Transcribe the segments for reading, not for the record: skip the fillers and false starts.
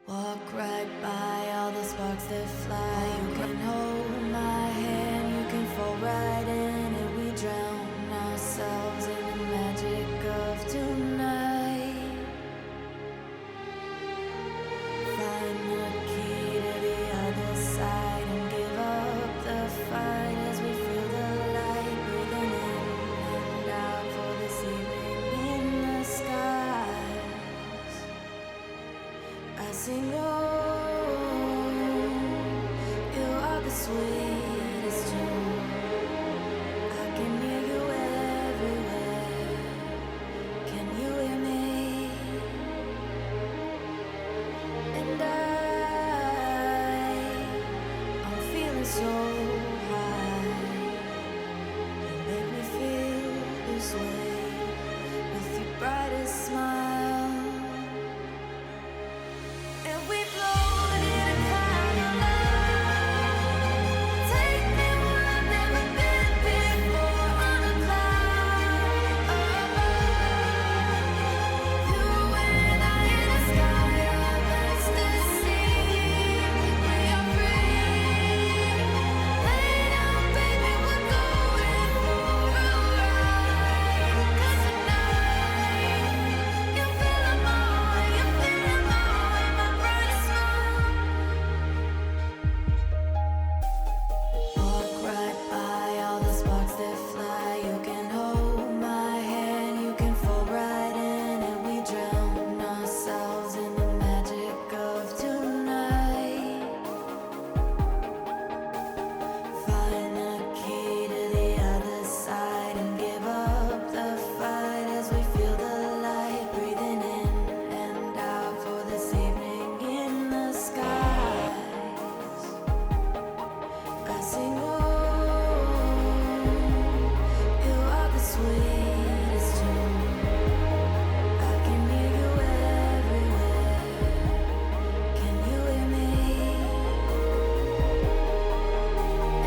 Walk right by all the sparks that fly. You can hold my hand, you can fall right in it. We drown ourselves in the magic of tonight. Find the key to the other side and give up the fight as we feel the light breathing in and out for this evening in the skies. I sing, oh, you are the sweetest tune. I can hear you everywhere. Can you hear me? And I'm feeling so high. You make me feel this way with your brightest smile. And we float in a cloud of love. Take me where I've never been before, on a cloud above. You and I in a sky of ecstasy. We are free. Lay down, baby, we're going for a ride. 'Cause tonight you feel them all, you feel them all in my brightest smile. Walk right by all the sparks that fly. You can hold my hand, you can fall right in, and we drown ourselves in the magic of tonight. Find the key to the other side and give up the fight as we feel the light breathing in and out for this evening in the skies. I sing, oh, you are the sweetest tune. I can hear you everywhere. Can you hear me?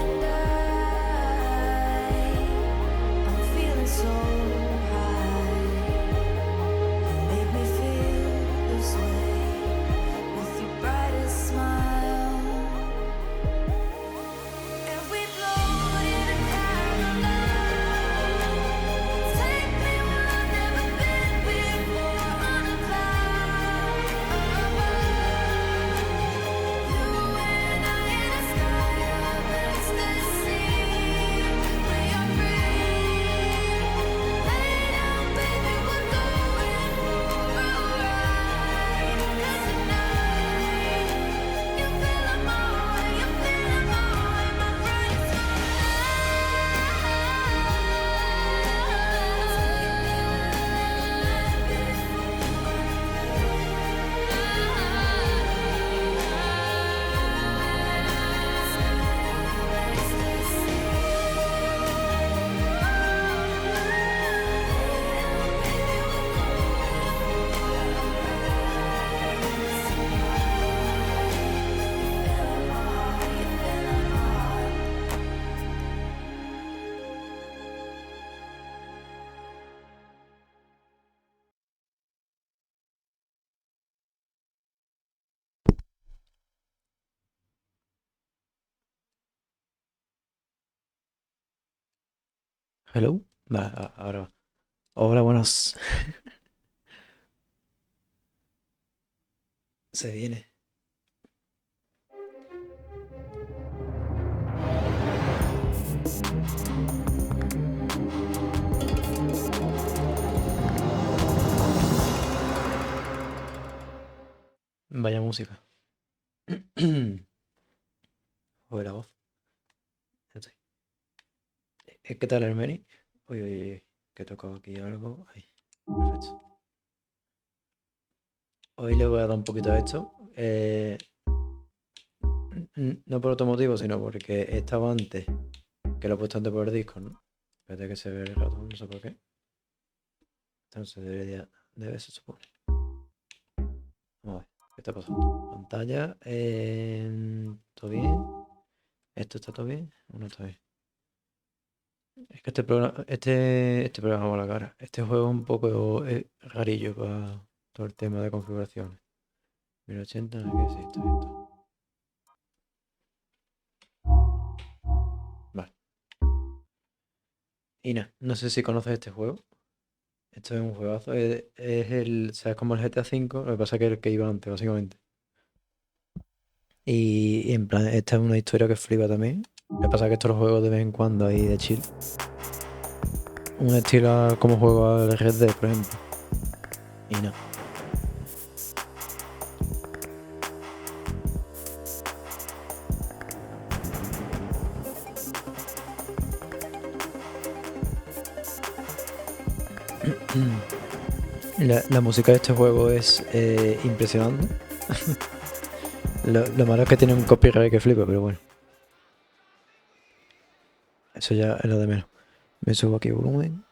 And I'm feeling so high. You make me feel this way with your brightest smile. And we float in a cloud of love. Take me where I've never been before, on a cloud above. You and I in a sky of ecstasy. We are free. Lay down, baby, we're going for a ride. 'Cause tonight you feel them all, you feel them all in my brightest Hello. Va, ahora va. Hola, buenas. Se viene. Vaya música. Joder, la voz. Ya estoy. ¿Qué tal, Hermeni? Uy, uy, uy, que he tocado aquí algo. Ahí. Perfecto. Hoy le voy a dar un poquito a esto. No por otro motivo, sino porque estaba antes, que lo he puesto antes por el disco, ¿no? Espérate que se ve el ratón, no sé por qué. Entonces debe, se supone. Vamos a ver, ¿qué está pasando? Pantalla. ¿Todo bien? ¿Esto está todo bien? ¿O no está bien? Es que este programa va a la cara. Este juego es un poco rarillo para todo el tema de configuraciones. 1080, aquí sí, está bien. Vale. Y nada, no sé si conoces este juego. Esto es un juegazo. Es el, ¿sabes? Como el GTA V, lo que pasa es que es el que iba antes, básicamente. Y en plan, esta es una historia que flipa también. Lo que pasa es que estos juegos de vez en cuando ahí de chill. Un estilo como juego al Red Dead, por ejemplo. Y no. La música de este juego es impresionante. Lo malo es que tiene un copyright que flipa, pero bueno. Eso ya es lo de menos. Me subo aquí el volumen.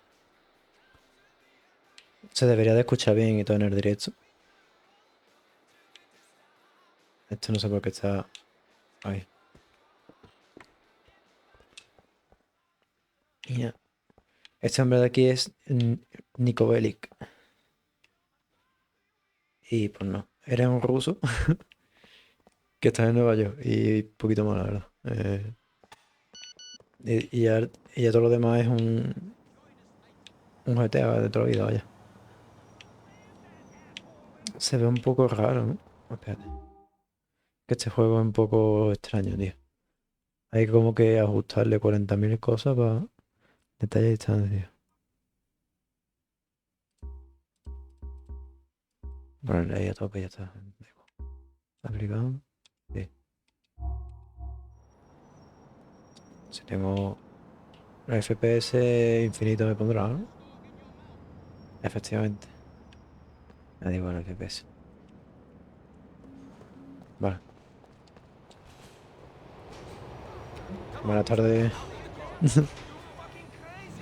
Se debería de escuchar bien y todo en el directo. Esto no sé por qué está ahí. Y ya. Este hombre de aquí es Nico Bellic. Y pues no. Era un ruso que está en Nueva York. Y poquito más, la verdad. Y ya todo lo demás es un GTA de toda la vida, vaya. Se ve un poco raro, ¿no? Espérate. Que este juego es un poco extraño, tío. Hay como que ajustarle 40.000 cosas para detalle y distancia. Ponerle ahí a tope y ya está. Aplicado. Sí. Si tengo el FPS infinito me pondrá, ¿no? Efectivamente. Me da igual el FPS. Vale. Buenas tardes.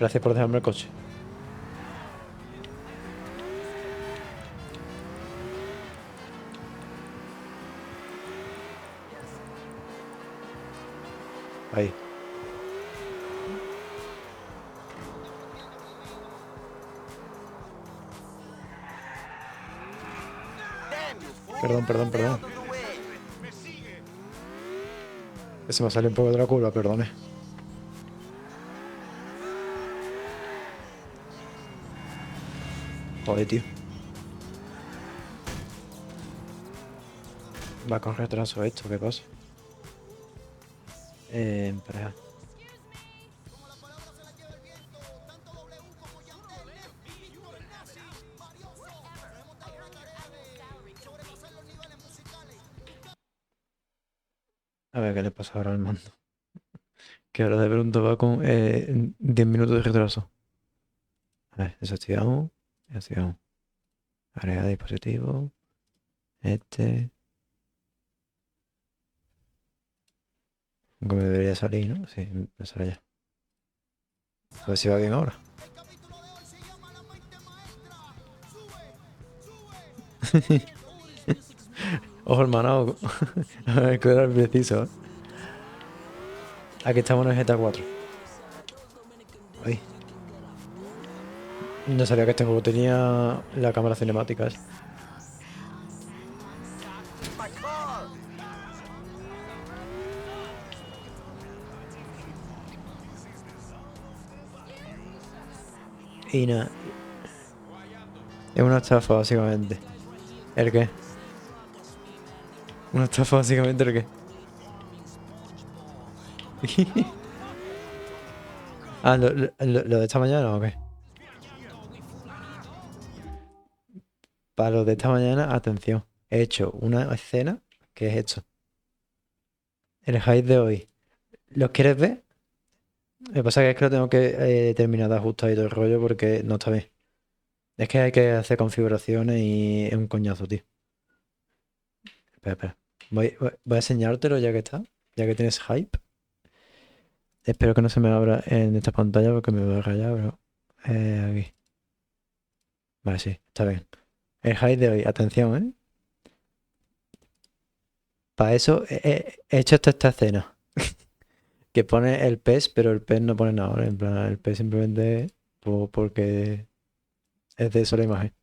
Gracias por dejarme el coche. Ahí. Perdón, perdón, perdón. Que se me sale un poco de la curva, perdone. Joder, tío. Va con retraso esto, ¿qué pasa? Espera. A ver qué le pasa ahora al mando. Que ahora de pronto va con 10 minutos de retraso. A ver, desactivamos. Desactivamos. Agregar dispositivo. Este. Aunque me debería salir, ¿no? Sí, me sale ya. A ver si va bien ahora. Ojo hermanado. A ver, que era el preciso, ¿eh? Aquí estamos en el GTA 4. Ay. No sabía que este juego tenía la cámara cinemática esa. Y nada. Es una estafa, básicamente. ¿El qué? Una estafa, básicamente, ¿el qué? Ah, ¿lo de esta mañana o qué? Para lo de esta mañana, atención. He hecho una escena que es esto. El high de hoy. ¿Los quieres ver? Lo que pasa es que lo tengo que terminar de ajustar y todo el rollo porque no está bien. Es que hay que hacer configuraciones y es un coñazo, tío. Espera, espera. Voy a enseñártelo ya que está. Ya que tienes hype. Espero que no se me abra en esta pantalla porque me voy a rayar, pero... aquí. Vale, sí, está bien. El hype de hoy. Atención, ¿eh? Para eso he hecho esta escena. Que pone el pez, pero el pez no pone nada, ¿vale? En plan, el pez simplemente porque es de eso la imagen.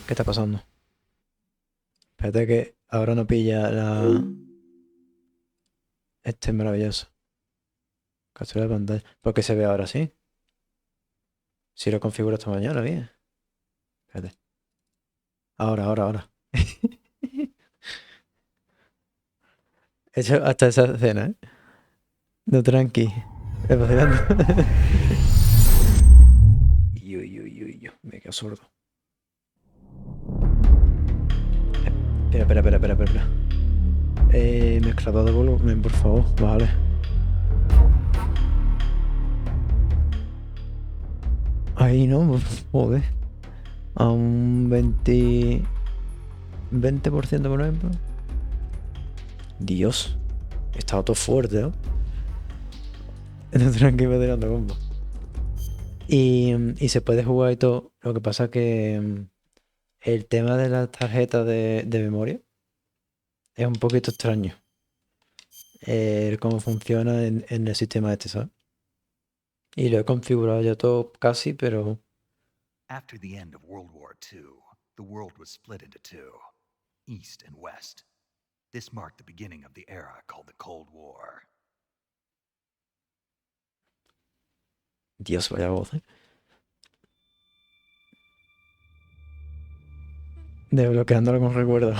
¿Qué está pasando? Espérate que ahora no pilla la... Este es maravilloso. Captura de pantalla. ¿Por qué se ve ahora así? Si lo configuro esta mañana, bien. Espérate. Ahora. He hecho hasta esa escena, ¿eh? No, tranqui. Emocionando. Me quedo sordo. Espera. Mezclador de volumen, por favor. Vale. Ahí no, joder. A un 20% por ejemplo. Dios. He estado todo fuerte, ¿no? No, tranqui, me tirando combo. Y se puede jugar y todo. Lo que pasa que el tema de las tarjetas de memoria es un poquito extraño. Cómo funciona en el sistema este, ¿sabes? Y lo he configurado ya todo casi, pero After the end of World War II, the world was split into two, East and West. This marked the beginning of the era called the Cold War. Dios, vaya voz, ¿eh? Desbloqueándolo con recuerdo.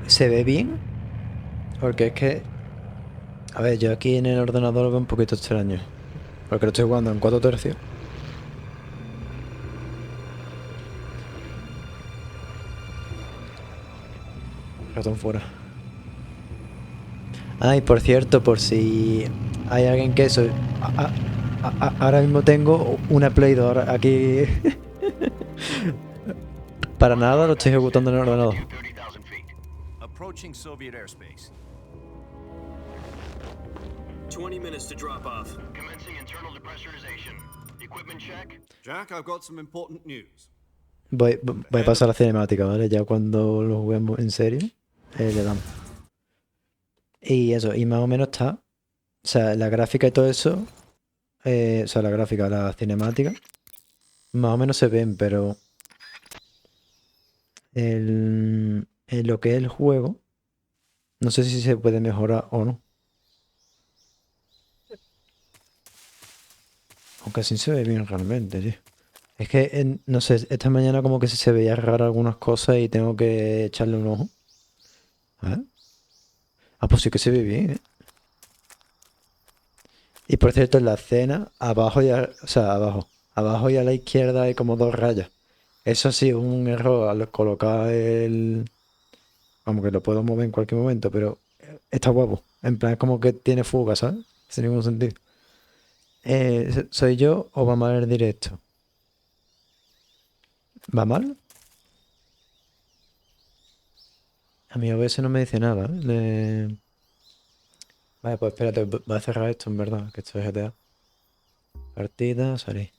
¿Se ve bien? Porque es que... A ver, yo aquí en el ordenador lo veo un poquito extraño. Porque lo estoy jugando en 4 tercios. Ratón fuera. Ah, y por cierto, por si hay alguien que eso... ahora mismo tengo una Play 2 aquí. Para nada lo estoy ejecutando en el ordenador. Approaching Soviet airspace. 20 minutes to drop off. Commencing internal depressurization. Equipment check. Jack, I've got some important news. Voy a pasar la cinemática, ¿vale? Ya cuando lo juguemos en serio, le damos. Y eso, y más o menos está. O sea, la gráfica y todo eso. O sea, la gráfica, la cinemática. Más o menos se ven, pero. En lo que es el juego. No sé si se puede mejorar o no. Aunque sí se ve bien realmente, tío. Es que, no sé, esta mañana como que se veía raro algunas cosas y tengo que echarle un ojo. A ver. Ah, pues sí que se ve bien, ¿eh? Y por cierto, en la escena, abajo y o sea, abajo y a la izquierda hay como 2 rayas. Eso sí, es un error al colocar el... Vamos, que lo puedo mover en cualquier momento, pero está guapo. En plan, es como que tiene fuga, ¿sabes? Sin ningún sentido. ¿Soy yo o va mal el directo? ¿Va mal? A mí OBS no me dice nada, ¿eh? Vale, pues espérate, voy a cerrar esto en verdad, que esto es GTA. Partida, salí.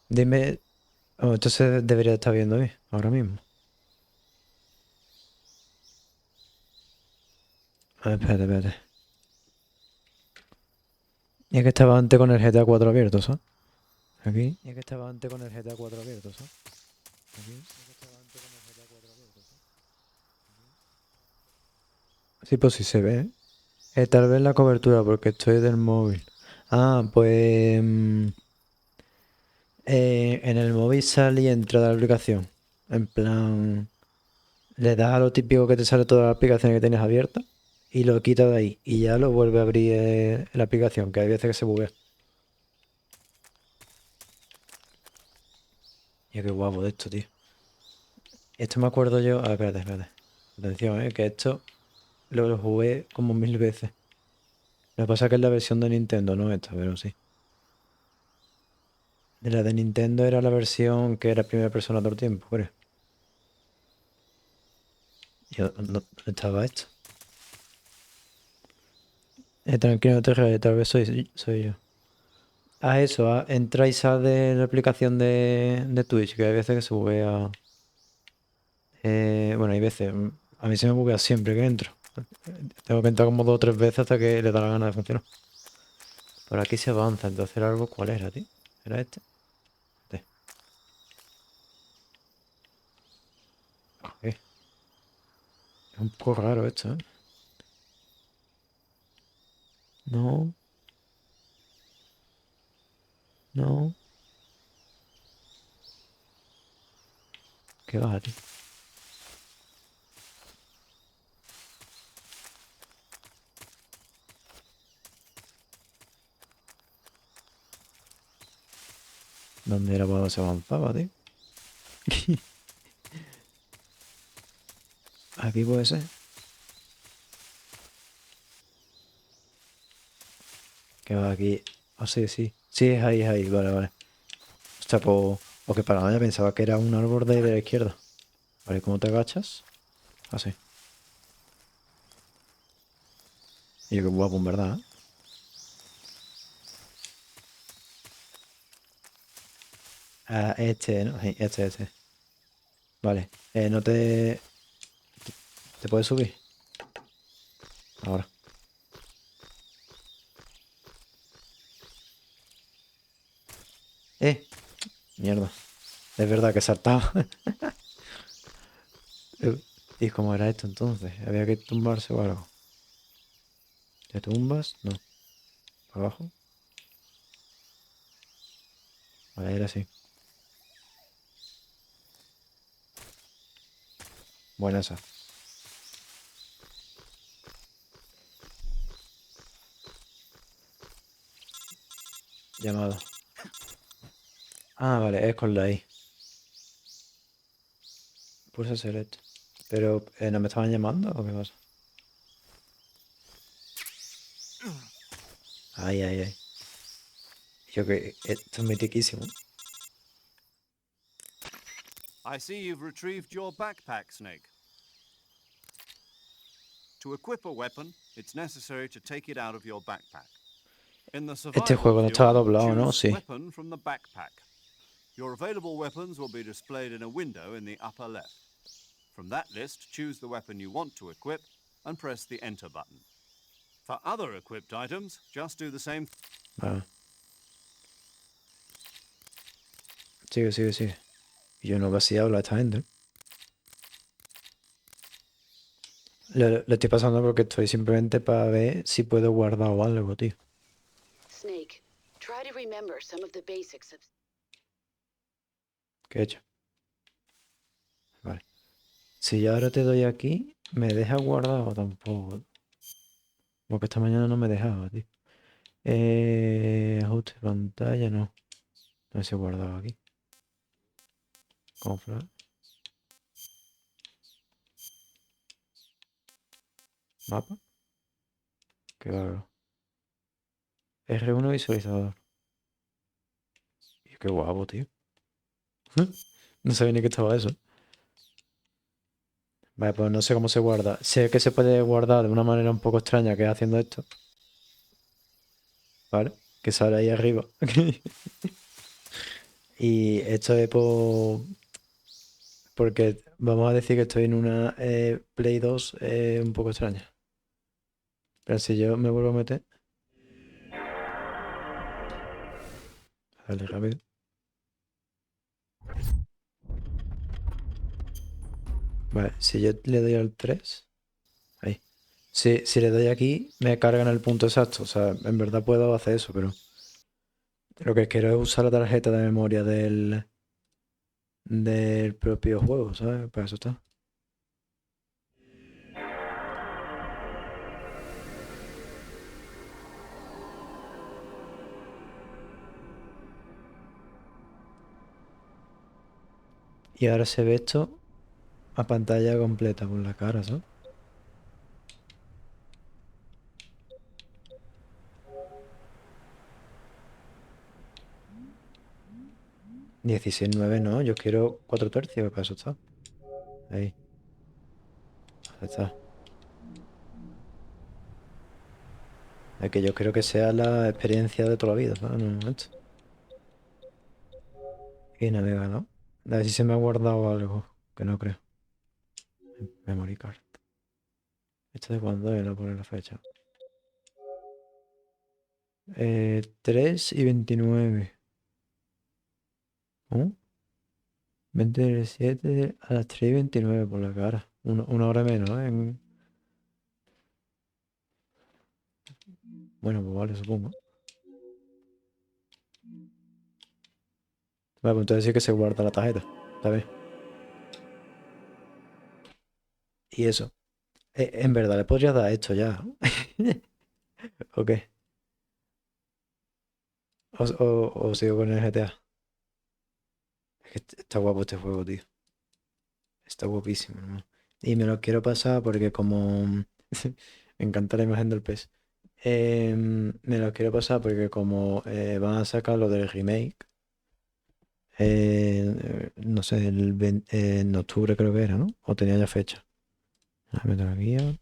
Dime... Oh, entonces debería estar viendo bien, ahora mismo. A ver, espérate. Y es que estaba antes con el GTA 4 abierto, ¿sabes? Aquí. Y es que estaba antes con el GTA 4 abierto, ¿sabes? Aquí. Sí, pues sí se ve, ¿eh? Tal vez la cobertura, porque estoy del móvil. Ah, pues... en el móvil sale y entra de la aplicación. En plan... Le das a lo típico que te sale todas las aplicaciones que tienes abiertas y lo quitas de ahí. Y ya lo vuelve a abrir la aplicación, que hay veces que se buguea. Y qué guapo de esto, tío. Esto me acuerdo yo... Ah, espérate. Atención, que esto lo jugué como 1000 veces. Lo que pasa es que es la versión de Nintendo, no esta, pero sí. De la de Nintendo era la versión que era primera persona todo el tiempo, creo. ¿Dónde estaba esto? Tranquilo, no te rayes, tal vez soy yo. Ah, eso, entra y sale de la aplicación de Twitch, que hay veces que se buguea. Bueno, hay veces. A mí se me buguea siempre que entro. Tengo que entrar como 2 o 3 veces hasta que le da la gana de funcionar. Por aquí se avanza, entonces el árbol, ¿cuál era, tío? ¿Era este? Este. Joder. Es un poco raro esto, ¿eh? No. No. ¿Qué va, tío? ¿Dónde era para donde se avanzaba, tío? Aquí puede ser. Que va aquí. Ah, sí, sí. Sí, es ahí, es ahí. Vale, vale. O sea, pues... O que para nada pensaba que era un árbol de ahí de la izquierda. Vale, ¿cómo te agachas? Así. Y yo qué guapo, en verdad, ¿eh? Ah, este, ¿no? Sí, este. Vale. No te... ¿Te puedes subir? Ahora. ¡Eh! Mierda. Es verdad que saltaba. ¿Y cómo era esto entonces? ¿Había que tumbarse o algo? ¿Te tumbas? No. ¿Para abajo? Vale, era así. Buena esa. Llamada. Ah, vale, es con la I. Pulsa select. Pero, ¿no me estaban llamando o qué pasa? Ay, ay, ay. Yo que esto es mitiquísimo. I see you've retrieved your backpack, Snake. To equip a weapon, it's necessary to take it out of your backpack. In the Este survival juego no estaba viewer, doblado, ¿no? choose Sí. weapon from the backpack. Your available weapons will be displayed in a window in the upper left. From that list, choose the weapon you want to equip and press the enter button. For other equipped items, just do the same. Vale. Sigue, sigue, sigue. Y yo no casi habla esta gente. Le estoy pasando porque estoy simplemente para ver si puedo guardar o algo, tío. Snake, try to remember some of the basics of... ¿Qué he hecho? Vale. Si yo ahora te doy aquí, ¿me deja guardar o tampoco? Porque esta mañana no me dejaba, tío. Ajuste pantalla, no. No se guardado aquí. Confra. Mapa. Qué bárbaro. R1 visualizador. Y qué guapo, tío. No sabía ni que estaba eso. Vale, pues no sé cómo se guarda. Sé que se puede guardar de una manera un poco extraña, que es haciendo esto. ¿Vale? Que sale ahí arriba. Y esto es porque vamos a decir que estoy en una Play 2 un poco extraña. Pero si yo me vuelvo a meter. Dale, rápido. Vale, si yo le doy al 3. Ahí. Si le doy aquí, me cargan el punto exacto. O sea, en verdad puedo hacer eso, pero lo que quiero es usar la tarjeta de memoria del propio juego, ¿sabes? Para eso está. Y ahora se ve esto a pantalla completa con la cara, ¿sabes? $16.9 no, yo quiero 4 tercios, para eso está. Ahí, ahí está. Es que yo creo que sea la experiencia de toda la vida, ¿sabes? No, esto. Y navegador. A ver si se me ha guardado algo, que no creo. Memory card. ¿Esto de cuándo es? No pone la fecha. 3 y 29. ¿Cómo? 27 a las 3 y 29 por la cara. Una hora menos, ¿eh? Bueno, pues vale, supongo. Vale, pues entonces sí que se guarda la tarjeta. Está bien. Y eso. En verdad, le podría dar esto ya. ¿O qué? O sigo con el GTA. Es que está guapo este juego, tío. Está guapísimo, hermano. Y me lo quiero pasar porque como... Me encanta la imagen del pez. Me lo quiero pasar porque como van a sacar lo del remake, no sé, en octubre creo que era, ¿no? O tenía ya fecha. Metal Gear,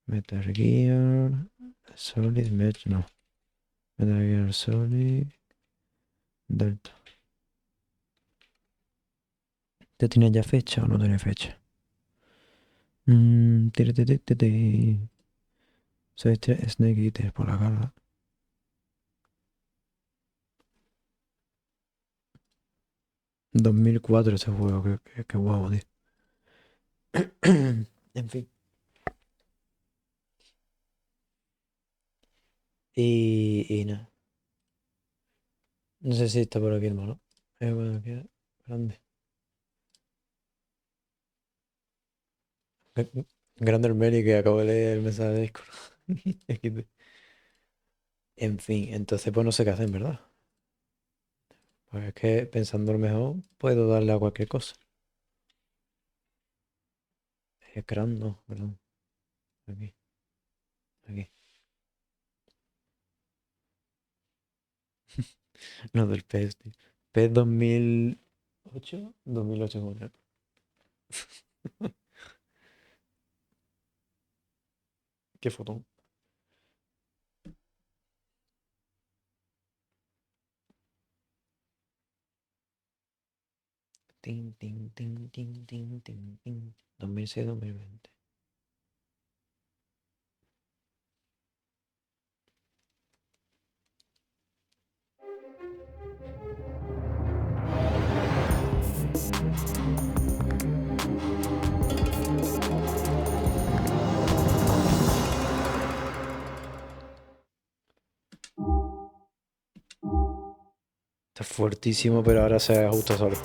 Metal Gear, Solid, no. Metal Gear Solid, Delta. ¿Te tiene ya fecha o no tiene fecha? Tiri, tiri, tiri. Soy Snake Eater por la cara. 2004 ese juego, que guapo, tío. En fin. Y nada. No sé si está por aquí, hermano. Bueno, queda grande. Grande el Meli que acabo de leer el mensaje de Discord. XD. En fin, entonces pues no sé qué hacer, en verdad. Pues es que pensándolo mejor, puedo darle a cualquier cosa. Es grande, no, perdón. Aquí, aquí. No, del PES, tío. PES 2008. 2008 como era. Qué fotón. Tin, tin, tin, tin, tin, tin, tin. 2006-2020. Está fuertísimo, pero ahora se ajusta solo.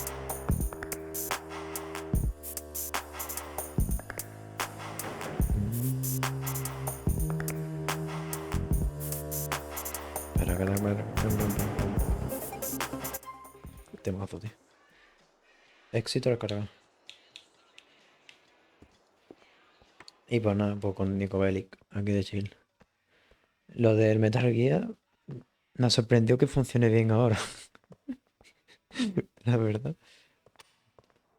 Espera, que temazo, tío. Éxito al cargar. Y pues nada, pues con Nico Bellic, aquí de chill. Lo del Metal Gear me ha sorprendido que funcione bien ahora. La verdad.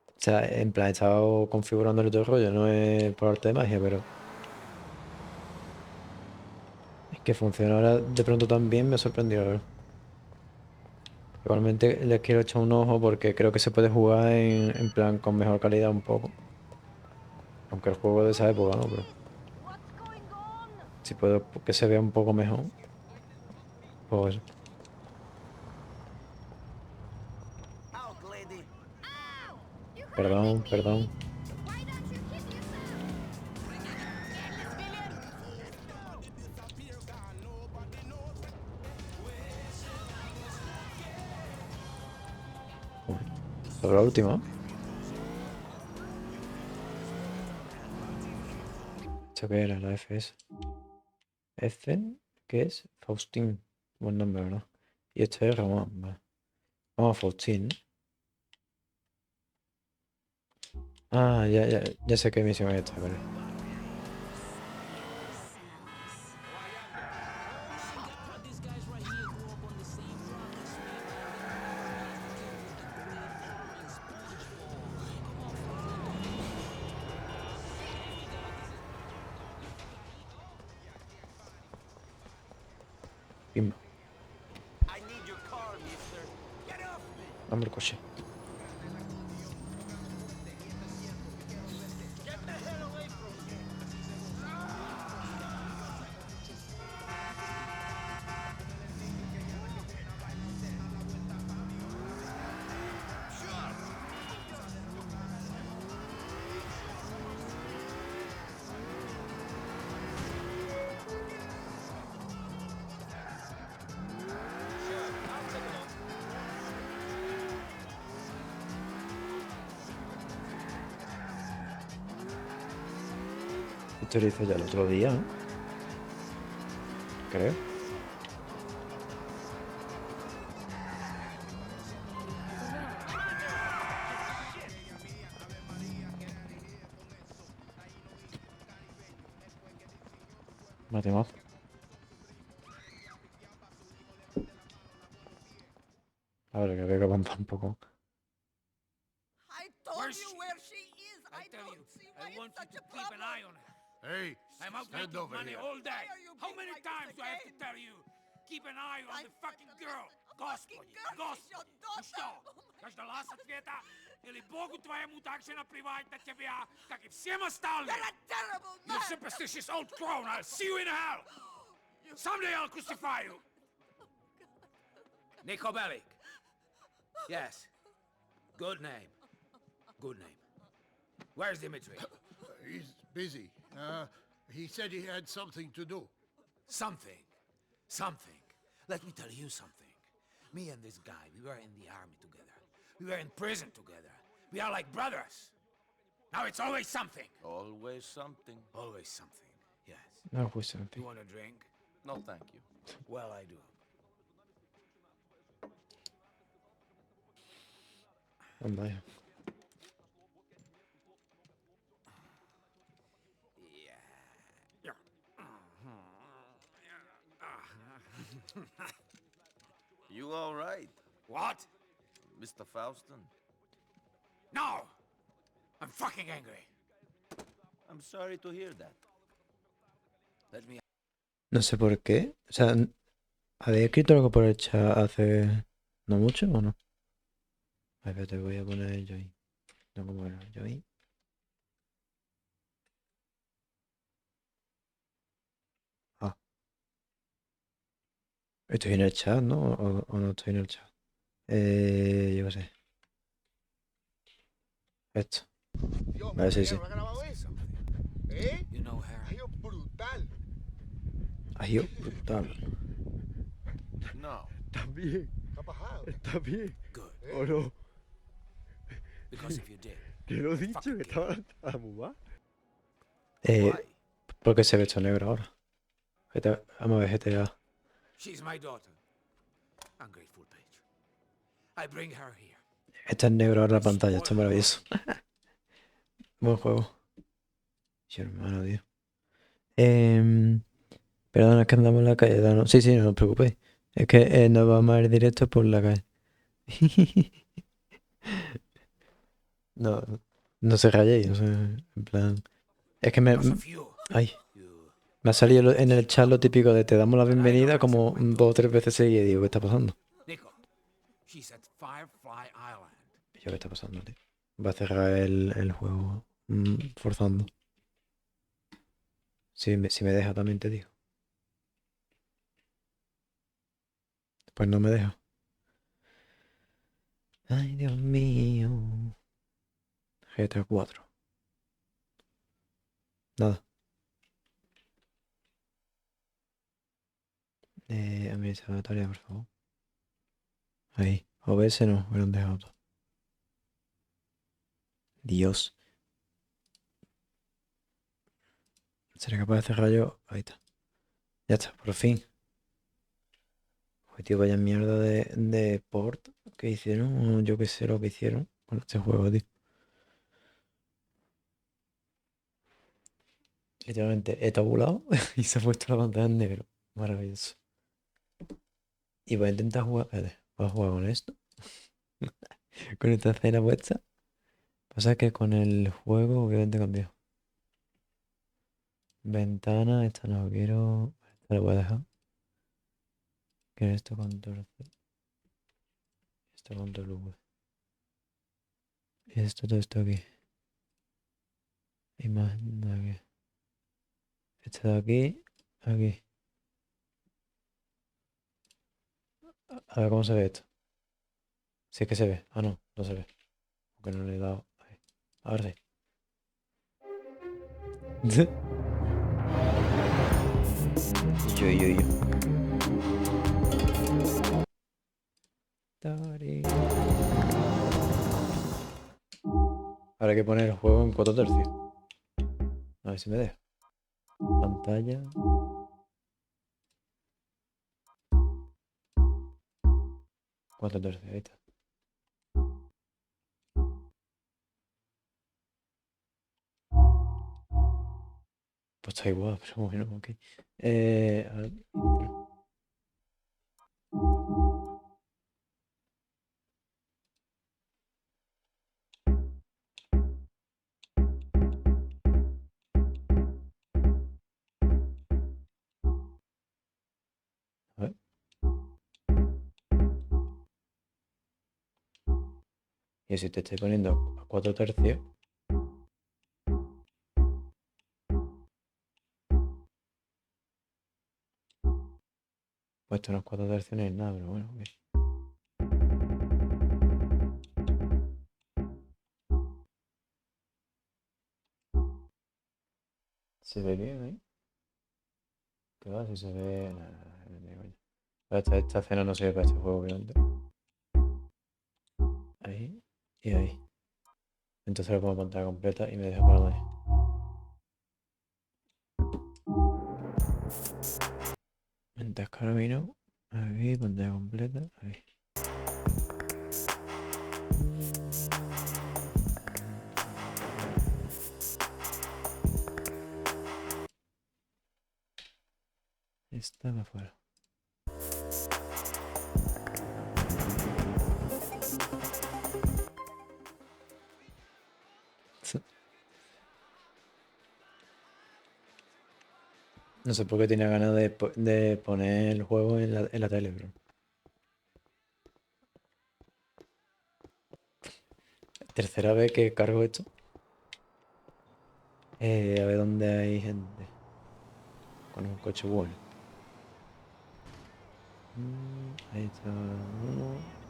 O sea, en plan, he estado configurándole todo el rollo, no es por arte de magia, pero es que funciona ahora de pronto tan bien, me ha sorprendido, la verdad. Igualmente les quiero echar un ojo porque creo que se puede jugar en plan con mejor calidad un poco. Aunque el juego de esa época, ¿no? Pero si puedo que se vea un poco mejor, pues eso. Perdón, perdón. Joder. Sobre la última. ¿Esto qué era? La FS. F, ¿qué es? Faustín. Buen nombre, ¿verdad? Y este es Ramón. Vale. Vamos a Faustín, ¿no? Ah, ya sé qué misión es esta, vale. Pimba. Dame el coche. Esto lo hice ya el otro día, ¿no? Creo. Matemazo. Ahora que veo que avanza un poco. I told you where she is. I don't see why it's such a problem. Hey, I'm out stand making over money here. all day. Why are you How being many like this times do I have to again? tell you? Keep an eye on I the fucking said girl. listen, Господи, fucking girl is your Господи. Ну daughter. что, Oh my дождалась ответа? Или Богу твоему так же наплевать на тебя, как и всем остальным? You're a terrible You man. superstitious old crone, I'll see you in hell. Someday I'll crucify you. Nico Bellic. Yes. Good name. Good name. Where's Dimitri? He's busy. He said he had something to do. Something. Something. Let me tell you something. Me and this guy, we were in the army together. We were in prison together. We are like brothers. Now it's always something. Always something. Always something, yes. No, pues en You fin. want a drink? No, thank you. Well, I do. Anda ya. Yeah. You all right, What? Mr. Faustin? No! I'm fucking angry. I'm sorry to hear that. Let me... No sé por qué. O sea, ¿había escrito algo por el chat hace no mucho o no? A ver, te voy a poner yo ahí. No, como era yo ahí. Ah. Estoy en el chat, ¿no? ¿O no estoy en el chat? Yo qué sé. Esto. Dios, Vale, sí, sí. ¿no ha grabado eso? Something. ¿Eh? You know her? Ha sido brutal. Ay, yo, brutal. No. Está bien, ¿Qué ha pasado? está bien. Good. ¿O no? Because if you did... Te lo he dicho que estaba muy mal. Eh, Why? porque se ve esto negro ahora. Vamos a ver GTA. She's my daughter. Ungrateful bitch. I bring her here. Está en negro ahora la pantalla, está maravilloso. Buen juego. Sí, hermano, tío. Perdona, es que andamos en la calle. No, sí, sí, no os preocupéis. Es que nos vamos a ir directo por la calle. No, no se rayéis, no sé, en plan... Es que Because of you. Ay, You... me ha salido en el chat lo típico de te damos la bienvenida como 2 o 3 veces seguidas. Digo, ¿qué está pasando? Nico, she's at Firefly Island. Y yo, ¿qué está pasando, tío? Va a cerrar el juego forzando. Si me deja también te digo. Pues no me deja. Ay, Dios mío. GTA 4. Nada. Administratoria, por favor. Ahí. OBS no, me lo han dejado todo. Dios. ¿Seré capaz de cerrar yo? Ahí está. Ya está, por fin. Uy, tío, vaya mierda de port que hicieron. O yo qué sé lo que hicieron con este juego, tío. Literalmente he tabulado y se ha puesto la pantalla en negro. Maravilloso. Y voy a intentar jugar. Espérate, voy a jugar con esto. Con esta escena puesta. Pasa que con el juego, obviamente cambió. Ventana, esta no quiero. Esta la voy a dejar. Que esto control C. Esto control V. Y esto, todo esto aquí. Imagen de aquí. Esto de aquí, aquí. A ver cómo se ve esto. Si es que se ve. Ah, no, no se ve. Porque no le he dado. Ahí. Ahora sí. Yo. Ahora hay que poner el juego en 4 tercios. A ver si me deja. pantalla. Cuatro tercios, ahí está. Pues está igual, pero bueno, ok. A ver, a ver. Y si te estoy poniendo a 4 tercios, pues esto no es 4 tercios ni es nada, pero bueno, ok. ¿Se ve bien ahí? ¿Qué va? Si se ve... Esta escena no sirve para este juego, obviamente. Ahí y ahí. Entonces le pongo pantalla completa y me deja parado ahí. Mientras carabino, aquí, pantalla completa, ahí. Estaba afuera. No sé por qué tenía ganas de poner el juego en la tele, bro. Tercera vez que cargo esto. A ver dónde hay gente. Con un coche bueno. Ahí está uno.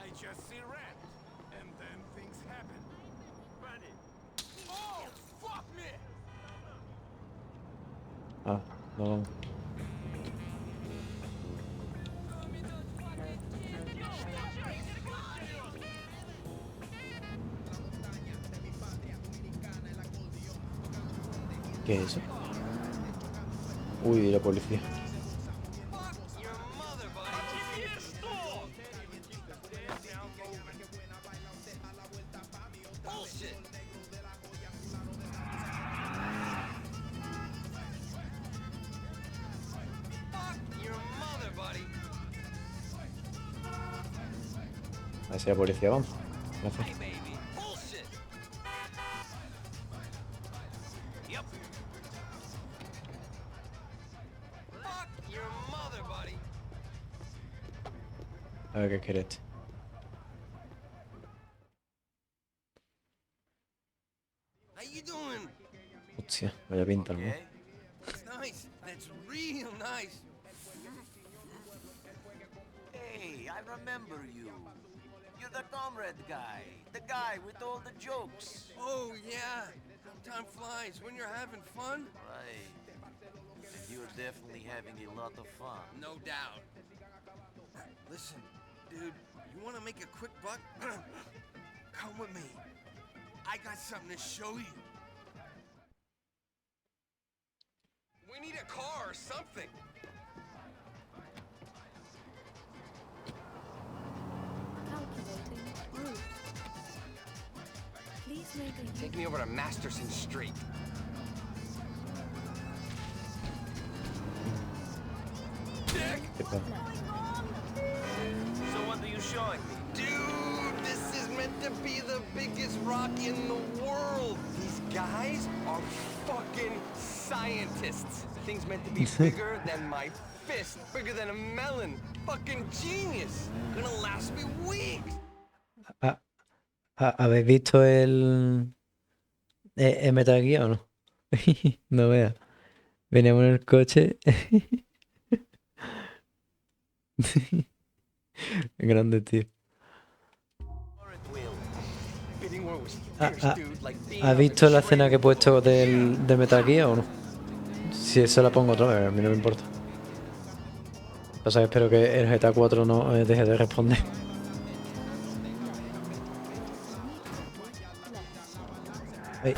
I just see red, and then things happen. Ready? Oh, fuck me! Ah, no. ¿Qué es eso? Uy, la policía. A ver si la policía vamos. Gracias. A ver qué quiere este. Hostia, vaya pinta, ¿no? That's nice. That's real nice. Hey, I remember you. You're the comrade guy. The guy with all the jokes. Oh, yeah. Time flies when you're having fun. Right. You're definitely having a lot of fun. No doubt. Listen, dude, you want to make a quick buck? Come with me. I got something to show you. We need a car or something. Calculating route. Please make a Take me over to Masterson Street. Dick! So what are you showing me? Dude, this is meant to be the biggest rock in the world. These guys are fucking scientists. Thing's meant to be bigger than my fist, bigger than a melon. Fucking genius. Gonna last me weeks. ¿Habéis visto el Metal Gear o no? No veas. Veníamos en el coche. Grande, tío. ¿Has visto la escena que he puesto de Metal Gear o no? Si eso la pongo otra vez, a mí no me importa. Pasa que espero que el GTA 4 no deje de responder. Ay.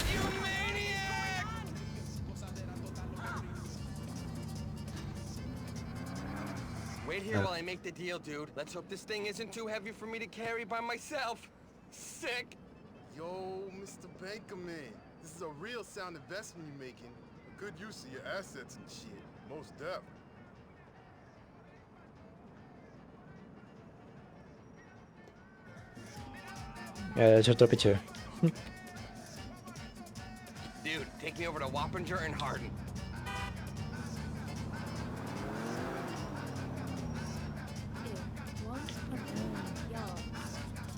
Wait here while I make the deal, dude. Let's hope this thing isn't too heavy for me to carry by myself. Sick. Yo, Mr. Bankerman. This is a real sound investment you're making. A good use of your assets and shit. Most definitely. He hecho otro picheo. Dude, take me over to Wappinger and Hardin.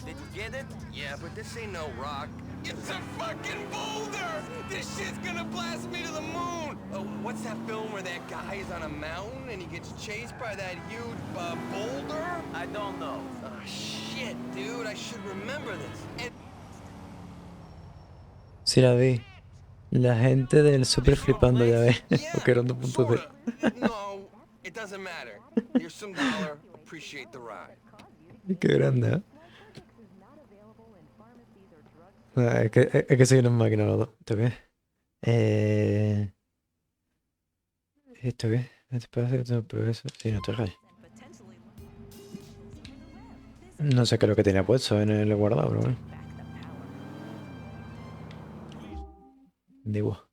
Did you get it? Yeah, but this ain't no rock. It's a fucking boulder! This shit's gonna blast me to the moon! Oh, what's that film where that guy is on a mountain and he gets chased by that huge boulder? I don't know. Oh, shit, dude, I should remember this. And Sí la vi. La gente del super flipando, ya ves. Porque eran 2.0. no, it doesn't matter. Here's some dollar. Appreciate the ride. Qué grande, ¿eh? Es que soy una máquina los dos. ¿Esto qué es? ¿Esto qué es? Espacio de progreso. Sí, no te rayes. No sé qué es lo que tenía puesto en el guardado, pero bueno. Digo.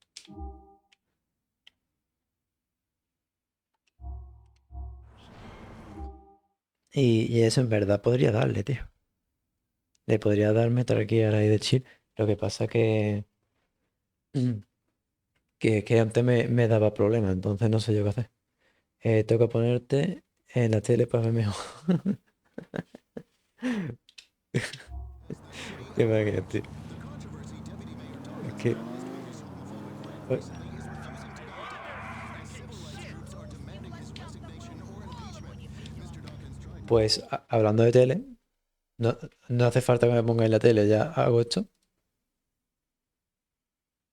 Y eso en verdad podría darle, tío. Le podría dar Metal Gear ahí de chill. Lo que pasa que antes me daba problemas, entonces no sé yo qué hacer. Tengo que ponerte en la tele para ver mejor. Qué máquina, tío. Es que... Pues hablando de tele, no hace falta que me ponga en la tele, ya hago esto.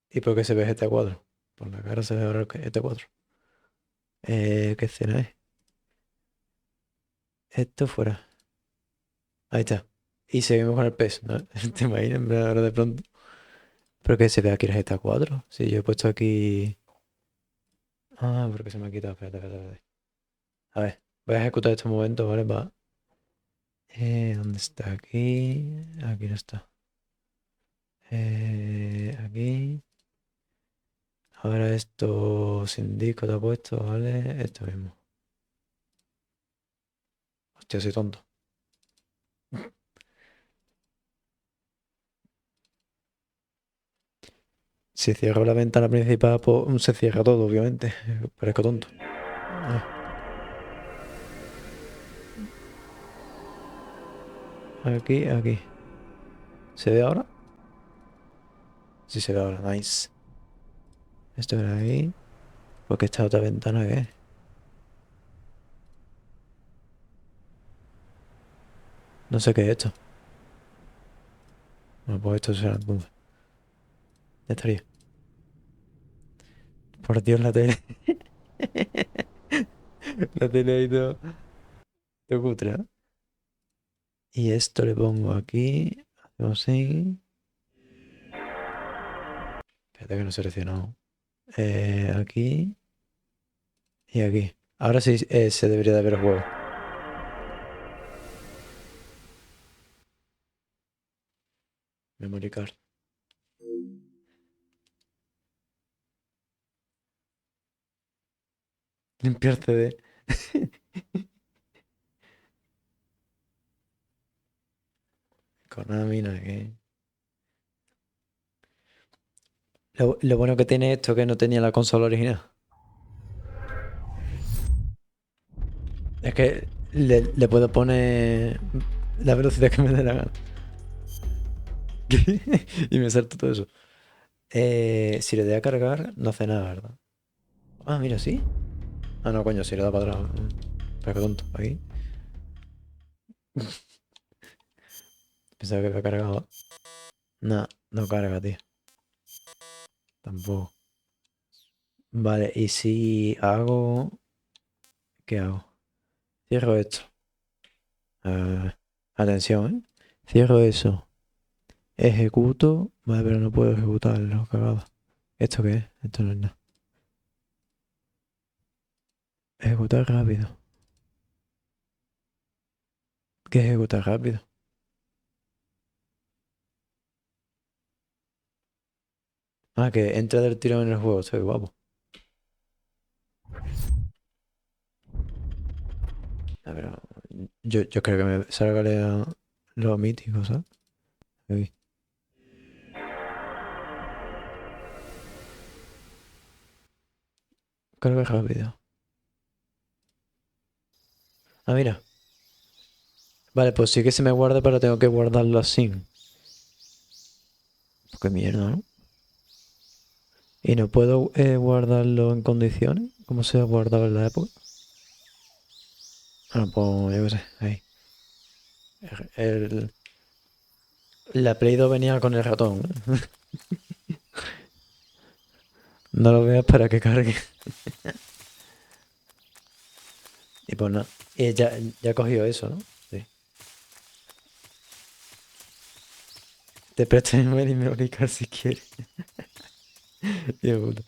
¿Y por qué se ve GTA 4? Por la cara se ve ahora que GTA 4. ¿Qué escena es? Esto fuera. Ahí está. Y seguimos con el peso, ¿no? ¿Te imaginas? En verdad, ahora de pronto. ¿Pero qué se ve aquí el GTA 4? Sí, yo he puesto aquí... Ah, porque se me ha quitado. Espérate. A ver, voy a ejecutar este momento, ¿vale? Va. ¿Dónde está? Aquí. Aquí no está. Aquí. Ahora esto sin disco te ha puesto, ¿vale? Esto mismo. Hostia, soy tonto. Si cierro la ventana principal, pues se cierra todo, obviamente. Parezco tonto. Aquí. ¿Se ve ahora? Sí, se ve ahora. Nice. Esto era ahí. Porque esta otra ventana, ¿qué es? No sé qué es esto. Bueno, pues esto será entonces. Ya estaría. Por Dios, la tele. La tele ha ido. Te cutre, ¿eh? Y esto le pongo aquí. Hacemos así. Espérate que no he seleccionado. Aquí. Y aquí. Ahora sí se debería de ver el juego. Memory card. Limpiar CD. Konami, no sé qué. Lo bueno que tiene esto que no tenía la consola original. Es que le puedo poner la velocidad que me dé la gana. Y me salto todo eso. Si le doy a cargar, no hace nada, ¿verdad? Ah, mira, sí. Ah, no, coño, si le da para atrás. Pero qué tonto, aquí. Pensaba que había cargado. No, no carga, tío. Tampoco. Vale, y si hago... ¿Qué hago? Cierro esto. Atención, ¿eh? Cierro eso. Ejecuto. Vale, pero no puedo ejecutarlo, cagado. ¿Esto qué es? Esto no es nada. Ejecutar rápido. ¿Qué es ejecutar rápido? Ah, que entra del tirón en el juego. Soy guapo. A ver, yo creo que me salga lo mítico, ¿sabes? Ahí. Carga rápido. Ah, mira. Vale, pues sí que se me guarda, pero tengo que guardarlo así. Qué mierda, ¿no? Y no puedo guardarlo en condiciones, como se guardaba en la época. Ah, pues yo qué sé, ahí. El- la Play 2 venía con el ratón. No lo veas para que cargue. Y pues nada. Y ya cogió eso, ¿no? Sí. Te presto mi mail y me obligas si quieres. Hijo de puta.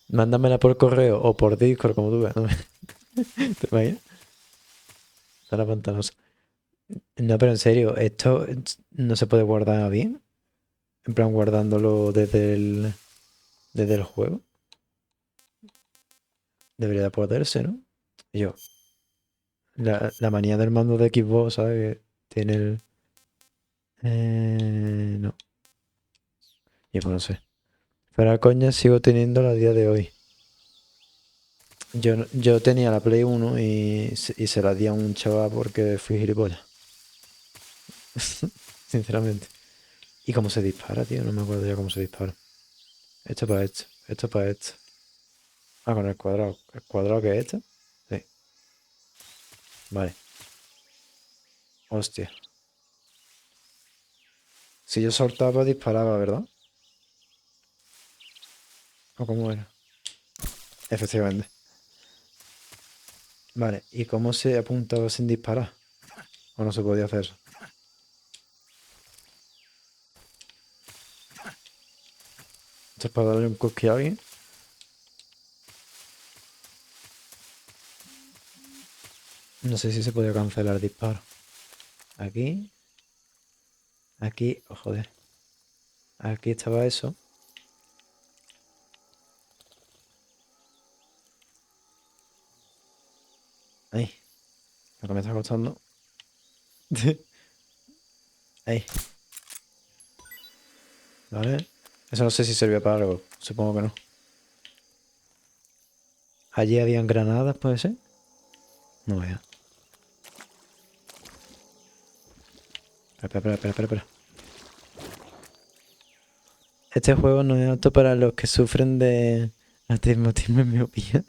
Mándamela por correo o por Discord, como tú veas. ¿No? ¿Te imaginas? Está la pantanosa. No, pero en serio, ¿esto no se puede guardar bien? En plan, guardándolo desde el juego. Debería de poderse, ¿no? Y yo, la manía del mando de Xbox, ¿sabes? Que tiene el... no. Y pues no sé. Pero coña sigo teniéndola a día de hoy. Yo tenía la Play 1 y se la di a un chaval porque fui gilipollas. Sinceramente. ¿Y cómo se dispara, tío? No me acuerdo ya cómo se dispara. Esto para esto. Esto para esto. Ah, con el cuadrado. ¿El cuadrado que es este? Sí. Vale. Hostia. Si yo soltaba, disparaba, ¿verdad? ¿O cómo era? Efectivamente. Vale. ¿Y cómo se apuntaba sin disparar? ¿O no se podía hacer eso? Esto es para darle un cosquillo a alguien. No sé si se podía cancelar el disparo. Aquí. Aquí. Oh, joder. Aquí estaba eso. Ahí. Lo que me está costando. Ahí. Vale. Eso no sé si servía para algo. Supongo que no. Allí habían granadas, ¿puede ser? No vea. Espera. Este juego no es apto para los que sufren de astigmatismo y miopía.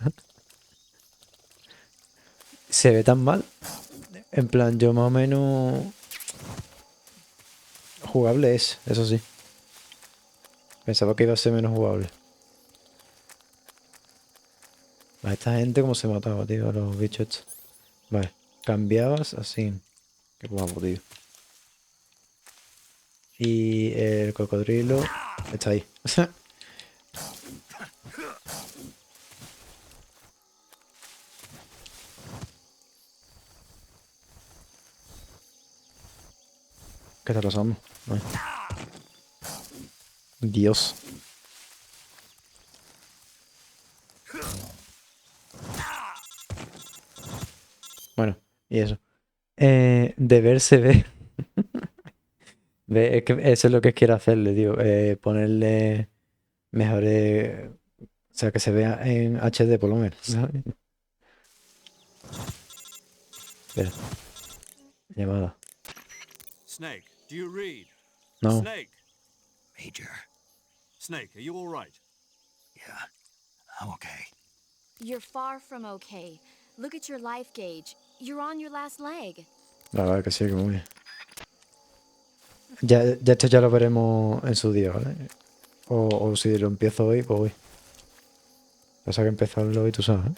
Se ve tan mal. En plan, yo más o menos... Jugable es, eso sí. Pensaba que iba a ser menos jugable. A esta gente como se mataba, tío, a los bichos estos. Vale, cambiabas así. Qué guapo, tío. Y el cocodrilo está ahí. ¿Qué está pasando? Ay. Dios. Bueno, y eso. De ver se ve. Es que eso es lo que quiero hacerle, tío. Ponerle mejores. O sea, que se vea en HD por lo menos, ¿sabes? Espera. Llamada. Snake, do you read? No. Snake. Major. Snake, are you all right? Yeah, I'm okay. You're far from okay. Look at your life gauge. You're on your last leg. La verdad que sí, que muy bien. Ya esto ya lo veremos en su día, ¿vale? O si lo empiezo hoy, pues hoy. Pasa que empezarlo hoy, tú sabes, ¿eh?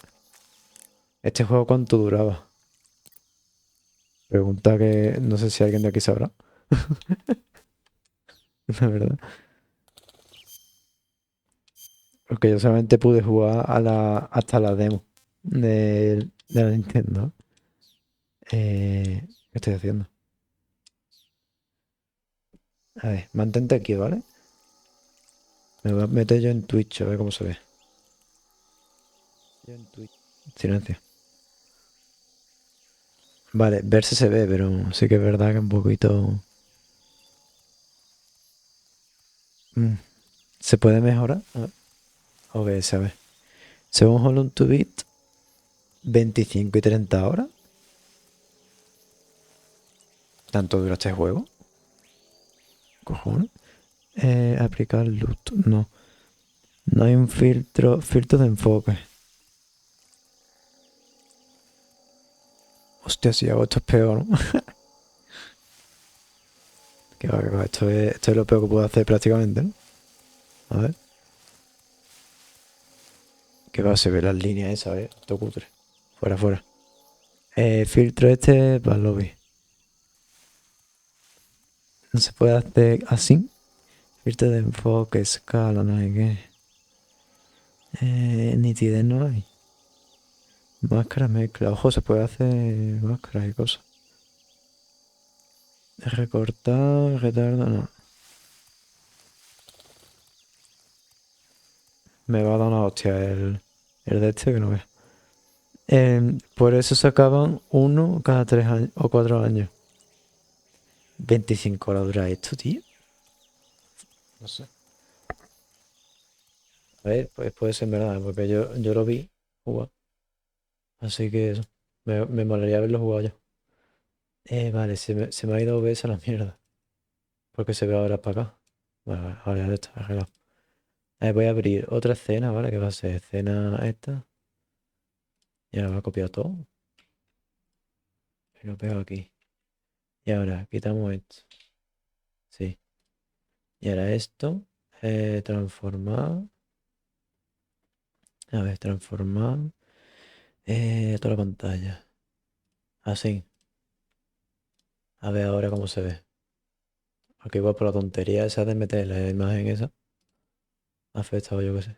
¿Este juego cuánto duraba? Pregunta que no sé si alguien de aquí sabrá. La verdad. Porque yo solamente pude jugar hasta la demo de la Nintendo. ¿Qué estoy haciendo? A ver, mantente aquí, ¿vale? Me voy a meter yo en Twitch a ver cómo se ve. Yo en Twitch. Silencio. Vale, verse se ve, pero sí que es verdad que un poquito... ¿Se puede mejorar? A ver. Ok, se ve. Según Hollow to Beat, 25 y 30 horas. ¿Tanto dura este juego? Cojones. Aplicar loot. No. No hay un filtro de enfoque. Hostia, si hago esto es peor, ¿no? Que va, que va. Esto es lo peor que puedo hacer prácticamente, ¿no? A ver. Que va, se ve las líneas esas, ¿eh? Esto cutre. Fuera, fuera. Filtro este para el lobby. No se puede hacer así. Filtro de enfoque, escala, no hay qué. Nitidez no hay. Máscara mezcla. Ojo, se puede hacer máscaras y cosas. Recortar, retardo, no. Me va a dar una hostia el de este que no vea. Por eso sacaban uno cada 3 años o 4 años. 25 horas dura esto, tío. No sé. A ver, pues puede ser verdad, porque yo lo vi jugar. Así que eso. Me molaría verlo jugado yo. Vale, se me ha ido OBS a la mierda. Porque se ve ahora para acá. Vale, vale, ahora ya está arreglado. Voy a abrir otra escena, ¿vale? Que va a ser escena esta. Y ahora va a copiar todo. Y lo pego aquí. Y ahora quitamos esto. Sí. Y ahora esto. Transformar. A ver, transformar. Toda la pantalla. Así. A ver ahora cómo se ve. Aquí igual por la tontería esa de meter la imagen esa. Ha afectado, yo qué sé.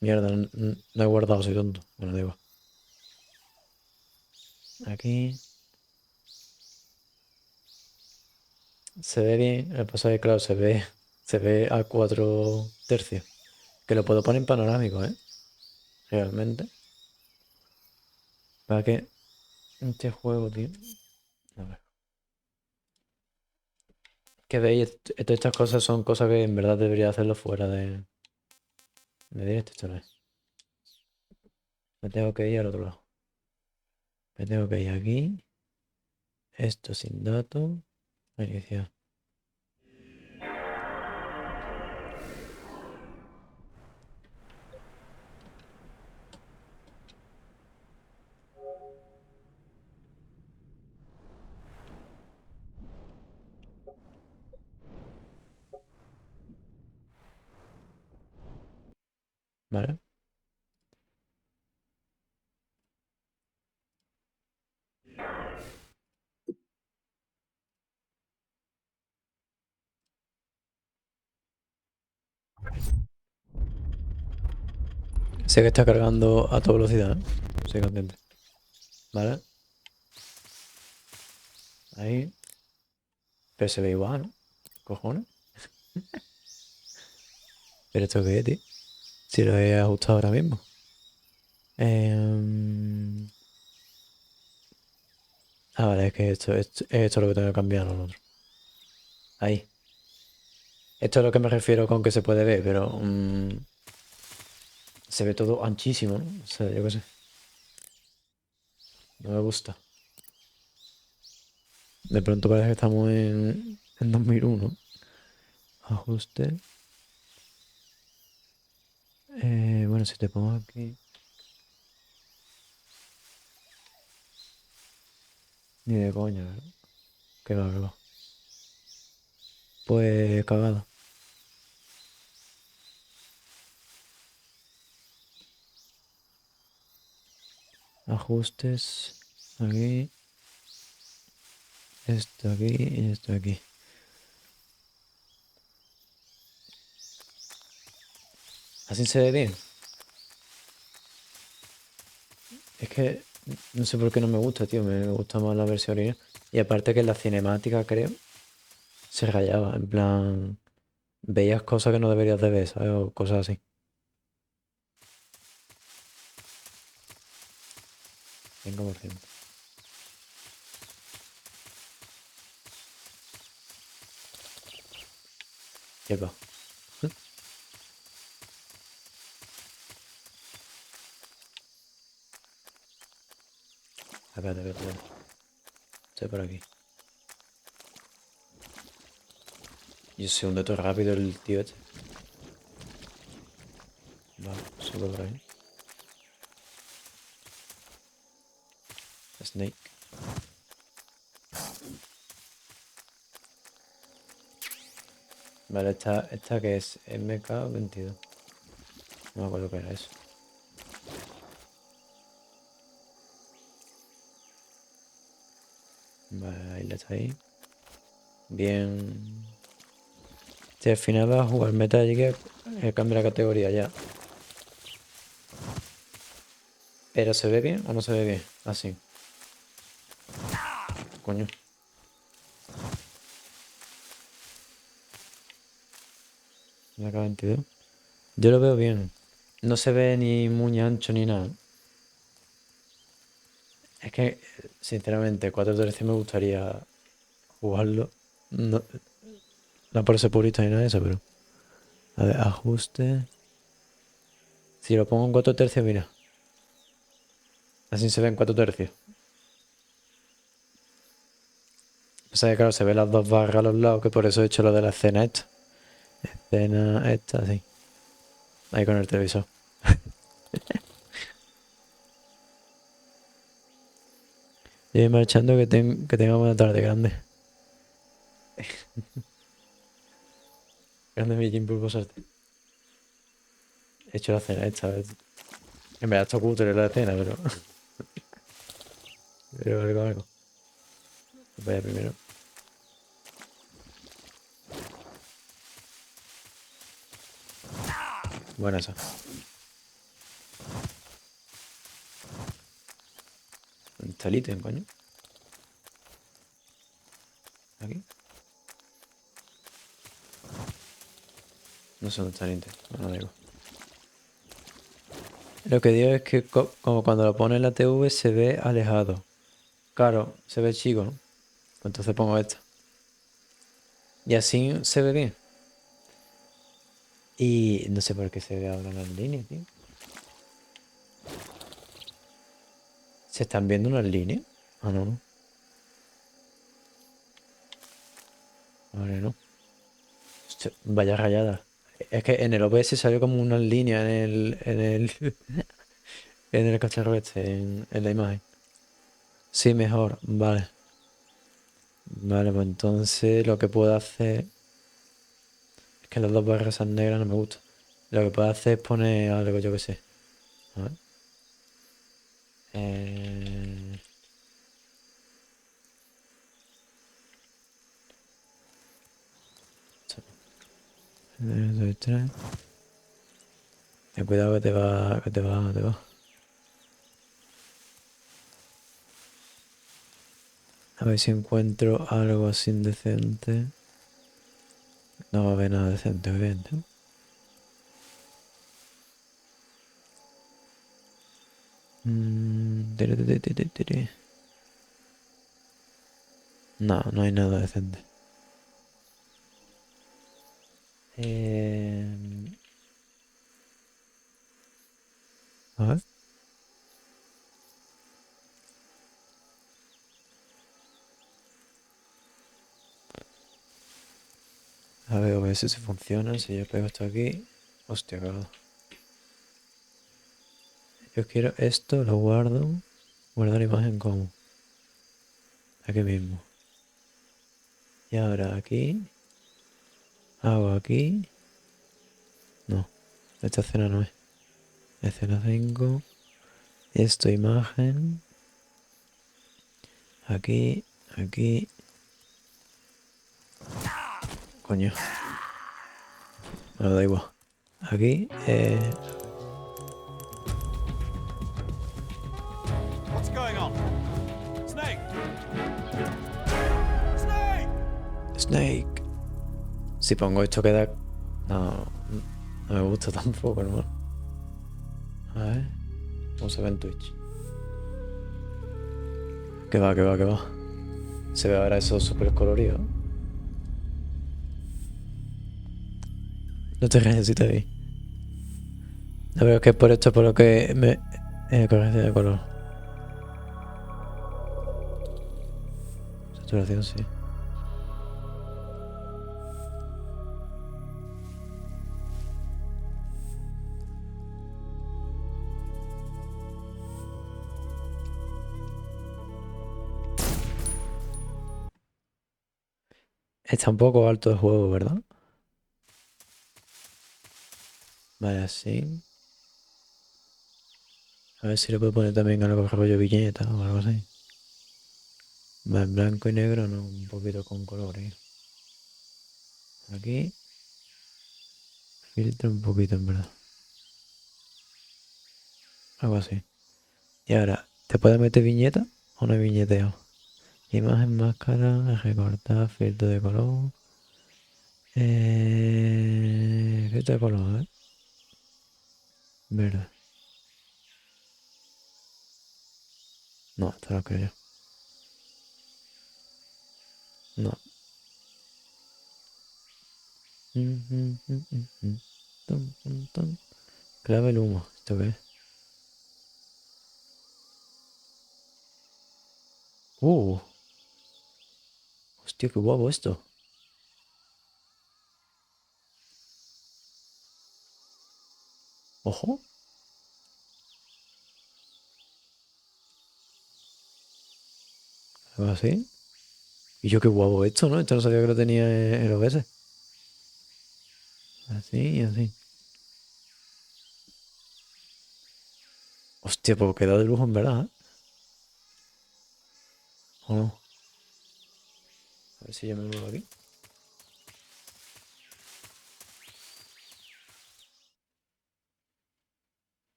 Mierda, no he guardado, soy tonto. Bueno, digo. Aquí. Se ve bien. El pasaje, claro, se ve a 4 tercios. Que lo puedo poner en panorámico, ¿eh? Realmente. ¿Para qué? Este juego, tío. A ver. Que veis, todas estas cosas son cosas que en verdad debería hacerlo fuera de directo. Esto no es. Me tengo que ir al otro lado. Me tengo que ir aquí. Esto sin datos. Iniciar. ¿Vale? Sé que está cargando a toda velocidad, ¿eh? Soy consciente. ¿Vale? Ahí. Pero se ve igual, ¿no? Cojones. ¿Pero esto qué es, tío? Si lo he ajustado ahora mismo. Vale, es que esto es lo que tengo que cambiar, no lo otro. Ahí. Esto es lo que me refiero con que se puede ver, pero se ve todo anchísimo, ¿no? O sea, yo qué sé. No me gusta. De pronto parece que estamos en 2001. Ajuste. Bueno, si te pongo aquí. Ni de coña, ¿verdad? Que va, que va. Pues cagada. Ajustes. Aquí. Esto aquí y esto aquí. Así se ve bien. Es que no sé por qué no me gusta, tío. Me gusta más la versión original. Y aparte que en la cinemática, creo, se rayaba. En plan, veías cosas que no deberías de ver, ¿sabes? O cosas así. 5%. ¿Qué va? Espérate. Estoy por aquí. Yo sé un dato rápido el tío este. Vale, sube por ahí. Snake. Vale, esta que es MK22. No me acuerdo qué era eso. Vale, ahí la está ahí. Bien. Si al final vas a jugar Metal Gear, cambia la categoría ya. ¿Pero se ve bien o no se ve bien? Así. Coño. MK22. Yo lo veo bien. No se ve ni muy ancho ni nada. Es que, sinceramente, 4.13 me gustaría jugarlo. No, no por ser purista ni nada de eso, pero... A ver, ajuste. Si lo pongo en 4 tercios, mira. Así se ve en 4 tercios. O sea, claro, se ven las dos barras a los lados, que por eso he hecho lo de la escena esta. Escena esta, así. Ahí con el televisor. Yo voy marchando que tenga buena tarde, grande. Grande mi Jim por pasarte. He hecho la escena esta vez. En verdad está cutre la escena, pero... pero algo. Vaya primero. Buena esa. ¿Dónde está el ítem, coño? ¿Aquí? No sé dónde está el ítem. No digo. Lo que digo es que como cuando lo pone en la TV se ve alejado. Claro, se ve chico, ¿no? Entonces pongo esta. Y así se ve bien. Y no sé por qué se ve ahora en las líneas, tío. ¿Se están viendo unas líneas? Ah, no. Vale, no. Hostia, vaya rayada. Es que en el OBS salió como unas líneas en el cacharro este, en la imagen. Sí, mejor. Vale. Vale, pues entonces lo que puedo hacer... Es que las dos barras esas negras no me gustan. Lo que puedo hacer es poner algo, yo que sé. A ver. Cuidado que te va. A ver si encuentro algo así indecente. No va a haber nada decente, obviamente. No, no hay nada decente. A ver. A ver si funciona. Si yo pego esto aquí. Hostia, claro. Yo quiero esto, lo guardo. Guardar imagen como. Aquí mismo. Y ahora aquí. Hago aquí. No. Esta escena no es. Escena 5. Esto, imagen. Aquí, aquí. Coño. Me da igual. Aquí, What's going on? Snake! Snake! Snake. Si pongo esto queda... No, no me gusta tampoco, hermano. A ver. ¿Cómo se ve en Twitch? Que va, que va, que va. Se ve ahora eso súper colorido. No te rayes si te vi. No veo que es por esto por lo que me... corrección de color. Saturación, sí. Está un poco alto el juego, ¿verdad? Vale, así. A ver si le puedo poner también algo rollo viñeta o algo así. Va en blanco y negro, no, un poquito con colores. Aquí. Filtro un poquito, en verdad. Algo así. Y ahora, ¿te puedes meter viñeta o no hay viñeteo? Imagen, máscara, recortar, filtro de color. Filtro de color, ¿eh? Verde. No, esto lo creo yo. No. Clave el humo. ¿Esto qué es? Hostia, qué guapo esto. Ojo. Algo así. Y yo qué guapo esto, ¿no? Esto no sabía que lo tenía en OBS. Así y así. Hostia, pues queda de lujo en verdad, ¿eh? ¿O no? A ver si yo me muevo aquí.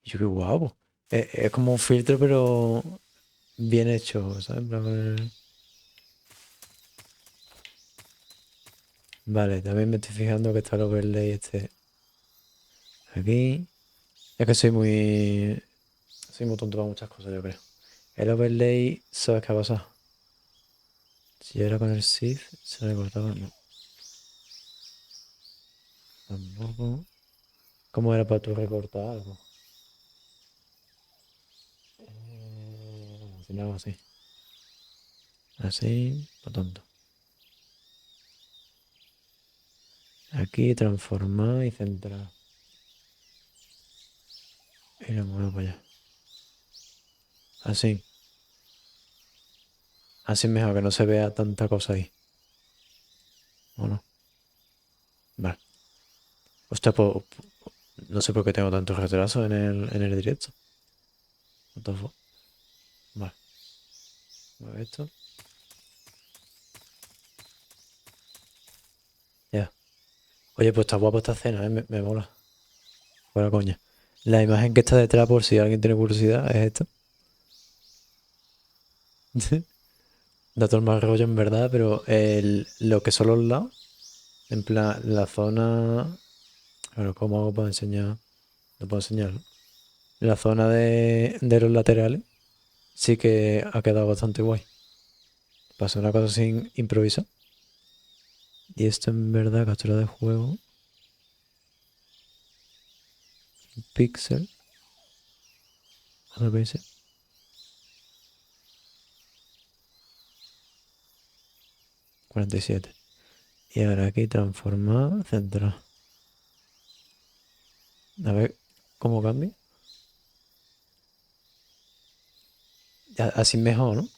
Y yo qué guapo. Es como un filtro, pero bien hecho, ¿sabes? En plan, vale, también me estoy fijando que está el overlay este aquí. Es que soy muy... Soy muy tonto para muchas cosas, yo creo. El overlay, ¿sabes qué ha pasado? Si yo era con el shift, se me cortaba, no. Tampoco. ¿Cómo era para tú recortar algo? Si no hago así. Así, por tonto. Aquí, transformar y centrar. Y lo muevo para allá. Así. Así mejor, que no se vea tanta cosa ahí. ¿O no? Vale. Hostia, pues... No sé por qué tengo tanto retraso en el directo. What the fuck? Vale. Mueve esto. Ya. Oye, pues está guapo esta escena, ¿eh? Me mola. Buena coña. La imagen que está detrás, por si alguien tiene curiosidad, es esta. Da todo el mal rollo en verdad, pero lo que son los lados, en plan, la zona... Claro, ¿cómo hago para enseñar? No puedo enseñarlo. La zona de los laterales sí que ha quedado bastante guay. Pasa una cosa sin improvisar. Y esto en verdad, captura de juego. Pixel. ¿Cuántos veces? 47. Y ahora aquí transformar, centrar. A ver cómo cambia. Así mejor, ¿no?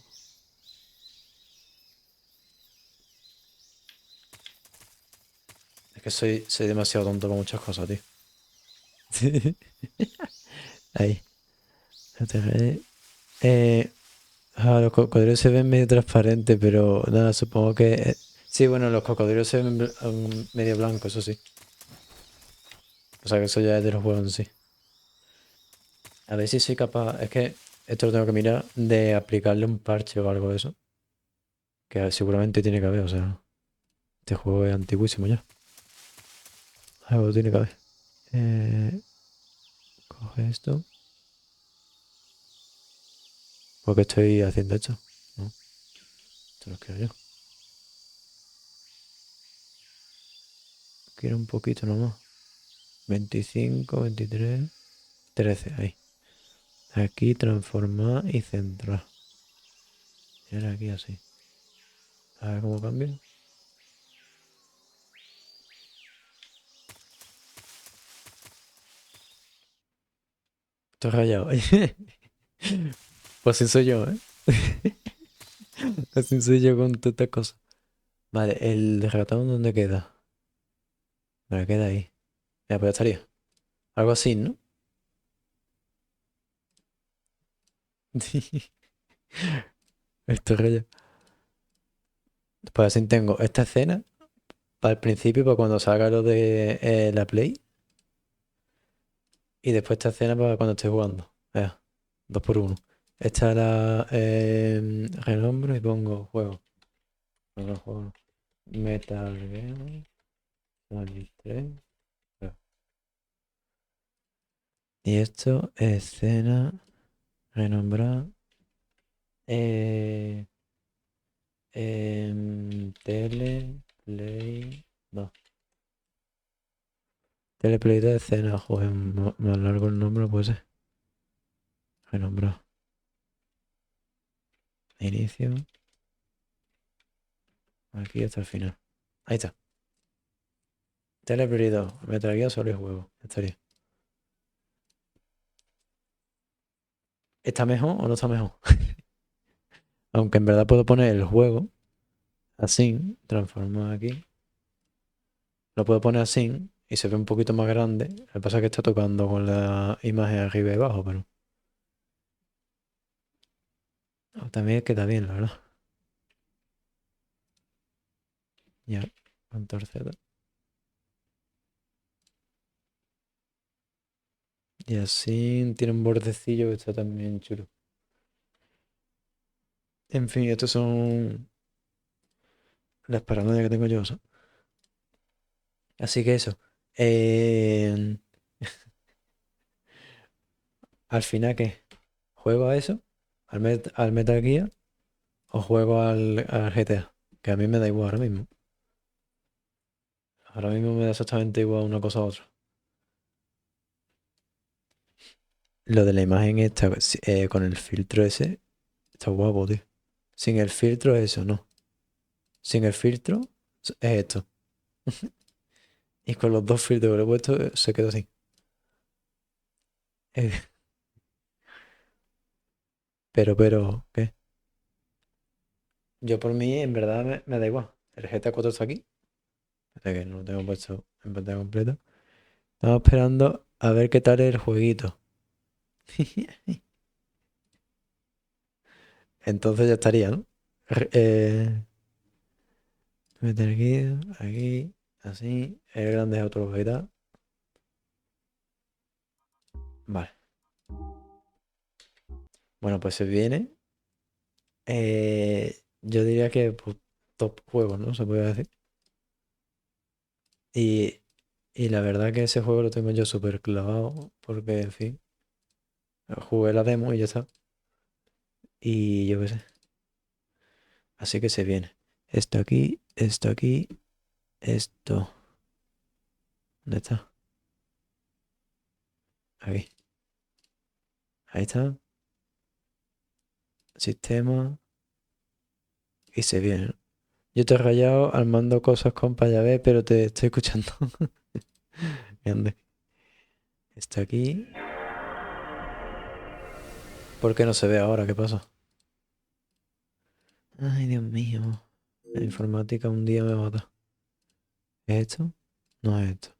Es que soy demasiado tonto para muchas cosas, tío. Ahí. Los cocodrilos se ven medio transparentes, pero nada, supongo que... sí, bueno, los cocodrilos se ven medio blancos, eso sí. O sea que eso ya es de los juegos en sí. A ver si soy capaz... Es que esto lo tengo que mirar de aplicarle un parche o algo de eso. Que seguramente tiene que haber, o sea... Este juego es antiguísimo ya. Algo tiene que haber. Coge esto. ¿Por qué estoy haciendo esto? No, esto lo quiero yo. Quiero un poquito nomás. 25, 23, 13, ahí. Aquí transformar y centrar. Y ahora aquí así. A ver cómo cambia. Estoy rayado. Pues así soy yo, ¿eh? Así soy yo con todas estas cosas. Vale, el de ratón, ¿dónde queda? Vale, queda ahí. Ya, pues ya estaría. Algo así, ¿no? Estoy rayado. Pues así tengo esta escena para el principio, para cuando salga lo de la Play. Y después esta escena para cuando esté jugando. Vea, 2 por 1. Esta la renombro y pongo juego. No, juego. Metal Gear Solid 3. Vea. Y esto, escena, renombrar. Tele, Play 2. Teleplay de escena, joder, más largo el nombre puede ser. Renombrar. Inicio. Aquí hasta el final. Ahí está. Teleplay 2. Metal Gear Solid juego. Ya estaría. ¿Está mejor o no está mejor? Aunque en verdad puedo poner el juego así, transformar aquí. Lo puedo poner así y se ve un poquito más grande. Lo que pasa es que está tocando con la imagen arriba y abajo, pero también queda bien, la verdad. Ya, Control Z. Y así tiene un bordecillo que está también chulo. En fin, estos son las paranoias que tengo yo, ¿sabes? Así que eso. Eh, Al final, ¿qué? ¿Juego a eso? ¿Al Metal Gear? ¿O juego al GTA? Que a mí me da igual ahora mismo. Ahora mismo me da exactamente igual una cosa a otra. Lo de la imagen esta, con el filtro ese, está guapo, tío. Sin el filtro eso, no. Sin el filtro es esto. Y con los dos filtros que le he puesto se quedó así. Eh, ¿qué? Yo por mí, en verdad, me da igual. El GTA 4 está aquí. Hasta que no lo tengo puesto en pantalla completa. Estamos esperando a ver qué tal el jueguito. Entonces ya estaría, ¿no? Meter aquí, así. El grande es otro vegetal. Vale. Bueno, pues se viene. Yo diría que pues, top juego, ¿no? Se puede decir. Y, y la verdad que ese juego lo tengo yo súper clavado. Porque, en fin, jugué la demo y ya está. Y yo qué sé. Así que se viene. Esto aquí, esto aquí, esto. ¿Dónde está? Aquí. Ahí está. Sistema. Y se viene, ¿no? Yo te he rayado armando cosas con payabé, pero te estoy escuchando. Grande. Está aquí. ¿Por qué no se ve ahora? ¿Qué pasa? Ay, Dios mío. La informática un día me mata. ¿Es esto? No es esto.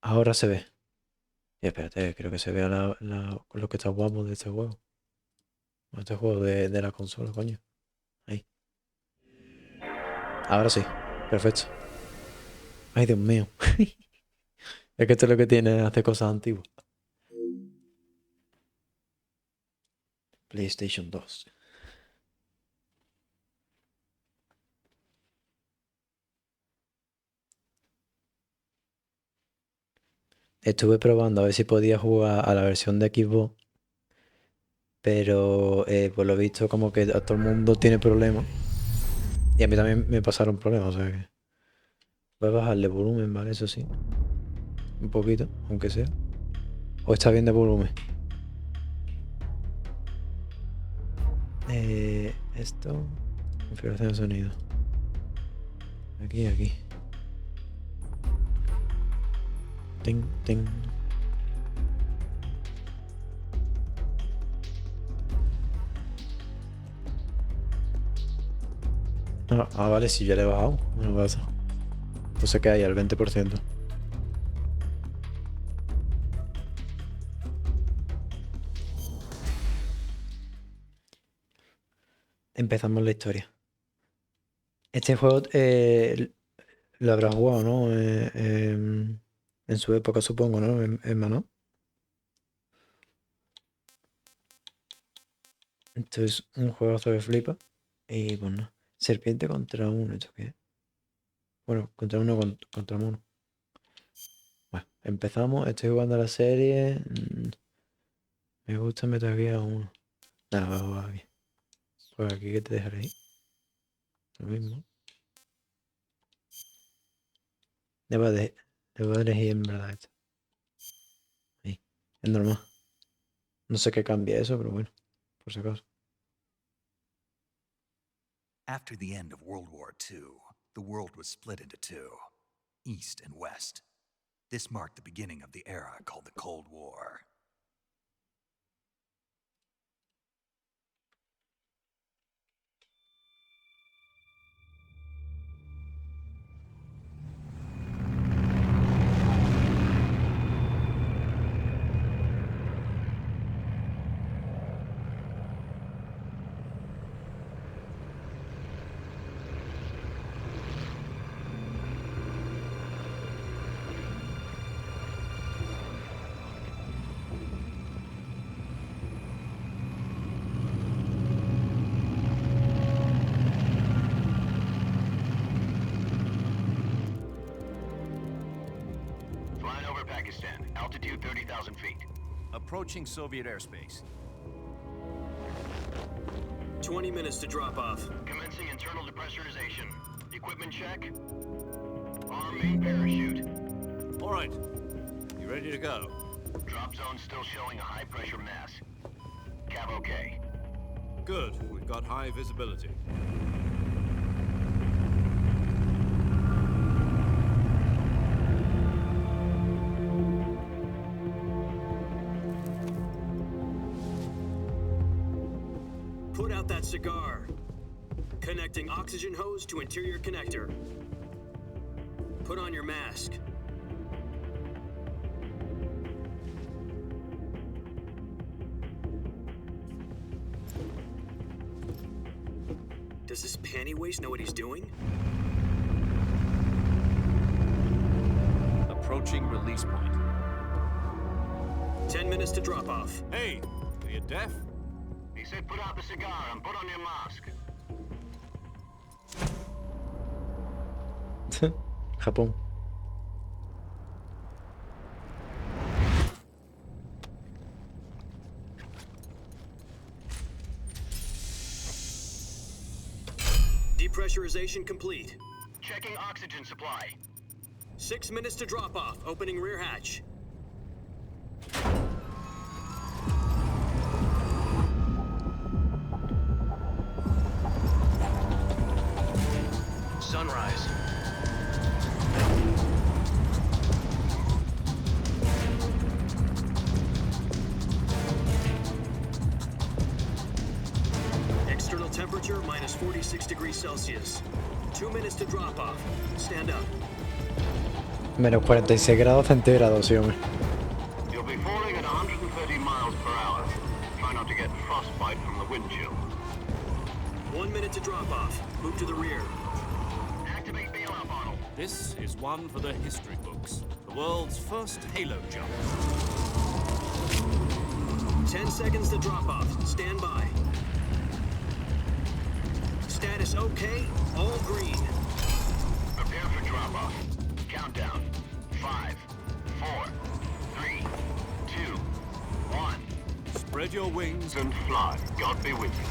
Ahora se ve. Y espérate, creo que se vea lo que está guapo de este juego. Este juego de la consola, coño. Ahí. Ahora sí. Perfecto. Ay, Dios mío. Es que esto es lo que tiene hacer cosas antiguas. PlayStation 2. Estuve probando a ver si podía jugar a la versión de Xbox. Pero por lo visto como que a todo el mundo tiene problemas. Y a mí también me pasaron problemas, o sea que... Voy a bajarle volumen, ¿vale? Eso sí. Un poquito, aunque sea. O está bien de volumen. Esto... Configuración de sonido. Aquí. Ting, ting. Vale, si ya le he bajado. Bueno, pasa. Entonces queda ahí al 20%. Empezamos la historia. Este juego lo habrás jugado, ¿no? En su época, supongo, ¿no? Hermano. Esto es un juegazo de flipa. Y bueno, serpiente contra uno, ¿esto qué es? Bueno, contra uno contra mono. Bueno, empezamos. Estoy jugando a la serie. Me gusta Metal Gear 1. Nada, va bien. Pues aquí que te dejaré ahí. Lo mismo. Debo de elegir en verdad esto. Ahí. Es normal. No sé qué cambia eso, pero bueno. Por si acaso. After the end of World War II, the world was split into two, East and West. This marked the beginning of the era called the Cold War. Flying over Pakistan. Altitude 30,000 feet. Approaching Soviet airspace. 20 minutes to drop off. Commencing internal depressurization. Equipment check. Arm main parachute. All right. You ready to go? Drop zone still showing a high pressure mass. Cav okay. Good. We've got high visibility. Put out that cigar. Connecting oxygen hose to interior connector. Put on your mask. Does this panty waste know what he's doing? Approaching release point. 10 minutes to drop off. Hey, are you deaf? He said put out the cigar and put on your mask. Japón. Depressurization complete. Checking oxygen supply. 6 minutes to drop off. Opening rear hatch. Sunrise. External temperature minus 46 degrees Celsius. 2 minutes to drop off. Stand up. Menos 46 grados centígrados, sí, hombre. You'll be falling at 130 miles per hour. Try not to get frostbite from the wind chill. 1 minute to drop off. Move to the rear. Activate bailout bottle. This is one for the history books. The world's first halo jump. 10 seconds to drop off. Stand by. Status okay. All green. Prepare for drop off. Countdown. 5, 4, 3, 2, 1. Spread your wings and fly. God be with you.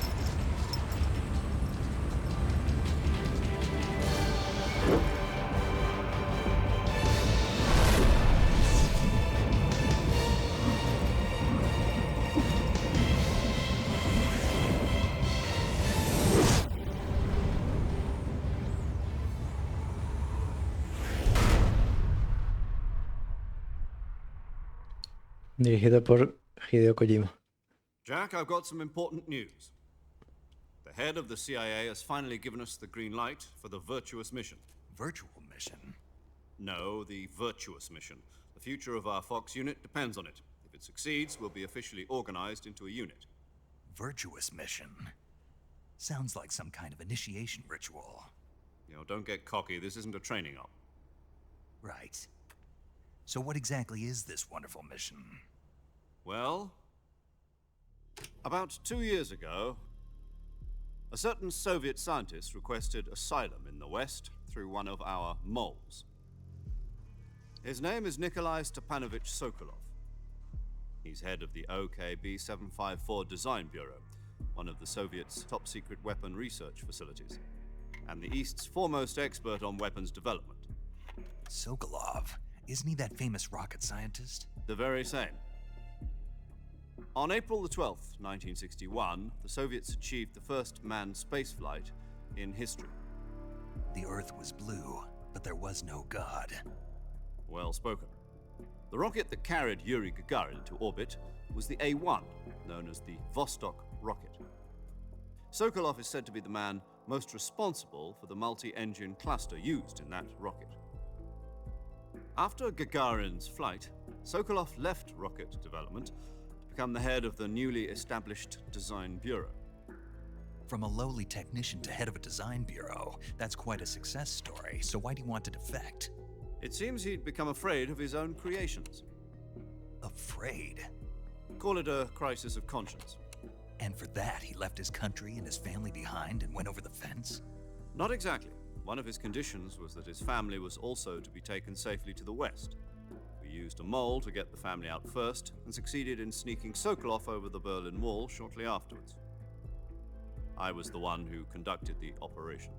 Dirigido por Hideo Kojima. Jack, I've got some important news. The head of the CIA has finally given us the green light for the virtuous mission. Virtual mission? No, the virtuous mission. The future of our Fox unit depends on it. If it succeeds, we'll be officially organized into a unit. Virtuous mission? Sounds like some kind of initiation ritual. You know, don't get cocky. This isn't a training op. Right. So what exactly is this wonderful mission? Well, about 2 years ago, a certain Soviet scientist requested asylum in the West through one of our moles. His name is Nikolai Stepanovich Sokolov. He's head of the OKB 754 Design Bureau, one of the Soviets' top-secret weapon research facilities, and the East's foremost expert on weapons development. Sokolov? Isn't he that famous rocket scientist? The very same. On April the 12th, 1961, the Soviets achieved the first manned spaceflight in history. The Earth was blue, but there was no God. Well spoken. The rocket that carried Yuri Gagarin into orbit was the A-1, known as the Vostok rocket. Sokolov is said to be the man most responsible for the multi-engine cluster used in that rocket. After Gagarin's flight, Sokolov left rocket development to become the head of the newly established Design Bureau. From a lowly technician to head of a design bureau, that's quite a success story, so why do you want to defect? It seems he'd become afraid of his own creations. Afraid? Call it a crisis of conscience. And for that, he left his country and his family behind and went over the fence? Not exactly. One of his conditions was that his family was also to be taken safely to the West. We used a mole to get the family out first and succeeded in sneaking Sokolov over the Berlin Wall shortly afterwards. I was the one who conducted the operation.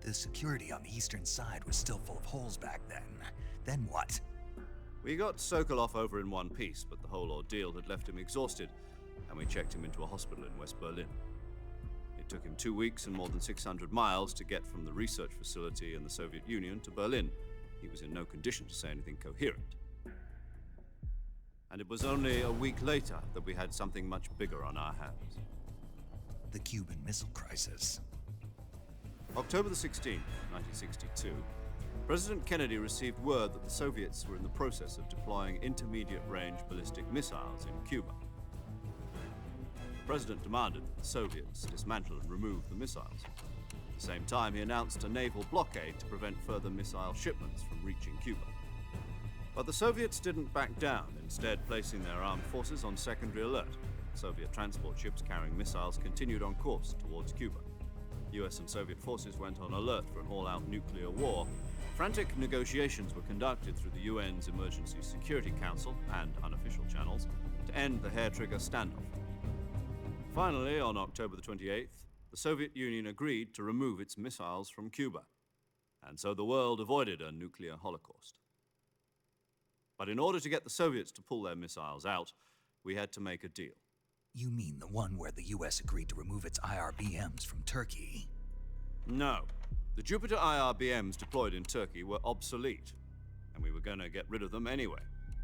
The security on the eastern side was still full of holes back then. Then what? We got Sokolov over in one piece, but the whole ordeal had left him exhausted, and we checked him into a hospital in West Berlin. It took him 2 weeks and more than 600 miles to get from the research facility in the Soviet Union to Berlin. He was in no condition to say anything coherent. And it was only a week later that we had something much bigger on our hands. The Cuban Missile Crisis. October the 16th, 1962, President Kennedy received word that the Soviets were in the process of deploying intermediate-range ballistic missiles in Cuba. The President demanded that the Soviets dismantle and remove the missiles. At the same time, he announced a naval blockade to prevent further missile shipments from reaching Cuba. But the Soviets didn't back down, instead placing their armed forces on secondary alert. Soviet transport ships carrying missiles continued on course towards Cuba. US and Soviet forces went on alert for an all-out nuclear war. Frantic negotiations were conducted through the UN's Emergency Security Council and unofficial channels to end the hair-trigger standoff. Finally, on October the 28th, the Soviet Union agreed to remove its missiles from Cuba, and so the world avoided a nuclear holocaust. But in order to get the Soviets to pull their missiles out, we had to make a deal. You mean the one where the US agreed to remove its IRBMs from Turkey? No. The Jupiter IRBMs deployed in Turkey were obsolete, and we were going to get rid of them anyway.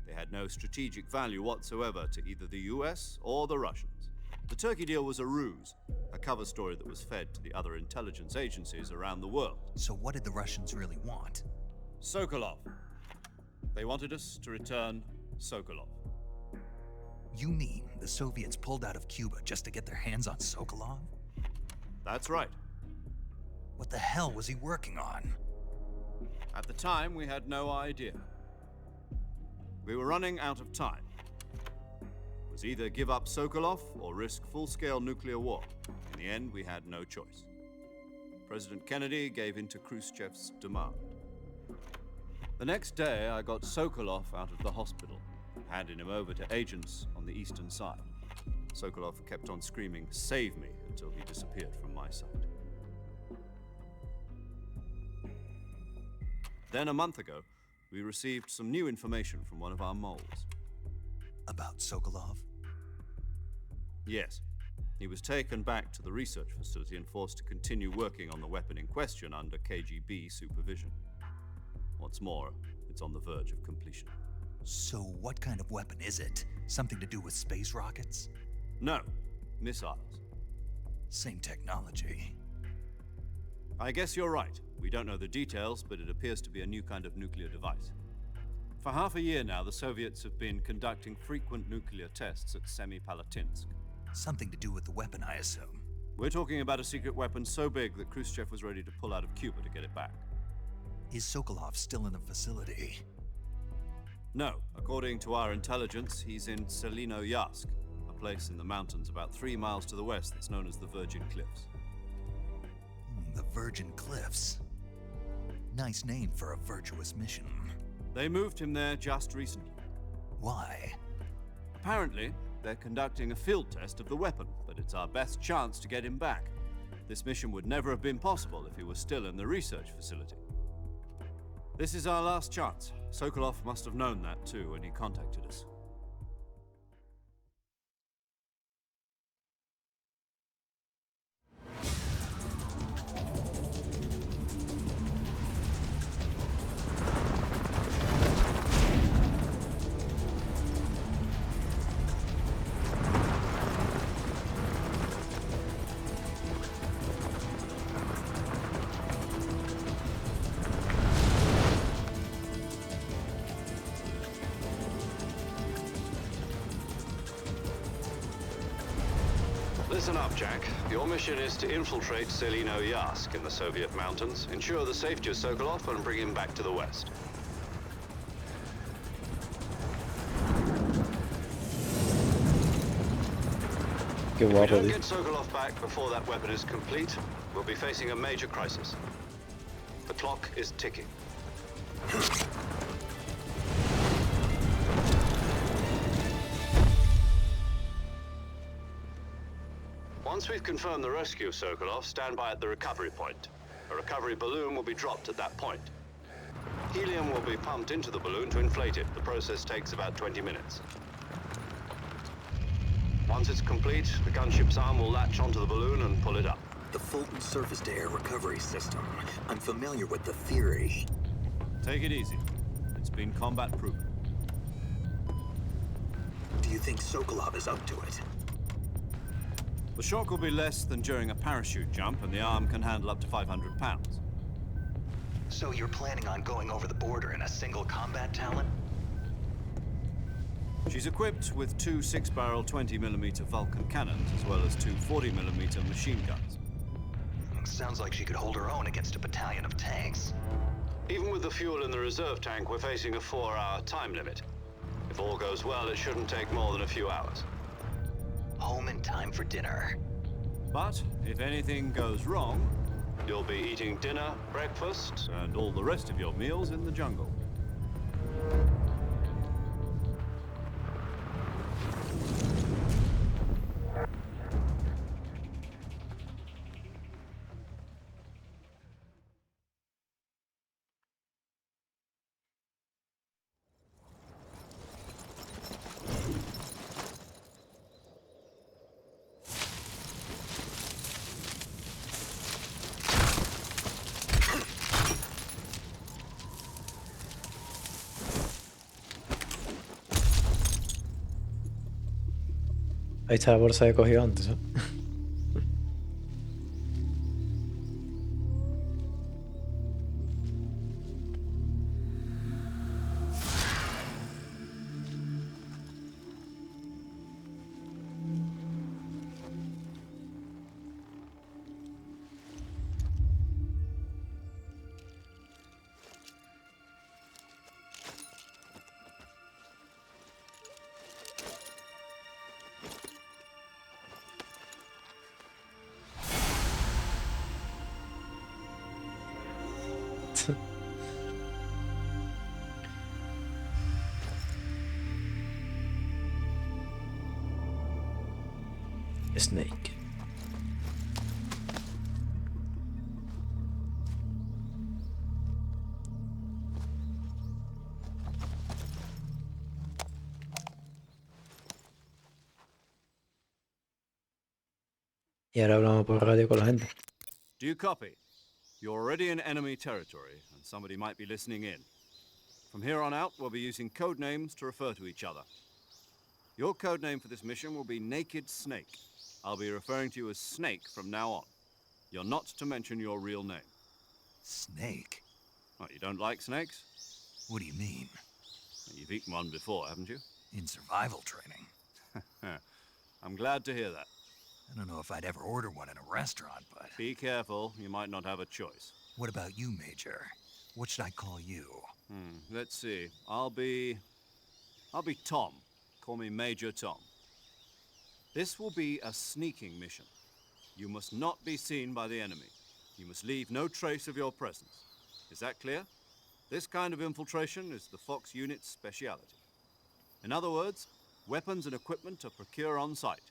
They had no strategic value whatsoever to either the US or the Russians. The Turkey deal was a ruse, a cover story that was fed to the other intelligence agencies around the world. So what did the Russians really want? Sokolov. They wanted us to return Sokolov. You mean the Soviets pulled out of Cuba just to get their hands on Sokolov? That's right. What the hell was he working on? At the time, we had no idea. We were running out of time. It was either give up Sokolov or risk full-scale nuclear war. In the end, we had no choice. President Kennedy gave in to Khrushchev's demand. The next day, I got Sokolov out of the hospital, handing him over to agents on the eastern side. Sokolov kept on screaming, "Save me," until he disappeared from my sight. Then a month ago, we received some new information from one of our moles. About Sokolov? Yes. He was taken back to the research facility and forced to continue working on the weapon in question under KGB supervision. What's more, it's on the verge of completion. So what kind of weapon is it? Something to do with space rockets? No, missiles. Same technology. I guess you're right. We don't know the details, but it appears to be a new kind of nuclear device. For half a year now, the Soviets have been conducting frequent nuclear tests at Semipalatinsk. Something to do with the weapon, I assume. We're talking about a secret weapon so big that Khrushchev was ready to pull out of Cuba to get it back. Is Sokolov still in the facility? No. According to our intelligence, he's in Selino-Yarsk, a place in the mountains about 3 miles to the west that's known as the Virgin Cliffs. The Virgin Cliffs. Nice name for a virtuous mission. They moved him there just recently. Why? Apparently, they're conducting a field test of the weapon, but it's our best chance to get him back. This mission would never have been possible if he was still in the research facility. This is our last chance. Sokolov must have known that too when he contacted us. Listen up, Jack. Your mission is to infiltrate Selino-Yarsk in the Soviet mountains, ensure the safety of Sokolov, and bring him back to the West. If we don't get Sokolov back before that weapon is complete, we'll be facing a major crisis. The clock is ticking. Once we've confirmed the rescue of Sokolov, stand by at the recovery point. A recovery balloon will be dropped at that point. Helium will be pumped into the balloon to inflate it. The process takes about 20 minutes. Once it's complete, the gunship's arm will latch onto the balloon and pull it up. The Fulton surface-to-air recovery system. I'm familiar with the theory. Take it easy. It's been combat-proven. Do you think Sokolov is up to it? The shock will be less than during a parachute jump, and the arm can handle up to 500 pounds. So you're planning on going over the border in a single combat talent? She's equipped with 2 6-barrel 20mm Vulcan cannons, as well as 2 40mm machine guns. Sounds like she could hold her own against a battalion of tanks. Even with the fuel in the reserve tank, we're facing a 4-hour time limit. If all goes well, it shouldn't take more than a few hours. Home in time for dinner. But if anything goes wrong, you'll be eating dinner, breakfast, and all the rest of your meals in the jungle. Ahí está la bolsa que he cogido antes, ¿eh? Snake. Y ahora hablamos por radio con la gente. Do you copy? You're already in enemy territory, and somebody might be listening in. From here on out, we'll be using code names to refer to each other. Your code name for this mission will be Naked Snake. I'll be referring to you as Snake from now on. You're not to mention your real name. Snake? What, you don't like snakes? What do you mean? You've eaten one before, haven't you? In survival training. I'm glad to hear that. I don't know if I'd ever order one in a restaurant, but... Be careful, you might not have a choice. What about you, Major? What should I call you? Let's see. I'll be Tom. Call me Major Tom. This will be a sneaking mission. You must not be seen by the enemy. You must leave no trace of your presence. Is that clear? This kind of infiltration is the Fox unit's speciality. In other words, weapons and equipment are procured on site.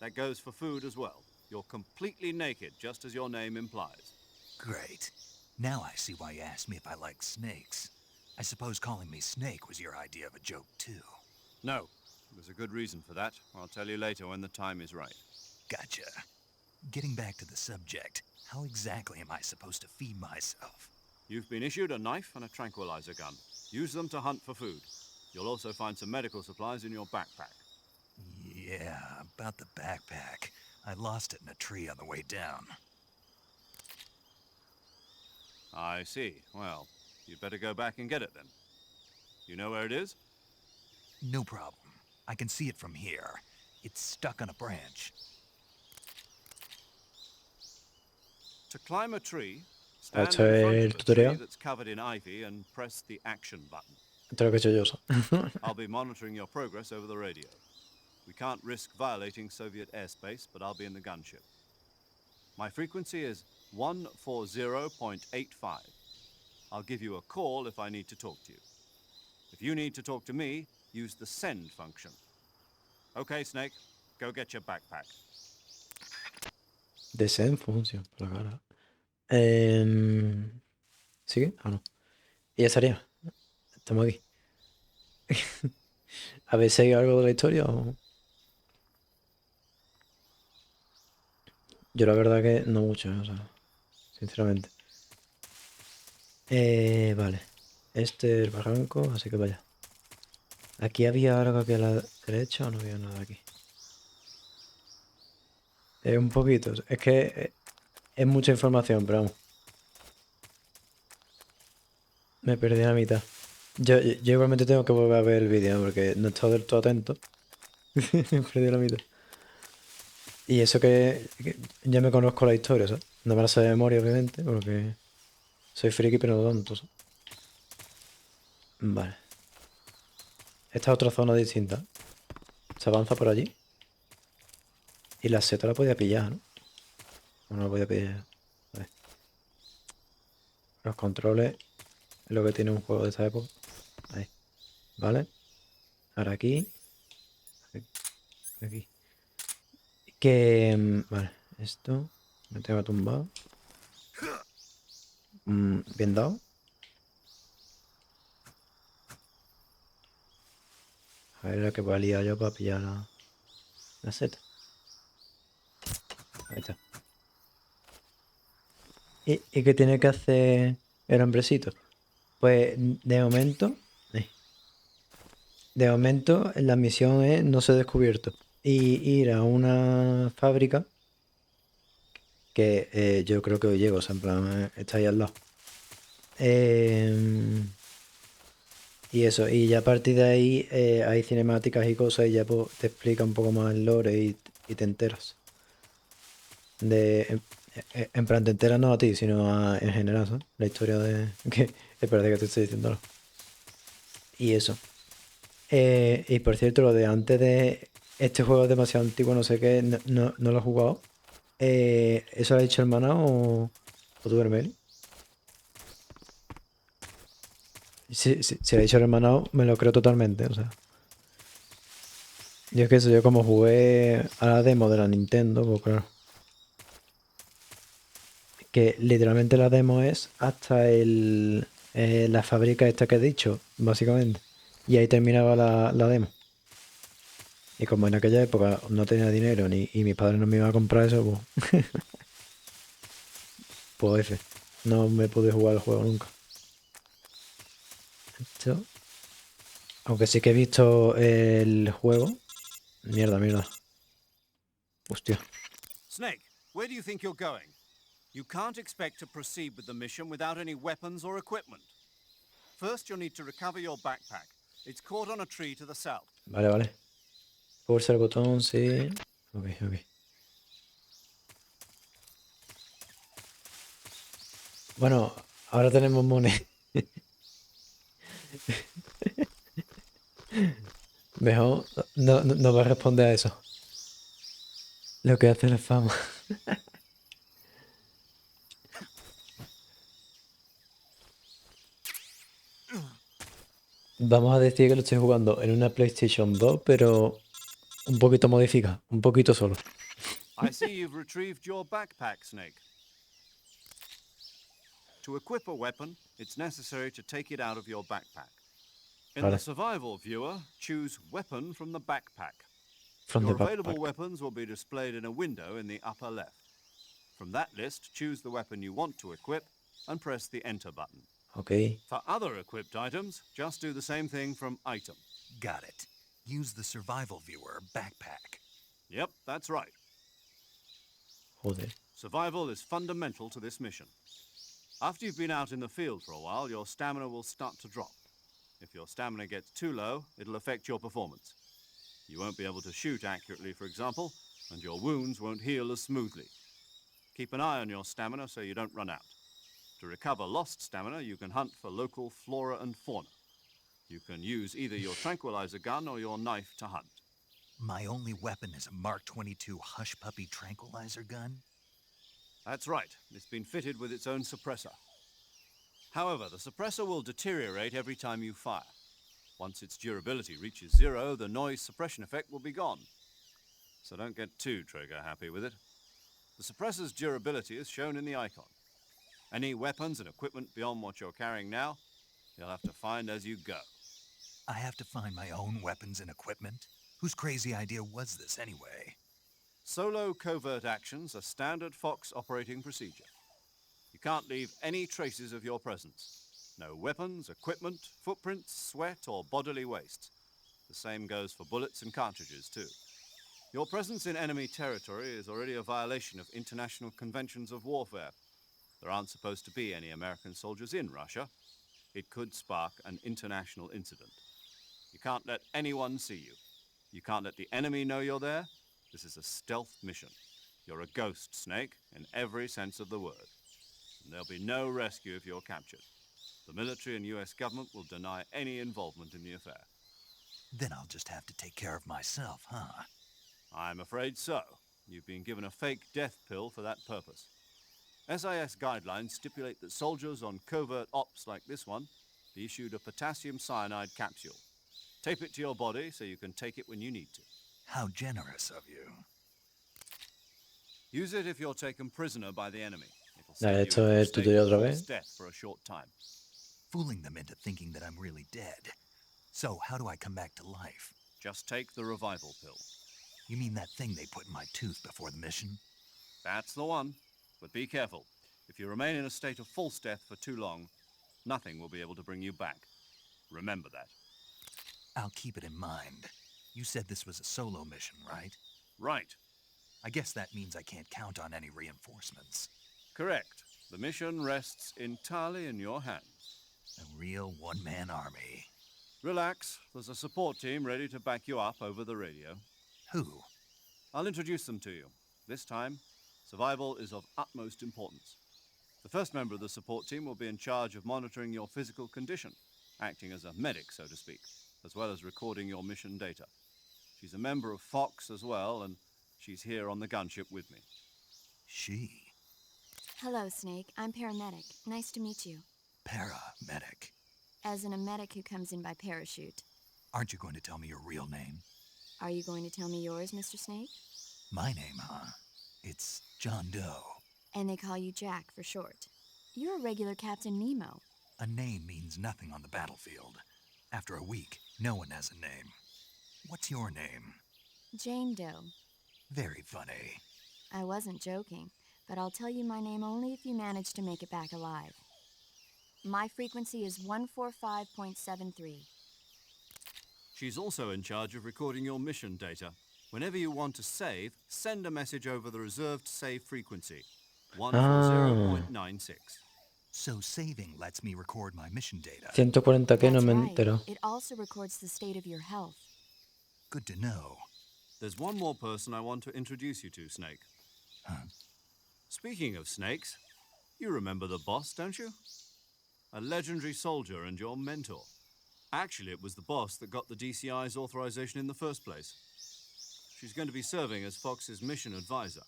That goes for food as well. You're completely naked, just as your name implies. Great. Now I see why you asked me if I like snakes. I suppose calling me Snake was your idea of a joke, too. No. There's a good reason for that. I'll tell you later when the time is right. Gotcha. Getting back to the subject, how exactly am I supposed to feed myself? You've been issued a knife and a tranquilizer gun. Use them to hunt for food. You'll also find some medical supplies in your backpack. Yeah, about the backpack. I lost it in a tree on the way down. I see. Well, you'd better go back and get it then. You know where it is? No problem. I can see it from here. It's stuck on a branch. To climb a tree, stand in Esto front es of el a tree tutorial. that's covered in ivy and press the action button. Esto es lo que he hecho yo. I'll be monitoring your progress over the radio. We can't risk violating Soviet airspace, but I'll be in the gunship. My frequency is 140.85. I'll give you a call if I need to talk to you. If you need to talk to me, use the send function. Okay, Snake, go get your backpack. De send function, por la cara. ¿Sigue? Ah, no. Y ya estaría. Estamos aquí. ¿Habéis seguido algo de la historia o...? Yo la verdad que no mucho, o sea, sinceramente. Vale. Este es el barranco, así que vaya. ¿Aquí había algo aquí a la derecha o no había nada aquí? Un poquito. Es que es mucha información, pero vamos. Me perdí la mitad. Yo igualmente tengo que volver a ver el vídeo porque no he estado del todo atento. Me perdí la mitad. Y eso que ya me conozco la historia, ¿sabes? No me la sé de memoria, obviamente, porque soy friki, pero no tonto, ¿sabes? Vale. Esta es otra zona distinta. Se avanza por allí. Y la seta la podía pillar, ¿no? O no la podía pillar. Vale. Los controles es lo que tiene un juego de esta época. Ahí. Vale. Ahora aquí. Aquí. Vale. Esto. Me tengo tumbado. Bien dado. A ver lo que valía yo para pillar la seta. Ahí está. ¿Y qué tiene que hacer el hombrecito? Pues de momento la misión es no ser descubierto. Y ir a una fábrica que yo creo que hoy llego, o sea, en plan, está ahí al lado. Y eso, y ya a partir de ahí hay cinemáticas y cosas y ya pues, te explica un poco más el lore y te enteras. En plan, te enteras no a ti, sino en general, ¿sabes? La historia de... que parece que te estoy diciendo. Y eso. Y por cierto, lo de antes de... Este juego es demasiado antiguo, no sé qué, no lo he jugado. ¿Eso lo ha dicho hermana o tú, Hermeli? Si lo ha dicho el hermanado, me lo creo totalmente, o sea. Yo es que eso, yo como jugué a la demo de la Nintendo, pues claro. Que literalmente la demo es hasta la fábrica esta que he dicho, básicamente. Y ahí terminaba la demo. Y como en aquella época no tenía dinero y mis padres no me iban a comprar eso, pues, pues F. No me pude jugar el juego nunca. Esto. Aunque sí que he visto el juego. Mierda. Hostia. Snake, where do you think you're going? You can't expect to proceed with the mission without any weapons or equipment. First, you'll need to recover your backpack. It's caught on a tree to the south. Vale. Pulsa el botón, sí. Ok. Bueno, ahora tenemos moneda. Mejor no va a responder a eso. Lo que hace la fama. Vamos a decir que lo estoy jugando en una PlayStation 2, pero un poquito modificada, un poquito solo. I see you've retrieved your backpack, Snake. To equip a weapon, it's necessary to take it out of your backpack. In Vale. the survival viewer, choose Weapon from the backpack. From Your the available backpack. weapons will be displayed in a window in the upper left. From that list, choose the weapon you want to equip and press the Enter button. Ok. For other equipped items, just do the same thing from Item. Got it. Use the survival viewer backpack. Yep, that's right. Joder. Survival is fundamental to this mission. After you've been out in the field for a while, your stamina will start to drop. If your stamina gets too low, it'll affect your performance. You won't be able to shoot accurately, for example, and your wounds won't heal as smoothly. Keep an eye on your stamina so you don't run out. To recover lost stamina, you can hunt for local flora and fauna. You can use either your tranquilizer gun or your knife to hunt. My only weapon is a Mark 22 Hush Puppy tranquilizer gun? That's right. It's been fitted with its own suppressor. However, the suppressor will deteriorate every time you fire. Once its durability reaches 0, the noise suppression effect will be gone. So don't get too trigger happy with it. The suppressor's durability is shown in the icon. Any weapons and equipment beyond what you're carrying now, you'll have to find as you go. I have to find my own weapons and equipment? Whose crazy idea was this anyway? Solo covert actions are standard Fox operating procedure. You can't leave any traces of your presence. No weapons, equipment, footprints, sweat, or bodily waste. The same goes for bullets and cartridges, too. Your presence in enemy territory is already a violation of international conventions of warfare. There aren't supposed to be any American soldiers in Russia. It could spark an international incident. You can't let anyone see you. You can't let the enemy know you're there. This is a stealth mission. You're a ghost, Snake, in every sense of the word. And there'll be no rescue if you're captured. The military and US government will deny any involvement in the affair. Then I'll just have to take care of myself, huh? I'm afraid so. You've been given a fake death pill for that purpose. SIS guidelines stipulate that soldiers on covert ops like this one be issued a potassium cyanide capsule. Tape it to your body so you can take it when you need to. How generous of you. Use it if you're taken prisoner by the enemy. It'll Vale, send esto you into a es state tutorial of otra false vez. death for a short time. Fooling them into thinking that I'm really dead. So, how do I come back to life? Just take the revival pill. You mean that thing they put in my tooth before the mission? That's the one. But be careful. If you remain in a state of false death for too long, nothing will be able to bring you back. Remember that. I'll keep it in mind. You said this was a solo mission, right? Right. I guess that means I can't count on any reinforcements. Correct. The mission rests entirely in your hands. A real one-man army. Relax. There's a support team ready to back you up over the radio. Who? I'll introduce them to you. This time, survival is of utmost importance. The first member of the support team will be in charge of monitoring your physical condition, acting as a medic, so to speak, as well as recording your mission data. She's a member of Fox as well, and she's here on the gunship with me. She? Hello, Snake. I'm paramedic. Nice to meet you. Paramedic. As in a medic who comes in by parachute. Aren't you going to tell me your real name? Are you going to tell me yours, Mr. Snake? My name, huh? It's John Doe. And they call you Jack for short. You're a regular Captain Nemo. A name means nothing on the battlefield. After a week, no one has a name. What's your name? Jane Doe. Very funny. I wasn't joking, but I'll tell you my name only if you manage to make it back alive. My frequency is 145.73. She's also in charge of recording your mission data. Whenever you want to save, send a message over the reserved save frequency, 140.96. So saving lets me record my mission data. 140 que no That's me right. entero. It also records the state of your health. Good to know. There's one more person I want to introduce you to, Snake. Huh? Speaking of snakes, you remember the boss, don't you? A legendary soldier and your mentor. Actually, it was the boss that got the DCI's authorization in the first place. She's going to be serving as Fox's mission advisor.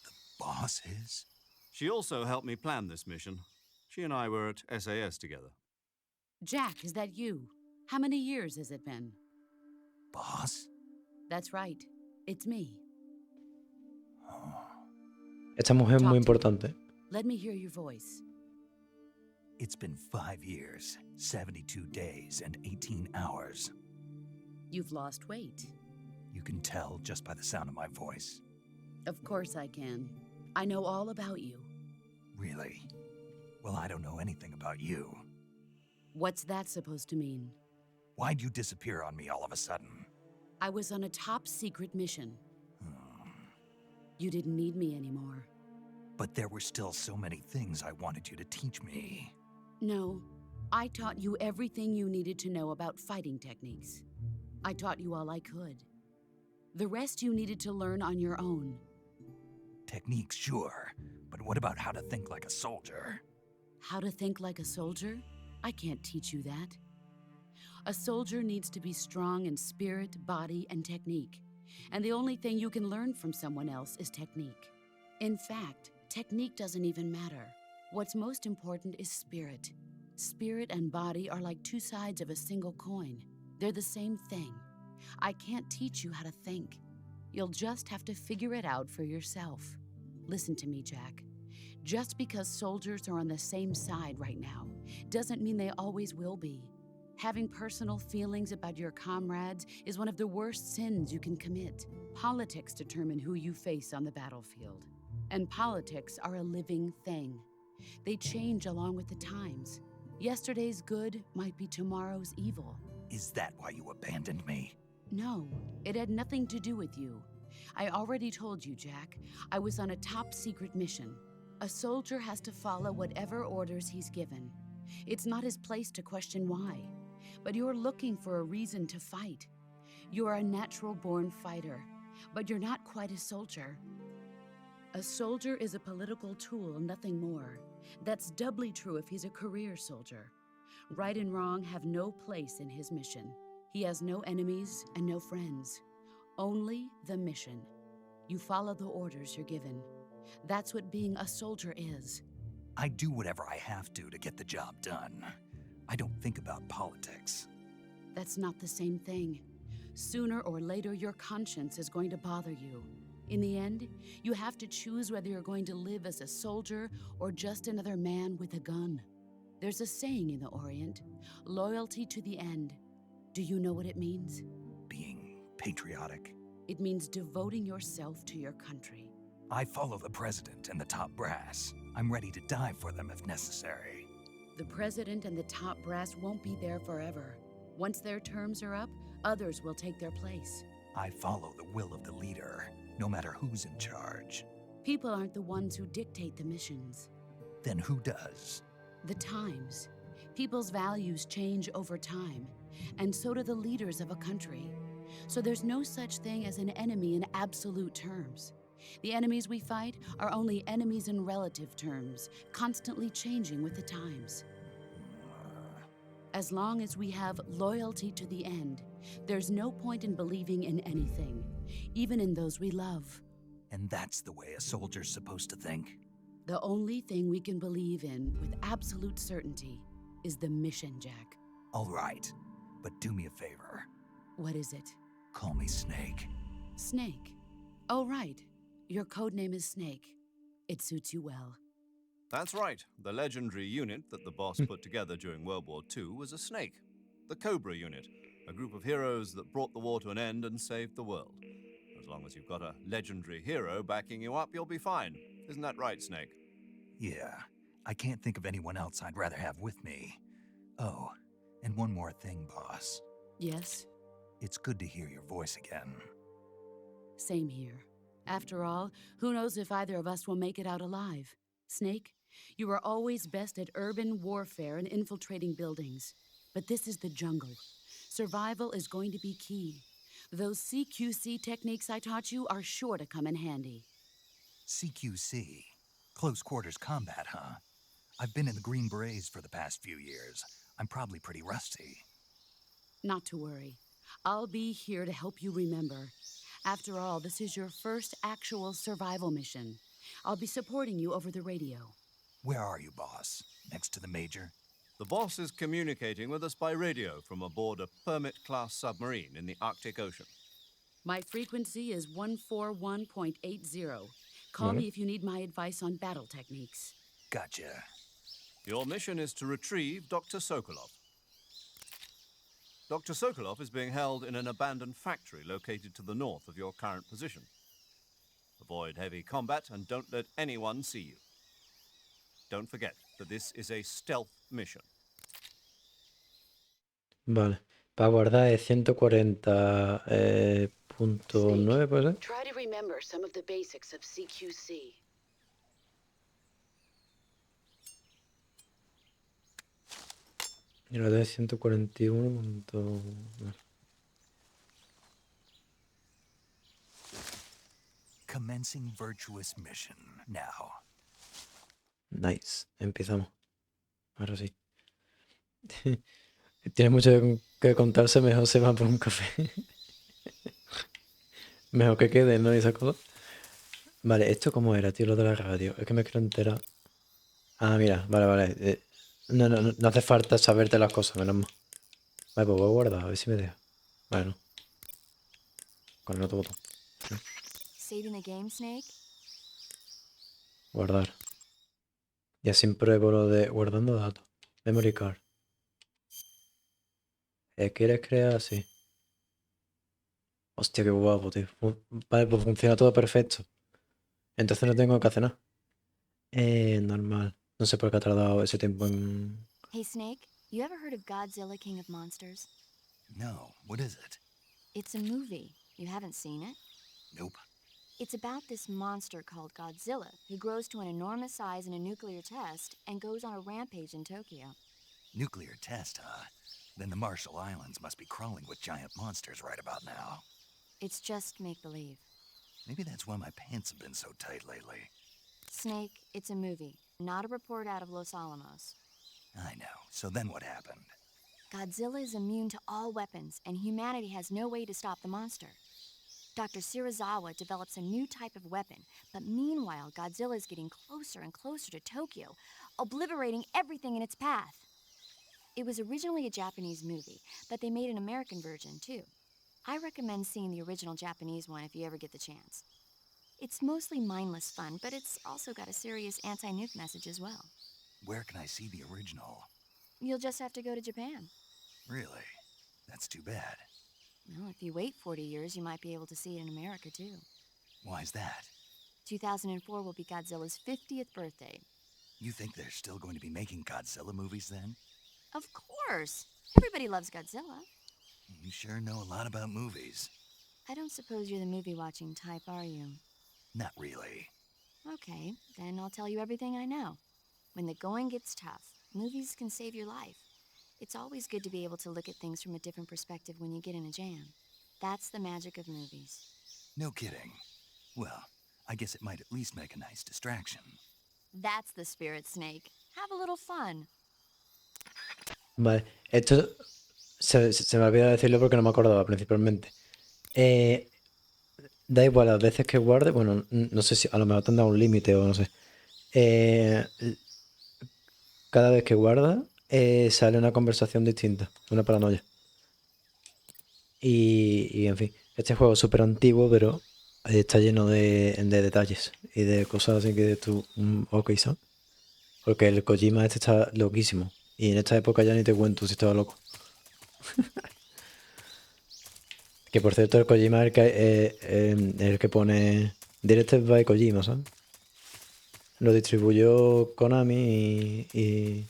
The boss is? She also helped me plan this mission. She and I were at SAS together. Jack, is that you? How many years has it been? Boss? That's right. It's me. Esta mujer es muy Talk to me. importante. Let me hear your voice. It's been 5 years, 72 days, and 18 hours. You've lost weight. You can tell just by the sound of my voice. Of course I can. I know all about you. Really? Well, I don't know anything about you. What's that supposed to mean? Why'd you disappear on me all of a sudden? I was on a top secret mission. You didn't need me anymore. But there were still so many things I wanted you to teach me. No, I taught you everything you needed to know about fighting techniques. I taught you all I could. The rest you needed to learn on your own. Techniques, sure. But what about how to think like a soldier? How to think like a soldier? I can't teach you that. A soldier needs to be strong in spirit, body, and technique. And the only thing you can learn from someone else is technique. In fact, technique doesn't even matter. What's most important is spirit. Spirit and body are like two sides of a single coin. They're the same thing. I can't teach you how to think. You'll just have to figure it out for yourself. Listen to me, Jack. Just because soldiers are on the same side right now doesn't mean they always will be. Having personal feelings about your comrades is one of the worst sins you can commit. Politics determine who you face on the battlefield. And politics are a living thing. They change along with the times. Yesterday's good might be tomorrow's evil. Is that why you abandoned me? No, it had nothing to do with you. I already told you, Jack. I was on a top secret mission. A soldier has to follow whatever orders he's given. It's not his place to question why. But you're looking for a reason to fight. You are a natural-born fighter, but you're not quite a soldier. A soldier is a political tool, nothing more. That's doubly true if he's a career soldier. Right and wrong have no place in his mission. He has no enemies and no friends. Only the mission. You follow the orders you're given. That's what being a soldier is. I do whatever I have to get the job done. I don't think about politics. That's not the same thing. Sooner or later, your conscience is going to bother you. In the end, you have to choose whether you're going to live as a soldier or just another man with a gun. There's a saying in the Orient, loyalty to the end. Do you know what it means? Being patriotic. It means devoting yourself to your country. I follow the president and the top brass. I'm ready to die for them if necessary. The president and the top brass won't be there forever. Once their terms are up, others will take their place. I follow the will of the leader, no matter who's in charge. People aren't the ones who dictate the missions. Then who does? The times. People's values change over time, and so do the leaders of a country. So there's no such thing as an enemy in absolute terms. The enemies we fight are only enemies in relative terms, constantly changing with the times. As long as we have loyalty to the end, there's no point in believing in anything, even in those we love. And that's the way a soldier's supposed to think? The only thing we can believe in with absolute certainty is the mission, Jack. All right, but do me a favor. What is it? Call me Snake. Snake. Oh, right. Your code name is Snake. It suits you well. That's right. The legendary unit that the boss put together during World War II was a snake. The Cobra unit, a group of heroes that brought the war to an end and saved the world. As long as you've got a legendary hero backing you up, you'll be fine. Isn't that right, Snake? Yeah, I can't think of anyone else I'd rather have with me. Oh, and one more thing, boss. Yes? It's good to hear your voice again. Same here. After all, who knows if either of us will make it out alive? Snake, you are always best at urban warfare and infiltrating buildings. But this is the jungle. Survival is going to be key. Those CQC techniques I taught you are sure to come in handy. CQC? Close quarters combat, huh? I've been in the Green Berets for the past few years. I'm probably pretty rusty. Not to worry. I'll be here to help you remember. After all, this is your first actual survival mission. I'll be supporting you over the radio. Where are you, boss? Next to the Major? The boss is communicating with us by radio from aboard a Permit-class submarine in the Arctic Ocean. My frequency is 141.80. Call me if you need my advice on battle techniques. Gotcha. Your mission is to retrieve Dr. Sokolov. Dr. Sokolov is being held in an abandoned factory located to the north of your current position. Avoid heavy combat and don't let anyone see you. Don't forget that this is a stealth mission. Vale. Para guardar es 140.9, ¿puede ser? Try to remember some of the basics of CQC. Y lo de 141. Commencing virtuous mission now. Nice. Empezamos. Ahora sí. Tiene mucho que contarse, mejor se va por un café. Mejor que quede, ¿no? Y esa cosa. Vale, ¿esto cómo era, tío, lo de la radio? Es que me quiero enterar. Ah, mira, vale. No hace falta saberte las cosas, menos mal. Vale, pues voy a guardar, a ver si me deja. Vale, no. Con el otro botón. Saving the game, Snake? Guardar. Y así pruebo lo de guardando datos. Memory card. ¿Quieres crear? Sí. Hostia, qué guapo, tío. Vale, pues funciona todo perfecto. Entonces no tengo que hacer nada. Normal. No sé por qué ha tardado ese tiempo en... Hey, Snake, you ever heard of Godzilla, King of Monsters? No, what is it? It's a movie. You haven't seen it? Nope. It's about this monster called Godzilla, who grows to an enormous size in a nuclear test and goes on a rampage in Tokyo. Nuclear test, huh? Then the Marshall Islands must be crawling with giant monsters right about now. It's just make-believe. Maybe that's why my pants have been so tight lately. Snake, it's a movie, not a report out of Los Alamos. I know. So then what happened? Godzilla is immune to all weapons, and humanity has no way to stop the monster. Dr. Shirazawa develops a new type of weapon, but meanwhile, Godzilla is getting closer and closer to Tokyo, obliterating everything in its path. It was originally a Japanese movie, but they made an American version, too. I recommend seeing the original Japanese one if you ever get the chance. It's mostly mindless fun, but it's also got a serious anti-nuke message as well. Where can I see the original? You'll just have to go to Japan. Really? That's too bad. Well, if you wait 40 years, you might be able to see it in America, too. Why's that? 2004 will be Godzilla's 50th birthday. You think they're still going to be making Godzilla movies then? Of course. Everybody loves Godzilla. You sure know a lot about movies. I don't suppose you're the movie-watching type, are you? Not really. Okay, then I'll tell you everything I know. When the going gets tough, movies can save your life. It's always good to be able to look at things from a different perspective when you get in a jam. That's the magic of movies. No kidding. Well, I guess it might at least make a nice distraction. That's the spirit, Snake. Have a little fun. Vale, esto se me olvidó decirlo porque no me acordaba principalmente. Da igual las veces que guarde, bueno, no sé si a lo mejor te han dado un límite o no sé. Cada vez que guarda sale una conversación distinta, una paranoia. Y en fin, Este juego es súper antiguo, pero está lleno de detalles y de cosas así que tú, ok, ¿sabes? Porque el Kojima este está loquísimo. Y en esta época ya ni te cuento si estaba loco. Que por cierto, el Kojima es el que pone Directed by Kojima, ¿sabes? Lo distribuyó Konami y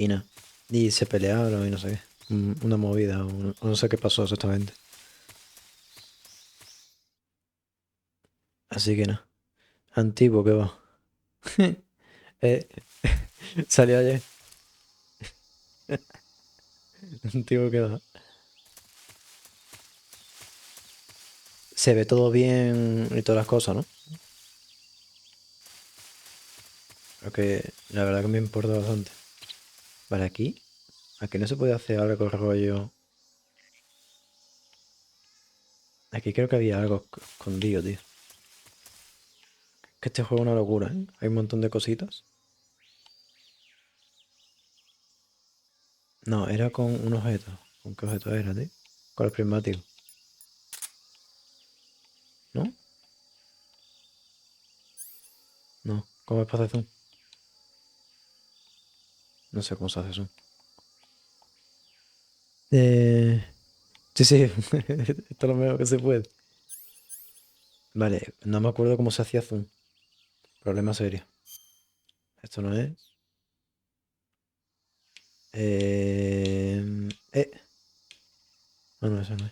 nada. Y se pelearon y no sé qué. Una movida, o no sé qué pasó exactamente. Así que nada. Antiguo que va. Salió ayer. Antiguo que va. Se ve todo bien y todas las cosas, ¿no? Porque la verdad que me importa bastante. Vale, aquí. Aquí no se puede hacer algo rollo. Aquí creo que había algo escondido, tío. Que este juego es una locura, ¿eh? Hay un montón de cositas. No, era con un objeto. ¿Con qué objeto era, tío? Con el prismático. ¿No? No. ¿Cómo es para hacer zoom? No sé cómo se hace zoom. Sí, sí. Esto es lo mejor que se puede. Vale, no me acuerdo cómo se hacía zoom. Problema serio. Esto no es. Eh... No, no, eso no es.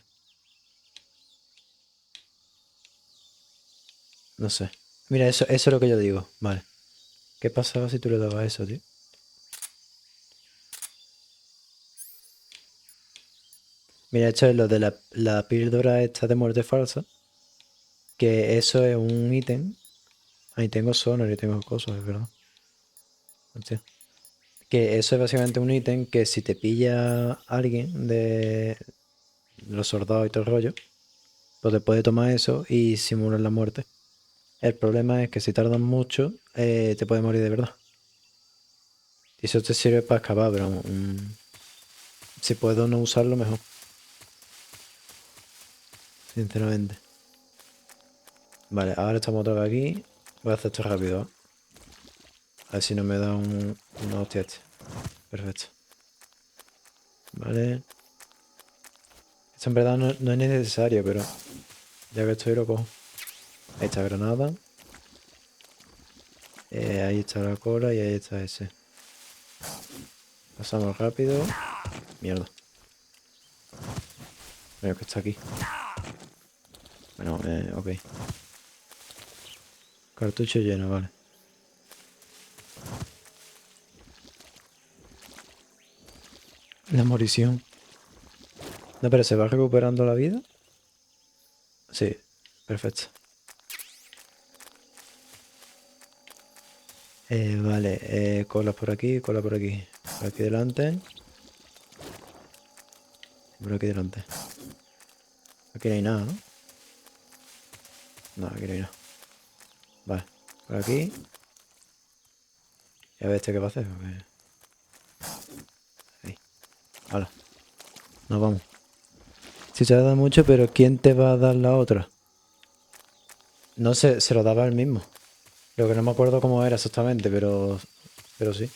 No sé. Mira, eso es lo que yo digo. Vale. ¿Qué pasaba si tú le dabas eso, tío? Mira, esto es lo de la píldora esta de muerte falsa. Que eso es un ítem. Ahí tengo sonar y tengo cosas, es verdad. Hostia. Que eso es básicamente un ítem que si te pilla alguien de los soldados y todo el rollo, pues te puede tomar eso y simular la muerte. El problema es que si tardan mucho, te puede morir de verdad. Y eso te sirve para excavar, pero si puedo no usarlo, mejor. Sinceramente. Vale, ahora estamos otra vez aquí. Voy a hacer esto rápido, ¿eh? A ver si no me da una hostia este. Perfecto. Vale. Esto en verdad no es necesario, pero ya que estoy lo cojo. Ahí está granada. Ahí está la cola y ahí está ese. Pasamos rápido. Mierda. Creo que está aquí. Bueno, ok. Cartucho lleno, vale. La morición. No, pero ¿se va recuperando la vida? Sí, perfecto. Vale, cola por aquí, cola por aquí. Por aquí delante. Por aquí delante. Aquí no hay nada, ¿no? No, aquí no hay nada. Vale, por aquí. Y a ver este qué va a hacer. Ahí. Hala. Nos vamos. Si te da mucho, pero ¿quién te va a dar la otra? No sé, se lo daba él mismo. Lo que no me acuerdo cómo era exactamente, pero sí.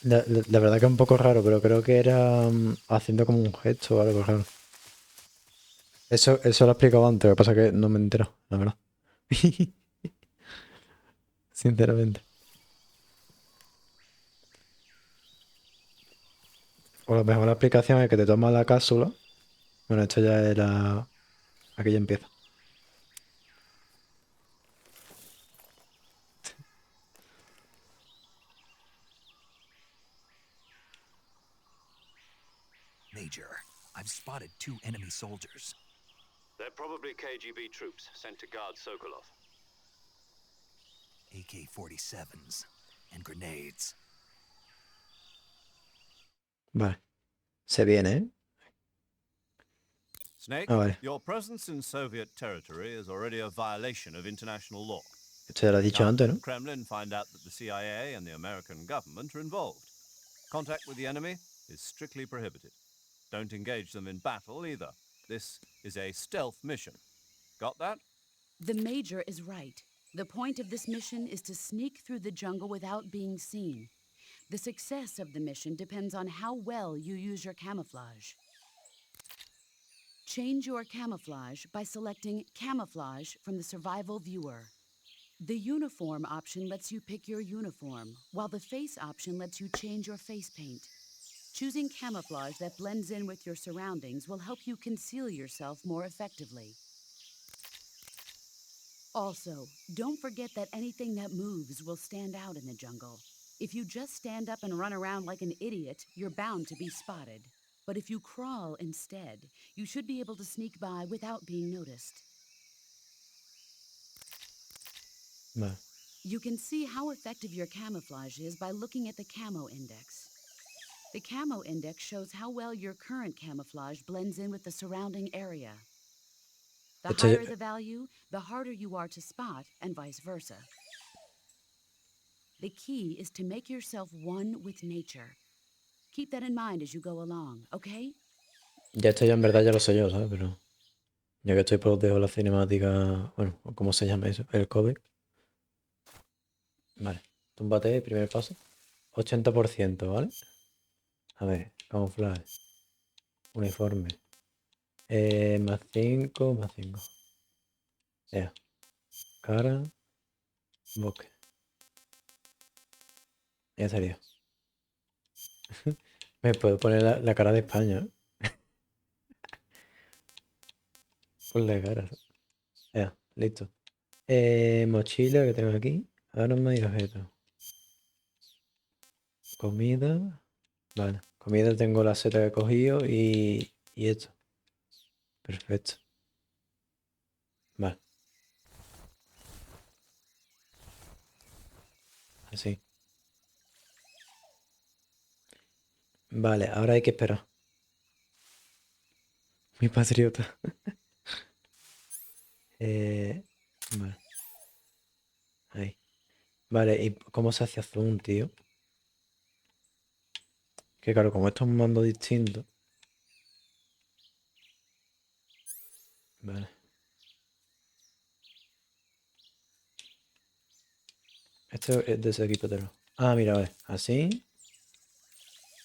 La verdad que es un poco raro, pero creo que era haciendo como un gesto o algo raro. Eso lo he explicado antes, lo que pasa es que no me entero, la verdad. Sinceramente. O a lo mejor la explicación es que te tomas la cápsula. Bueno, esto ya era... Aquí ya empieza. Major, I've spotted 2 enemy soldiers. They're probably KGB troops sent to guard Sokolov. AK-47s and grenades. Vale. Se viene, ¿eh? Snake, Ah, vale. your presence in Soviet territory is already a violation of international law. Esto ya lo he dicho antes, ¿no? The Kremlin find out that the CIA and the American government are involved. Contact with the enemy is strictly prohibited. Don't engage them in battle either. This is a stealth mission. Got that? The Major is right. The point of this mission is to sneak through the jungle without being seen. The success of the mission depends on how well you use your camouflage. Change your camouflage by selecting Camouflage from the Survival Viewer. The Uniform option lets you pick your uniform, while the Face option lets you change your face paint. Choosing camouflage that blends in with your surroundings will help you conceal yourself more effectively. Also, don't forget that anything that moves will stand out in the jungle. If you just stand up and run around like an idiot, you're bound to be spotted. But if you crawl instead, you should be able to sneak by without being noticed. Vale. You can see how effective your camouflage is by looking at the Camo Index. The Camo Index shows how well your current camouflage blends in with the surrounding area. The Esto higher the value, the harder you are to spot, and vice versa. The key is to make yourself one with nature. Keep that in mind as you go along, okay? ya esto ya en verdad ya lo sé yo, ¿sabes? Pero ya que estoy por dejo la cinemática, bueno, ¿cómo se llama eso? El codec. Vale, túmbate, primer paso. 80%, ¿vale? A ver, camuflaje. Uniforme. Más 5, más 5. Ya. Cara. Bosque. Ya estaría. Me puedo poner la cara de España, ¿eh? Con la cara. Ya, listo. Mochila que tengo aquí. Arma y objetos. Comida. Vale. Comida tengo la seta que he cogido y esto. Perfecto. Vale. Así. Vale, ahora hay que esperar. Mi patriota. Vale. Ahí. Vale, ¿y cómo se hace zoom, tío? Que claro, como esto es un mando distinto. Vale. Esto es de ese equipo de Ah, mira, vale. Así.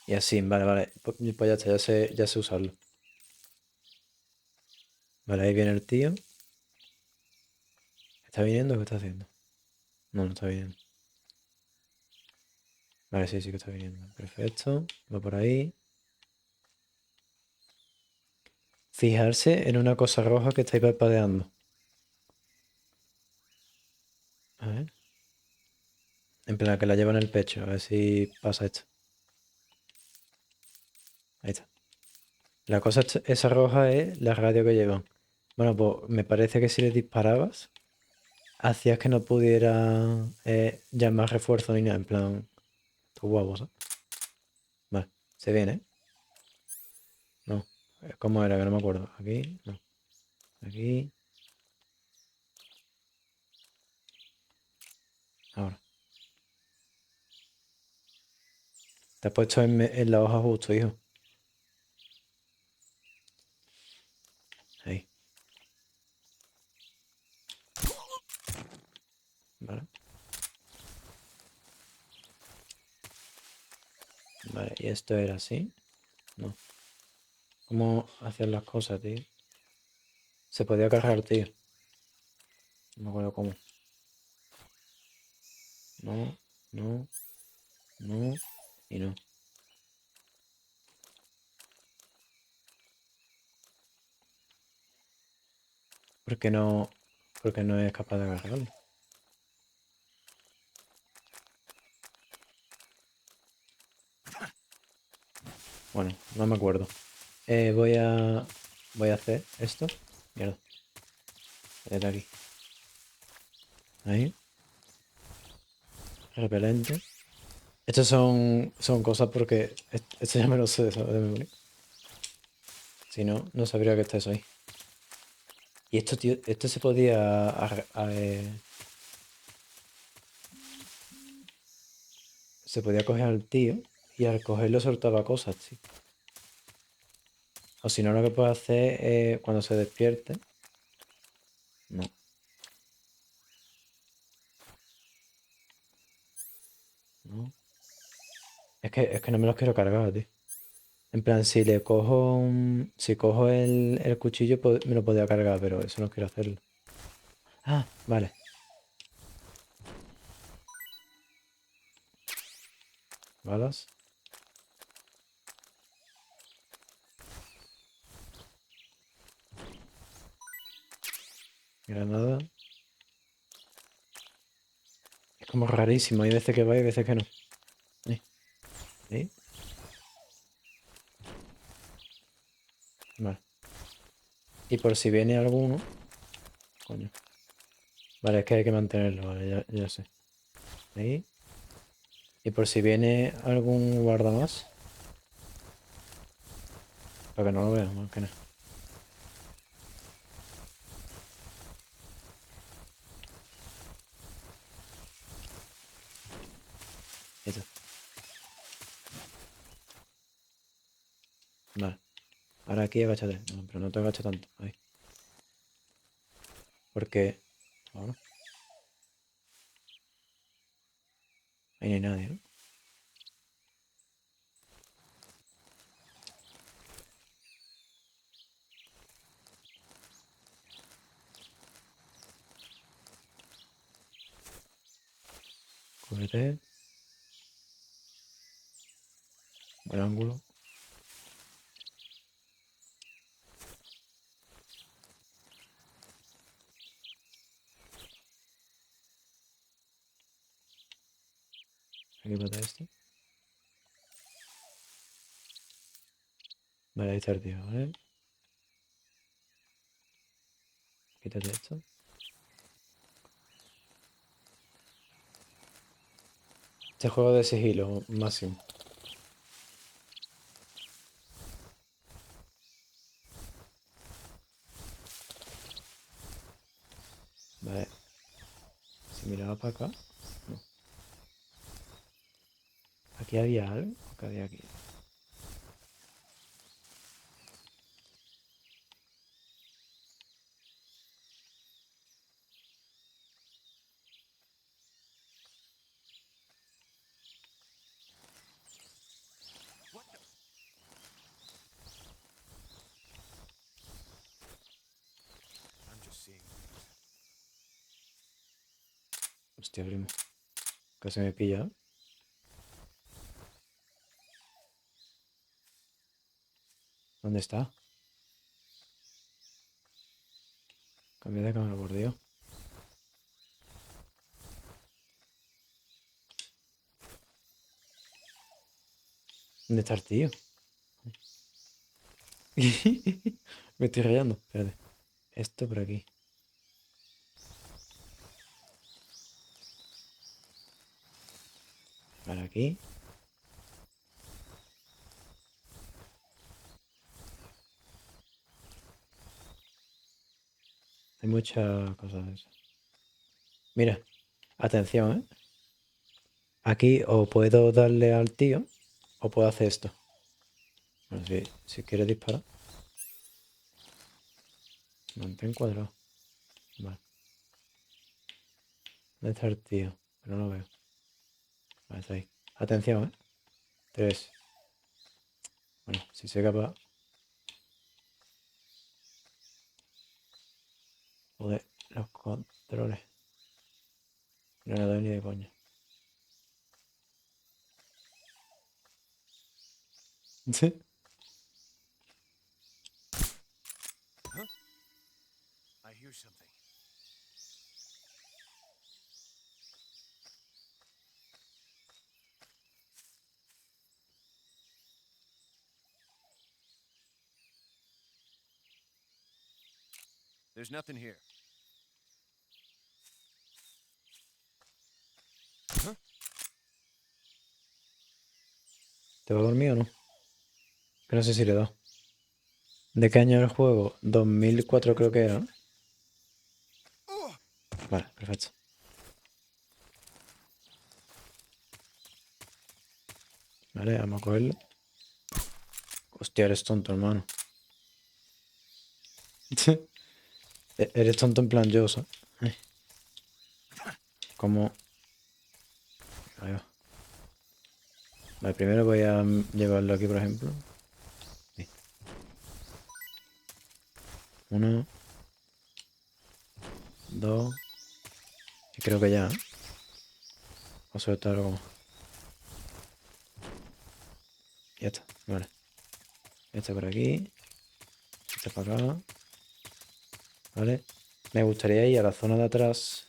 Y así, vale, vale. Pues ya está, ya sé usarlo. Vale, ahí viene el tío. ¿Está viniendo o qué está haciendo? No, no está viniendo. Vale, sí, sí que está viniendo. Perfecto. Va por ahí. Fijarse en una cosa roja que estáis parpadeando. A ver. En plan, que la lleva en el pecho. A ver si pasa esto. Ahí está. La cosa esa roja es la radio que llevan. Bueno, pues me parece que si le disparabas, hacías que no pudiera llamar refuerzo ni nada. En plan, tu guapo, ¿sabes? Vale, se viene, ¿eh? No. ¿Cómo era? Que no me acuerdo. Aquí, no. Aquí. Ahora. Te has puesto en la hoja justo, hijo. Ahí. Vale. Vale, y esto era así. No. ¿Cómo hacer las cosas, tío? Se podía cargar, tío. No me acuerdo cómo. No, no, no y no. ¿Por no? Porque no es capaz de agarrarlo. Bueno, no me acuerdo. Voy a hacer esto. Mierda. Desde aquí. Ahí. Repelente. Estos son cosas porque esto ya me lo sé, ¿sabes? De memoria. Si no, no sabría que está eso ahí. Y esto, tío, esto se podía... se podía coger al tío y al cogerlo soltaba cosas, tío. O si no, lo que puedo hacer es cuando se despierte. No. No. Es que no me los quiero cargar, tío. En plan, si le cojo si cojo el cuchillo, me lo podría cargar, pero eso no quiero hacerlo. Ah, vale. Balas. Granada. Es como rarísimo. Hay veces que va y veces que no. ¿Eh? Vale. Y por si viene alguno. Coño. Vale, es que hay que mantenerlo, vale, ya sé. Ahí. Y por si viene algún guarda más. Para que no lo vean, más que nada. Eso. Vale. Ahora aquí agáchate. No, pero no te agaches tanto. Ahí. Porque... Ahora. Ahí no hay nadie, ¿no? Cúbrete. Buen ángulo. Aquí para esto. Vale, ahí está el tío, ¿vale? Quítate esto. Este juego de sigilo máximo. Vale. Si miraba para acá. No. ¿Aquí había algo? ¿O qué había aquí? Hostia, primo. Casi me pilla, ¿eh? ¿Dónde está? Cambia de cámara, por Dios. ¿Dónde está el tío? Me estoy rayando. Espérate. Esto por aquí. Vale, aquí. Hay muchas cosas de eso. Mira, atención, ¿eh? Aquí o puedo darle al tío o puedo hacer esto. Bueno, si quieres disparar. Mantén cuadrado. Vale. ¿Dónde está el tío? Pero no lo veo. Vale, está ahí. Atención, ¿eh? 3. Bueno, si soy capaz. Joder, los controles. No le doy ni de coña. Sí. I hear something. There's nothing here. ¿Te va a dormir o no? Que no sé si le da. ¿De qué año es el juego? 2004 creo que era, ¿no? Vale, perfecto. Vale, vamos a cogerlo. Hostia, eres tonto, hermano. Eres tonto en plan yo, ¿sabes? Como... Ahí va. Vale, primero voy a llevarlo aquí, por ejemplo. Sí. 1, 2. Y creo que ya. Voy a soltarlo como... Ya está, vale. Este por aquí. Este para acá. Vale. Me gustaría ir a la zona de atrás.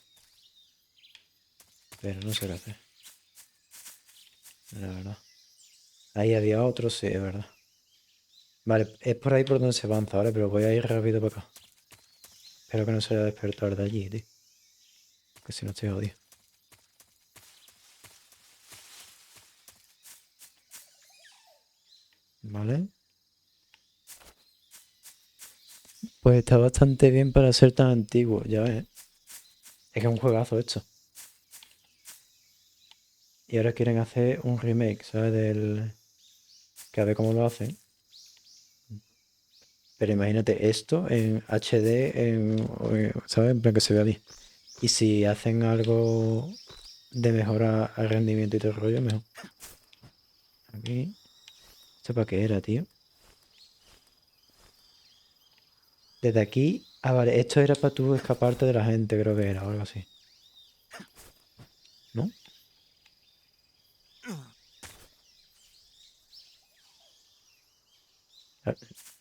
Pero no sé qué hacer. La verdad. Ahí había otro, sí, es verdad. Vale, es por ahí por donde se avanza, ¿vale? Pero voy a ir rápido para acá. Espero que no se haya despertado de allí, tío. Que si no estoy jodido. Vale. Pues está bastante bien para ser tan antiguo, ya ves. Es que es un juegazo esto. Y ahora quieren hacer un remake, ¿sabes? Del... Que a ver cómo lo hacen. Pero imagínate esto en HD, ¿sabes? En plan que se vea bien. Y si hacen algo de mejora al rendimiento y todo el rollo, mejor. Aquí. ¿Esto para qué era, tío? Desde aquí... Ah, vale. Esto era para tú escaparte de la gente, creo que era, o algo así. ¿No?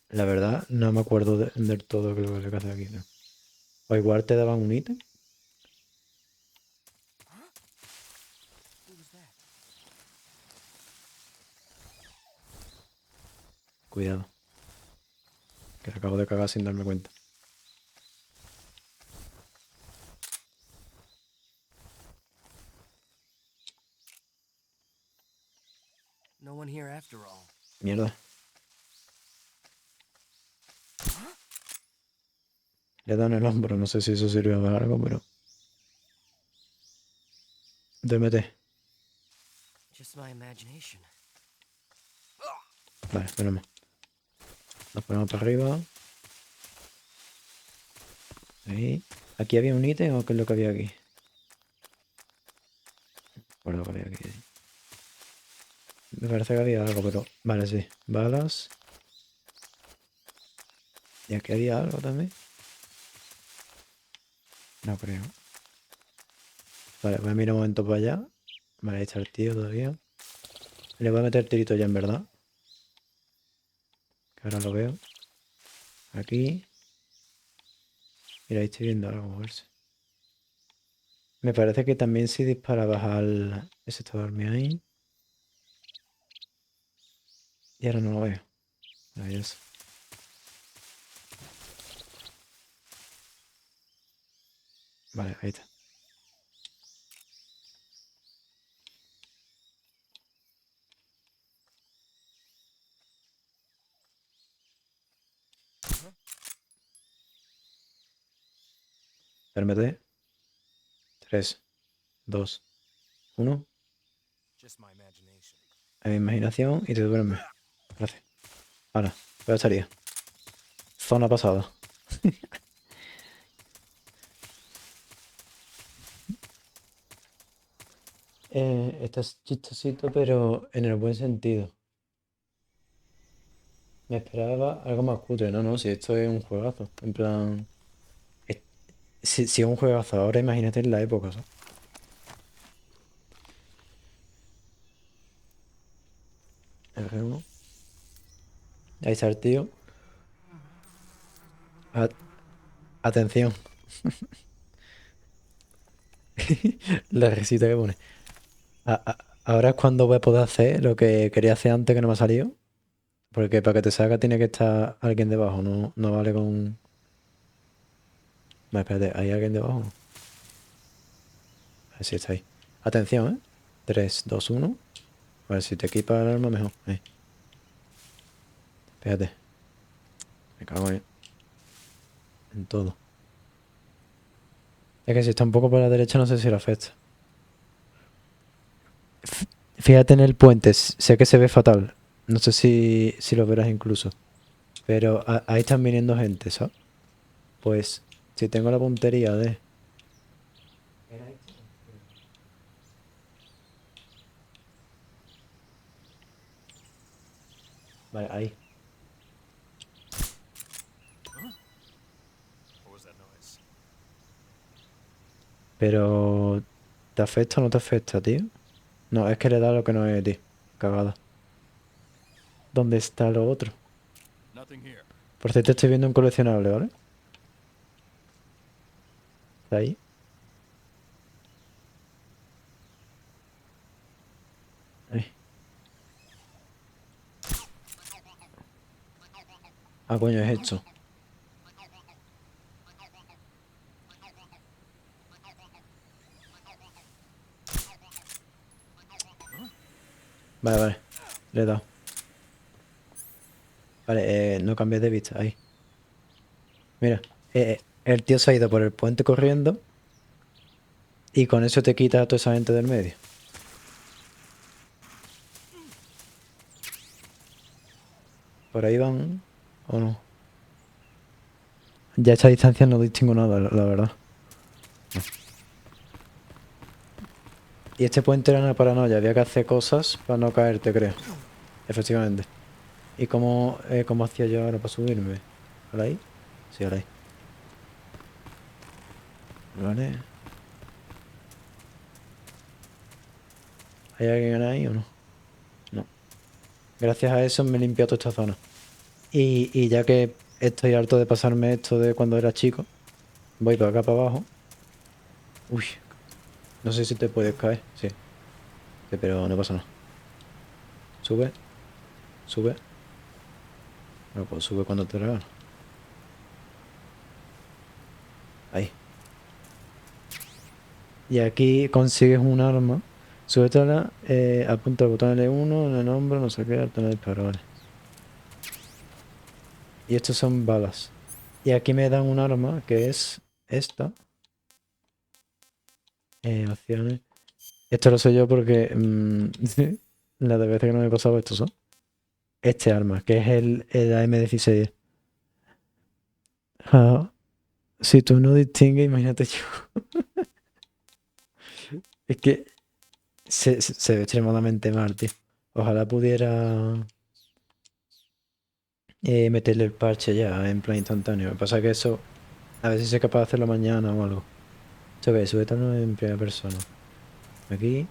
La verdad, no me acuerdo del todo de lo que se hace aquí, ¿no? O igual te daban un ítem. Cuidado. Que acabo de cagar sin darme cuenta. No one here after all. Mierda. Le dan el hombro, no sé si eso sirve para algo, pero... DMT. Just my imagination. Vale, esperemos. Nos ponemos para arriba. Ahí. ¿Aquí había un ítem o qué es lo que había aquí? Por lo que había aquí. Me parece que había algo, pero... Vale, sí. Balas. ¿Y aquí había algo también? No creo. Vale, voy a mirar un momento para allá. Vale, ahí está el tío todavía. Le voy a meter tirito ya, en verdad. Que ahora lo veo. Aquí. Mira, ahí estoy viendo algo moverse. Me parece que también si disparabas al... Ese está dormido ahí. Y ahora no lo veo. Maravilloso. Vale, ahí está. Permite. 3, 2, 1. A mi imaginación y te duermes. Gracias. Ahora, voy a salir. Zona pasada. Este es chistosito, pero en el buen sentido. Me esperaba algo más cutre. No, no, si esto es un juegazo. En plan... Si es un juegazo ahora, imagínate en la época, ¿sabes? R1. Ahí está el tío. Atención. La risita que pone. Ahora es cuando voy a poder hacer lo que quería hacer antes que no me ha salido. Porque para que te salga tiene que estar alguien debajo, no vale con... Vale, espérate, ¿hay alguien debajo? A ver si está ahí. Atención, ¿eh? 3, 2, 1. A ver si te equipa el arma mejor. Espérate. Me cago en todo. Es que si está un poco por la derecha no sé si le afecta. Fíjate en el puente, sé que se ve fatal. No sé si lo verás incluso. Pero ahí están viniendo gente, ¿sabes? Pues, si tengo la puntería de... Vale, ahí. Pero... ¿te afecta o no te afecta, tío? No, es que le da lo que no es, tío. Cagada. ¿Dónde está lo otro? Por cierto, estoy viendo un coleccionable, ¿vale? ¿Está ahí? Ahí. Ah, coño, es esto. Vale, vale. Le he dado. Vale, no cambies de vista. Ahí. Mira. El tío se ha ido por el puente corriendo. Y con eso te quita a toda esa gente del medio. ¿Por ahí van? ¿O no? Ya a esta distancia no distingo nada, la verdad. No. Y este puente era una paranoia. Había que hacer cosas para no caerte, creo. Efectivamente. ¿Y cómo hacía yo ahora para subirme? ¿Ahora ahí? Sí, ahora ahí. Vale. ¿Hay alguien ahí o no? No. Gracias a eso me he limpiado toda esta zona. Y ya que estoy harto de pasarme esto de cuando era chico, voy para acá para abajo. Uy. No sé si te puedes caer. Sí. Sí, pero no pasa nada. Sube. Sube. No, pues sube cuando te regalo. Ahí. Y aquí consigues un arma. Súbetela, apunta el botón L1 en el hombro, no sé qué, el tono de disparo, vale. Y estos son balas. Y aquí me dan un arma que es esta. Opciones. Esto lo sé yo porque la de veces que no me he pasado esto son. Este arma, que es el AM16. Ah, si tú no distingues, imagínate yo. Es que se ve extremadamente mal, tío. Ojalá pudiera meterle el parche ya en plan instantáneo. Lo que pasa es que eso, a ver si soy capaz de hacerlo mañana o algo. Esto que suétalo en primera persona. Aquí.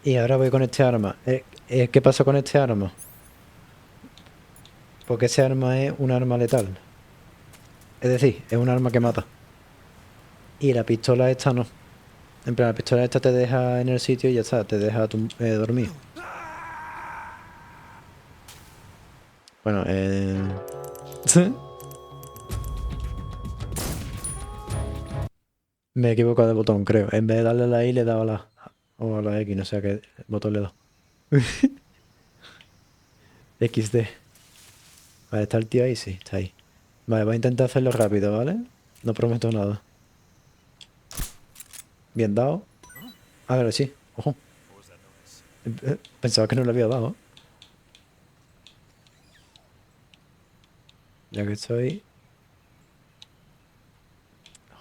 Y ahora voy con este arma. ¿Qué pasa con este arma? Porque ese arma es un arma letal. Es decir, es un arma que mata. Y la pistola esta no. En plan, la pistola esta te deja en el sitio y ya está, te deja dormido. Bueno, me he equivocado de botón, creo. En vez de darle a la I, le he dado a la... O a la X, no sé a qué botón le he dado. XD. Vale, ¿está el tío ahí? Sí, está ahí. Vale, voy a intentar hacerlo rápido, ¿vale? No prometo nada. Bien dado. A ver, sí. Ojo. Pensaba que no le había dado. Ya que estoy...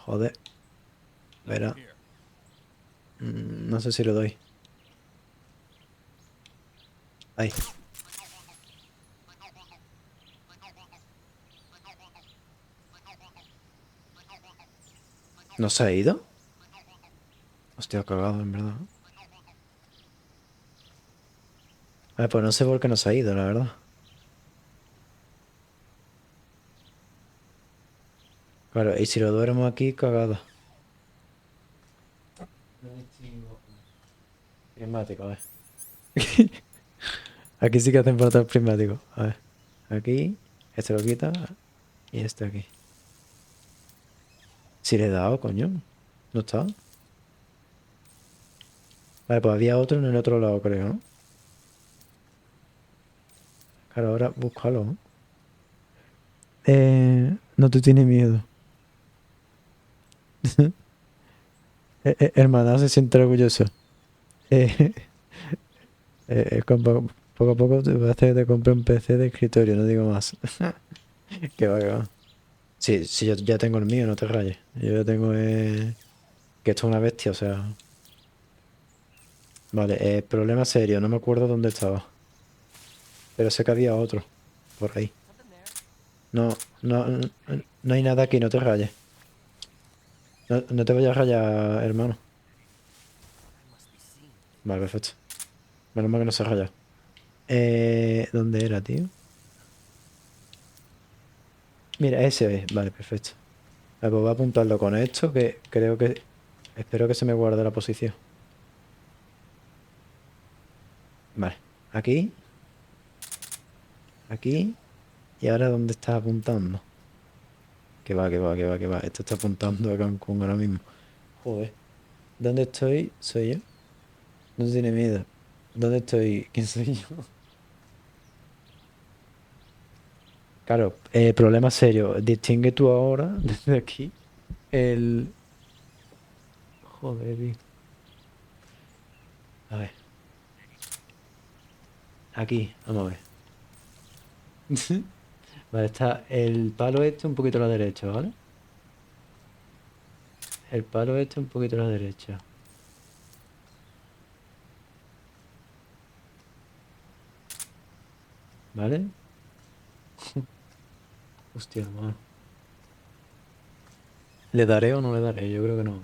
Joder. Verá. No sé si lo doy. Ahí. ¿No se ha ido? Hostia, cagado, en verdad. A ver, pues no sé por qué no se ha ido, la verdad. Claro, y si lo duermo aquí, cagado. Prismático, a ver. Aquí sí que hacen falta el prismático. A ver. Aquí. Este lo quita. Y este aquí. Si le he dado, coño. ¿No está? Vale, pues había otro en el otro lado, creo, ¿no? Claro, ahora búscalo, ¿no? No te tiene miedo. Hermana se siente orgulloso. Poco a poco te va a hacer de comprar un PC de escritorio, no digo más. Que va, que va. Sí, sí, yo ya tengo el mío, no te rayes. Yo ya tengo que esto es una bestia, o sea. Vale, problema serio, no me acuerdo dónde estaba. Pero sé que había otro. Por ahí. No, no, no hay nada aquí, no te rayes. No, no te vayas a rayar, hermano. Vale, perfecto. Menos mal que no se ha rayado. ¿Dónde era, tío? Mira, ese es. Vale, perfecto. Vale, pues voy a apuntarlo con esto, que creo que... Espero que se me guarde la posición. Vale. Aquí. Aquí. ¿Y ahora dónde estás apuntando? Que va, que va, que va, que va. Esto está apuntando a Cancún ahora mismo. Joder. ¿Dónde estoy? ¿Soy yo? No tiene miedo. ¿Dónde estoy? ¿Quién soy yo? Claro, problema serio. Distingue tú ahora, desde aquí, el... Joder, tío. A ver. Aquí, vamos a ver. Vale, está el palo este un poquito a la derecha, ¿vale? El palo este un poquito a la derecha. ¿Vale? Hostia, hermano. ¿Le daré o no le daré? Yo creo que no.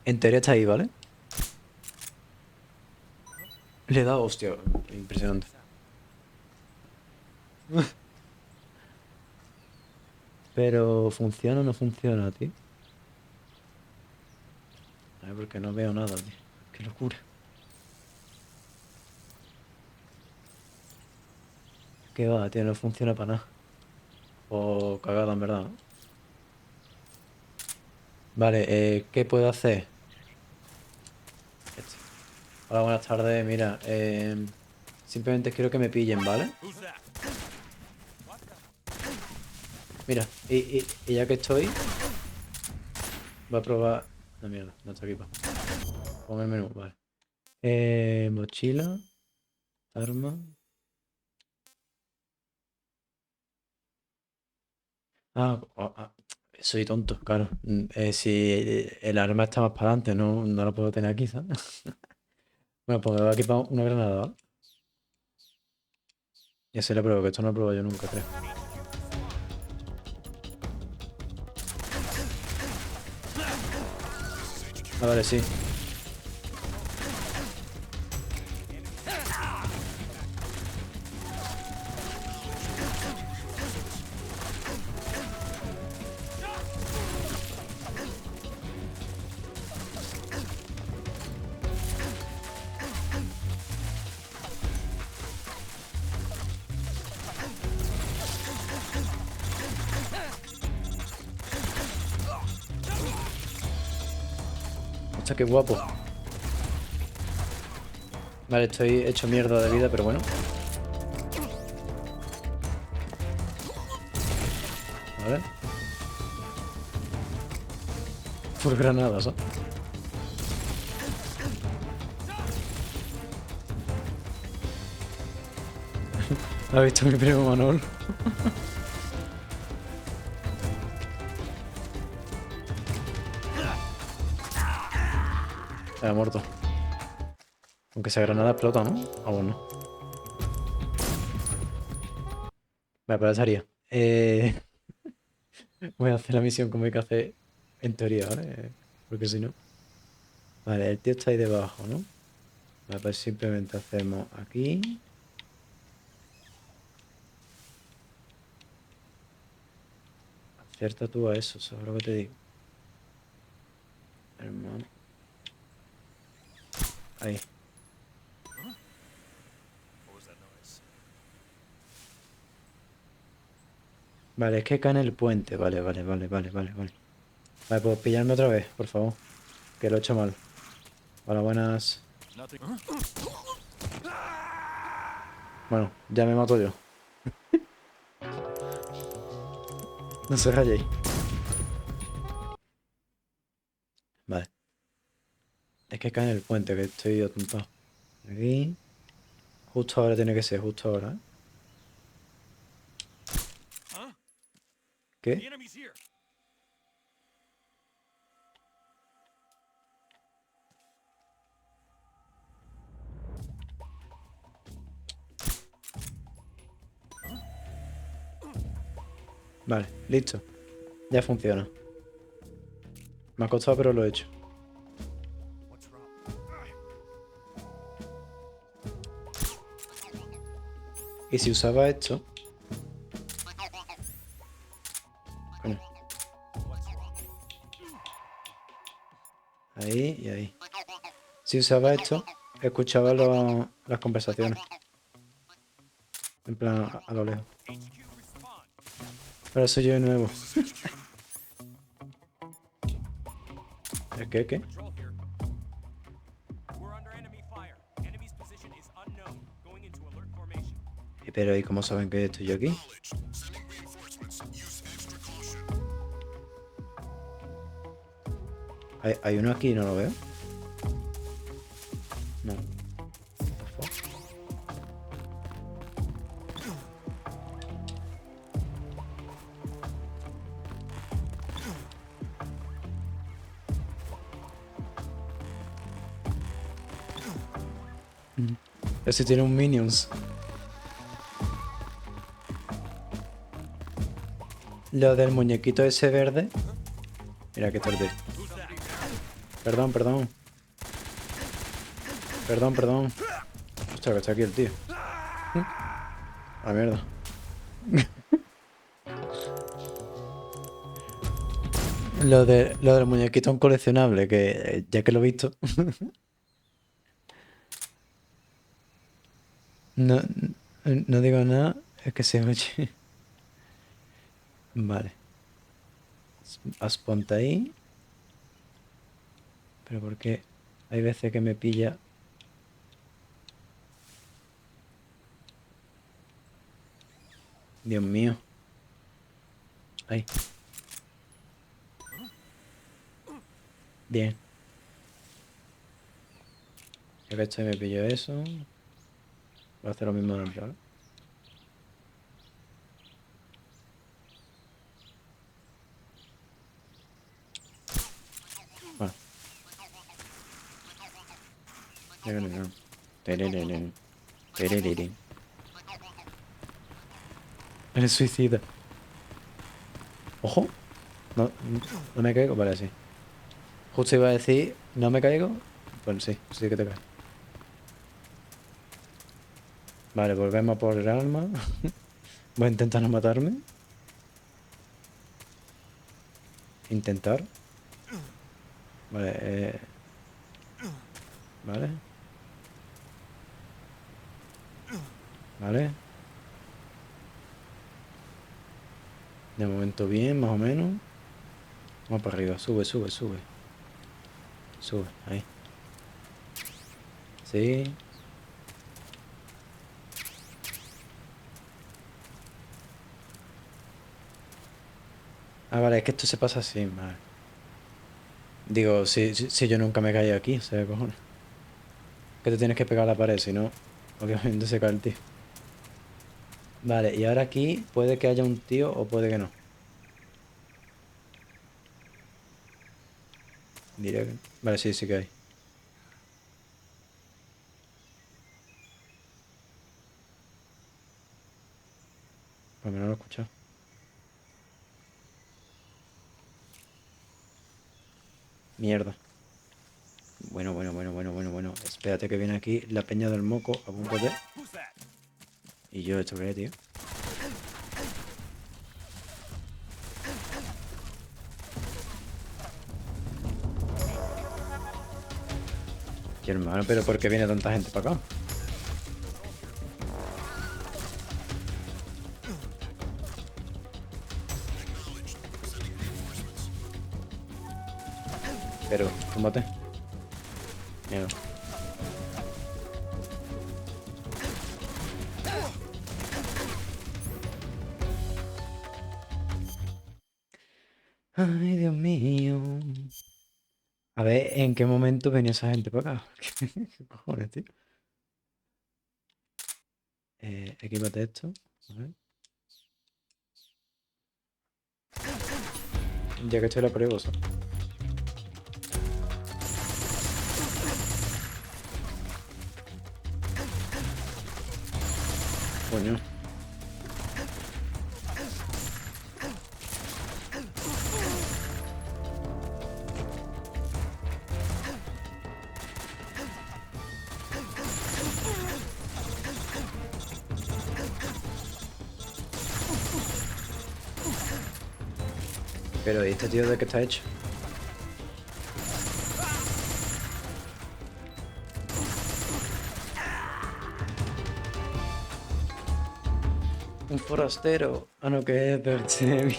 En teoría está ahí, ¿vale? Le he dado, hostia, impresionante. Pero, ¿funciona o no funciona, tío? A ver, porque no veo nada, tío. Qué locura. ¿Qué va, tío? No funciona para nada. O cagada, en verdad, ¿no? Vale, ¿qué puedo hacer? Esto. Hola, buenas tardes. Mira, simplemente quiero que me pillen, ¿vale? Mira, y ya que estoy, voy a probar... No, mierda, no está aquí, pa. Pon el menú, vale. Mochila, arma. Soy tonto, claro. Si el arma está más para adelante, no la puedo tener aquí, ¿sabes? Bueno, pues me voy a equipar una granada, ¿vale? Y así la pruebo, que esto no lo he probado yo nunca, creo. Ah, vale, sí. Hostia, qué guapo. Vale, estoy hecho mierda de vida, pero bueno. Vale. Por granadas, ¿eh? ¿Has visto mi primo Manol? Ha muerto. Aunque esa granada explota, ¿no? Ah, bueno. Vale, pero estaría. Voy a hacer la misión como hay que hacer en teoría, ¿vale? Porque si no... Vale, el tío está ahí debajo, ¿no? Vale, pues simplemente hacemos aquí. Acierta tú a eso, ¿sabes lo que te digo? Hermano. Ahí. Vale, es que cae en el puente. Vale. Vale, pues pillarme otra vez, por favor. Que lo he hecho mal. Hola, buenas. Bueno, ya me mato yo. No se rayéis. Vale. Es que cae en el puente, que estoy atontado. Aquí. Justo ahora tiene que ser, justo ahora. ¿Qué? Vale, listo. Ya funciona. Me ha costado, pero lo he hecho. Y si usaba esto... Coño. Ahí y ahí. Si usaba esto, escuchaba las conversaciones. En plan, a lo lejos. Ahora soy yo de nuevo. ¿El qué? ¿Qué? Pero ¿y cómo saben que estoy yo aquí? ¿Hay uno aquí y no lo veo? No. Ese tiene un Minions. Lo del muñequito ese verde. Mira que tarde. Perdón, perdón. Perdón, perdón. Ostras, que está aquí el tío. A mierda. Lo del muñequito un coleccionable, que ya que lo he visto. No, no digo nada, es que se oye. Vale. Ponte ahí. Pero porque hay veces que me pilla. Dios mío. Ahí. Bien. Ya que estoy me pillo eso. Voy a hacer lo mismo en el otro, ¿vale? Bueno. El suicida. Ojo. No, no me caigo. Vale, sí. Justo iba a decir, ¿no me caigo? Pues sí, sí que te caes. Vale, volvemos por el arma. Voy a intentar no matarme. Intentar. Vale, Vale. Vale. De momento bien, más o menos. Vamos para arriba. Sube, sube, sube. Sube, ahí. Sí. Ah, vale, es que esto se pasa así, vale. Digo, si yo nunca me caí aquí, o sea, cojones. Que te tienes que pegar a la pared, si no, obviamente se cae el tío. Vale, y ahora aquí puede que haya un tío o puede que no. Diría que... Vale, sí, sí que hay. Pues no lo he escuchado. Mierda. Bueno, bueno, bueno, bueno, bueno, bueno. Espérate que viene aquí la peña del moco, apúntate. Y yo, ¿esto qué es, tío? Y hermano, pero ¿por qué viene tanta gente para acá? Pero, túmbate. Mierda. Ay, Dios mío. A ver, ¿en qué momento venía esa gente para acá? ¿Qué cojones, tío? Equípate esto. A ver. Ya que estoy la prueba, ¿sabes? Coño. Pero ¿y este tío de qué está hecho? Un forastero. Ah, no, que es Bertemi.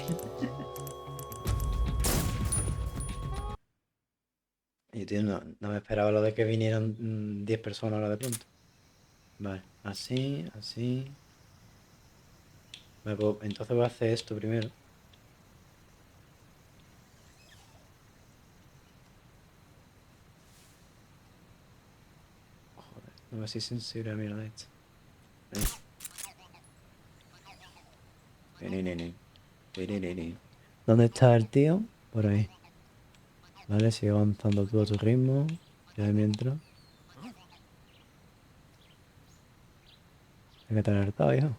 Y tío, no me esperaba lo de que vinieran 10 personas ahora de pronto. Vale, así, así. Vale, pues entonces voy a hacer esto primero. Joder, no voy a ser sensible a mierda de esto. ¿Dónde está el tío? Por ahí. Vale, sigue avanzando tú a tu ritmo. Ya de mientras. Hay que tener hartado, hijo.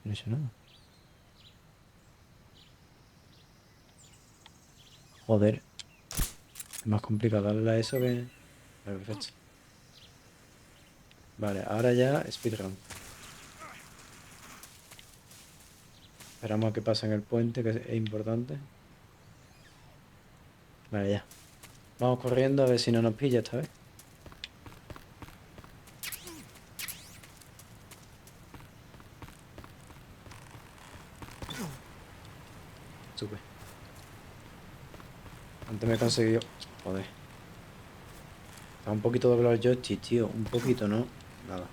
No he hecho nada. Joder. Es más complicado darle a eso que... Vale, perfecto. Vale, ahora ya speedrun. Esperamos a que pase en el puente, que es importante. Vale, ya. Vamos corriendo a ver si no nos pilla esta vez. Sube. Antes me he conseguido... Joder. Está un poquito doblado el joystick, tío. Un poquito, ¿no? Nada.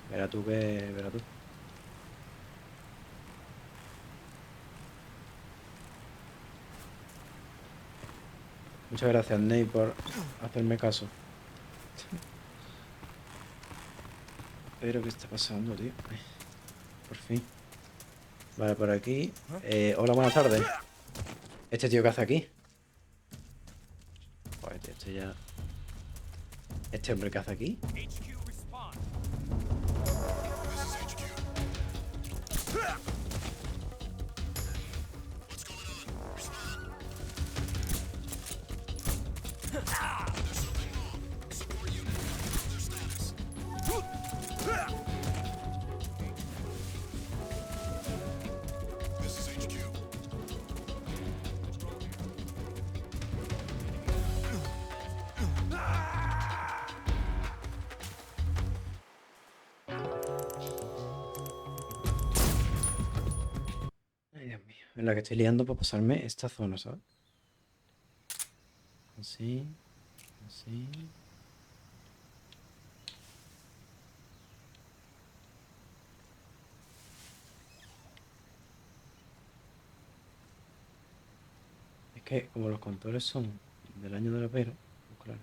Verá tú que... Verá tú. Muchas gracias, Ney, por hacerme caso. Pero, ¿qué está pasando, tío? Por fin. Vale, por aquí. Hola, buenas tardes. ¿Este tío qué hace aquí? Joder, tío, este ya... ¿Este hombre qué hace aquí? Ay, Dios mío. En la que estoy liando para pasarme esta zona, ¿sabes? Así. Así. Es que como los controles son del año de la pera, pues claro.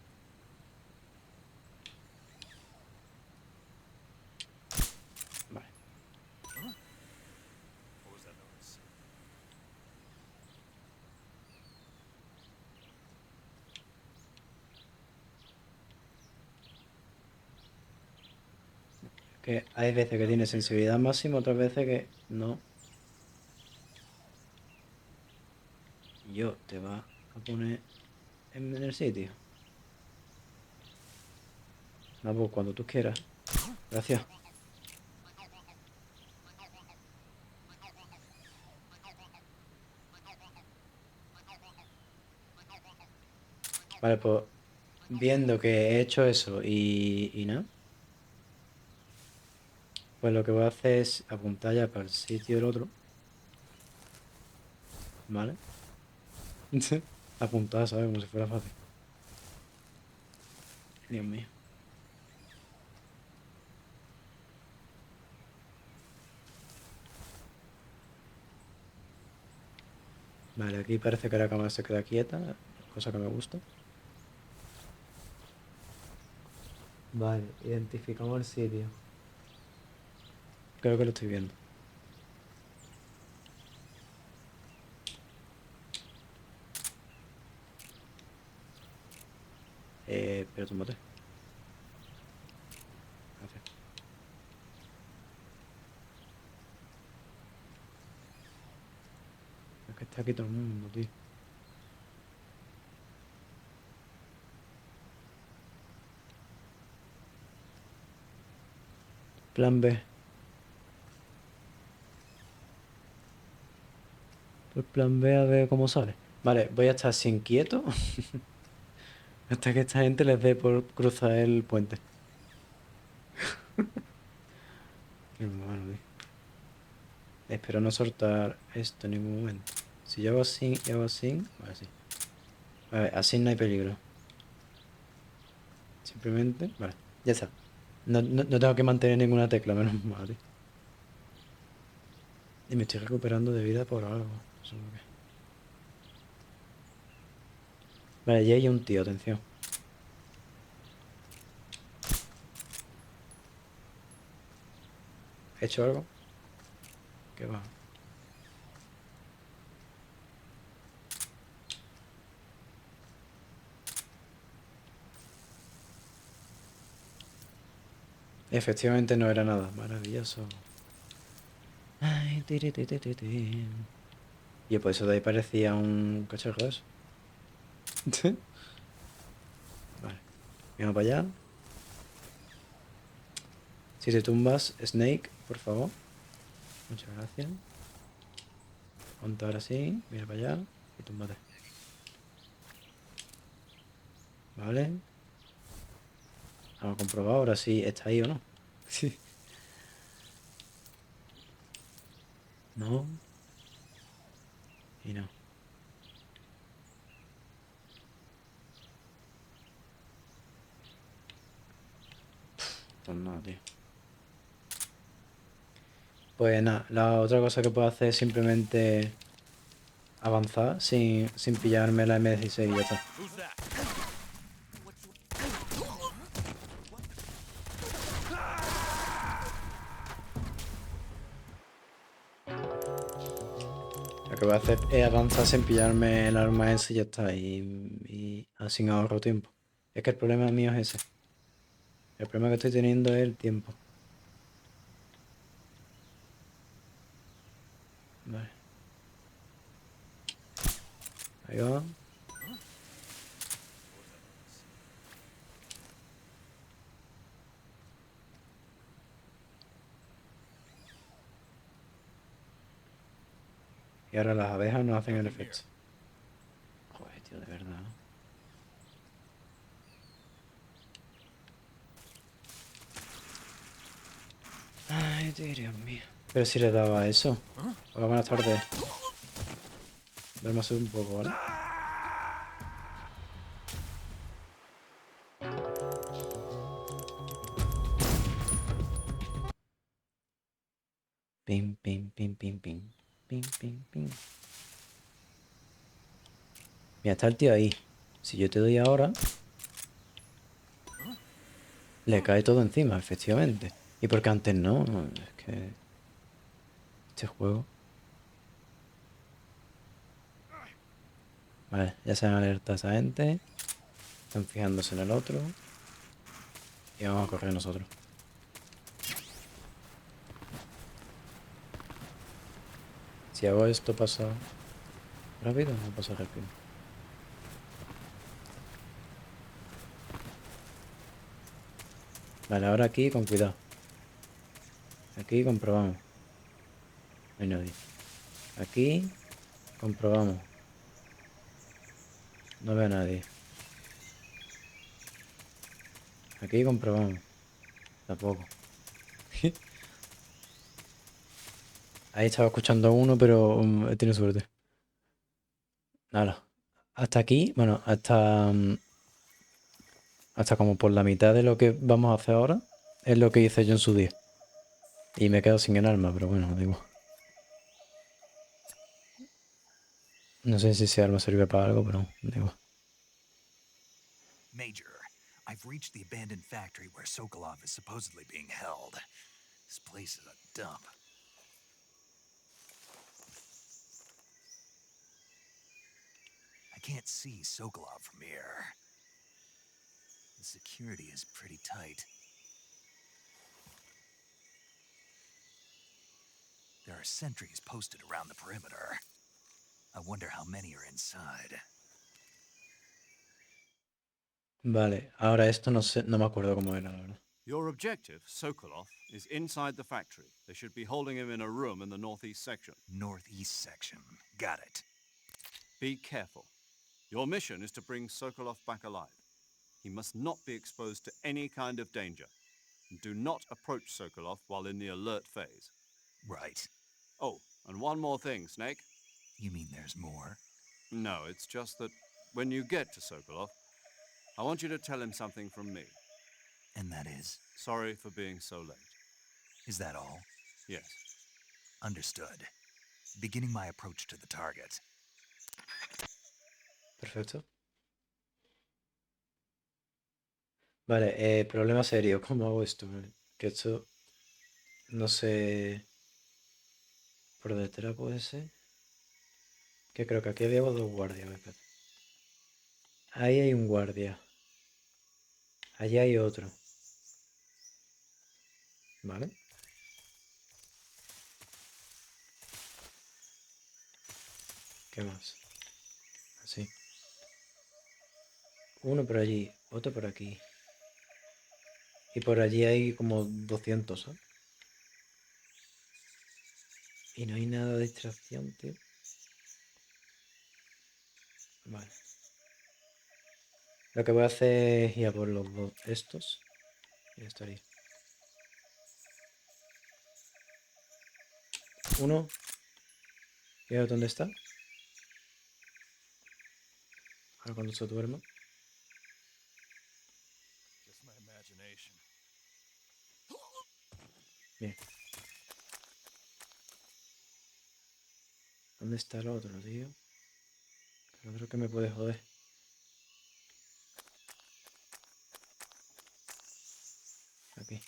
Vale. Que hay veces que tiene sensibilidad máxima, otras veces que no. Yo te va a poner en el sitio. No, pues cuando tú quieras. Gracias. Vale, pues viendo que he hecho eso y nada, pues lo que voy a hacer es apuntar ya para el sitio del otro. ¿Vale? Apuntar, ¿sabes? Como si fuera fácil. Dios mío. Vale, aquí parece que la cámara se queda quieta, cosa que me gusta. Vale, identificamos el sitio. Creo que lo estoy viendo. Pero tómate. Gracias. Es que está aquí todo el mundo, tío. Plan B. Pues plan B a ver cómo sale. Vale, voy a estar así inquieto hasta que esta gente les dé por cruzar el puente. Qué malo, tío. Espero no soltar esto en ningún momento. Si yo hago así y hago así, vale, sí. Vale, así no hay peligro. Simplemente, vale, ya está. No tengo que mantener ninguna tecla, menos mal, tío. Y me estoy recuperando de vida por algo. Supongo que. Vale, ya hay un tío, atención. ¿He hecho algo? ¿Qué va? Efectivamente no era nada. Maravilloso. Ay, tiri, ti, ti, ti, ti. Y por eso de ahí parecía un cacharro de eso. Vale. Vamos para allá. Si te tumbas, Snake, por favor. Muchas gracias. Ponte ahora sí. Mira para allá. Y túmbate. Vale. Vamos a comprobar ahora si está ahí o no. Sí. No. Y no. Pues no, tío. Pues nada, la otra cosa que puedo hacer es simplemente avanzar sin pillarme la M16 y ya está. Lo que voy a hacer es avanzar sin pillarme el arma ese y ya está. Y así ahorro tiempo. Es que el problema mío es ese. El problema que estoy teniendo es el tiempo. Vale. Ahí va. Y ahora las abejas no hacen el efecto. Joder, tío, de verdad. Ay, Dios mío. Pero si le daba eso. Hola, buenas tardes. Duérmase un poco, ¿vale? Pim, pim, pim, pim, pim. Pim, pim, pim. Mira, está el tío ahí. Si yo te doy ahora, le cae todo encima, efectivamente. ¿Y porque antes no? Es que este juego... Vale, ya se han alertado a esa gente. Están fijándose en el otro. Y vamos a correr nosotros. Si hago esto, ¿pasa rápido o no pasa rápido? Vale, ahora aquí con cuidado. Aquí comprobamos. No hay nadie. Aquí comprobamos. No veo a nadie. Aquí comprobamos. Tampoco. Ahí estaba escuchando a uno, pero he tenido suerte. Nada. Hasta aquí, bueno, hasta como por la mitad de lo que vamos a hacer ahora es lo que hice yo en su día. Y me quedo sin el arma, pero bueno, digo. No sé si ese arma sirve para algo, pero digo. Major, I've reached the abandoned factory where Sokolov is supposedly being held. This place is a dump. I can't see Sokolov from here. The security is pretty tight. There are sentries posted around the perimeter. I wonder how many are inside. Vale, ahora esto no sé, no me acuerdo cómo era, la verdad. Your objective, Sokolov, is inside the factory. They should be holding him in a room in the northeast section. Northeast section. Got it. Be careful. Your mission is to bring Sokolov back alive. He must not be exposed to any kind of danger. Do not approach Sokolov while in the alert phase. Right. Oh, and one more thing, Snake. You mean there's more? No, it's just that when you get to Sokolov, I want you to tell him something from me. And that is? Sorry for being so late. Is that all? Yes. Understood. Beginning my approach to the target. Perfecto. Vale, problema serio. ¿Cómo hago esto? Que esto no sé. Por detrás puede ser. Que creo que aquí había dos guardias. A ver, espérate. Ahí hay un guardia. Allí hay otro. Vale. ¿Qué más? Así. Uno por allí, otro por aquí. Y por allí hay como 200, ¿sabes? Y no hay nada de distracción, tío. Vale. Lo que voy a hacer es ir a por los dos estos. Y ya estaría. Uno. ¿Y ahora dónde está? Ahora cuando se duerma. Bien. ¿Dónde está el otro, tío? El otro que me puede joder. Aquí.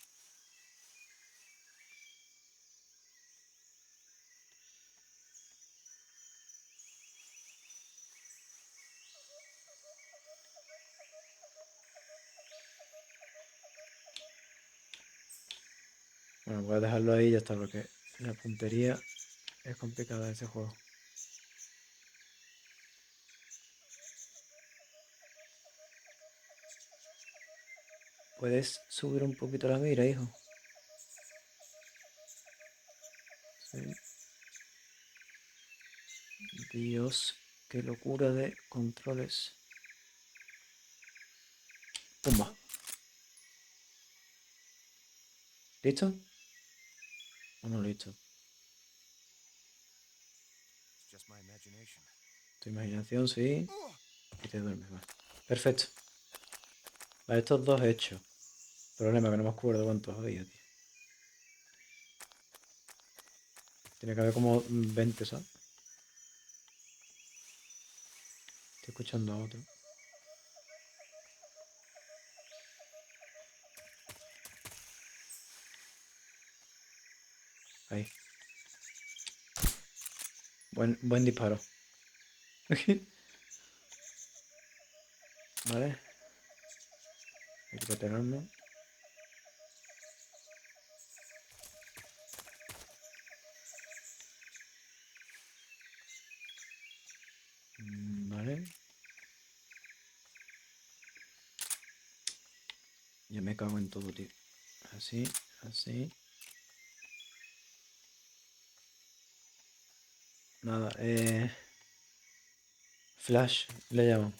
Bueno, voy a dejarlo ahí y ya está, porque la puntería es complicada de ese juego. ¿Puedes subir un poquito la mira, hijo? Sí. Dios, qué locura de controles. Pumba. ¿Listo? ¿O no listo? Tu imaginación, sí. Y te duermes, vale. Perfecto. Vale, estos dos hechos. Problema que no me acuerdo cuántos había, tío. Tiene que haber como 20, ¿sabes? Estoy escuchando a otro. Ahí. Buen disparo. Vale. Hay que tenerlo. Vale. Ya me cago en todo, tío. Así, así. Nada, Flash, le llaman.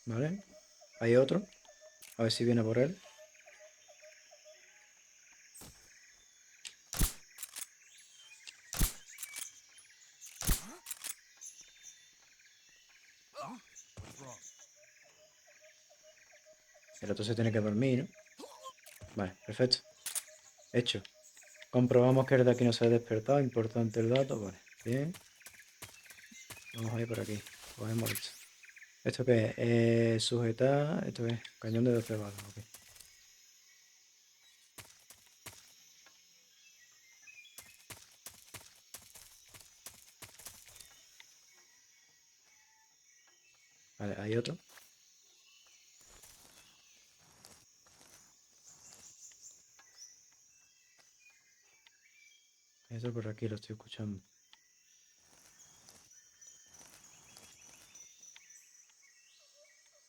Vale. Hay otro. A ver si viene por él. El otro se tiene que dormir, ¿no? Vale, perfecto. Hecho. Comprobamos que el de aquí no se ha despertado. Importante el dato. Vale, bien. Vamos a ir por aquí. Cogemos esto. ¿Esto qué es? Sujetar. ¿Esto qué es? Cañón de 12 balas. Ok. Vale, hay otro. Eso por aquí lo estoy escuchando.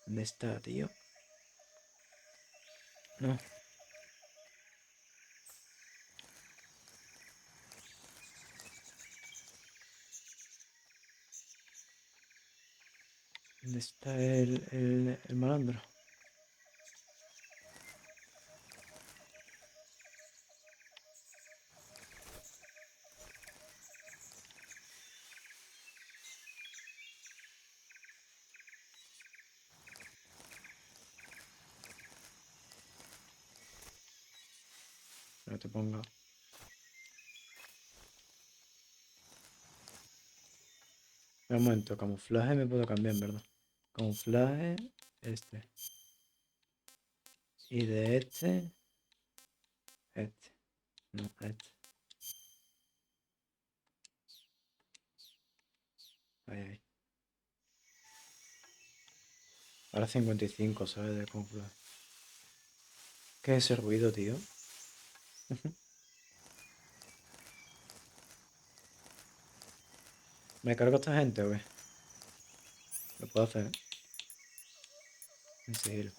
¿Dónde está, tío? No. ¿Dónde está el malandro? No te ponga. Un momento, camuflaje me puedo cambiar, ¿verdad? Camuflaje, este. Y de este, este. No, este. Ahí, ahí. Ahora 55, ¿sabes? De camuflaje. ¿Qué es ese ruido, tío? ¿Me cargo a esta gente o qué? Lo puedo hacer, ¿eh? En sigilo.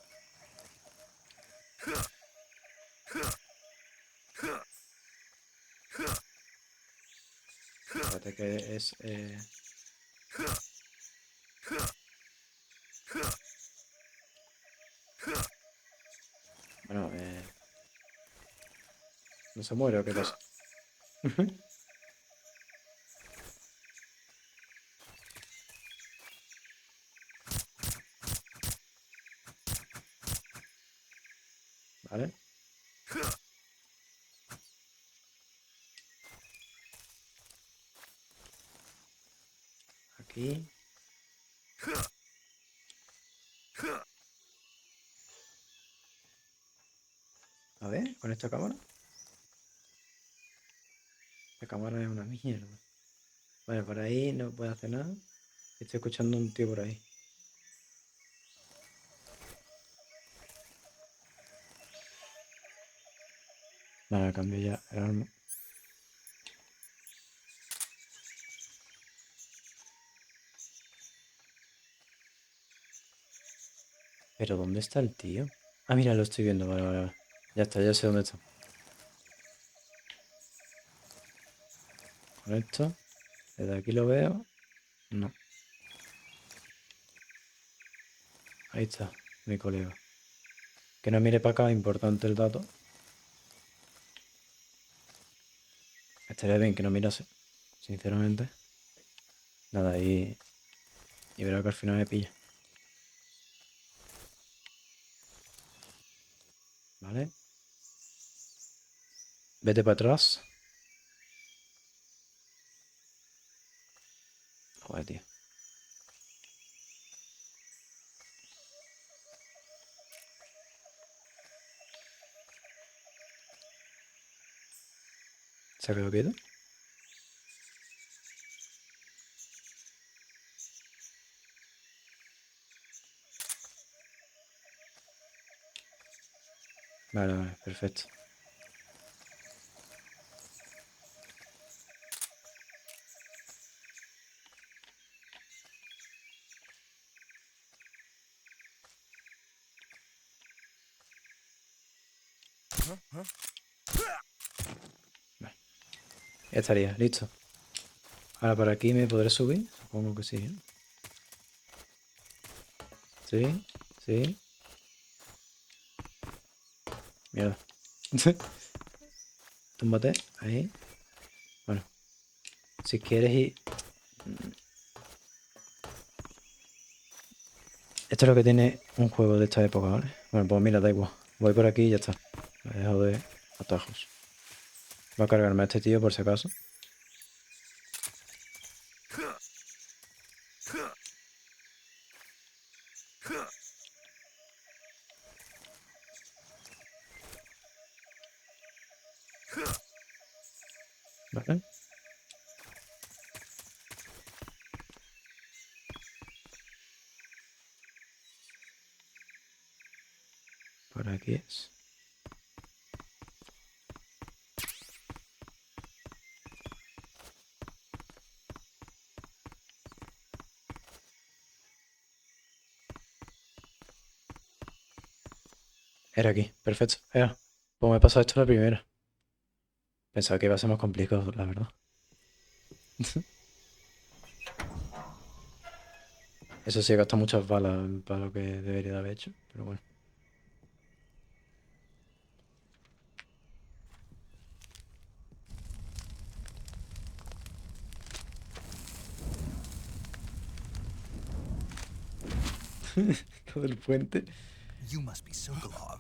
Espérate que es... Bueno, ¿no se muere o qué pasa? ¿Vale? Aquí. A ver, con esta cámara. La cámara es una mierda. Vale, por ahí no puedo hacer nada. Estoy escuchando a un tío por ahí. Vale, cambio ya el arma. ¿Pero dónde está el tío? Ah, mira, lo estoy viendo. Vale, vale, vale. Ya está, ya sé dónde está. Con esto. Desde aquí lo veo. No. Ahí está, mi colega. Que no mire para acá, importante el dato. Estaría bien que no mirase, sinceramente. Nada, y verá que al final me pilla. ¿Vale? Vete para atrás. Joder, tío. ¿Se ha quedado quieto? Vale, vale, perfecto. Vale. Ya estaría, listo. Ahora por aquí me podré subir. Supongo que sí, ¿eh? Sí, sí. Mierda. Túmbate, ahí. Bueno. Si quieres ir... Esto es lo que tiene un juego de esta época, ¿vale? Bueno, pues mira, da igual. Voy por aquí y ya está. Me he dejado de atajos. Voy a cargarme a este tío por si acaso. Vale. Por aquí es. Era aquí, perfecto. Pues me he pasado esto la primera. Pensaba que iba a ser más complicado, la verdad. Eso sí, he gastado muchas balas para lo que debería de haber hecho, pero bueno. Todo el puente. You must be Sokolov.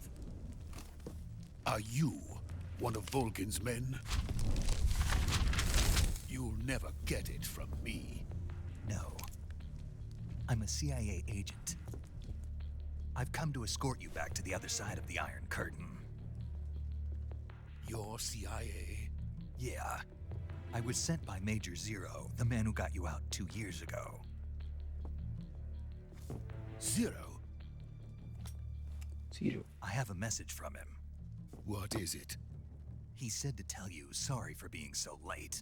Are you one of Volgin's men? You'll never get it from me. No. I'm a CIA agent. I've come to escort you back to the other side of the Iron Curtain. You're CIA? Yeah. I was sent by Major Zero, the man who got you out 2 years ago. Zero? Zero. I have a message from him. What is it? He said to tell you sorry for being so late.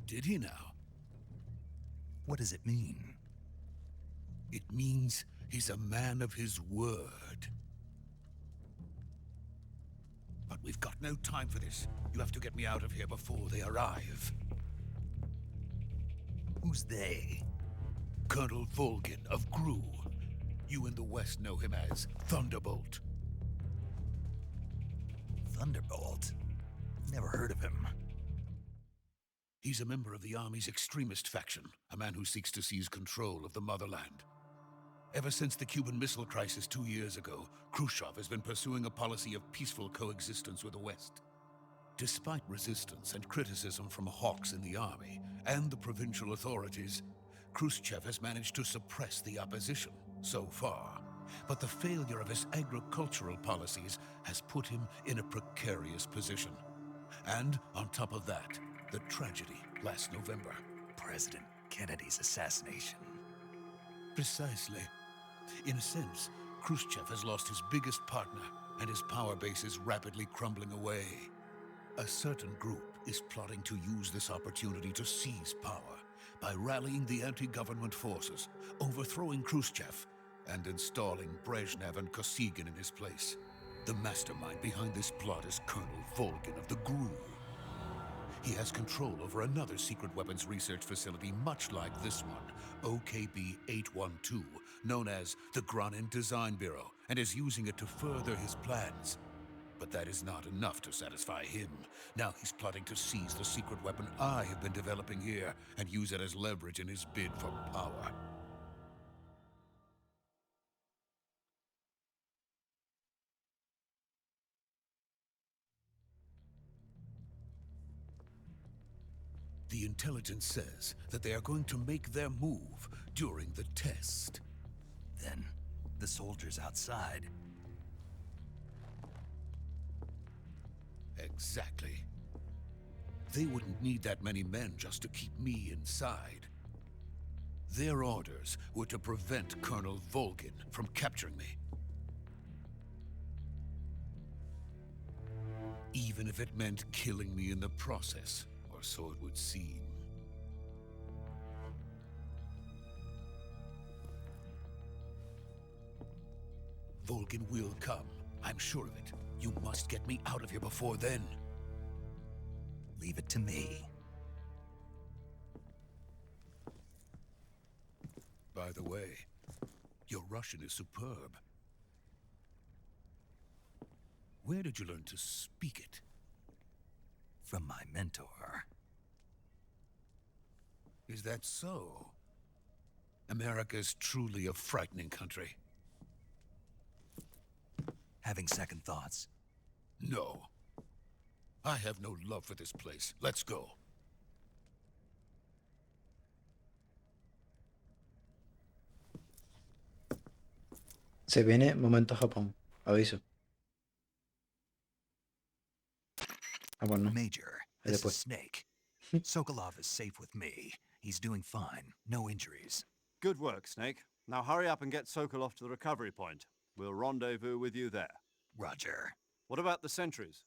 Did he now? What does it mean? It means he's a man of his word. But we've got no time for this. You have to get me out of here before they arrive. Who's they? Colonel Volgin of Gru. You in the West know him as Thunderbolt. Thunderbolt? Never heard of him. He's a member of the Army's extremist faction, a man who seeks to seize control of the motherland. Ever since the Cuban Missile Crisis 2 years ago, Khrushchev has been pursuing a policy of peaceful coexistence with the West. Despite resistance and criticism from hawks in the army and the provincial authorities, Khrushchev has managed to suppress the opposition so far. But the failure of his agricultural policies has put him in a precarious position. And on top of that, the tragedy last November. President Kennedy's assassination. Precisely. In a sense, Khrushchev has lost his biggest partner, and his power base is rapidly crumbling away. A certain group is plotting to use this opportunity to seize power by rallying the anti-government forces, overthrowing Khrushchev, and installing Brezhnev and Kosygin in his place. The mastermind behind this plot is Colonel Volgin of the GRU. He has control over another secret weapons research facility much like this one, OKB-812, known as the Granin Design Bureau, and is using it to further his plans. But that is not enough to satisfy him. Now he's plotting to seize the secret weapon I have been developing here and use it as leverage in his bid for power. The intelligence says that they are going to make their move during the test. Then, the soldiers outside. Exactly. They wouldn't need that many men just to keep me inside. Their orders were to prevent Colonel Volgin from capturing me. Even if it meant killing me in the process, or so it would seem. Volgin will come. I'm sure of it. You must get me out of here before then. Leave it to me. By the way, your Russian is superb. Where did you learn to speak it? From my mentor. Is that so? America is truly a frightening country. Having second thoughts? No. I have no love for this place. Let's go. Se viene momento Japón. Aviso. Ah, bueno, no. Major, Ahí this is después. Snake. Sokolov is safe with me. He's doing fine. No injuries. Good work, Snake. Now hurry up and get Sokolov to the recovery point. We'll rendezvous with you there. Roger. What about the sentries?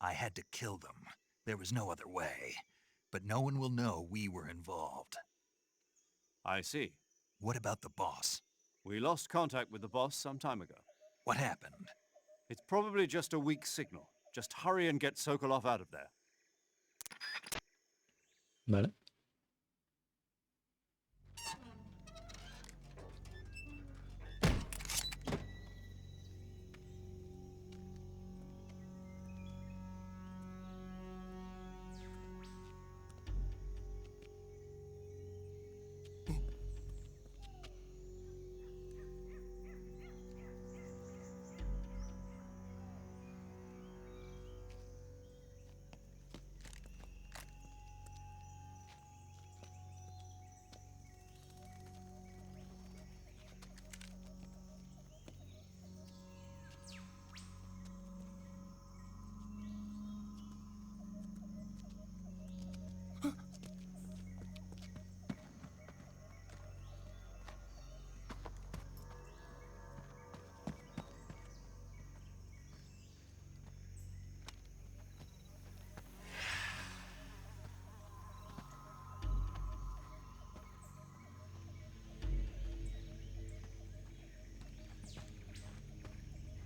I had to kill them. There was no other way. But no one will know we were involved. I see. What about the boss? We lost contact with the boss some time ago. What happened? It's probably just a weak signal. Just hurry and get Sokolov out of there. Vale.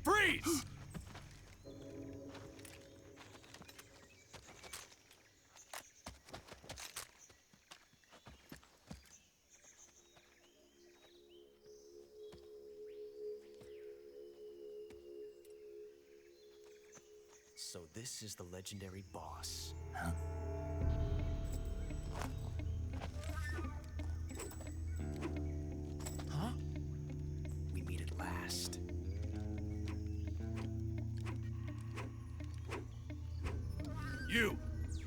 Freeze! So this is the legendary boss. Huh? Huh? We meet at last.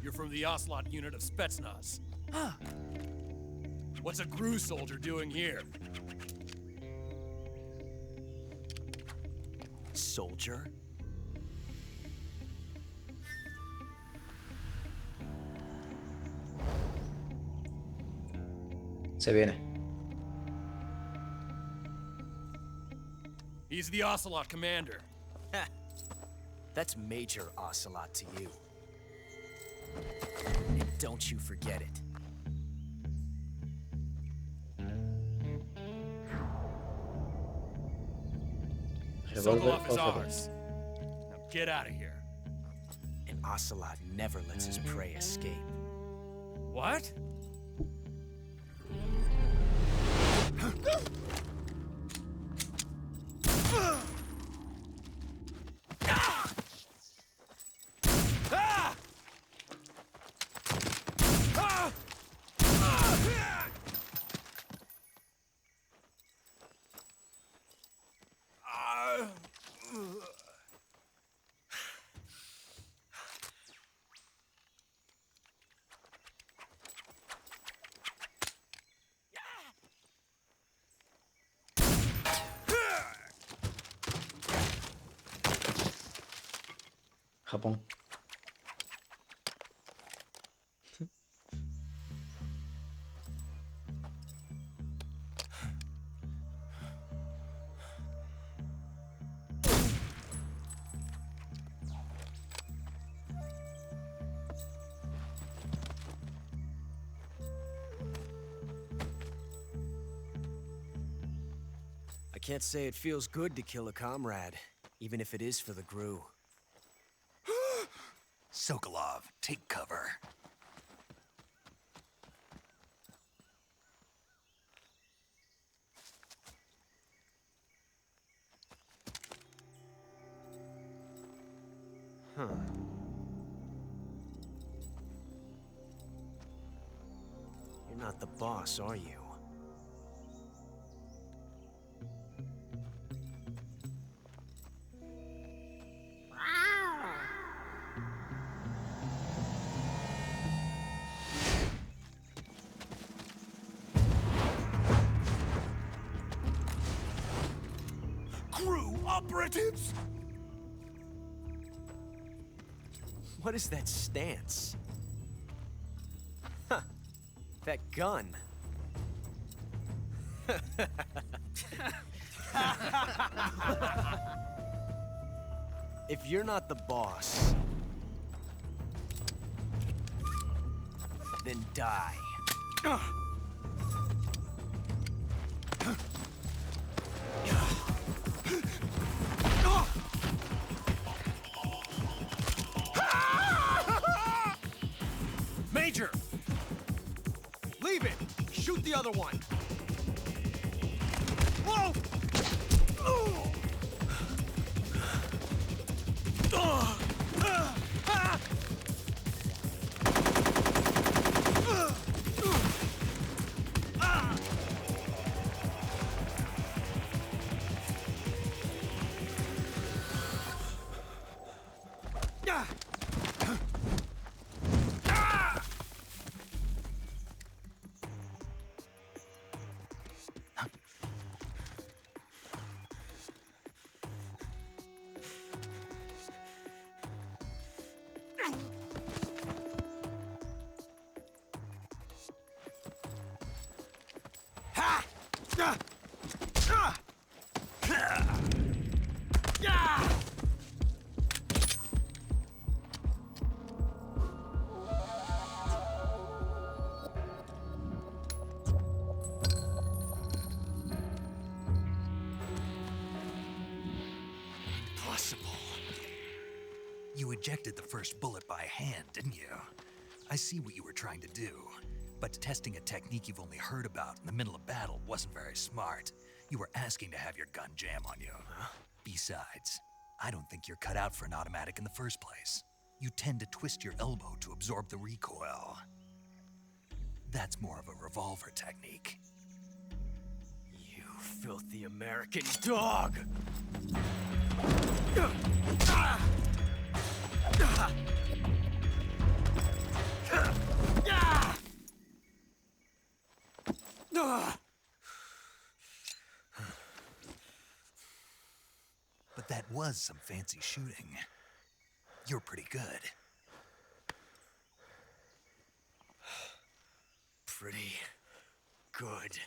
You're from the Ocelot unit of Spetsnaz. Huh. What's a GRU soldier doing here? Soldier? Se viene. He's the Ocelot commander. Ha! That's Major Ocelot to you. And don't you forget it. Sokolov is ours. Now get out of here. And Ocelot never lets his prey escape. What? Japón. I can't say it feels good to kill a comrade, even if it is for the GRU. Sokolov, take cover. Huh. You're not the boss, are you? operatives? What is that stance? Huh. That gun. If you're not the boss, then die. Major! Leave it! Shoot the other one! Whoa! Impossible. You ejected the first bullet by hand, didn't you? I see what you were trying to do, but testing a technique you've only heard about in the middle of battle wasn't very smart. You were asking to have your gun jam on you. Besides, I don't think you're cut out for an automatic in the first place. You tend to twist your elbow to absorb the recoil. That's more of a revolver technique. You filthy American dog! But that was some fancy shooting. You're pretty good. Pretty good.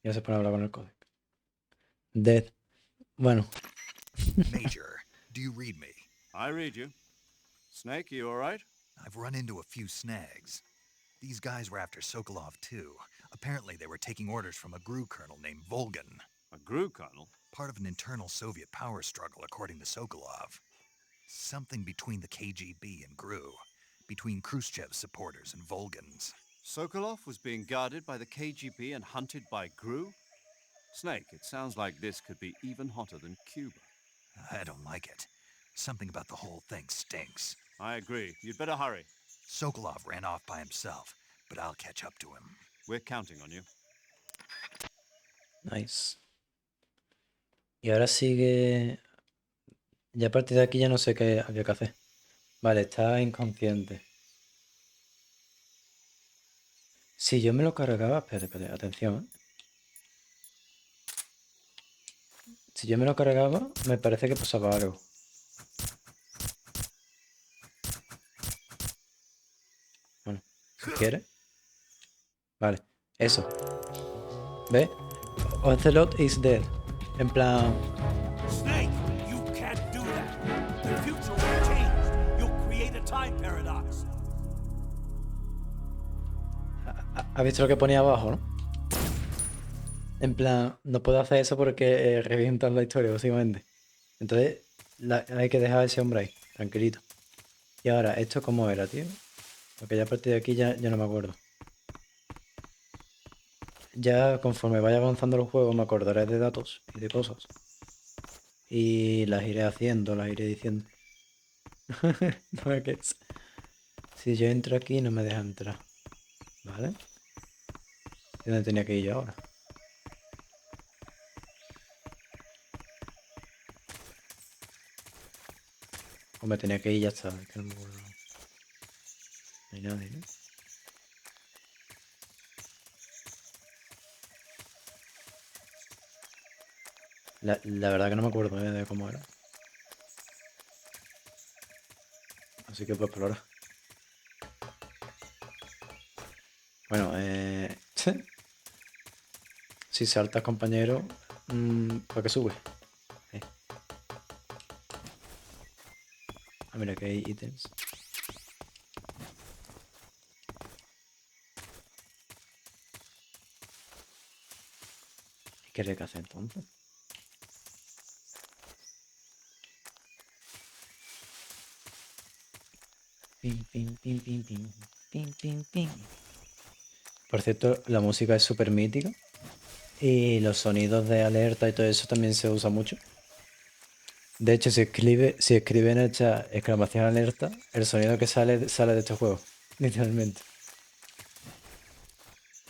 Ya se pone a hablar con el códec. Dead. Bueno. Major, do you read me? I read you. Snake, you all right? I've run into a few snags. These guys were after Sokolov too. Apparently they were taking orders from a GRU colonel named Volgan. A GRU colonel? Part of an internal Soviet power struggle, according to Sokolov. Something between the KGB and GRU. Between Khrushchev's supporters and Volgan's. Sokolov was being guarded by the KGB and hunted by GRU? Snake, it sounds like this could be even hotter than Cuba. I don't like it. Something about the whole thing stinks. I agree. You'd better hurry. Sokolov ran off by himself, but I'll catch up to him. We're counting on you. Nice. Y ahora sigue... Ya a partir de aquí ya no sé qué había que hacer. Vale, está inconsciente. Si yo me lo cargaba... Espérate, atención. Si yo me lo cargaba, me parece que pasaba algo. Bueno, si quieres. Vale, eso. ¿Ves? Ocelot is dead. En plan... Snake, you can't do that. The future will change. You'll create a time paradox. ¿Has visto lo que ponía abajo, no? En plan, no puedo hacer eso porque revientan la historia, básicamente. Entonces, hay que dejar a ese hombre ahí, tranquilito. Y ahora, ¿esto cómo era, tío? Porque ya a partir de aquí ya no me acuerdo. Ya conforme vaya avanzando el juego me acordaré de datos y de cosas. Y las iré haciendo, las iré diciendo. No es que es. Si yo entro aquí no me deja entrar. ¿Vale? ¿Y dónde tenía que ir yo ahora? O me tenía que ir y ya está. Es que no me acuerdo. No hay nadie, ¿no? La verdad que no me acuerdo de cómo era. Así que pues por ahora. Bueno, si saltas, compañero, ¿para qué sube? Ah, mira que hay ítems. ¿Qué hay que hacer entonces? Pim, pim, pim, pim, pim, pim, pim, pim. Por cierto, la música es súper mítica. Y los sonidos de alerta y todo eso también se usa mucho. De hecho, si escribe en el chat exclamación alerta, el sonido que sale de este juego. Literalmente.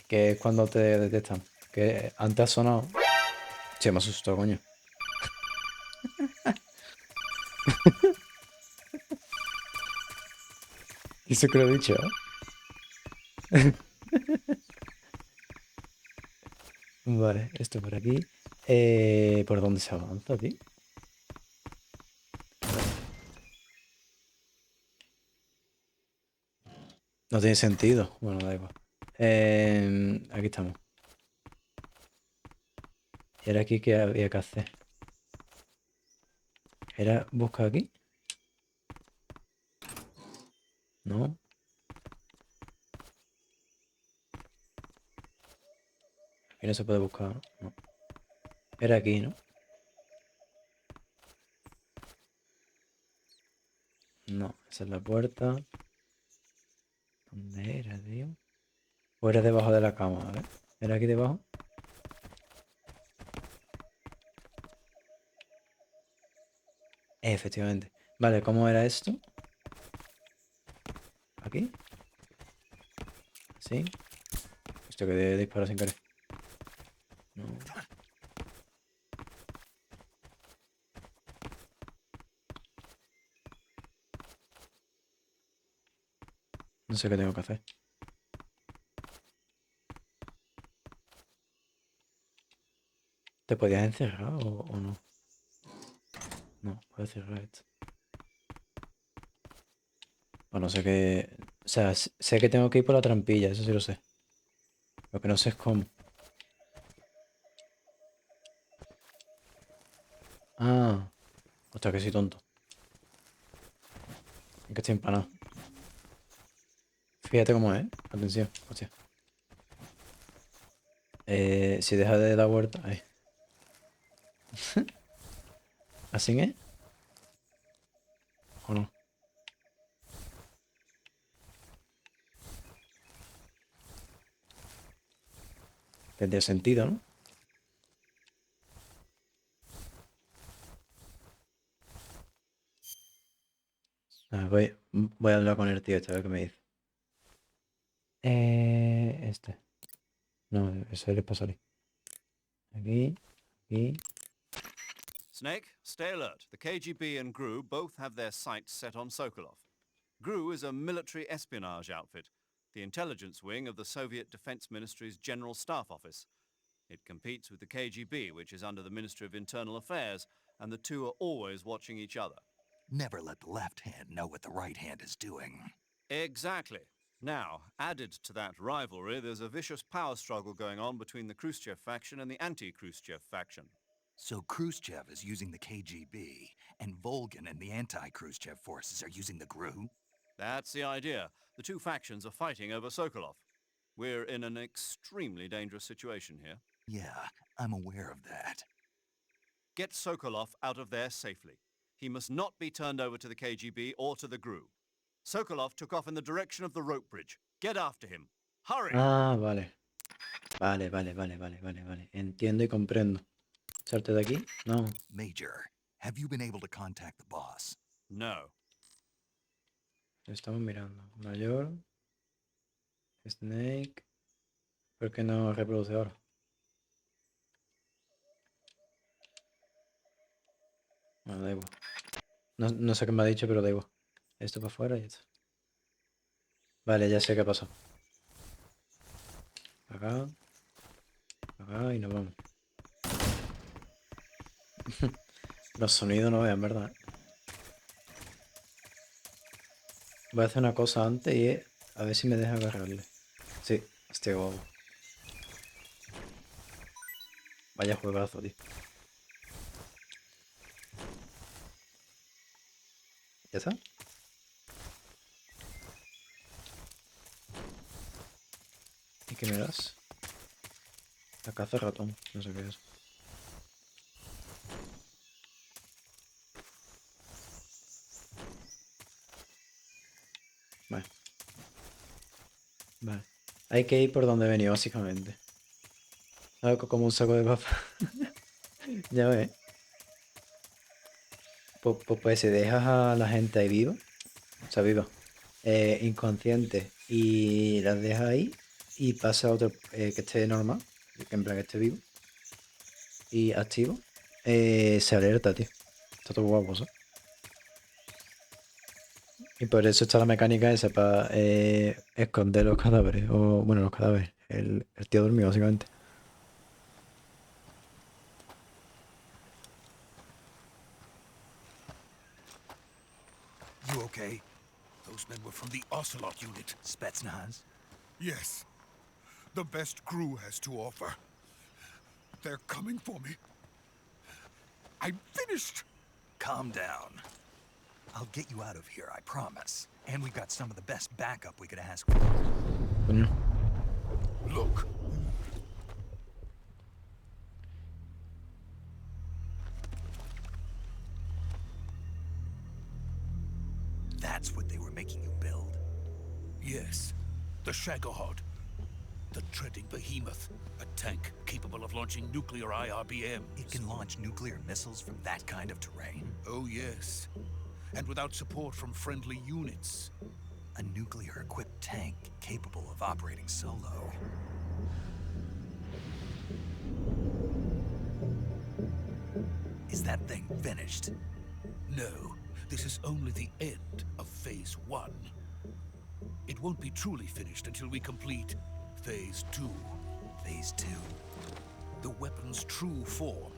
Que es cuando te detectan. Que antes ha sonado. Se me asustó, coño. Eso que lo he dicho, ¿eh? Vale, esto por aquí. ¿Por dónde se avanza, tío? No tiene sentido. Bueno, da igual. Aquí estamos. ¿Y ahora aquí qué había que hacer? ¿Era buscar aquí? No. Aquí no se puede buscar, ¿no? Era aquí, ¿no? No, esa es la puerta. ¿Dónde era, tío? ¿O era debajo de la cama? A ver. ¿Era aquí debajo? Efectivamente. Vale, ¿cómo era esto? ¿Aquí? ¿Sí? Esto que disparo sin querer. No. No sé qué tengo que hacer. ¿Te podías encerrar o no? No, puedes cerrar esto. O no sé qué... O sea, sé que tengo que ir por la trampilla, eso sí lo sé. Lo que no sé es cómo. Ah. Hostia, que soy tonto. Es que estoy empanado. Fíjate cómo es, ¿eh? Atención, hostia. Si deja de dar vuelta... Ahí. ¿Así es? ¿O no? Tendría sentido, ¿no? Voy a hablar con el tío este, a ver qué me dice. Este. No, eso es para salir. Aquí, aquí. Snake, stay alert. The KGB and GRU both have their sights set on Sokolov. GRU is a military espionage outfit, the intelligence wing of the Soviet Defense Ministry's General Staff Office. It competes with the KGB, which is under the Ministry of Internal Affairs, and the two are always watching each other. Never let the left hand know what the right hand is doing. Exactly. Now, added to that rivalry, there's a vicious power struggle going on between the Khrushchev faction and the anti-Khrushchev faction. So Khrushchev is using the KGB, and Volgin and the anti-Khrushchev forces are using the GRU? That's the idea. The two factions are fighting over Sokolov. We're in an extremely dangerous situation here. Yeah, I'm aware of that. Get Sokolov out of there safely. He must not be turned over to the KGB or to the GRU. Sokolov took off in the direction of the rope bridge. Get after him. Hurry! Ah, vale. Vale. Entiendo y comprendo. ¿Salte de aquí? No. Major, have you been able to contact the boss? No. Lo estamos mirando. Mayor. Snake. ¿Por qué no reproduce ahora? Bueno, da igual. No sé qué me ha dicho, pero da igual. Esto para afuera y ya está. Vale, ya sé qué pasó. Acá. Acá y nos vamos. Los sonidos no vean, ¿verdad? Voy a hacer una cosa antes y es a ver si me deja agarrarle. Sí, este guapo. Vaya juegazo, tío. ¿Ya está? ¿Y qué me das? La caza ratón, no sé qué es. Vale. Vale. Hay que ir por donde venía, básicamente. Algo como un saco de papa. Ya ves. Pues si dejas a la gente ahí viva, o sea, viva, inconsciente, y las dejas ahí, y pasa a otro que esté normal, que en plan que esté vivo, y activo, se alerta, tío. Está todo guapo, ¿sabes? Y por eso está la mecánica esa, para esconder los cadáveres, o bueno, los cadáveres, el tío dormido, básicamente. You okay? Those men were from the Ocelot unit. Spetsnaz? Yes. The best crew has to offer. They're coming for me. I'm finished. Calm down. I'll get you out of here, I promise. And we've got some of the best backup we could ask for. Look. That's what they were making you build? Yes. The Shagohod. The treading behemoth. A tank capable of launching nuclear IRBMs. It can launch nuclear missiles from that kind of terrain? Oh, yes. And without support from friendly units. A nuclear-equipped tank capable of operating solo. Is that thing finished? No. This is only the end of Phase 1. It won't be truly finished until we complete Phase 2. Phase 2? The weapon's true form.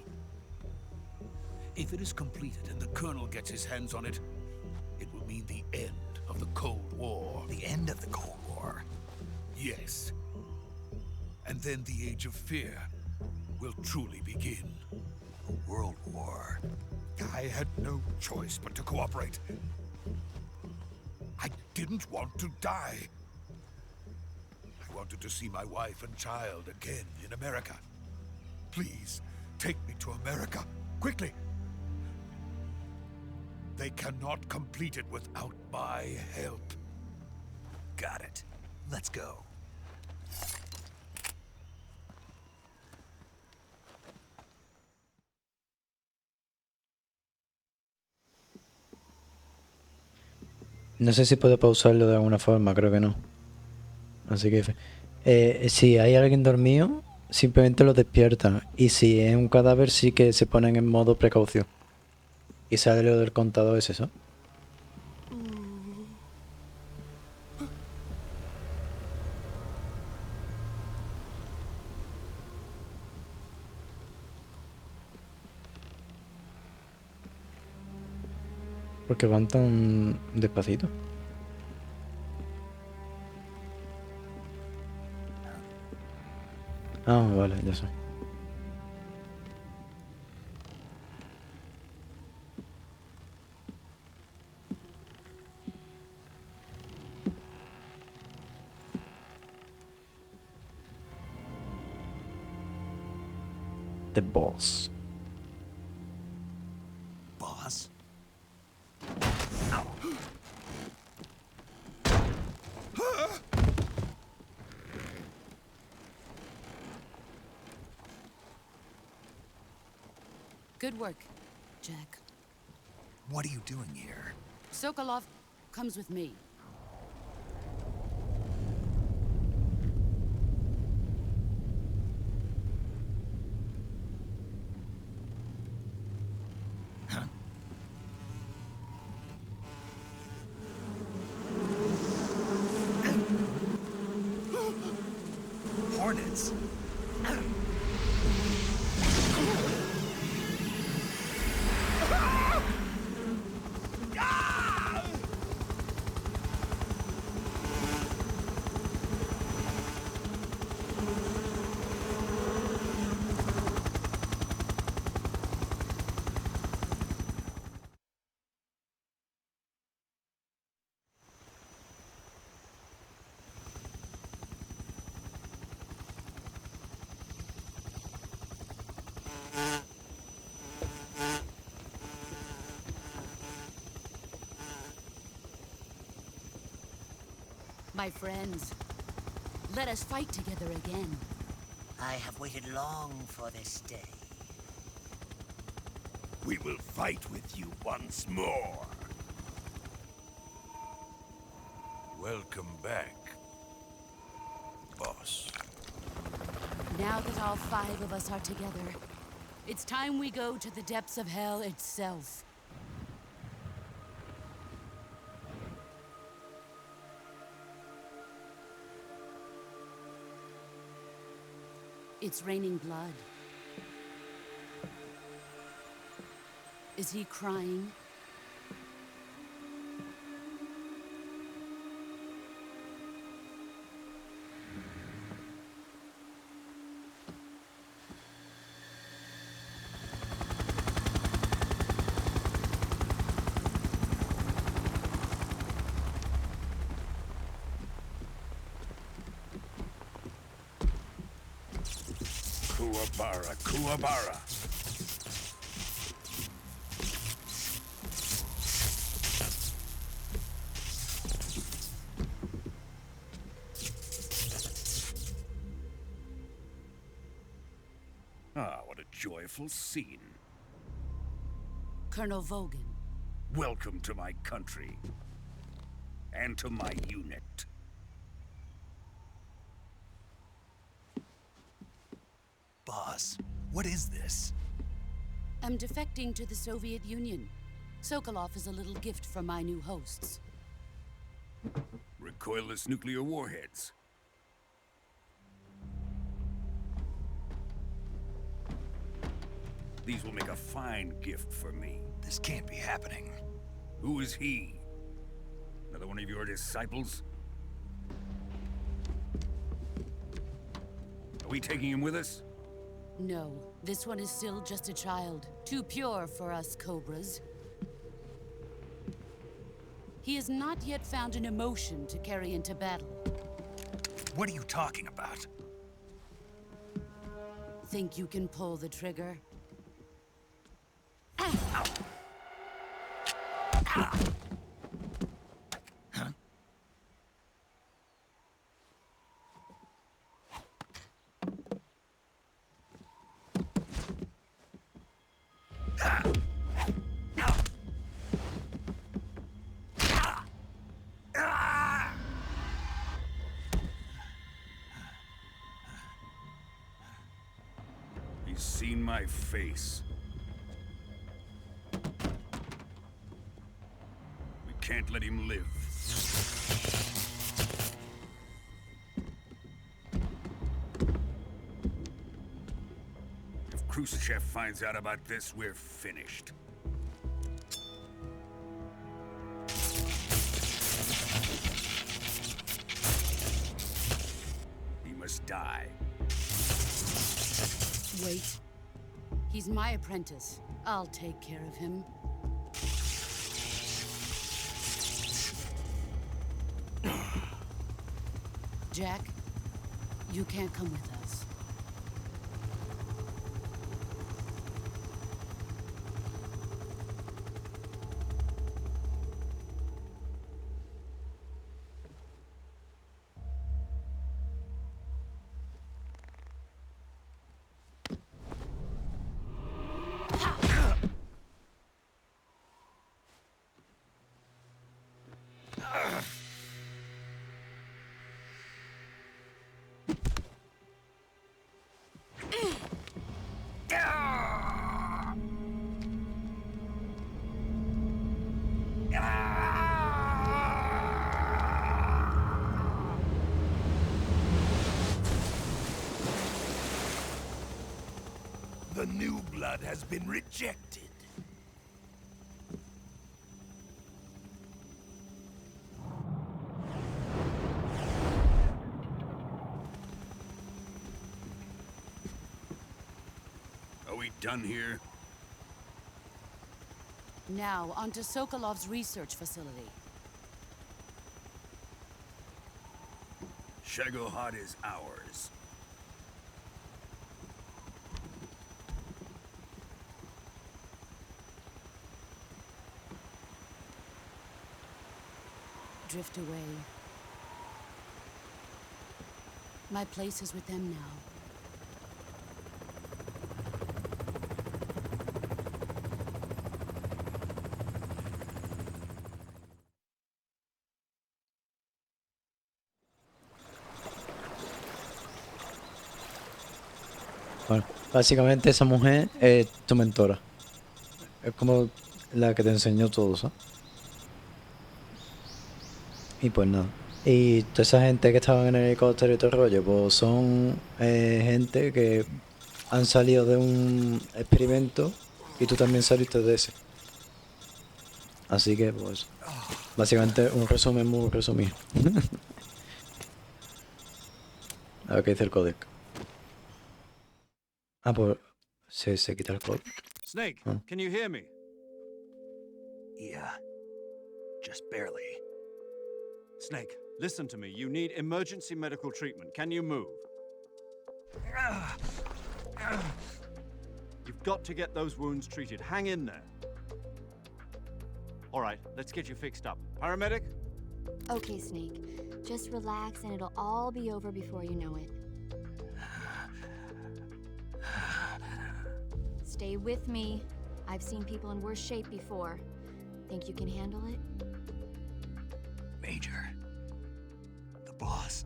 If it is completed and the Colonel gets his hands on it, it will mean the end of the Cold War. The end of the Cold War? Yes. And then the Age of Fear will truly begin. A world war? I had no choice but to cooperate. I didn't want to die. I wanted to see my wife and child again in America. Please, take me to America, quickly. They cannot complete it without my help. Got it. Let's go. No sé si puedo pausarlo de alguna forma, creo que no. Así que si hay alguien dormido, simplemente lo despiertan. Y si es un cadáver, sí que se ponen en modo precaución. Y sale lo del contador ese, ¿no? Porque van tan despacito. Ah, vale, ya sé. The boss. Boss? Good work, Jack. What are you doing here? Sokolov comes with me. chance. My friends, let us fight together again. I have waited long for this day. We will fight with you once more. Welcome back, boss. Now that all 5 of us are together, it's time we go to the depths of hell itself. It's raining blood. Is he crying? Kuwabara, Kuwabara. Ah, what a joyful scene. Colonel Vogan. Welcome to my country. And to my unit. Boss, what is this? I'm defecting to the Soviet Union. Sokolov is a little gift from my new hosts. Recoilless nuclear warheads. These will make a fine gift for me. This can't be happening. Who is he? Another one of your disciples? Are we taking him with us? No, this one is still just a child. Too pure for us Cobras. He has not yet found an emotion to carry into battle. What are you talking about? Think you can pull the trigger? He's seen my face. We can't let him live. If Khrushchev finds out about this, we're finished. He must die. Wait. He's my apprentice. I'll take care of him. Jack, you can't come with us. The new blood has been rejected. Are we done here? Now, on to Sokolov's research facility. Shagohod is ours. Drift away. My place is with them now. Bueno, básicamente esa mujer es tu mentora. Es como la que te enseñó todo, ¿sabes? Y pues nada. Y toda esa gente que estaban en el helicóptero y todo el rollo, pues son gente que han salido de un experimento y tú también saliste de ese. Así que pues básicamente un resumen muy resumido. A ver qué dice el códec. Ah, pues se quita el códec. Snake, Ah. can you hear me? Yeah. Just barely. Snake, listen to me. You need emergency medical treatment. Can you move? You've got to get those wounds treated. Hang in there. All right, let's get you fixed up. Paramedic? Okay, Snake. Just relax and it'll all be over before you know it. Stay with me. I've seen people in worse shape before. Think you can handle it? Major. The boss.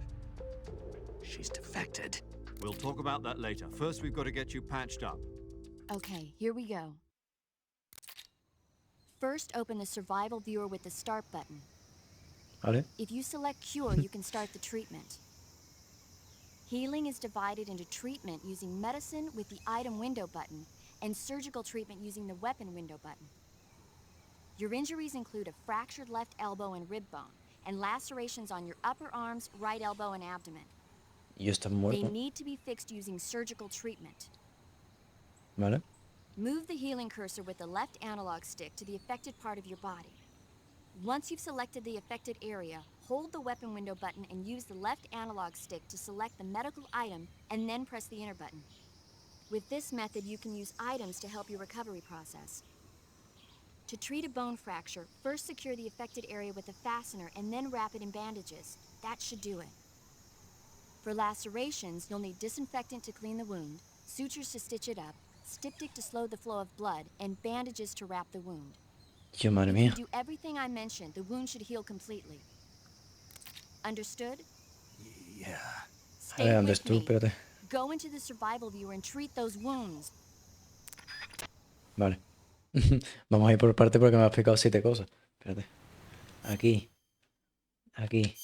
She's defected. We'll talk about that later. First, we've got to get you patched up. Okay, here we go. First, open the survival viewer with the start button. ¿Vale? If you select cure, you can start the treatment. Healing is divided into treatment using medicine with the item window button and surgical treatment using the weapon window button. Your injuries include a fractured left elbow and rib bone and lacerations on your upper arms, right elbow, and abdomen. Y está They muerto. need to be fixed using surgical treatment. ¿Vale? Move the healing cursor with the left analog stick to the affected part of your body. Once you've selected the affected area, hold the weapon window button and use the left analog stick to select the medical item and then press the enter button. With this method, you can use items to help your recovery process. To treat a bone fracture, first secure the affected area with a fastener and then wrap it in bandages. That should do it. For lacerations, you'll need disinfectant to clean the wound, sutures to stitch it up, styptic to slow the flow of blood, and bandages to wrap the wound. Yo, madre If mía. you do everything I mentioned, the wound should heal completely. Understood? Yeah. A ver, ¿dónde with estuvo? me. Espérate. Go into the survival viewer and treat those wounds. Vale. Vamos a ir por parte porque me ha explicado 7 cosas. Espérate. Aquí. Aquí.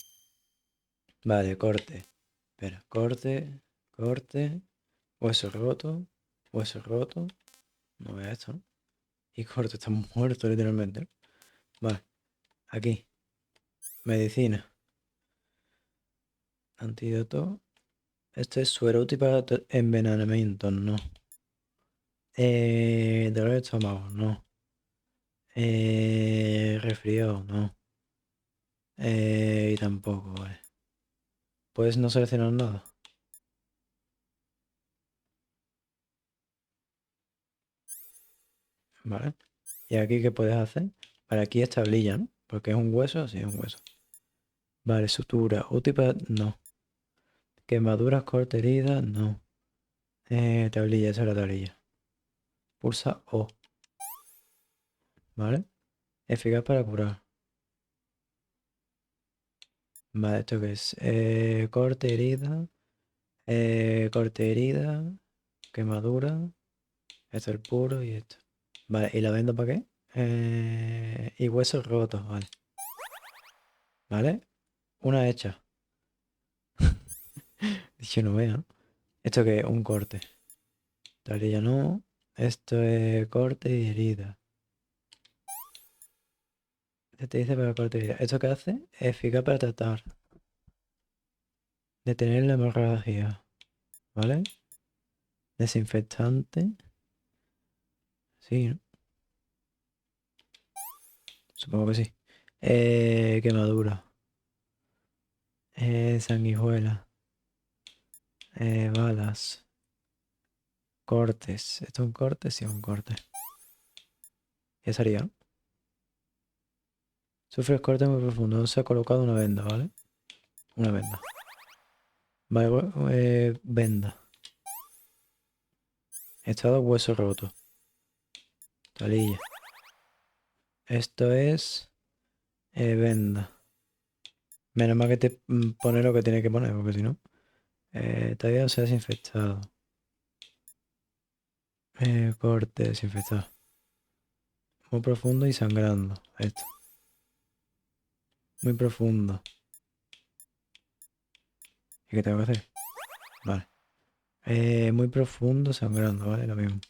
Vale, corte. Espera, corte. Corte. Hueso roto. Hueso roto. No vea esto, ¿no? Y corte, está muerto literalmente, ¿no? Vale. Aquí. Medicina. Antídoto. Este es suero para envenenamiento, no. Dolor de estómago, no. Resfriado, no. Y tampoco, vale. Puedes no seleccionar nada. Vale. ¿Y aquí qué puedes hacer? Vale, aquí es tablilla, ¿no? Porque es un hueso, sí, es un hueso. Vale, sutura. Útil para... No. Quemaduras, corte, herida, no. Tablilla, esa es la tablilla. Pulsa O. ¿Vale? Eficaz para curar. Vale, ¿esto qué es? Corte, herida. Corte, herida. Quemadura. Esto es el puro y esto. Vale, ¿y la venda para qué? Y huesos rotos, vale. ¿Vale? Una hecha. Yo no veo, ¿no? ¿Esto qué es? Un corte. Talilla no. Esto es corte y herida. Este te dice para corte y herida. ¿Esto qué hace? Eficaz para tratar. Detener la hemorragia. ¿Vale? Desinfectante. Sí, ¿no? Supongo que sí. Quemadura. Sanguijuela. Balas. Cortes. ¿Esto es un corte? Sí, un corte. ¿Qué sería? ¿No? Sufres cortes muy profundos. No se ha colocado una venda, ¿vale? Una venda. Vale, venda. Estado hueso roto. Talilla. Esto es venda. Menos mal que te pone lo que tiene que poner, porque si no. Todavía se ha desinfectado. Corte desinfectado. Muy profundo y sangrando. Esto. Muy profundo. ¿Y qué tengo que hacer? Vale. Muy profundo sangrando, ¿vale? Lo mismo.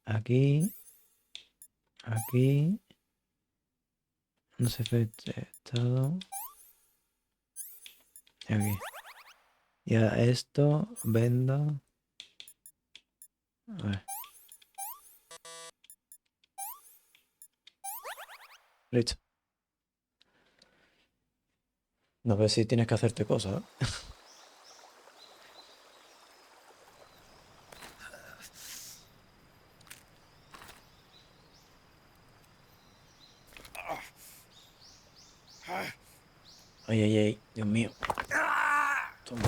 Aquí. Aquí. No se ha estado. Y aquí. Y a esto, venda. A ver. Listo. No ves si tienes que hacerte cosas, ¿eh? Ay, ay, ay, Dios mío. Toma.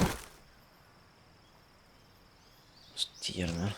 Hostia, hermano.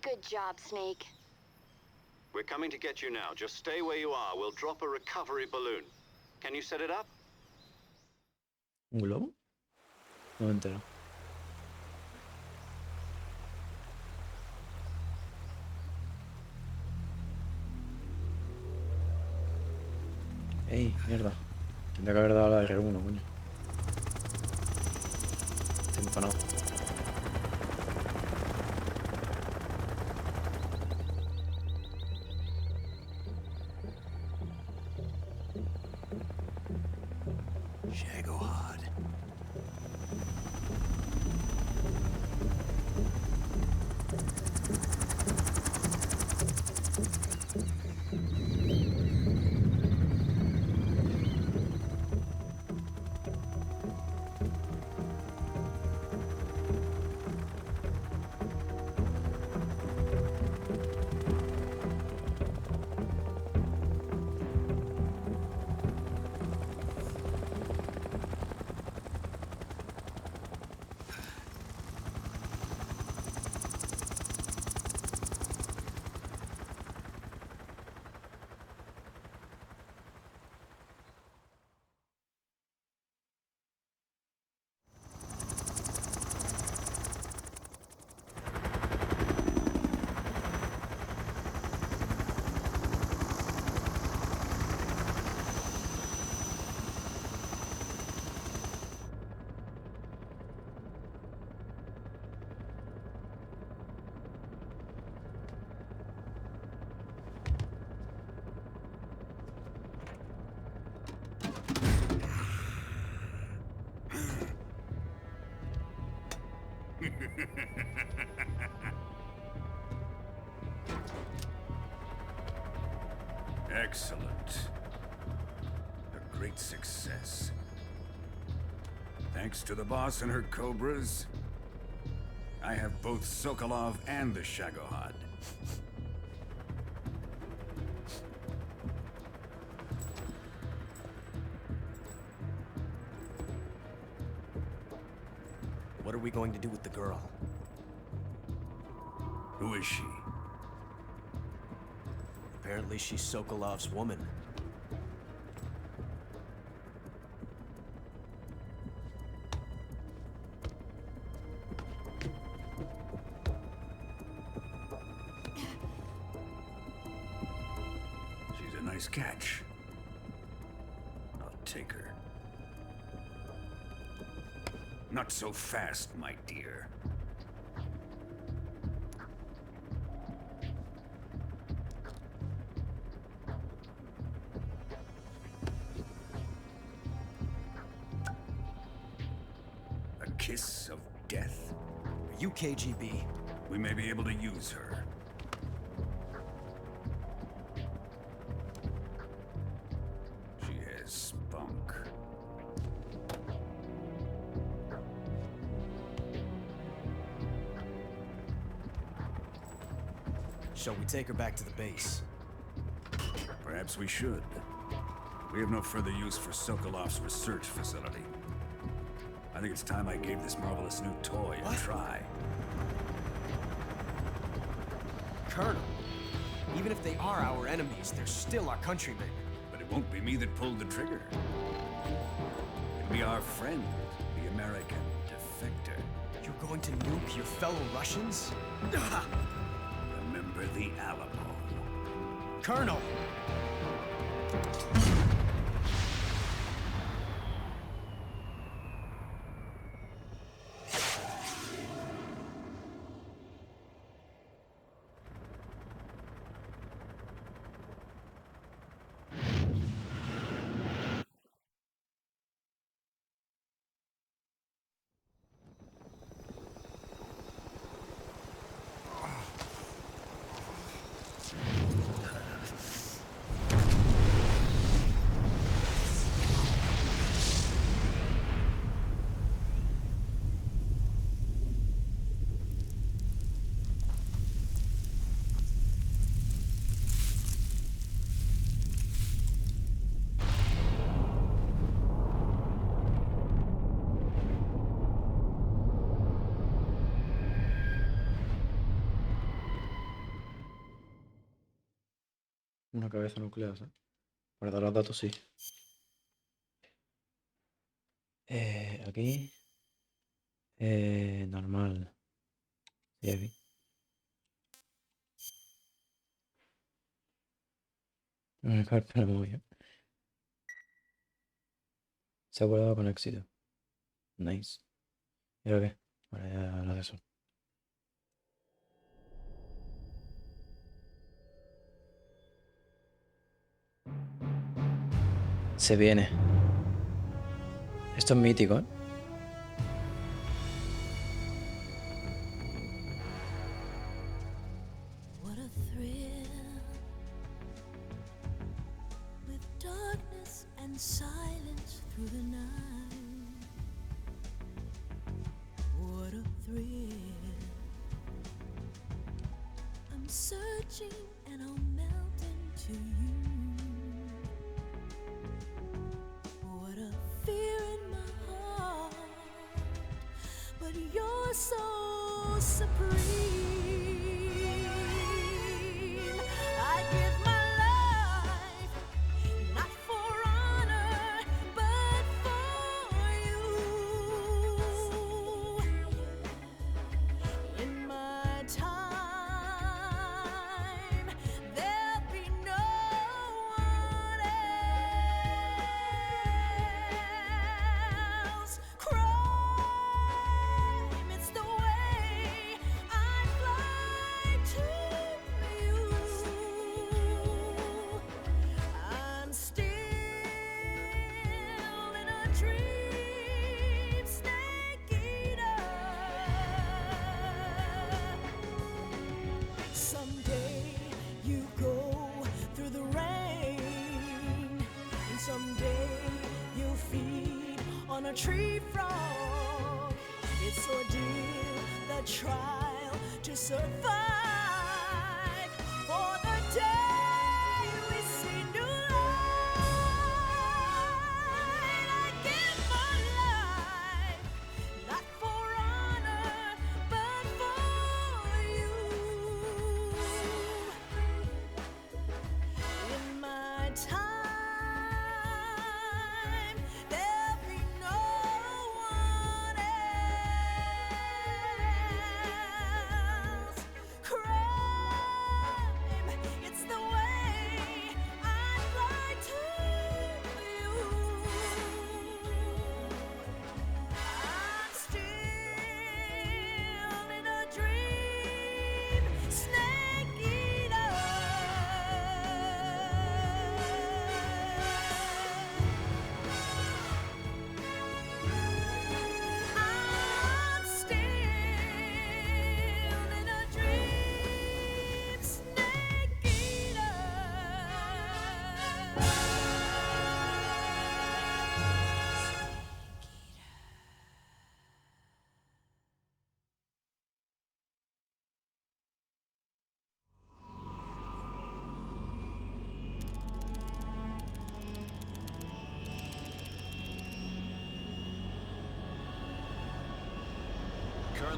Good job, Snake. We're coming to get you now. Just stay where you are. We'll drop a recovery balloon. Can you set it up? ¿Un globo? No me entero. Ey, mierda. Tendría que haber dado la R1, coño. Estoy empanado. Shagohod. Excellent. A great success. Thanks to the boss and her cobras, I have both Sokolov and the Shagohod. What are we going to do with the girl? Who is she? Apparently she's Sokolov's woman. She's a nice catch. I'll take her. Not so fast, my dear. A kiss of death? Are you KGB? We may be able to use her. She has spunk. Shall we take her back to the base? Perhaps we should. We have no further use for Sokolov's research facility. I think it's time I gave this marvelous new toy a try. Colonel, even if they are our enemies, they're still our countrymen. But it won't be me that pulled the trigger. It'll be our friend, the American defector. You're going to nuke your fellow Russians? Remember the Alamo. Colonel! Una cabeza nuclear, ¿sabes? Para dar los datos, sí. Aquí. Normal. Heavy. Carpeta muy bien. Se ha guardado con éxito. Nice. ¿Y ahora qué? Ahora ya lo de eso. Se viene. Esto es mítico, ¿eh? What a thrill, with darkness and silence through the night. What a thrill. I'm searching and I'll melt into you. What a fear in my heart, but you're so supreme. I give my life, not for honor, but for you. In my time, there'll be no one else. Crime, it's the way I fly to you. I'm still in a dream, snake eater. Someday you go through the rain, and someday you'll feed on a tree frog. It's ordeal, the trial to survive. For the day we see new light, I give my life, not for honor.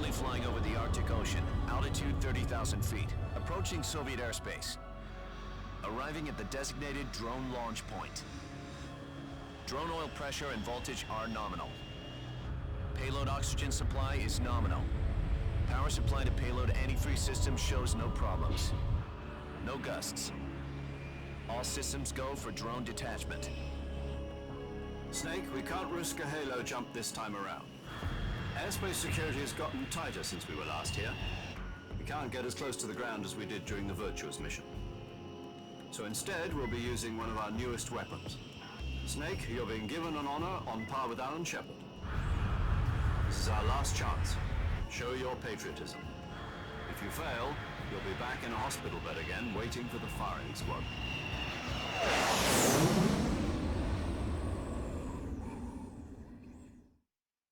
Currently flying over the Arctic Ocean, altitude 30,000 feet, approaching Soviet airspace. Arriving at the designated drone launch point. Drone oil pressure and voltage are nominal. Payload oxygen supply is nominal. Power supply to payload antifreeze system shows no problems. No gusts. All systems go for drone detachment. Snake, we can't risk a halo jump this time around. Airspace security has gotten tighter since we were last here. We can't get as close to the ground as we did during the Virtuous mission. So instead, we'll be using one of our newest weapons. Snake, you're being given an honor on par with Alan Shepard. This is our last chance. Show your patriotism. If you fail, you'll be back in a hospital bed again, waiting for the firing squad.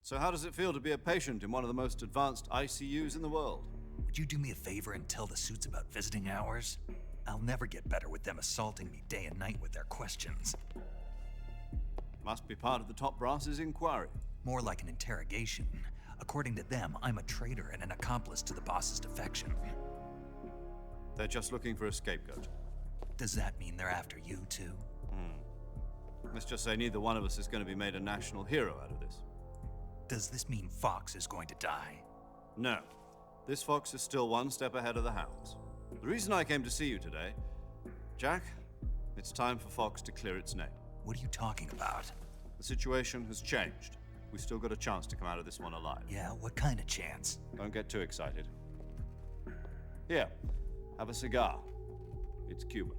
So how does it feel to be a patient in one of the most advanced ICUs in the world? Would you do me a favor and tell the suits about visiting hours? I'll never get better with them assaulting me day and night with their questions. Must be part of the top brass's inquiry. More like an interrogation. According to them, I'm a traitor and an accomplice to the boss's defection. They're just looking for a scapegoat. Does that mean they're after you too? Let's just say neither one of us is going to be made a national hero out of this. Does this mean Fox is going to die? No. This fox is still one step ahead of the hounds. The reason I came to see you today, Jack, it's time for Fox to clear its name. What are you talking about? The situation has changed. We've still got a chance to come out of this one alive. Yeah, what kind of chance? Don't get too excited. Here, have a cigar. It's Cuban.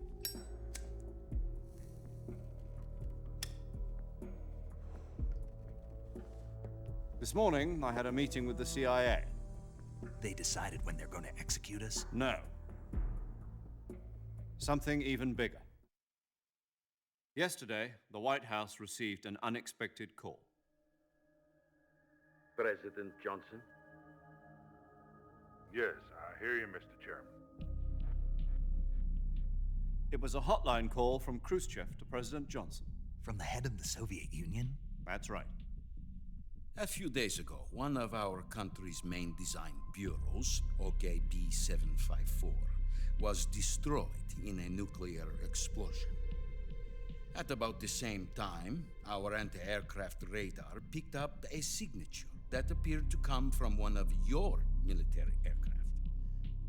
This morning, I had a meeting with the CIA. They decided when they're going to execute us? No. Something even bigger. Yesterday, the White House received an unexpected call. President Johnson? Yes, I hear you, Mr. Chairman. It was a hotline call from Khrushchev to President Johnson. From the head of the Soviet Union? That's right. A few days ago, one of our country's main design bureaus, OKB 754, was destroyed in a nuclear explosion. At about the same time, our anti-aircraft radar picked up a signature that appeared to come from one of your military aircraft.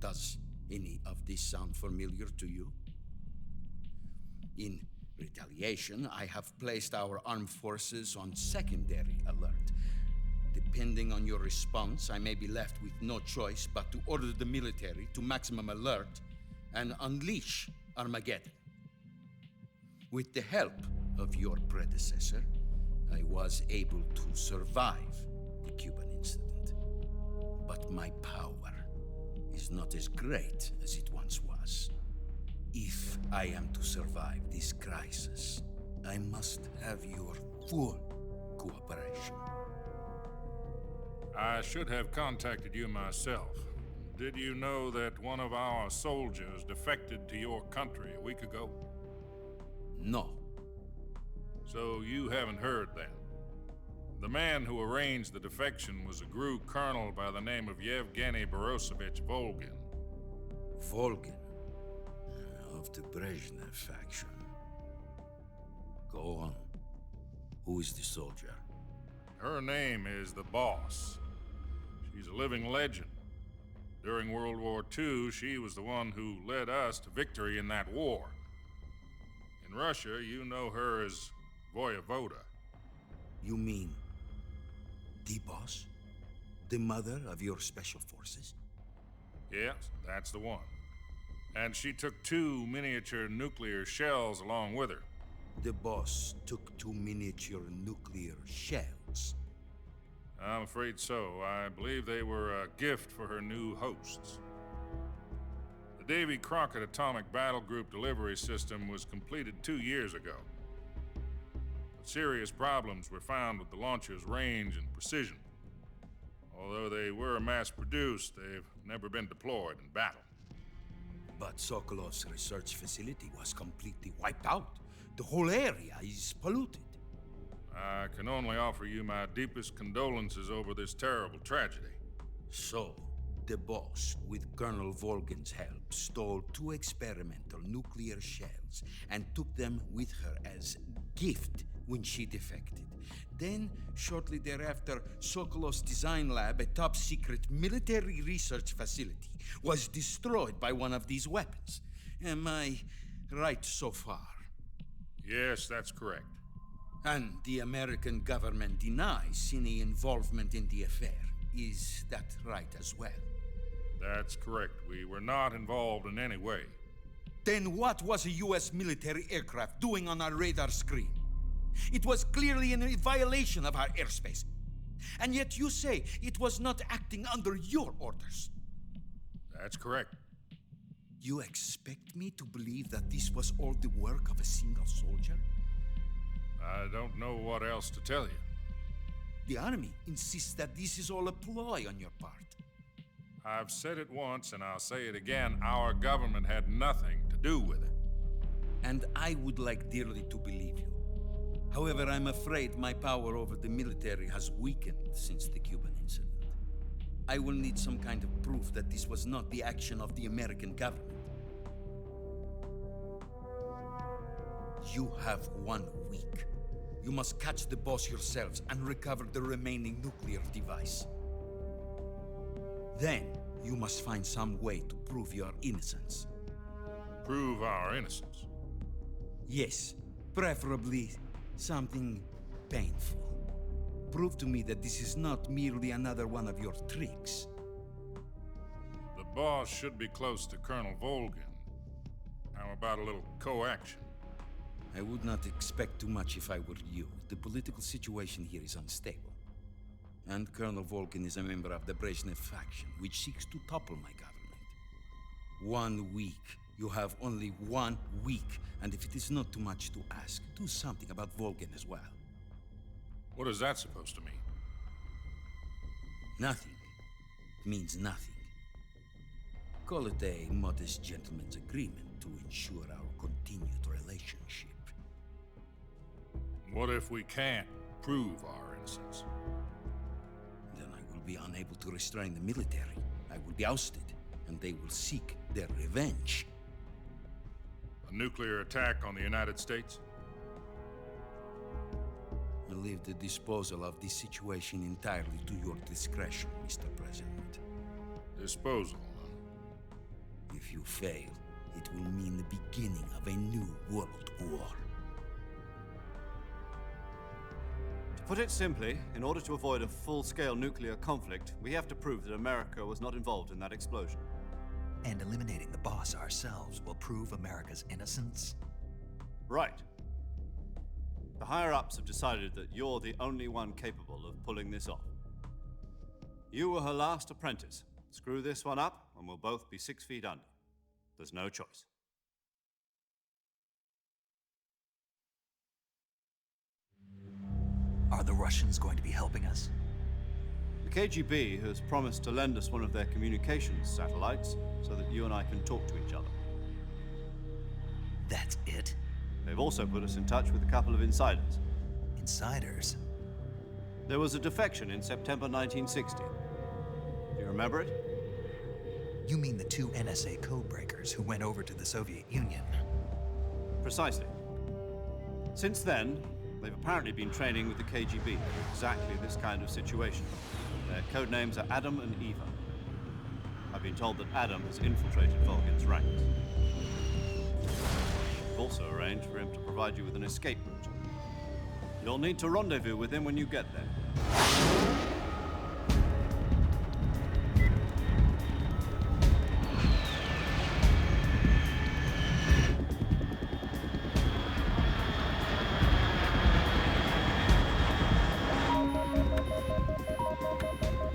Does any of this sound familiar to you? In retaliation, I have placed our armed forces on secondary alert. Depending on your response, I may be left with no choice but to order the military to maximum alert and unleash Armageddon. With the help of your predecessor, I was able to survive the Cuban incident. But my power is not as great as it once was. If I am to survive this crisis, I must have your full cooperation. I should have contacted you myself. Did you know that one of our soldiers defected to your country a week ago? No. So you haven't heard then? The man who arranged the defection was a GRU colonel by the name of Yevgeny Borosovich Volgin. Volgin? Of the Brezhnev faction. Go on. Who is the soldier? Her name is the Boss. She's a living legend. During World War II, she was the one who led us to victory in that war. In Russia, you know her as Voyevoda. You mean the Boss? The mother of your special forces? Yes, that's the one. And she took 2 miniature nuclear shells along with her. The Boss took 2 miniature nuclear shells? I'm afraid so. I believe they were a gift for her new hosts. The Davy Crockett Atomic Battle Group delivery system was completed 2 years ago. But serious problems were found with the launcher's range and precision. Although they were mass-produced, they've never been deployed in battle. But Sokolov's research facility was completely wiped out. The whole area is polluted. I can only offer you my deepest condolences over this terrible tragedy. So, the boss, with Colonel Volgin's help, stole 2 experimental nuclear shells and took them with her as gift when she defected. Then, shortly thereafter, Sokolov's design lab, a top-secret military research facility, was destroyed by one of these weapons. Am I right so far? Yes, that's correct. And the American government denies any involvement in the affair. Is that right as well? That's correct. We were not involved in any way. Then what was a U.S. military aircraft doing on our radar screen? It was clearly in violation of our airspace. And yet you say it was not acting under your orders. That's correct. You expect me to believe that this was all the work of a single soldier? I don't know what else to tell you. The Army insists that this is all a ploy on your part. I've said it once and I'll say it again. Our government had nothing to do with it. And I would like dearly to believe you. However, I'm afraid my power over the military has weakened since the Cuban incident. I will need some kind of proof that this was not the action of the American government. You have 1 week. You must catch the boss yourselves and recover the remaining nuclear device. Then, you must find some way to prove your innocence. Prove our innocence? Yes, preferably something painful. Prove to me that this is not merely another one of your tricks. The boss should be close to Colonel Volgin. How about a little co-action? I would not expect too much if I were you. The political situation here is unstable. And Colonel Volgin is a member of the Brezhnev faction, which seeks to topple my government. 1 week. You have only 1 week. And if it is not too much to ask, do something about Volgin as well. What is that supposed to mean? Nothing. It means nothing. Call it a modest gentleman's agreement to ensure our continued relationship. What if we can't prove our innocence? Then I will be unable to restrain the military. I will be ousted, and they will seek their revenge. A nuclear attack on the United States? I leave the disposal of this situation entirely to your discretion, Mr. President. Disposal, huh? If you fail, it will mean the beginning of a new world war. To put it simply, in order to avoid a full-scale nuclear conflict, we have to prove that America was not involved in that explosion. And eliminating the boss ourselves will prove America's innocence? Right. The higher-ups have decided that you're the only one capable of pulling this off. You were her last apprentice. Screw this one up, and we'll both be 6 feet under. There's no choice. Are the Russians going to be helping us? The KGB has promised to lend us one of their communications satellites so that you and I can talk to each other. That's it? They've also put us in touch with a couple of insiders. Insiders? There was a defection in September 1960. Do you remember it? You mean the 2 NSA codebreakers who went over to the Soviet Union? Precisely. Since then, they've apparently been training with the KGB for exactly this kind of situation. Their code names are Adam and Eva. I've been told that Adam has infiltrated Volgin's ranks. We've also arranged for him to provide you with an escape route. You'll need to rendezvous with him when you get there.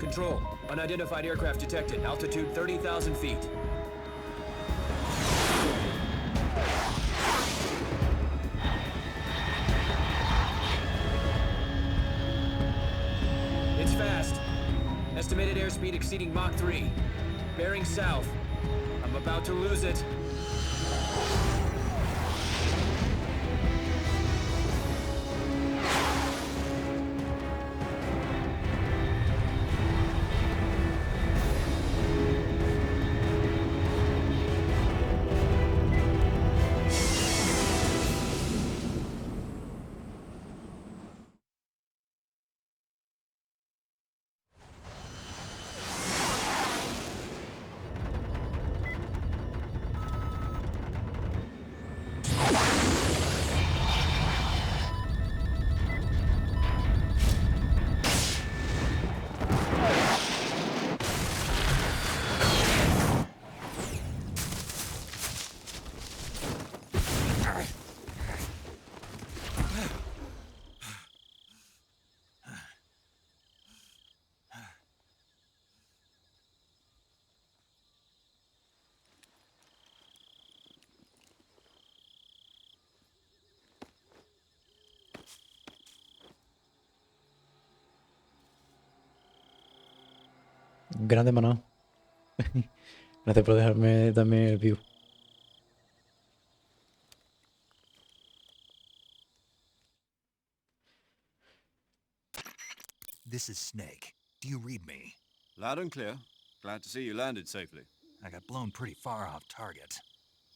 Control. Unidentified aircraft detected. Altitude 30,000 feet. It's fast. Estimated airspeed exceeding Mach 3. Bearing south. I'm about to lose it. Grande Manao. Gracias por dejarme también el view. This is Snake. Do you read me? Loud and clear. Glad to see you landed safely. I got blown pretty far off target.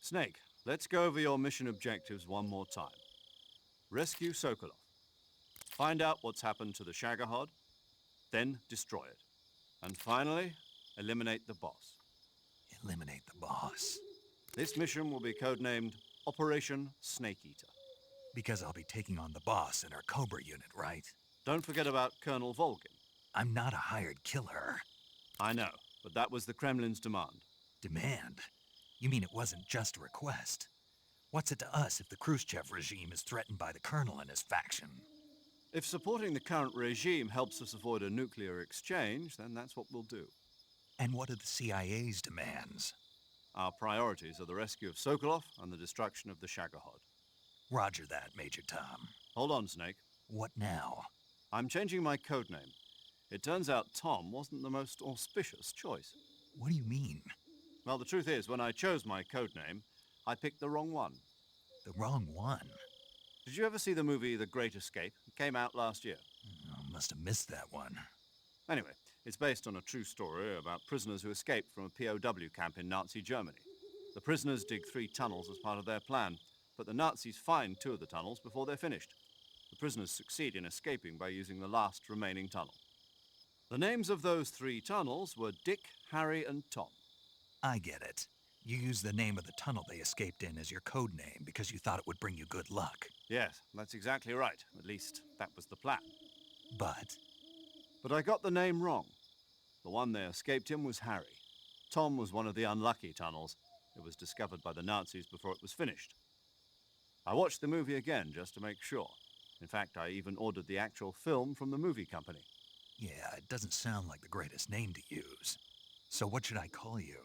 Snake, let's go over your mission objectives one more time. Rescue Sokolov. Find out what's happened to the Shagohod, then destroy it. And finally, eliminate the boss. Eliminate the boss. This mission will be codenamed Operation Snake Eater. Because I'll be taking on the boss in our Cobra unit, right? Don't forget about Colonel Volgin. I'm not a hired killer. I know, but that was the Kremlin's demand. Demand? You mean it wasn't just a request? What's it to us if the Khrushchev regime is threatened by the Colonel and his faction? If supporting the current regime helps us avoid a nuclear exchange, then that's what we'll do. And what are the CIA's demands? Our priorities are the rescue of Sokolov and the destruction of the Shagohod. Roger that, Major Tom. Hold on, Snake. What now? I'm changing my codename. It turns out Tom wasn't the most auspicious choice. What do you mean? Well, the truth is, when I chose my codename, I picked the wrong one. The wrong one? Did you ever see the movie The Great Escape? It came out last year. I must have missed that one. Anyway, it's based on a true story about prisoners who escaped from a POW camp in Nazi Germany. The prisoners dig 3 tunnels as part of their plan, but the Nazis find 2 of the tunnels before they're finished. The prisoners succeed in escaping by using the last remaining tunnel. The names of those 3 tunnels were Dick, Harry, and Tom. I get it. You used the name of the tunnel they escaped in as your code name because you thought it would bring you good luck. Yes, that's exactly right. At least, that was the plan. But I got the name wrong. The one they escaped in was Harry. Tom was one of the unlucky tunnels. It was discovered by the Nazis before it was finished. I watched the movie again just to make sure. In fact, I even ordered the actual film from the movie company. yeah, it doesn't sound like the greatest name to use. So what should I call you?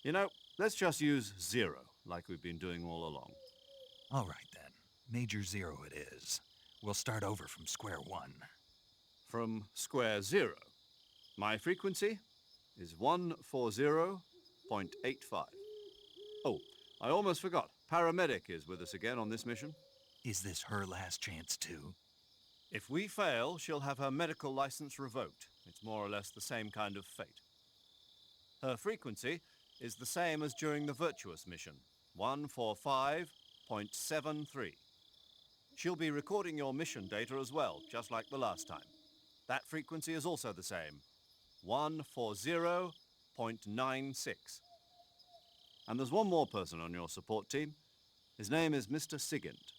You know, let's just use Zero, like we've been doing all along. All right then. Major Zero it is. We'll start over from square one. From square 0. My frequency is 140.85. Oh, I almost forgot. Paramedic is with us again on this mission. Is this her last chance too? If we fail, she'll have her medical license revoked. It's more or less the same kind of fate. Her frequency is the same as during the Virtuous mission, 145.73. She'll be recording your mission data as well, just like the last time. That frequency is also the same, 140.96. And there's one more person on your support team. His name is Mr. Sigint.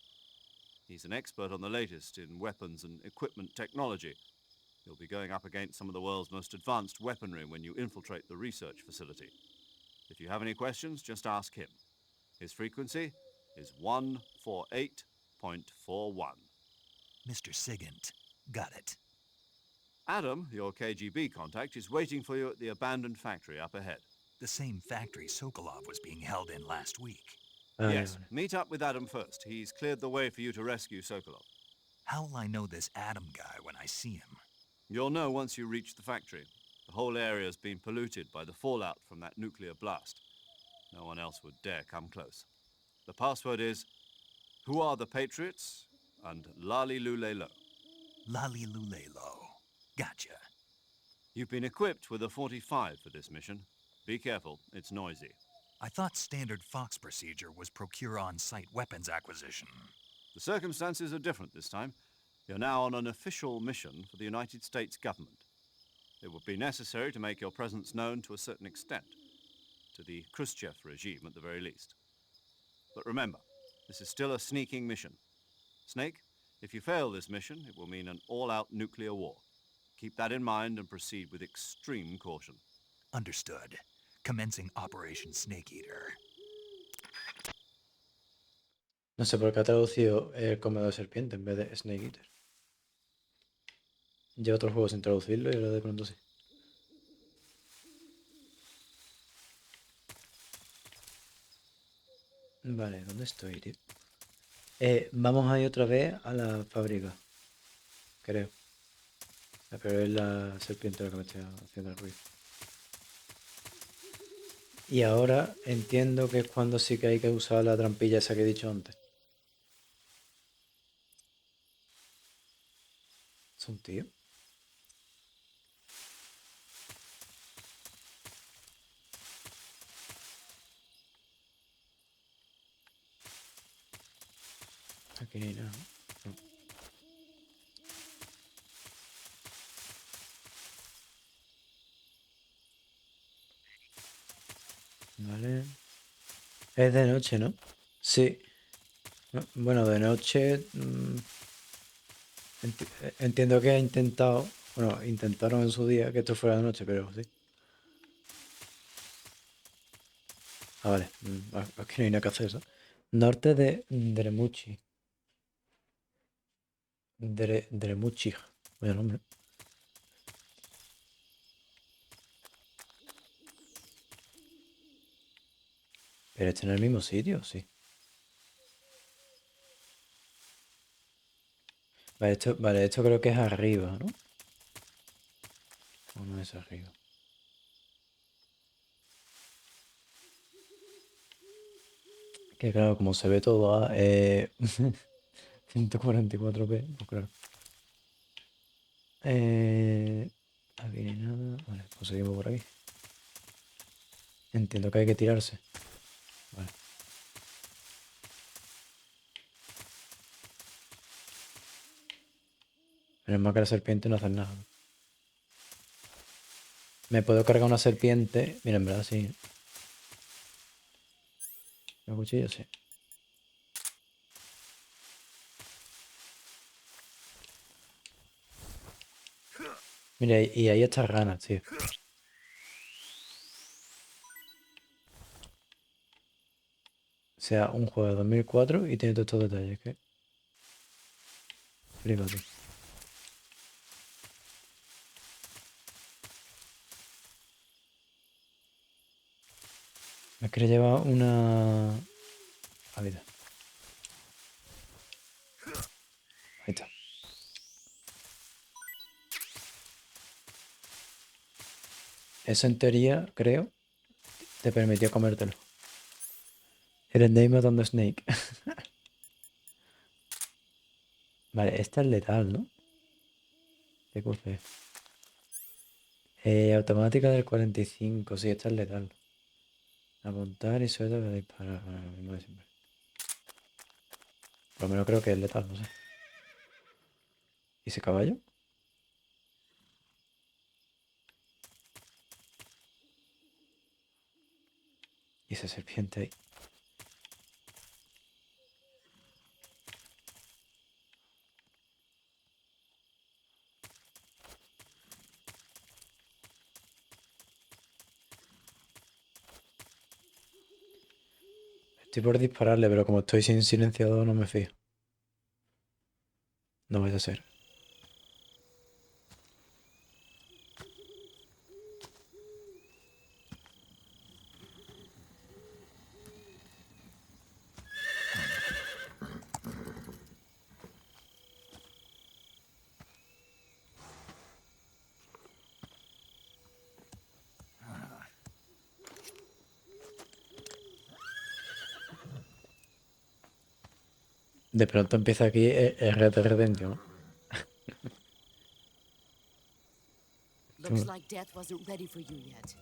He's an expert on the latest in weapons and equipment technology. You'll be going up against some of the world's most advanced weaponry when you infiltrate the research facility. If you have any questions, just ask him. His frequency is 148.41. Mr. Sigint. Got it. Adam, your KGB contact, is waiting for you at the abandoned factory up ahead. The same factory Sokolov was being held in last week. Yes, meet up with Adam first. He's cleared the way for you to rescue Sokolov. How will I know this Adam guy when I see him? You'll know once you reach the factory. The whole area's been polluted by the fallout from that nuclear blast. No one else would dare come close. The password is, "Who are the Patriots?" and Lali Lulelo. Lali Lulelo. Gotcha. You've been equipped with a 45 for this mission. Be careful, it's noisy. I thought standard Fox procedure was procure on-site weapons acquisition. The circumstances are different this time. You're now on an official mission for the United States government. It would be necessary to make your presence known to a certain extent, to the Khrushchev regime at the very least. But remember, this is still a sneaking mission. Snake, if you fail this mission, it will mean an all-out nuclear war. Keep that in mind and proceed with extreme caution. Understood. Commencing Operation Snake Eater. No sé por qué ha traducido el comedor de serpiente en vez de Snake Eater. Lleva otro juego sin traducirlo y ahora de pronto sí. Vale, ¿dónde estoy, tío? Vamos a ir otra vez a la fábrica. Creo. Pero es la serpiente la que me está haciendo el ruido. Y ahora entiendo que es cuando sí que hay que usar la trampilla esa que he dicho antes. ¿Es un tío? Aquí no hay nada. No. Vale. Es de noche, ¿no? Sí. No, bueno, de noche... entiendo que ha intentado... Bueno, intentaron en su día que esto fuera de noche, pero sí. Ah, vale. Aquí no hay nada que hacer, ¿sabes? Norte de Dremuchi. Dremuchi. Vaya nombre. Pero este en el mismo sitio, sí. Vale, esto creo que es arriba, ¿no? O no es arriba. Que claro, como se ve todo a 144p, pues claro. Aquí no hay nada. Vale, pues seguimos por aquí. Entiendo que hay que tirarse. Vale. Menos mal que la serpiente no hace nada. Me puedo cargar una serpiente. Mira, en verdad sí. ¿El cuchillo? Sí. Mira, y ahí está ranas, tío. O sea, un juego de 2004 y tiene todos estos detalles, ¿qué? Flipate. Me quiere llevar una... vida. Ahí está. Eso en teoría, creo, te permitió comértelo. El Snake matando a Snake. Vale, esta es letal, ¿no? ¿Qué cosa es? Automática del 45, sí, esta es letal. Apuntar y suelta para disparar. Bueno, lo mismo de siempre. Por lo menos creo que es letal, no sé. ¿Y ese caballo? ¿Y esa serpiente ahí? Estoy por dispararle, pero como estoy sin silenciador no me fío. No vaya a ser. De pronto empieza aquí el Red Dead Redemption, ¿no? Looks like death wasn't ready for you yet.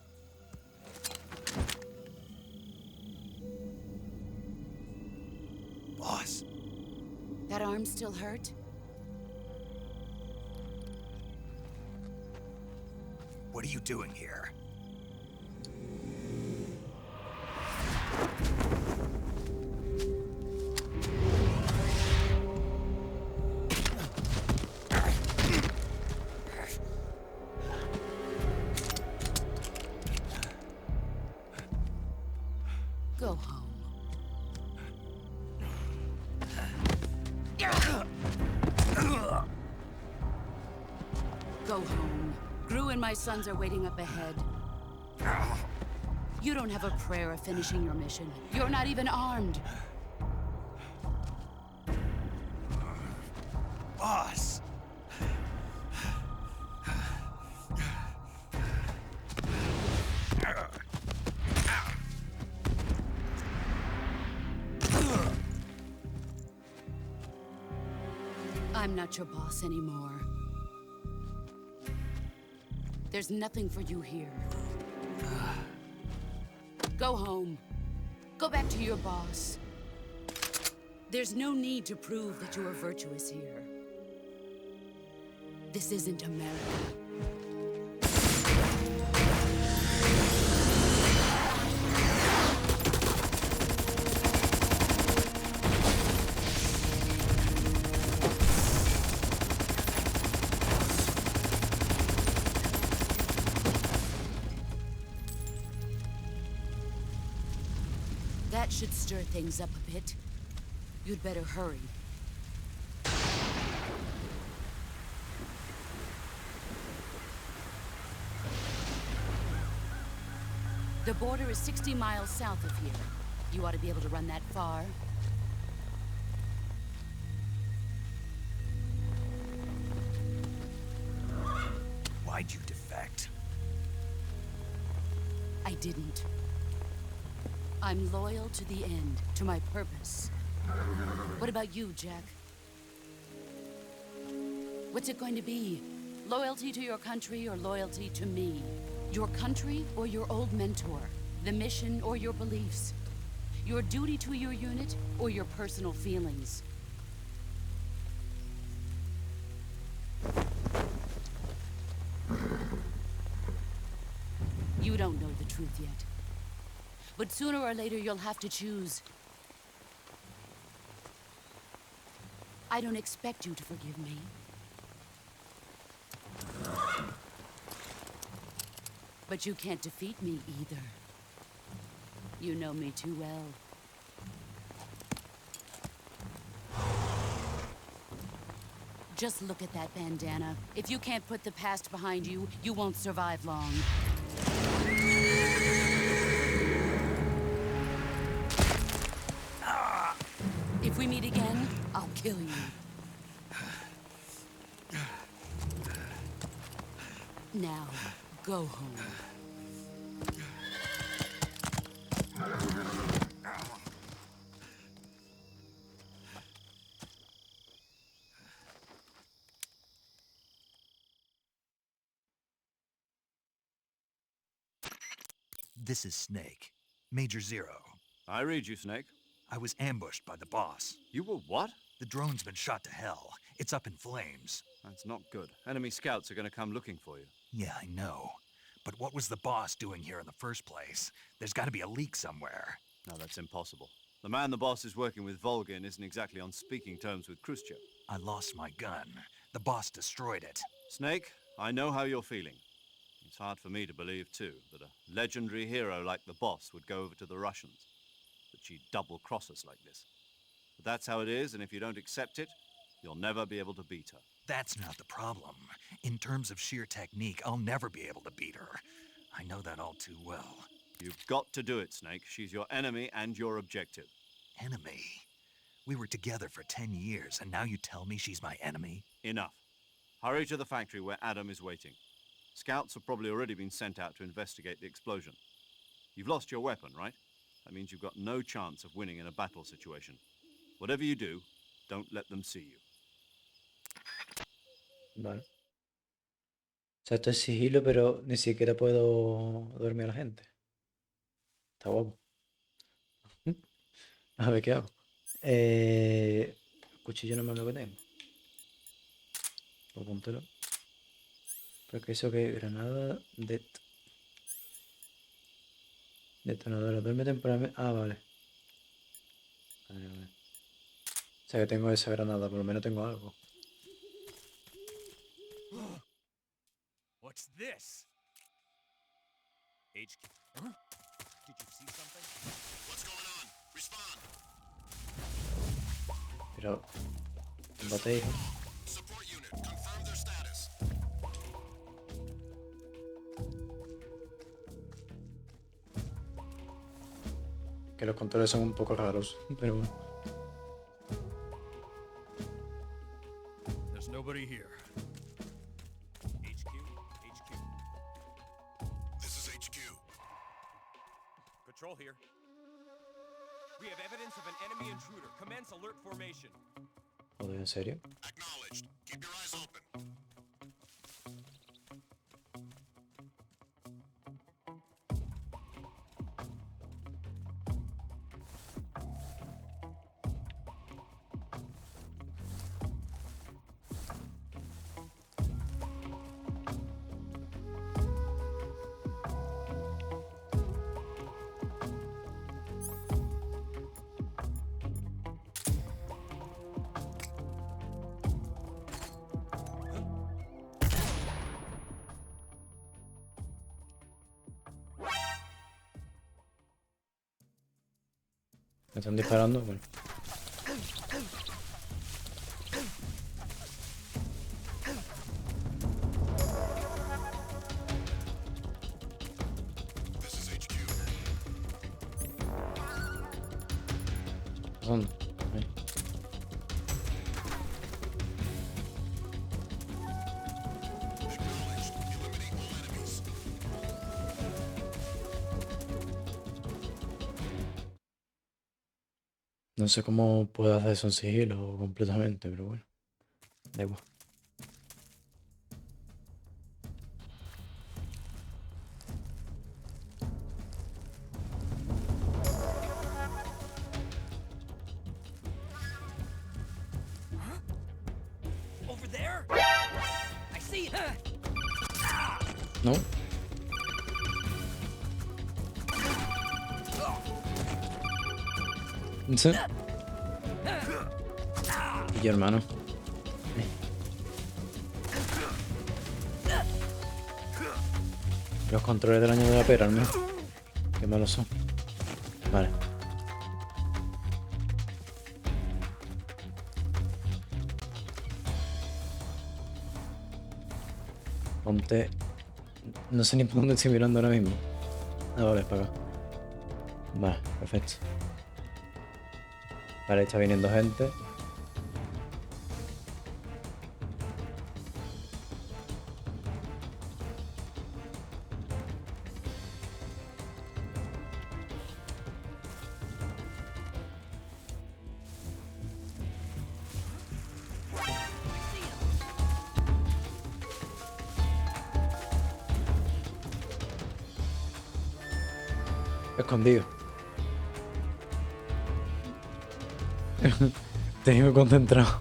Boss. That arm still hurt? What are you doing here? Go home. Go home. Gru and my sons are waiting up ahead. You don't have a prayer of finishing your mission. You're not even armed. Boss. I'm not your boss anymore. There's nothing for you here. Go home. Go back to your boss. There's no need to prove that you are virtuous here. This isn't America. That should stir things up a bit. You'd better hurry. The border is 60 miles south of here. You ought to be able to run that far. Why'd you defect? I didn't. I'm loyal to the end, to my purpose. What about you, Jack? What's it going to be? Loyalty to your country or loyalty to me? Your country or your old mentor? The mission or your beliefs? Your duty to your unit or your personal feelings? You don't know the truth yet. But sooner or later, you'll have to choose. I don't expect you to forgive me. But you can't defeat me either. You know me too well. Just look at that bandana. If you can't put the past behind you, you won't survive long. If we meet again, I'll kill you. Now, go home. This is Snake. Major Zero. I read you, Snake. I was ambushed by the boss. You were what? The drone's been shot to hell. It's up in flames. That's not good. Enemy scouts are going to come looking for you. Yeah, I know. But what was the boss doing here in the first place? There's got to be a leak somewhere. No, that's impossible. The man the boss is working with, Volgin, isn't exactly on speaking terms with Khrushchev. I lost my gun. The boss destroyed it. Snake, I know how you're feeling. It's hard for me to believe, too, that a legendary hero like the boss would go over to the Russians. That she'd double-cross us like this. But that's how it is, and if you don't accept it, you'll never be able to beat her. That's not the problem. In terms of sheer technique, I'll never be able to beat her. I know that all too well. You've got to do it, Snake. She's your enemy and your objective. Enemy? We were together for 10 years, and now you tell me she's my enemy? Enough. Hurry to the factory where Adam is waiting. Scouts have probably already been sent out to investigate the explosion. You've lost your weapon, right? That means you've got no chance of winning in a battle situation. Whatever you do, don't let them see you. Vale. O sea, esto es sigilo, pero ni siquiera puedo dormir a la gente. Está guapo. A ver qué hago. Cuchillo no me lo que tengo. Apúntelo. Porque eso que granada detonadora. Duerme temporalmente. Ah, vale. Vale. O sea que tengo esa granada, por lo menos tengo algo. What's this? HQ. Huh? Did you see something? What's going on? Respond. Pero combate, hijo. Support unit, confirm their status. Que los controles son un poco raros, pero bueno. There's nobody here. HQ. This is HQ. Patrol here. We have evidence of an enemy intruder. Commence alert formation. Joder, ¿en serio? Acknowledged. Me están disparando, bueno. ¿Dónde? Ahí. No sé cómo puedo hacer eso en sigilo completamente, pero bueno. Da igual. Over there? I see it. No. Sí. Y yo, hermano. Los controles del año de la pera, al menos. Qué malos son. Vale. Ponte... No sé ni por dónde estoy mirando ahora mismo. Ah, vale, es para acá. Vale, perfecto. Vale, está viniendo gente. Escondido. Tengo concentrado.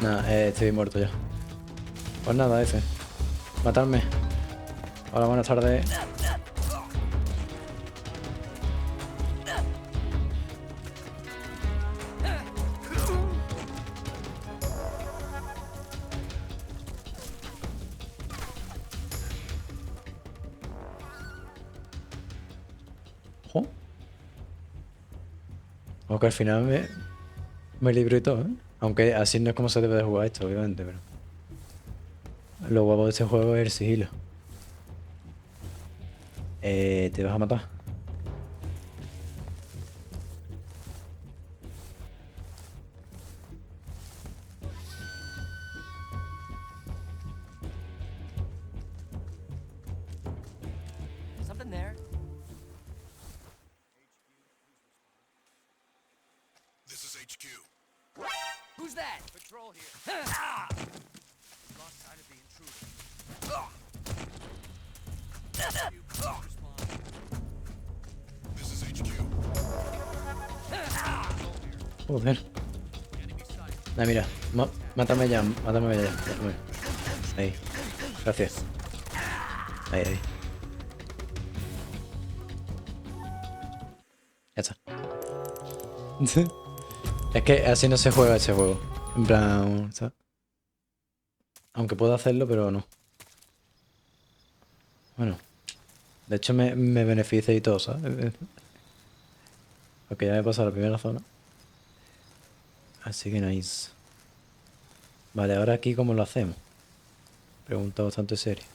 Nada, estoy muerto ya. Pues nada, F. Matarme. Hola, buenas tardes. Ojo. Aunque al final me libro y todo, ¿eh? Aunque así no es como se debe de jugar esto, obviamente, pero... Lo guapo de este juego es el sigilo. ¿Te vas a matar? Something there. This is HQ. Who's that? Patrol here. Lost sight of the intruder. This is HQ. Joder. Nah, mira. Mátame ya, mátame ya. Mátame. Ahí. Gracias. Ahí, ahí. Ya está. Es que así no se juega ese juego. En plan, ¿sabes? Aunque puedo hacerlo, pero no. Bueno. De hecho me beneficia y todo, ¿sabes? Porque ya me he pasado la primera zona. Así que nice. Vale, ahora aquí ¿cómo lo hacemos? Pregunta bastante seria.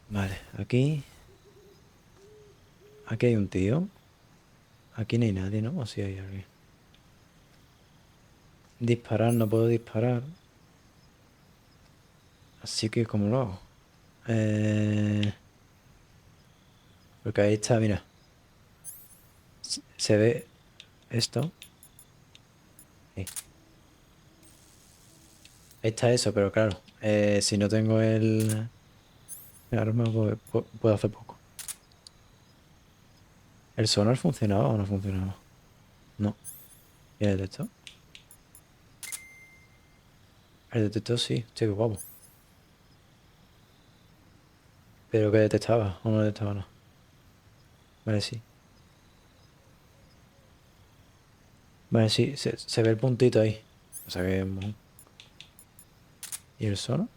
Vale, aquí... Aquí hay un tío. Aquí no hay nadie, ¿no? O sí hay alguien. Disparar, no puedo disparar. Así que ¿cómo lo hago? Porque ahí está, mira. Se ve esto. Ahí. Ahí está eso, pero claro. Si no tengo el arma, pues, puedo hacer poco. ¿El sonar funcionaba o no funcionaba? No. ¿Y el detector? El detector sí, qué guapo. ¿Pero qué detectaba o no detectaba nada? Vale, sí. Vale, sí, se ve el puntito ahí. O sea que... ¿Y el sonar?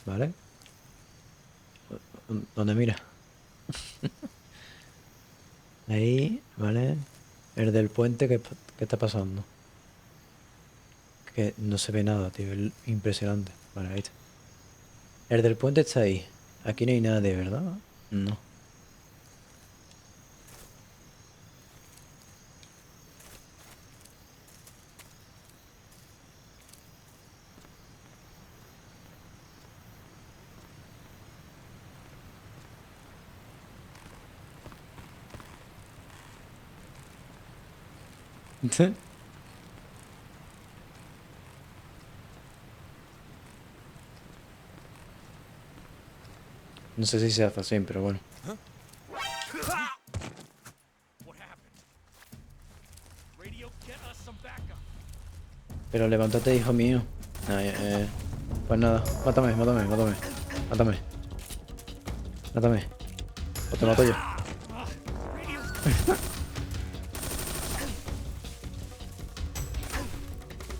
¿vale? ¿Dónde mira? Ahí, ¿vale? El del puente, ¿qué está pasando? Que no se ve nada, tío. Es impresionante. Vale, ahí está. El del puente está ahí. Aquí no hay nadie, ¿verdad? No. No sé si se hace así, pero bueno. Pero levántate, hijo mío. Ay, pues nada, mátame. O te mato yo.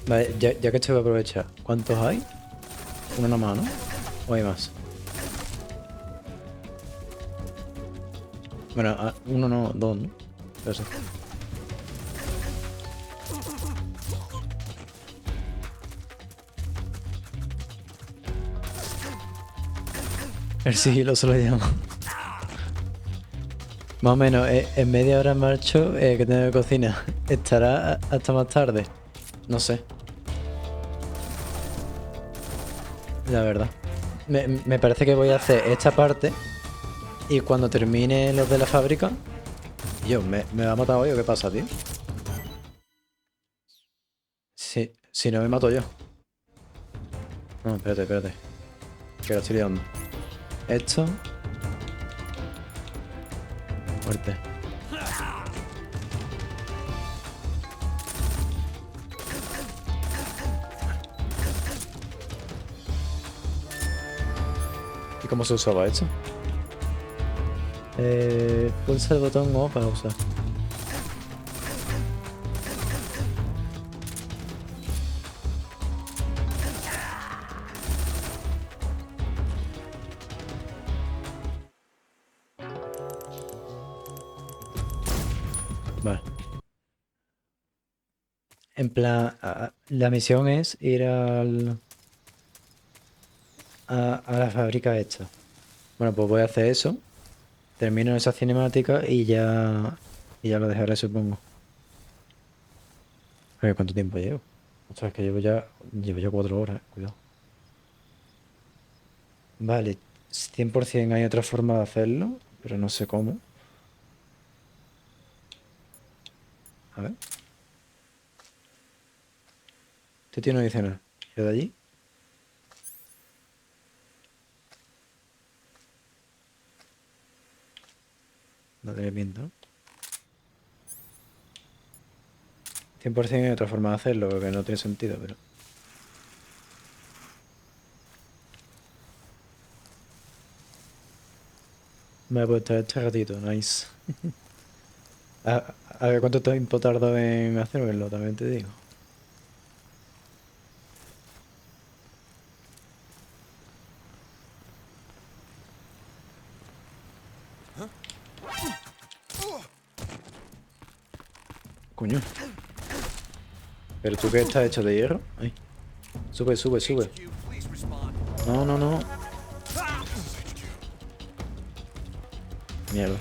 Vale, ya que estoy, voy a aprovechar. ¿Cuántos hay? Uno nada más, ¿no? ¿O hay más? Bueno, uno no, dos, ¿no? Pero sí. El sigilo se lo llamo. Más o menos, en media hora en marcho que tengo que cocinar. ¿Estará hasta más tarde? No sé. La verdad. Me parece que voy a hacer esta parte. Y cuando termine los de la fábrica... Yo, ¿me va a matar hoy o qué pasa, tío? Si no me mato yo. No, espérate. Que la estoy liando. Esto. Muerte. ¿Y cómo se usaba esto? Pulsa el botón O para usar. Vale. En plan, la misión es ir a la fábrica esta. Bueno, pues voy a hacer eso. Termino esa cinemática y ya lo dejaré, supongo. A ver, ¿cuánto tiempo llevo? Ostras, que llevo ya 4 horas, cuidado. Vale, 100% hay otra forma de hacerlo, pero no sé cómo. A ver. Este tío no dice nada. ¿Yo de allí? No tiene pinta, ¿no? 100% hay otra forma de hacerlo, que no tiene sentido, pero... Me he puesto este ratito, nice. A ver cuánto tiempo tardo en hacerlo, también te digo. Coño. ¿Pero tú qué estás hecho de hierro? Ay. Sube. No. Mierda.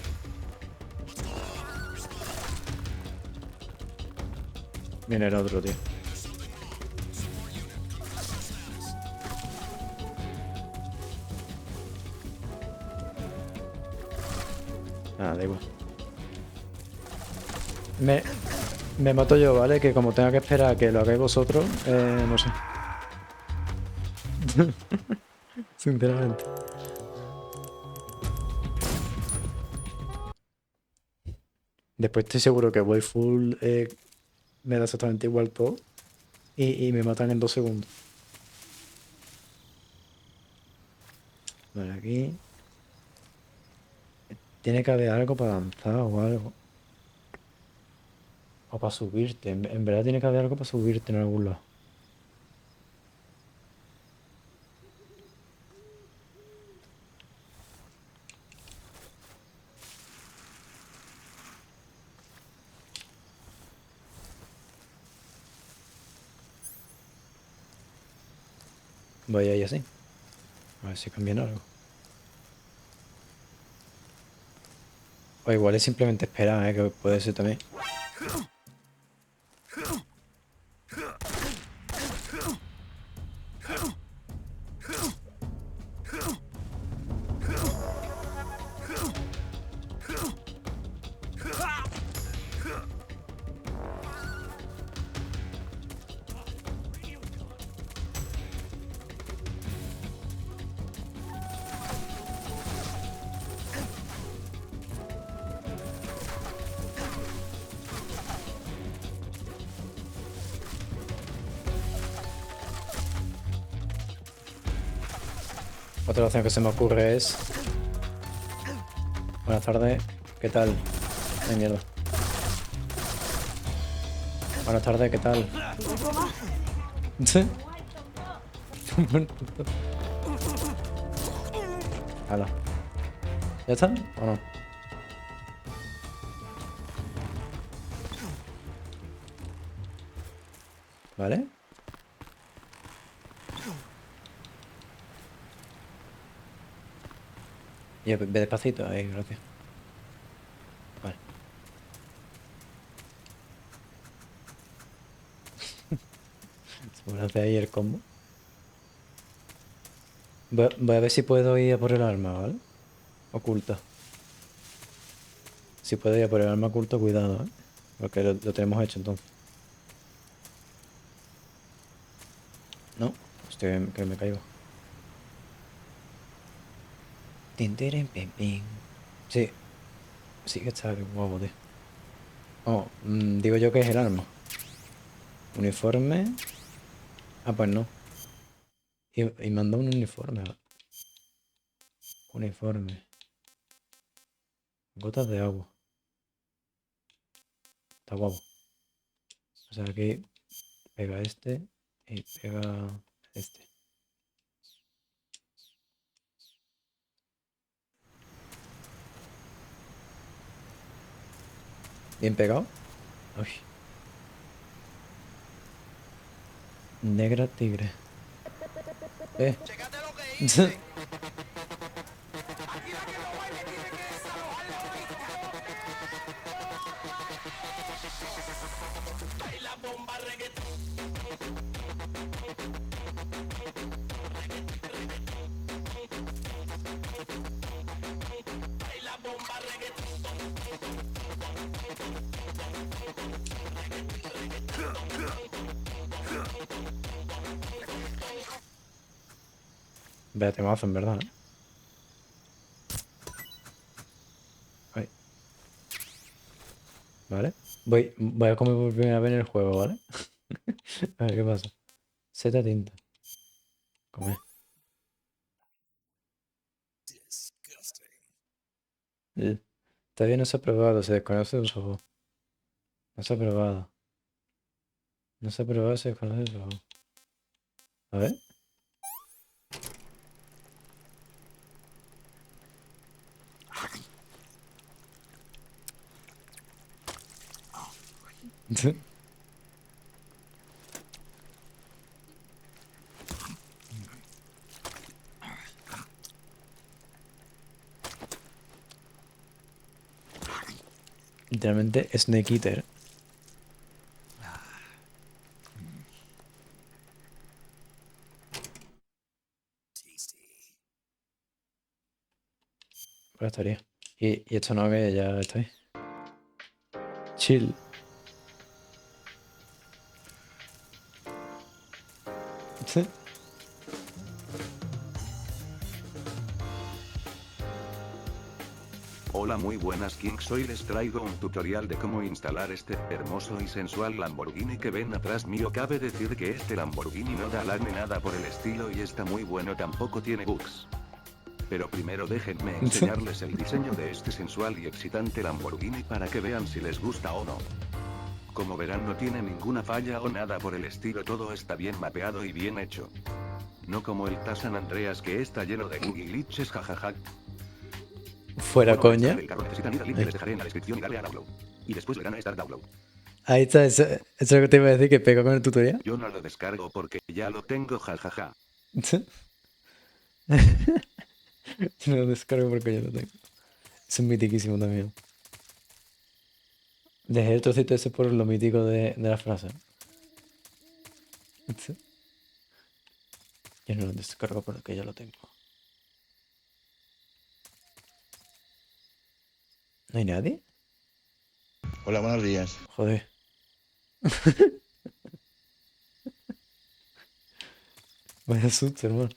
Viene el otro, tío. Ah, da igual. Me mato yo, ¿vale? Que como tenga que esperar a que lo hagáis vosotros, no sé. Sinceramente. Después estoy seguro que voy full, me da exactamente igual todo. Y me matan en 2 segundos. Vale, aquí. Tiene que haber algo para avanzar o algo. O para subirte. En verdad tiene que haber algo para subirte en algún lado. voy ahí así. A ver si cambian algo. O igual es simplemente esperar, que puede ser también. Otra opción que se me ocurre es... Buenas tardes, ¿qué tal? Ay, mierda. Buenas tardes, ¿qué tal? Hala. ¿Ya está? ¿O no? ¿Vale? Y ve despacito, ahí, gracias. Vale. Se me hace ahí el combo. Voy a ver si puedo ir a por el arma, ¿vale? Oculta. Si puedo ir a por el arma oculta, cuidado, ¿eh? Porque lo tenemos hecho entonces. No, estoy que me caigo. Sí, sí que está guapo, tío. Oh, digo yo que es el arma. Uniforme. Ah, pues no. Y manda un uniforme. Uniforme. Gotas de agua. Está guapo. O sea, aquí pega este y pega este. ¿Bien pegado? Uy. Negra tigre. Vea temazo, en verdad, ¿eh? Ay. Vale. Voy a comer por primera vez en el juego, ¿vale? A ver qué pasa. Z tinta. Come. Todavía no se ha probado, se desconoce su sabor. No se ha probado. No se ha probado, se desconoce su sabor. A ver. Literalmente Snake Eater. Pues estaría. Y esto no, que ya estáis. Chill. Hola, muy buenas Kings, hoy les traigo un tutorial de cómo instalar este hermoso y sensual Lamborghini que ven atrás mío. Cabe decir que este Lamborghini no da lag ni nada por el estilo y está muy bueno, tampoco tiene bugs. Pero primero déjenme enseñarles el diseño de este sensual y excitante Lamborghini para que vean si les gusta o no. Como verán, no tiene ninguna falla o nada por el estilo, todo está bien mapeado y bien hecho. No como el San Andreas que está lleno de bug y glitches, jajaja. Fuera coña. El carro necesitan ir al link que les dejaré en la descripción y darle a download. Y después le dan a Start Download. Ahí está, eso es lo que te iba a decir, que pega con el tutorial. Yo no lo descargo porque ya lo tengo, jajaja. Yo no lo descargo porque yo lo tengo. Es mitiquísimo también. Dejé el trocito ese por lo mítico de la frase. Yo no lo descargo porque yo lo tengo. ¿No hay nadie? Hola, buenos días. Joder. Vaya susto, hermano.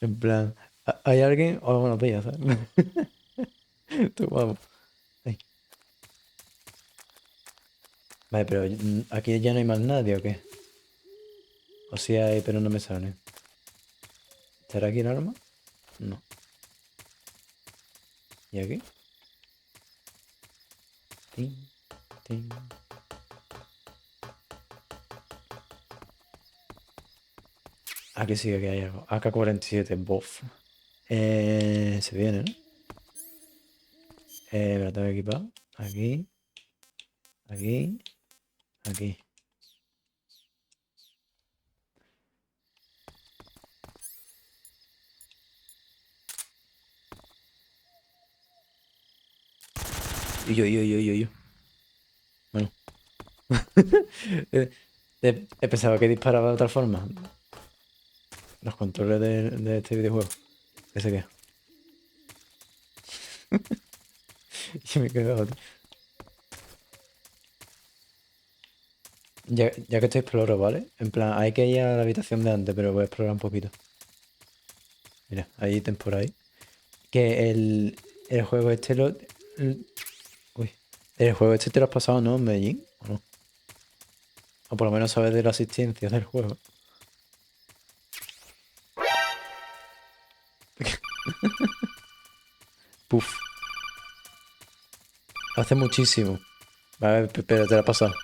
En plan, ¿hay alguien? Hola, buenos días, ¿sabes? Tú, vamos. Ay. Vale, pero aquí ya no hay más nadie, ¿o qué? O sí hay, pero no me sale. ¿Estará aquí el arma? No. ¿Y aquí? Tin, tin. Aquí sí que hay algo. AK-47, bof. Se viene, ¿no? Me la tengo que equipar. Aquí. Aquí. Aquí. Y yo. Bueno. He pensado que disparaba de otra forma. Los controles de este videojuego. Que se queda. Yo me he cagado, tío. Ya que estoy exploro, ¿vale? En plan, hay que ir a la habitación de antes, pero voy a explorar un poquito. Mira, hay ítems por ahí. Que el juego este lo... Uy. El juego este te lo has pasado, ¿no? En Medellín, ¿o no? O por lo menos sabes de la asistencia del juego. Puf. Hace muchísimo. Vale, pero te lo has pasado.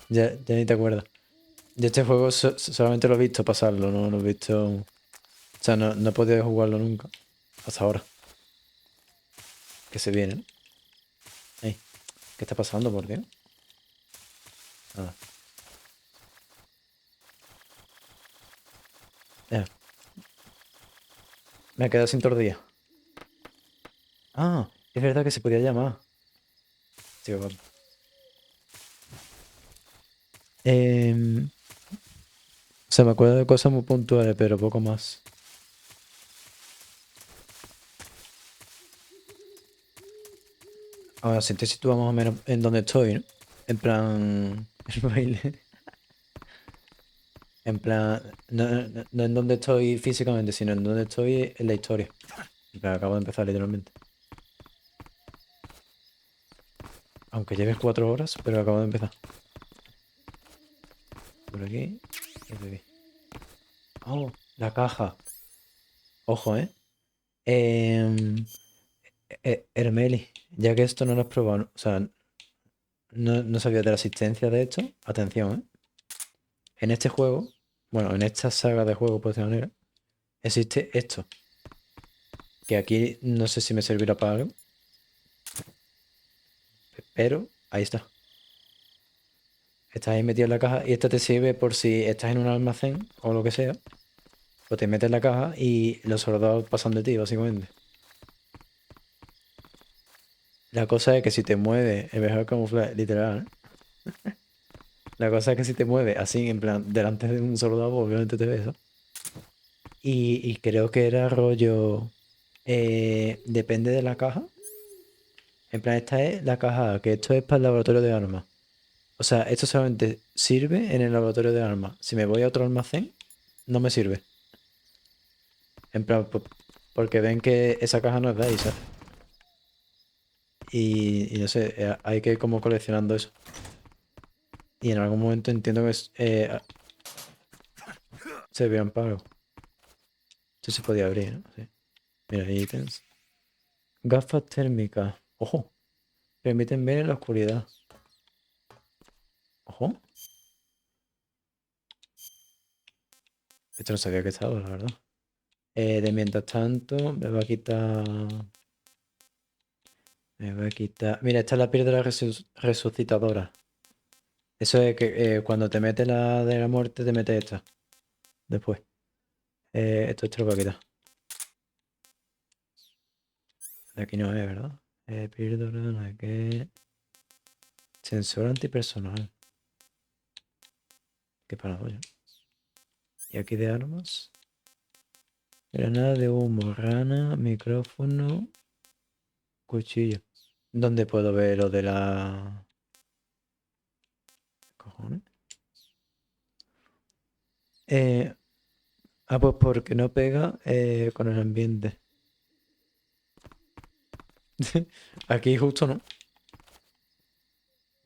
Ya ni te acuerdas. Yo este juego solamente lo he visto pasarlo, no lo he visto... O sea, no he podido jugarlo nunca. Hasta ahora. Que se viene, ¿no? Ey, ¿qué está pasando, por Dios? Nada. Ya. Me he quedado sin tordilla. Ah, es verdad que se podía llamar. Tío, vale. O sea, me acuerdo de cosas muy puntuales, pero poco más. Ahora, si te sitúas más o menos en donde estoy, ¿no? En plan... El baile. En plan... No en donde estoy físicamente, sino en donde estoy en la historia. En plan, acabo de empezar literalmente. Aunque lleves 4 horas, pero acabo de empezar. Por aquí y por aquí. Oh, la caja. Ojo, ¿eh? Hermeli, ya que esto no lo has probado, o sea, no sabía de la asistencia de esto. Atención, ¿eh? En este juego, bueno, en esta saga de juegos, por decirlo de manera, existe esto. Que aquí no sé si me servirá para algo. Pero ahí está. Está ahí metido en la caja y esta te sirve por si estás en un almacén o lo que sea. Pues te metes en la caja y los soldados pasan de ti, básicamente. La cosa es que si te mueves, el mejor camuflaje, literal, ¿eh? La cosa es que si te mueves así, en plan, delante de un soldado, obviamente te ves, ¿no? Y creo que era rollo. Depende de la caja. En plan, esta es la caja, que esto es para el laboratorio de armas. O sea, esto solamente sirve en el laboratorio de armas. Si me voy a otro almacén, no me sirve. En plan, porque ven que esa caja no es de ahí, ¿sabes? Y no sé, hay que ir como coleccionando eso. Y en algún momento entiendo que se vean pago. Esto se podía abrir, ¿no? Sí. Mira, ítems. Gafas térmicas. Ojo. Permiten ver en la oscuridad. Ojo. Esto no sabía que estaba, la verdad. De mientras tanto, me va a quitar... Me voy a quitar... Mira, esta es la piedra resucitadora. Eso es que cuando te mete la de la muerte, te mete esta. Después. Esto te lo voy a quitar. De aquí no es, ¿verdad? Píldora, ¿qué? Sensor antipersonal. Qué paranoia. Y aquí de armas. Granada de humo, rana, micrófono, cuchillo. ¿Dónde puedo ver lo de la... ¿Cojones? Pues porque no pega con el ambiente. Aquí justo no.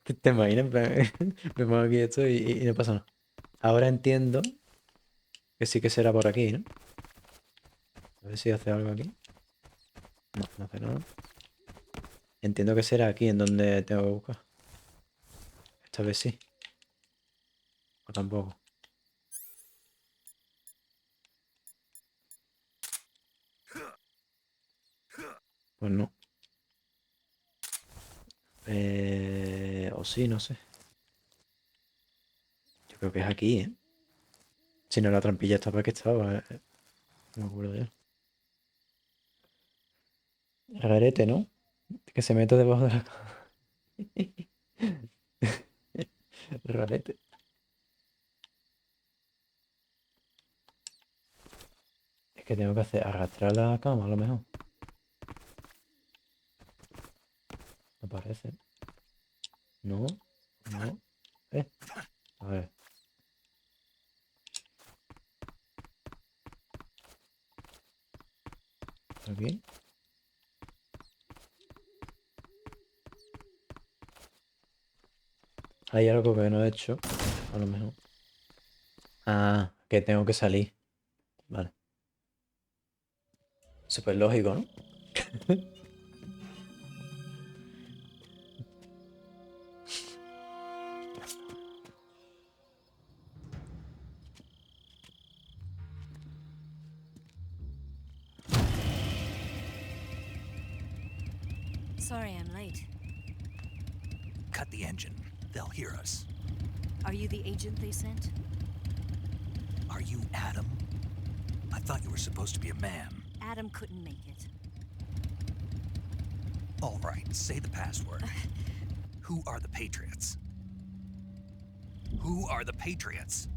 ¿Te imaginas? En plan, me pongo aquí esto y no pasa nada. Ahora entiendo que sí que será por aquí, ¿no? A ver si hace algo aquí. No, no hace nada. Entiendo que será aquí en donde tengo que buscar. Esta vez sí. O tampoco. Pues no. O sí, no sé. Yo creo que es aquí, ¿eh? Si no, la trampilla está para que estaba. No me acuerdo ya. Rarete, ¿no? Que se mete debajo de la cama. Rarete. Es que tengo que hacer arrastrar la cama, a lo mejor. Me parece. No, no. A ver. Aquí. Hay algo que no he hecho. A lo mejor. Ah, que tengo que salir. Vale. Súper lógico, ¿no? Sorry I'm late. Cut the engine. They'll hear us. Are you the agent they sent? Are you Adam? I thought you were supposed to be a man. Adam couldn't make it. All right, say the password. Who are the Patriots? Who are the Patriots?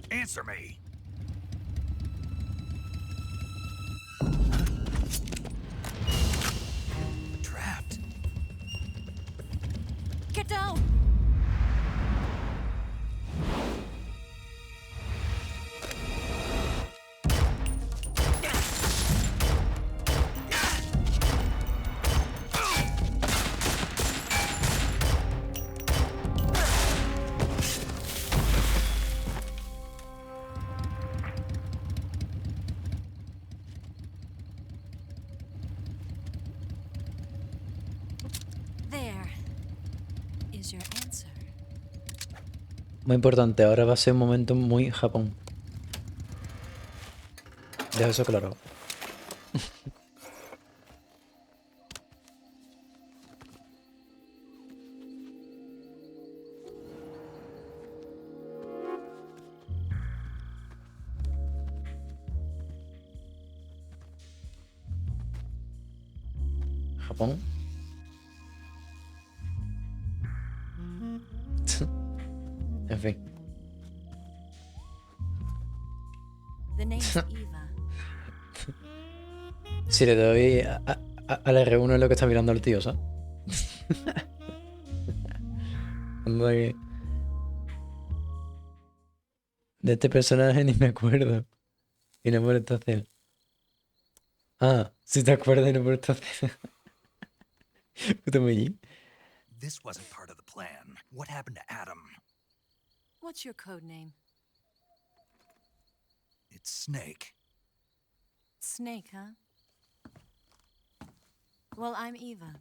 Answer me! Trapped. Get down! There is your answer. Muy importante, ahora va a ser un momento muy Japón. Dejo eso claro. Japón. En fin. The name's Eva. Si le doy al R1 es lo que está mirando el tío, ¿sabes? Anda que... De este personaje ni me acuerdo. Y no por esta hacer. Ah, si te acuerdas y no por esta hacer. Puta mellín. This wasn't part of the plan. What happened to Adam? What's your code name? It's Snake. Snake, huh? Well, I'm Eva.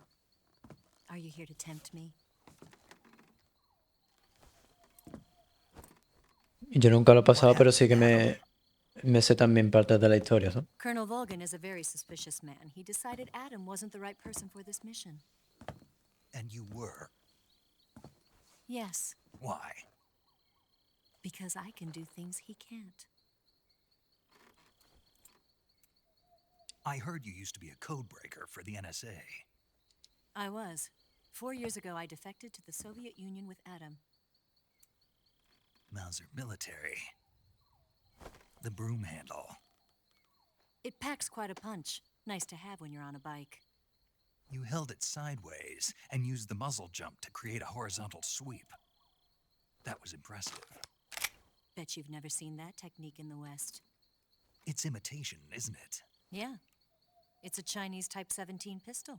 Are you here to tempt me? Yo nunca lo he pasado, pero sí que me Me sé también parte de la historia, ¿no? Colonel Volgan is a very suspicious man. He decided Adam wasn't the right person for this mission. And you were. Yes, Why? because I can do things he can't. I heard you used to be a codebreaker for the NSA. I was. 4 years ago, I defected to the Soviet Union with Adam. Mauser military. The broom handle. It packs quite a punch. Nice to have when you're on a bike. You held it sideways and used the muzzle jump to create a horizontal sweep. That was impressive. Bet you've never seen that technique in the West. It's imitation, isn't it? Yeah. It's a Chinese Type 17 pistol.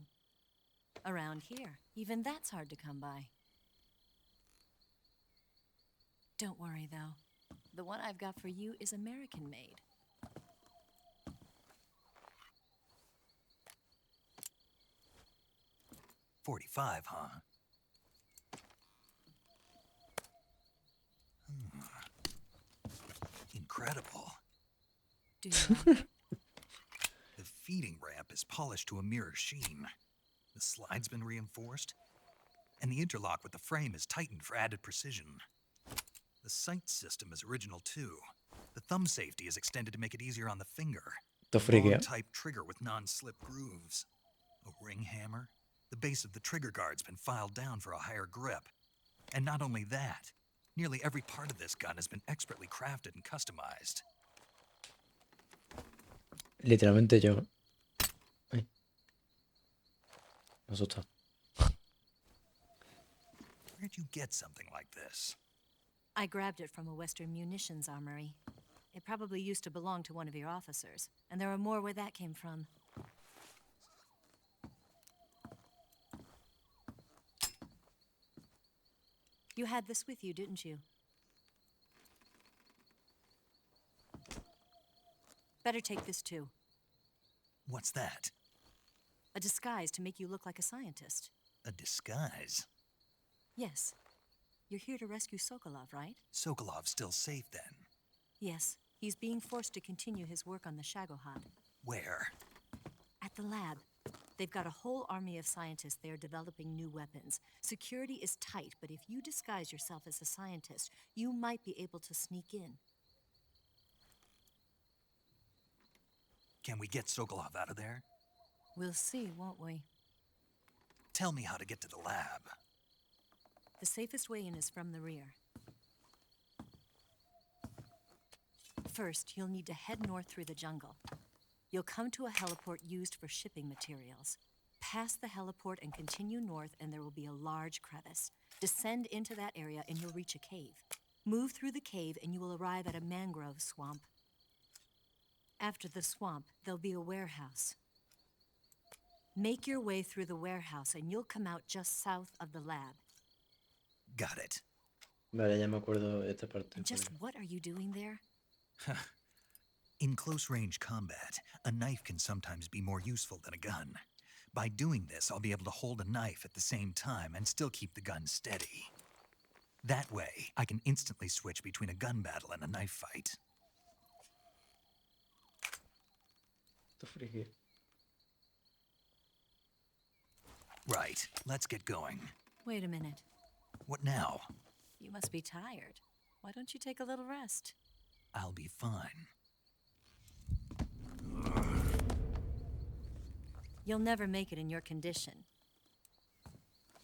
Around here, even that's hard to come by. Don't worry, though. The one I've got for you is American-made. .45, huh? Incredible. Do you like it? The feeding ramp is polished to a mirror sheen. The slide's been reinforced, and the interlock with the frame is tightened for added precision. The sight system is original too. The thumb safety is extended to make it easier on the finger. Long-type trigger with non-slip grooves. A ring hammer. The base of the trigger guard's been filed down for a higher grip. And not only that, nearly every part of this gun has been expertly crafted and customized. Literalmente yo. Ay. Me asusta. Where'd you get something like this? I grabbed it from a Western munitions armory. It probably used to belong to one of your officers, and there are more where that came from. You had this with you, didn't you? Better take this too. What's that? A disguise to make you look like a scientist. A disguise? Yes. You're here to rescue Sokolov, right? Sokolov's still safe then? Yes. He's being forced to continue his work on the Shagohod. Where? At the lab. They've got a whole army of scientists there developing new weapons. Security is tight, but if you disguise yourself as a scientist, you might be able to sneak in. Can we get Sokolov out of there? We'll see, won't we? Tell me how to get to the lab. The safest way in is from the rear. First, you'll need to head north through the jungle. You'll come to a heliport used for shipping materials. Pass the heliport and continue north, and there will be a large crevice. Descend into that area, and you'll reach a cave. Move through the cave, and you will arrive at a mangrove swamp. After the swamp, there'll be a warehouse. Make your way through the warehouse, and you'll come out just south of the lab. Got it. Vale, ya me acuerdo de esta parte. And just what are you doing there? In close-range combat, a knife can sometimes be more useful than a gun. By doing this, I'll be able to hold a knife at the same time and still keep the gun steady. That way, I can instantly switch between a gun battle and a knife fight. Right, let's get going. Wait a minute. What now? You must be tired. Why don't you take a little rest? I'll be fine. You'll never make it in your condition.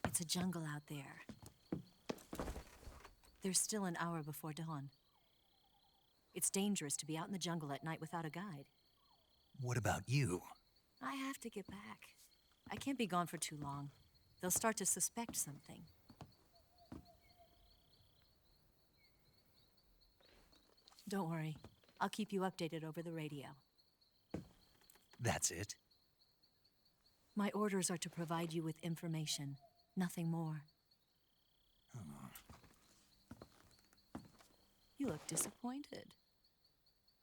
It's a jungle out there. There's still an hour before dawn. It's dangerous to be out in the jungle at night without a guide. What about you? I have to get back. I can't be gone for too long. They'll start to suspect something. Don't worry. I'll keep you updated over the radio. That's it? My orders are to provide you with information, nothing more. You look disappointed.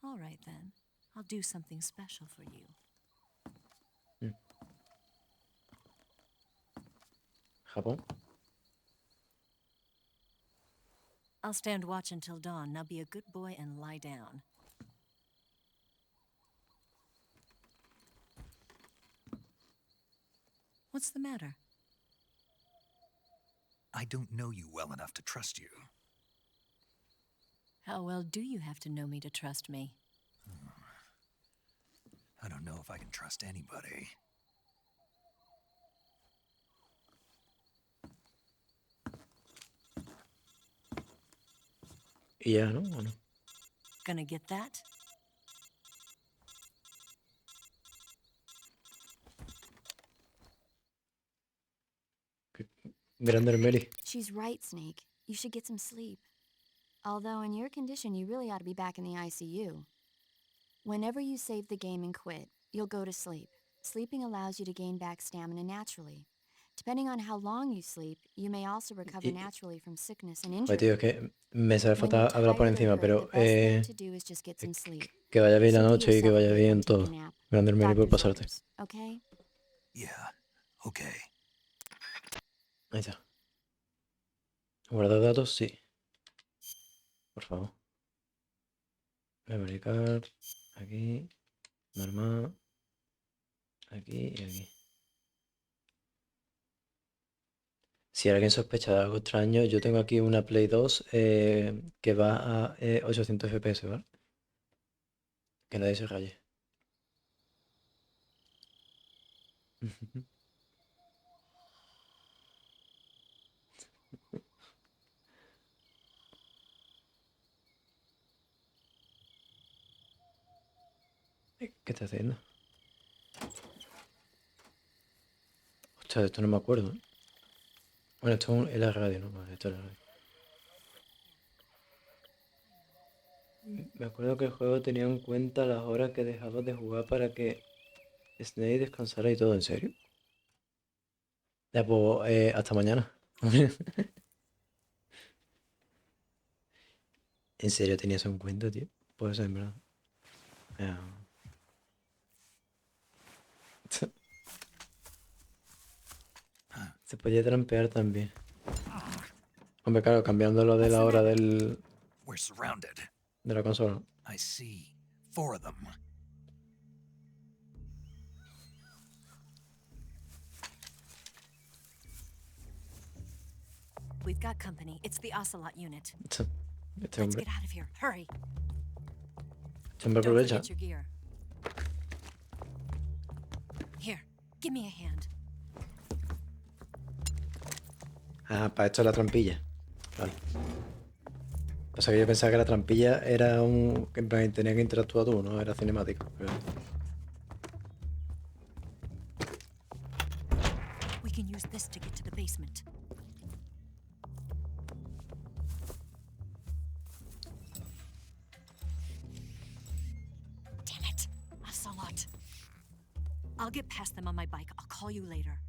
All right, then. I'll do something special for you. Japón. I'll stand watch until dawn. Now be a good boy and lie down. What's the matter? I don't know you well enough to trust you. How well do you have to know me to trust me? I don't know if I can trust anybody. Y ya, ¿no? ¿O no? Gonna get that? Grande Meli. She's right, Snake. You should get some sleep. Although in your condition, you really ought to be back in the ICU. Whenever you save the game and quit, you'll go to sleep. Sleeping allows you to gain back stamina naturally. Depending on how long you sleep, you may also recover naturally from sickness and Oye, tío, injury. es que me sale When fatal you're hablar por tired or encima, hurt, pero the best thing to do is just get some sleep. que vaya bien la So give noche y que yourself a vaya good bien one, take a todo. nap. Grande Meli por Doctor's pasarte. orders, okay? Yeah, okay. Ahí está. Guardar datos, sí. Por favor. Memory card. Aquí. Normal. Aquí y aquí. Si alguien sospecha de algo extraño, yo tengo aquí una Play 2 que va a 800 FPS, ¿vale? Que nadie se raye. ¿Qué está haciendo? Hostia, de esto no me acuerdo, ¿eh? Bueno, esto es la radio, ¿no? Vale, esto es la radio. Me acuerdo que el juego tenía en cuenta las horas que dejabas de jugar para que Snake descansara y todo, ¿en serio? Ya, pues, hasta mañana. ¿En serio tenías eso en cuenta, tío? Puede ser, en verdad. Ya. Se podía trampear también. Hombre, claro, cambiando lo de la hora del... We're surrounded. de la consola. I see. 4 of them. We've got company. It's the Ocelot unit. Este Let's hombre, get out of here. Hurry. este hombre Don't aprovecha. forget your gear. Here, give me a hand. Ah, para esto es la trampilla. Vale. O sea que yo pensaba que la trampilla era un... que en plan tenía que interactuar tú, ¿no? Era cinemático. Pero... We can use this to get to the basement. Damn it! Ocelot. I'll get past them on my bike. I'll call you later.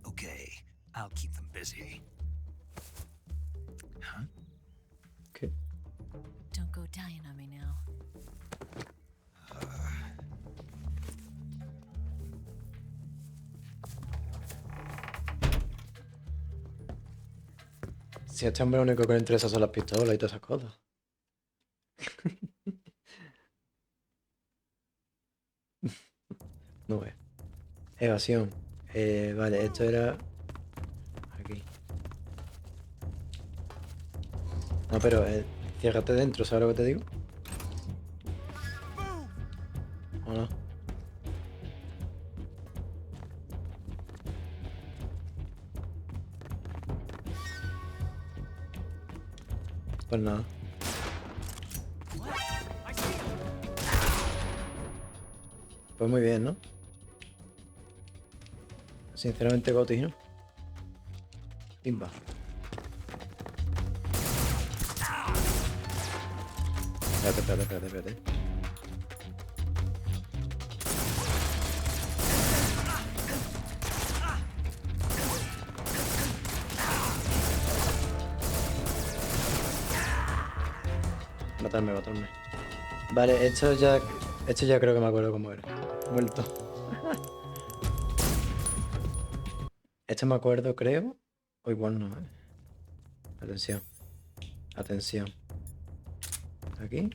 Okay, I'll keep them busy. Huh? ¿Qué? Don't go dying on me now. Si a este hombre lo único que le interesa son las pistolas y todas esas cosas. No ve. Evasión. Vale, esto era... aquí. No, pero ciérrate dentro, ¿sabes lo que te digo? ¿O no? Pues nada. Pues muy bien, ¿no? Sinceramente, Goti, ¿no? Pimba. Espérate. Matarme. Vale, esto ya creo que me acuerdo cómo era. Vuelto. Esto me acuerdo, creo. O igual no, Atención. Aquí.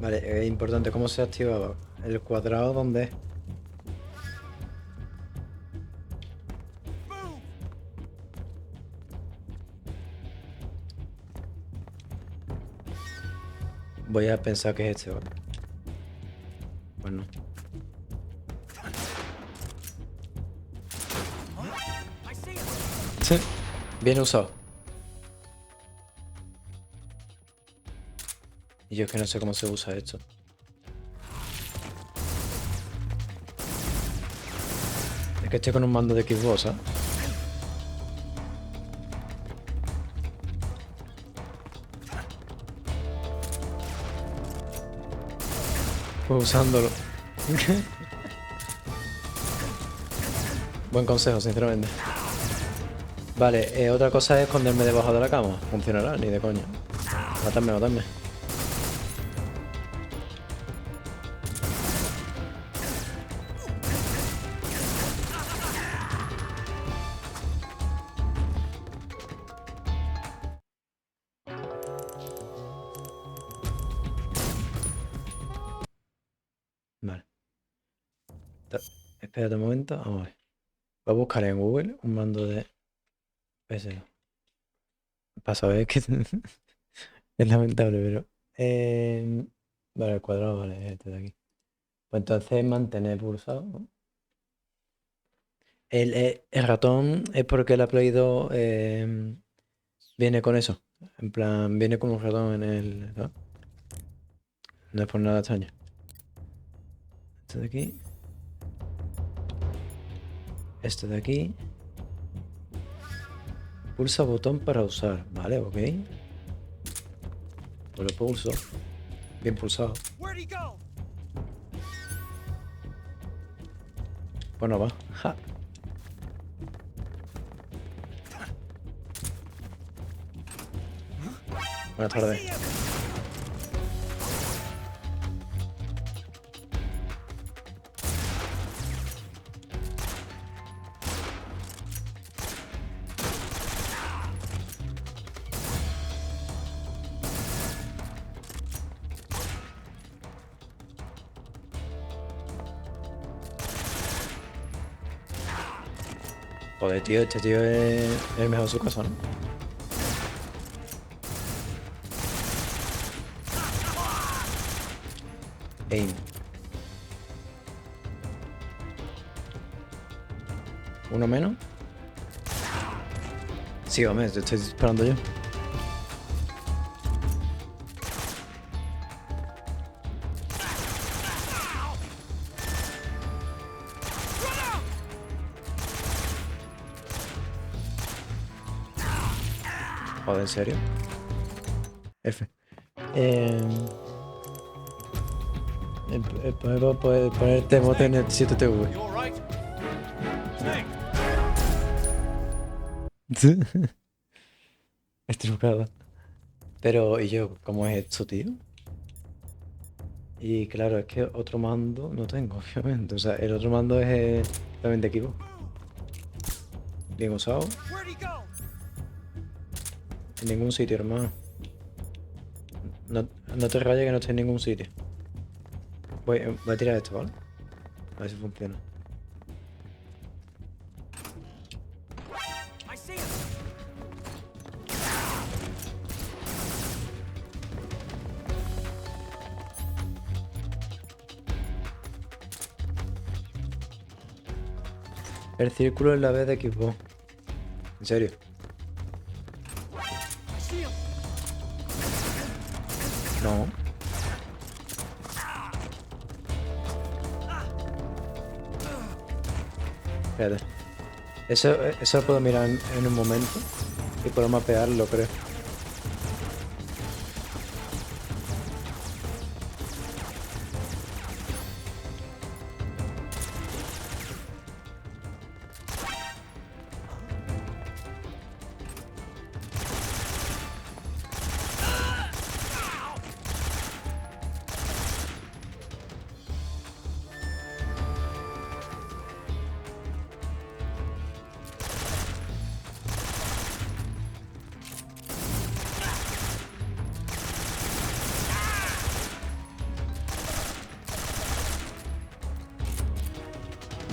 Vale, es importante cómo se activaba. El cuadrado, ¿dónde es? Voy a pensar que es este, ¿vale? Pues no. Sí, bien usado. Y yo es que no sé cómo se usa esto. Es que estoy con un mando de Xbox, ¿sabes? Pues usándolo. Buen consejo, sinceramente. Vale, otra cosa es esconderme debajo de la cama. Funcionará, ni de coña. Matadme, matadme. Vale. Espérate un momento, vamos a ver. Voy a buscar en Google un mando de PS. Para saber que es lamentable, pero... vale, el cuadrado, vale, es este de aquí. Pues entonces mantener pulsado, ¿no? El ratón es porque la Play 2 viene con eso. En plan, viene con un ratón en el... ¿no? No es por nada extraño. Este de aquí. Este de aquí. Pulsa botón para usar. Vale, ok. Pues lo pulso. Bien pulsado. Pues no va. Ja. Buenas tardes. Joder, tío, este tío es el mejor de su casa, ¿no? Aim. ¿Uno menos? Sí, hombre, te estoy disparando yo. Joder, ¿en serio? F. Puedes ponerte emote en el 7TV. Es trucada. Pero, ¿y yo? ¿Cómo es esto, tío? Y claro, es que otro mando no tengo, obviamente. O sea, el otro mando es también de equipo. Bien usado. En ningún sitio, hermano. No te rayes que no estoy en ningún sitio. Voy a tirar esto, ¿vale? A ver si funciona. El círculo es la vez de equipo. ¿En serio? No. Espérate. Eso lo puedo mirar en un momento. Y puedo mapearlo, creo.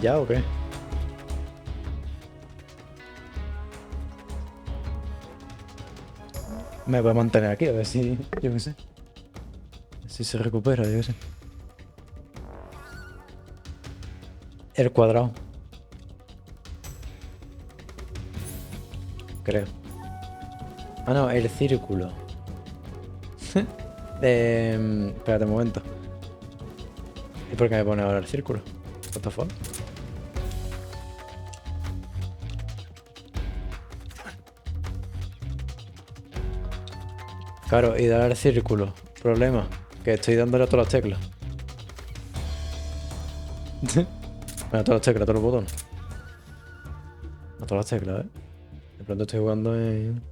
¿Ya o qué? Me voy a mantener aquí, a ver si... Yo qué sé. Si se recupera, yo qué sé. El cuadrado. Creo. Ah, no, el círculo. Espérate un momento. ¿Y por qué me pone ahora el círculo? What the fuck? Claro, y dar al círculo. Problema, que estoy dándole a todas las teclas. A todas las teclas, a todos los botones. A todas las teclas, ¿eh? De pronto estoy jugando en...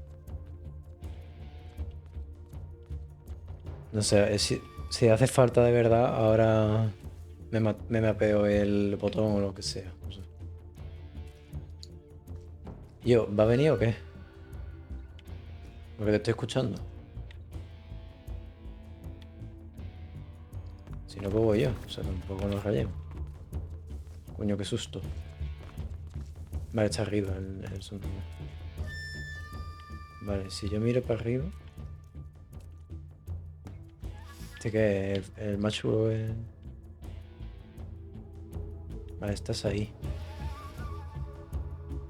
No sé, si hace falta de verdad, ahora me mapeo el botón o lo que sea. No sé. Yo, ¿va a venir o qué? Porque te estoy escuchando. Si no, pues voy yo. O sea, tampoco nos rayemos. Coño, qué susto. Vale, está arriba el sonido. Vale, si yo miro para arriba... Este que el macho es... Vale, estás ahí.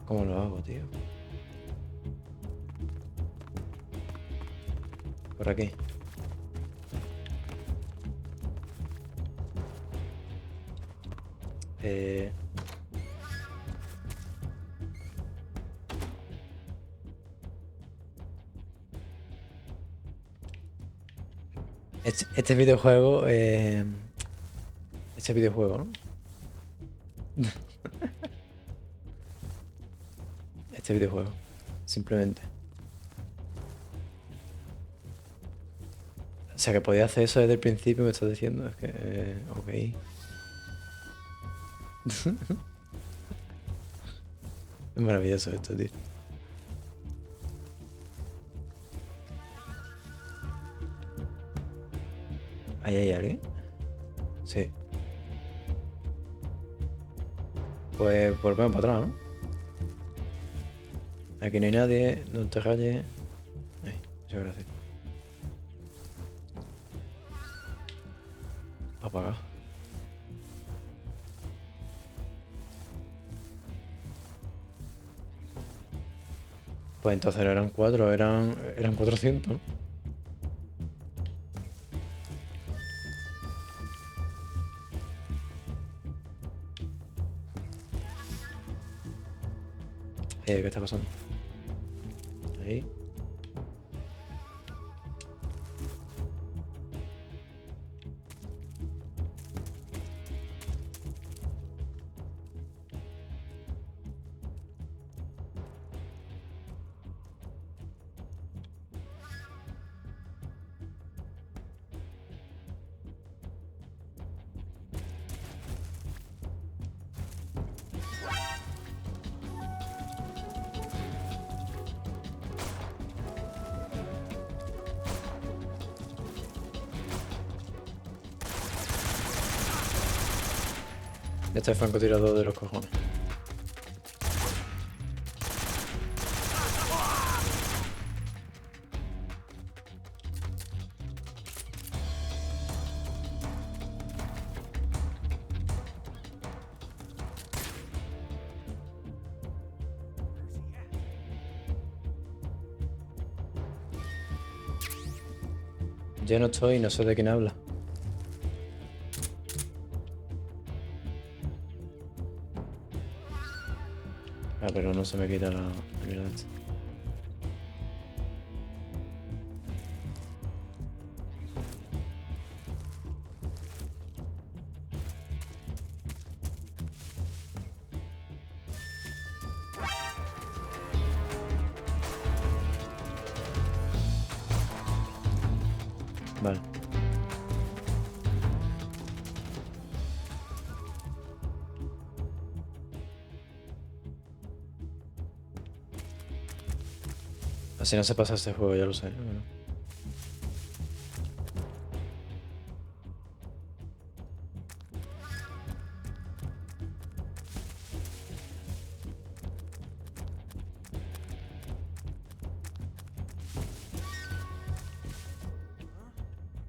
¿Cómo lo hago, tío? Por aquí. Este videojuego... Este videojuego, ¿no? Este videojuego. Simplemente. O sea, que podía hacer eso desde el principio, me estás diciendo. Es que... ok. Es maravilloso esto, tío. ¿Ahí hay alguien? Sí. Pues volvemos para atrás, ¿no? Aquí no hay nadie, no te rayes. Muchas gracias. Apaga. Pues entonces eran 4, eran 400. ¿Qué está pasando? Ahí. Este es francotirador de los cojones. Yo no estoy, no sé de quién habla. Ah, pero no se me quita la mierda esta. Vale. Así no se pasa este juego, ya lo sé. Bueno.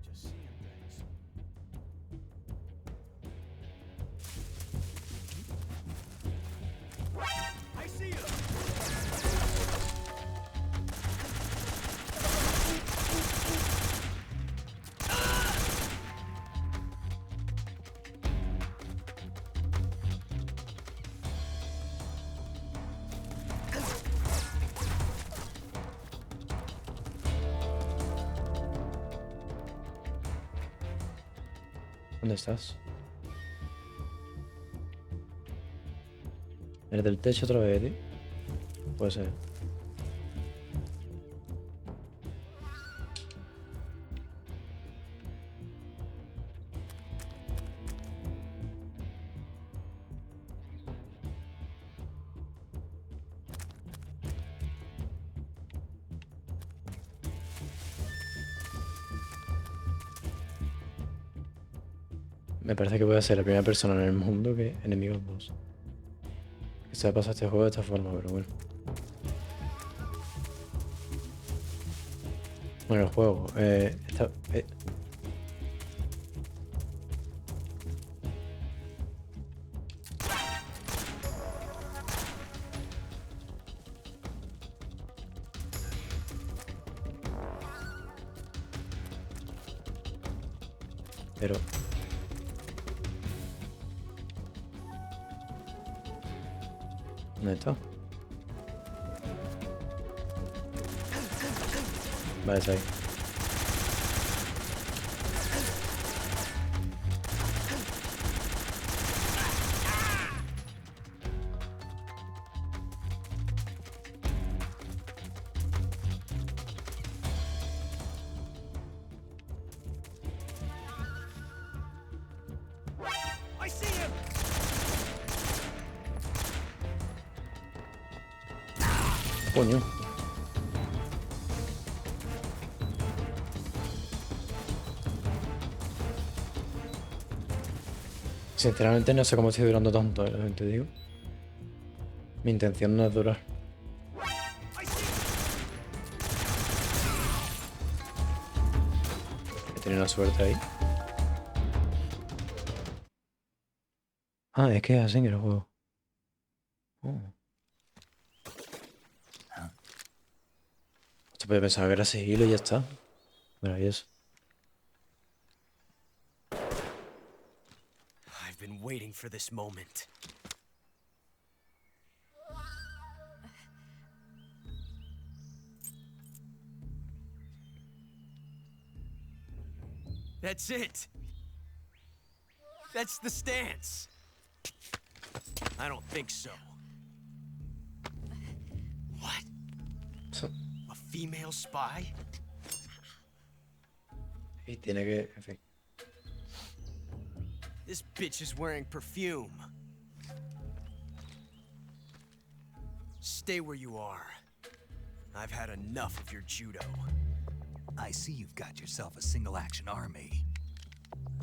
Just seeing things. ¿Dónde estás? ¿Eres del techo otra vez, tío? Puede ser. Me parece que voy a ser la primera persona en el mundo que enemigos 2. Que se va a pasar este juego de esta forma, pero bueno. Bueno, el juego. Pero... ¿dónde está? Vale, está ahí. I see him! Coño. Sinceramente no sé cómo estoy durando tanto, te digo. Mi intención no es durar. He tenido una suerte ahí. Ah, es que es así en el juego. Oh. Hostia, pues pensaba que era sigilo y ya está. Maravilloso. I've been waiting for this moment. That's it. That's the stance. I don't think so. What? A female spy? Y tiene que... en fin. This bitch is wearing perfume. Stay where you are. I've had enough of your judo. I see you've got yourself a single-action army.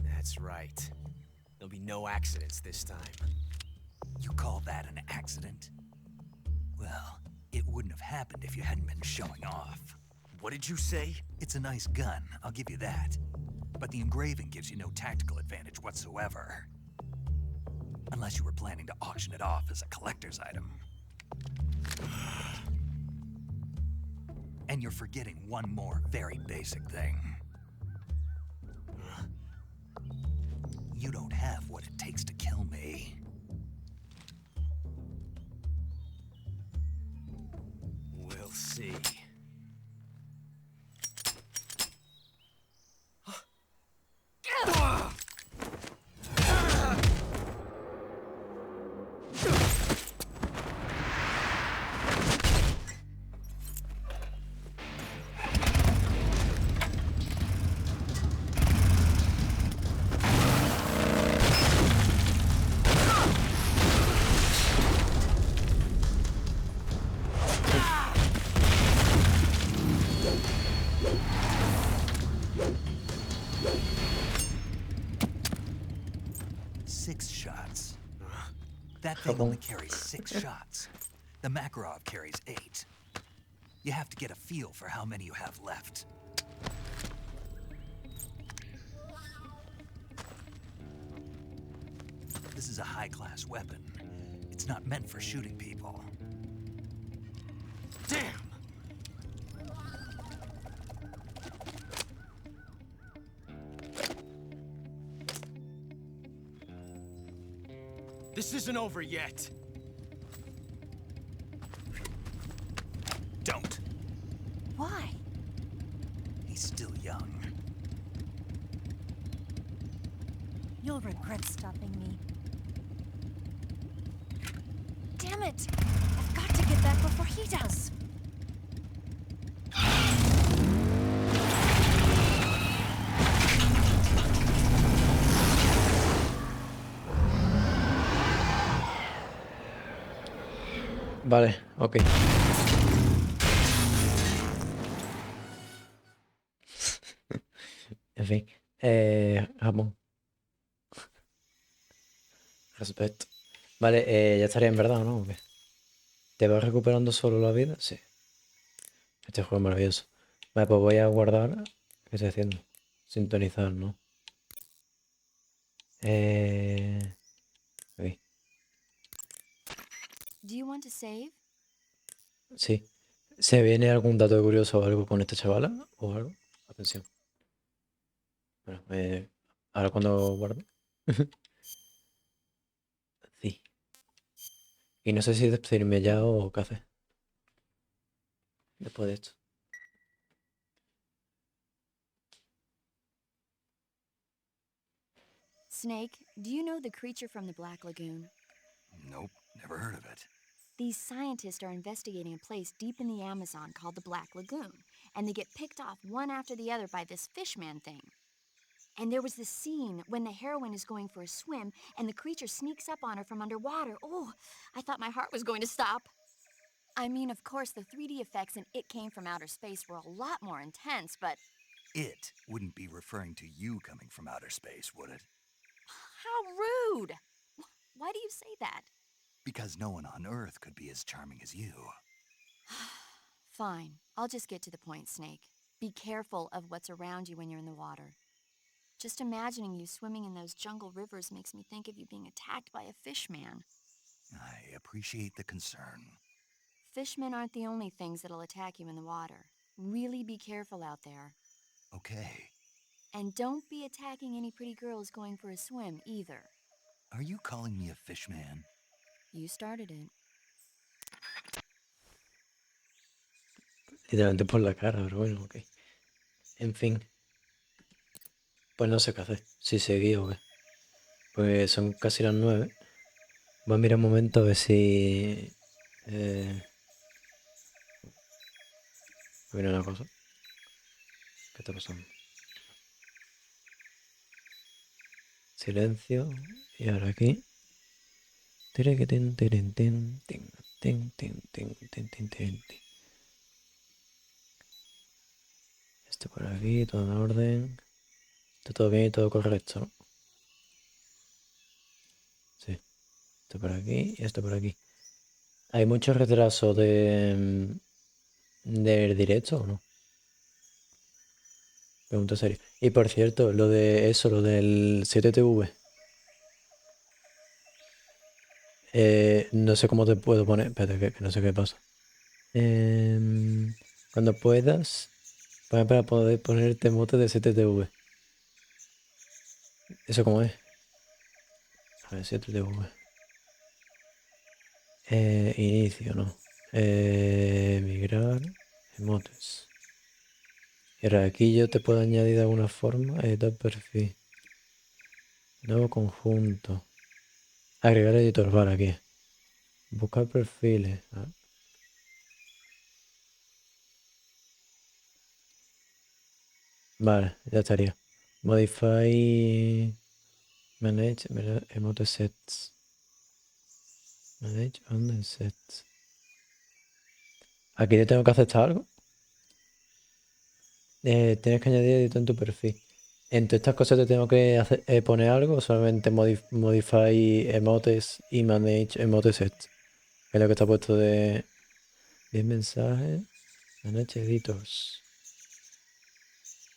That's right. There'll be no accidents this time. You call that an accident? Well, it wouldn't have happened if you hadn't been showing off. What did you say? It's a nice gun, I'll give you that. But the engraving gives you no tactical advantage whatsoever. Unless you were planning to auction it off as a collector's item. And you're forgetting one more very basic thing. You don't have what it takes to kill me. We'll see. That thing only carries 6 shots. The Makarov carries 8. You have to get a feel for how many you have left. This is a high-class weapon. It's not meant for shooting people. Damn! This isn't over yet. Don't. Why? He's still young. You'll regret stopping me. Damn it! I've got to get back before he does. Vale, ok. En fin. Jamón. Respect. Vale, ya estaría en verdad, ¿no? ¿O qué? ¿Te vas recuperando solo la vida? Sí. Este juego es maravilloso. Vale, pues voy a guardar. ¿Qué estoy haciendo? Sintonizar, ¿no? Ok. Do you want to save? Sí. ¿Se viene algún dato curioso o algo con esta chavala? ¿O algo? Atención. Bueno, ahora cuando guarde. Sí. Y no sé si despedirme ya o qué hacer. Después de esto. Snake, do you know the creature from the Black Lagoon? Nope, never heard of it. These scientists are investigating a place deep in the Amazon called the Black Lagoon, and they get picked off one after the other by this fishman thing. And there was this scene when the heroine is going for a swim and the creature sneaks up on her from underwater. Oh, I thought my heart was going to stop. I mean, of course, the 3D effects in It Came from Outer Space were a lot more intense, but... It wouldn't be referring to you coming from outer space, would it? How rude! Why do you say that? Because no one on Earth could be as charming as you. Fine. I'll just get to the point, Snake. Be careful of what's around you when you're in the water. Just imagining you swimming in those jungle rivers makes me think of you being attacked by a fishman. I appreciate the concern. Fishmen aren't the only things that'll attack you in the water. Really be careful out there. Okay. And don't be attacking any pretty girls going for a swim, either. Are you calling me a fishman? You started it. Literalmente por la cara, pero bueno, ok. En fin. Pues no sé qué hacer. Si seguí o qué. Pues son casi las 9. Voy a mirar un momento a ver si... Mira una cosa. ¿Qué está pasando? Silencio. Y ahora aquí. Tiriquitín, tirin, tin, tin, tin, tin, tin, tin, tin, tin. Esto por aquí, todo en orden. Está todo bien y todo correcto, ¿no? Sí. Esto por aquí y esto por aquí. ¿Hay mucho retraso del directo o no? Pregunta seria. Y por cierto, lo de eso, lo del 7TV. No sé cómo te puedo poner. Espérate, que no sé qué pasa. Cuando puedas, para poder ponerte emote de 7TV. ¿Eso cómo es? A ver, 7TV. Inicio, ¿no? Migrar, emotes. Y ahora aquí yo te puedo añadir de alguna forma. Editar perfil. Nuevo conjunto. Agregar editor, vale, aquí. Buscar perfiles. Vale, ya estaría. Modify. Manage emote sets. Manage on the sets. Aquí te tengo que aceptar algo. Tienes que añadir editor en tu perfil. Entre estas cosas te tengo que poner algo, o solamente modify emotes y manage emote sets. Que es lo que está puesto de 10 mensajes. Manage editors.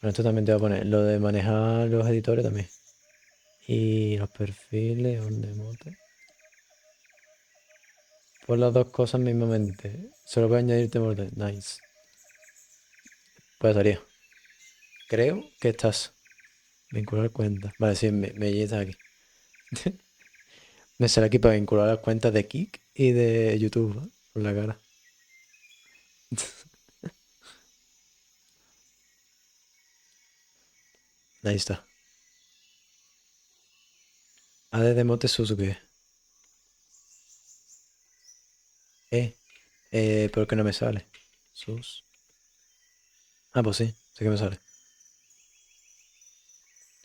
Bueno, esto también te voy a poner. Lo de manejar los editores también. Y los perfiles, on the emote. Pues las dos cosas mismamente. Solo voy a añadirte emote. Nice. Pues estaría. Creo que estás. Vincular cuentas. Vale, sí, me llegas aquí. Me sale aquí para vincular las cuentas de Kik y de YouTube, ¿eh? Por la cara. Ahí está. AD de mote Suzuki. ¿Por qué no me sale? Sus. Ah, pues sí que me sale.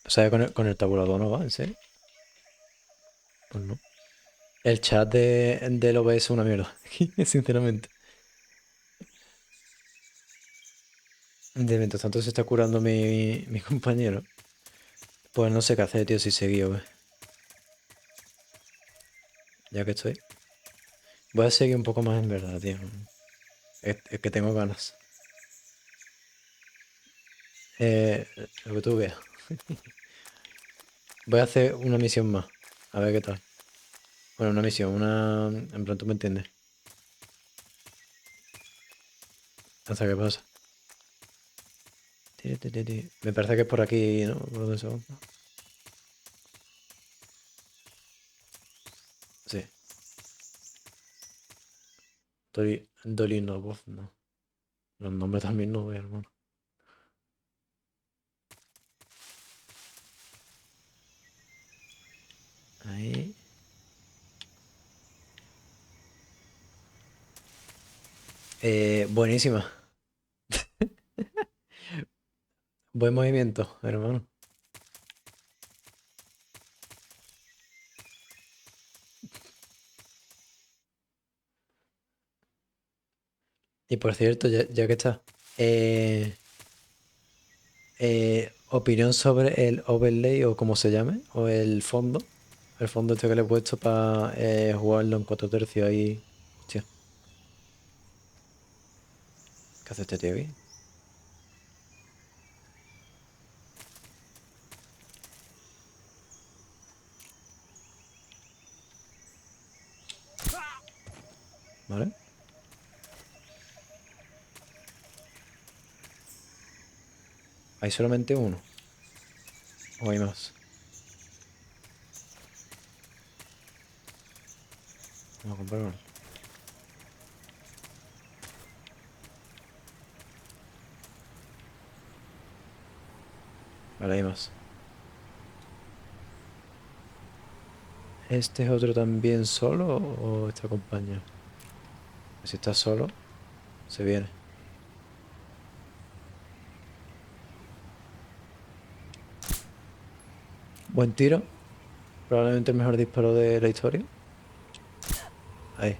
O sea, con el tabulador no va, ¿en serio? Pues no. El chat del OBS es una mierda, sinceramente. Mientras tanto se está curando mi compañero. Pues no sé qué hacer, tío, si seguí, ¿ves? Ya que estoy. Voy a seguir un poco más en verdad, tío. Es que tengo ganas. Lo que tú veas. Voy a hacer una misión más. A ver qué tal. Bueno, una misión, una... En plan, tú me entiendes. Hasta qué pasa. Me parece que es por aquí, ¿no? Por donde se va. Sí. Dolino voz, no. Los nombres también no veo, hermano. Ahí. Buenísima. Buen movimiento, hermano. Y por cierto, ya que está. Opinión sobre el overlay o como se llame, o el fondo. El fondo este que le he puesto para jugarlo en 4 tercios ahí. Hostia. ¿Qué hace este tío aquí? ¿Vale? ¿Hay solamente uno? ¿O hay más? Vamos a comprobar. Vale, hay más. ¿Este es otro también solo o está acompañado? Si está solo, se viene. Buen tiro. Probablemente el mejor disparo de la historia. Ahí.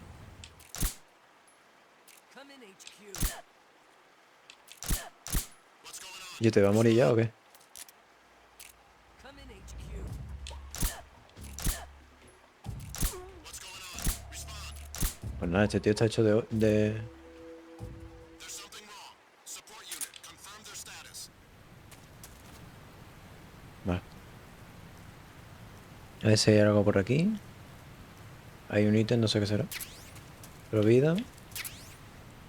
¿Y te va a morir ya o qué? Pues nada, este tío está hecho de... Vale. A ver si hay algo por aquí. Hay un ítem, no sé qué será. Pero vida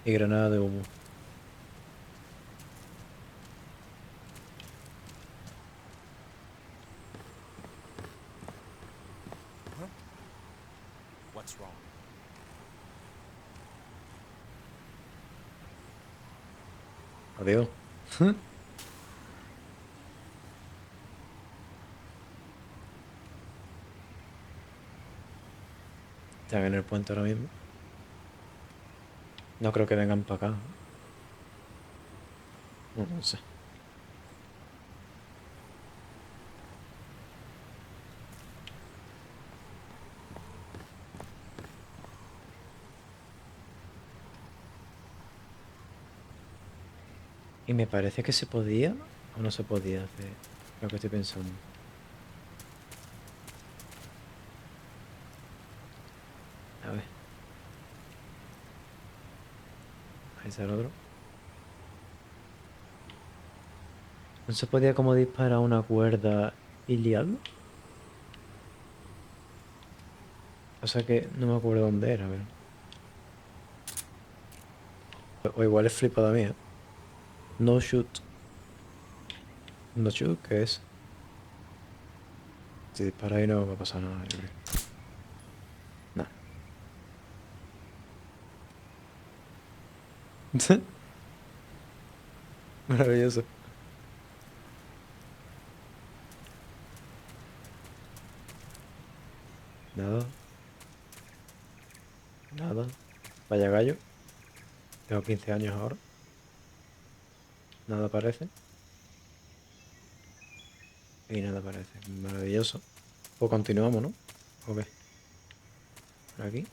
y granada de humo. What's wrong? Adiós. Están en el puente ahora mismo. No creo que vengan para acá. No sé. Y me parece que se podía o no se podía hacer lo que estoy pensando. A ver. Ahí está el otro. ¿No se podía como disparar una cuerda y liarlo? O sea que no me acuerdo dónde era, a ver. O igual es flipada mía. No shoot. No shoot, ¿qué es? Si dispara ahí no va a pasar nada, yo creo. Nah. Maravilloso. Nada. Nada. Vaya gallo. Tengo 15 años ahora. Nada parece. Y nada parece. Maravilloso. Pues continuamos, ¿no? ¿O qué? Por aquí.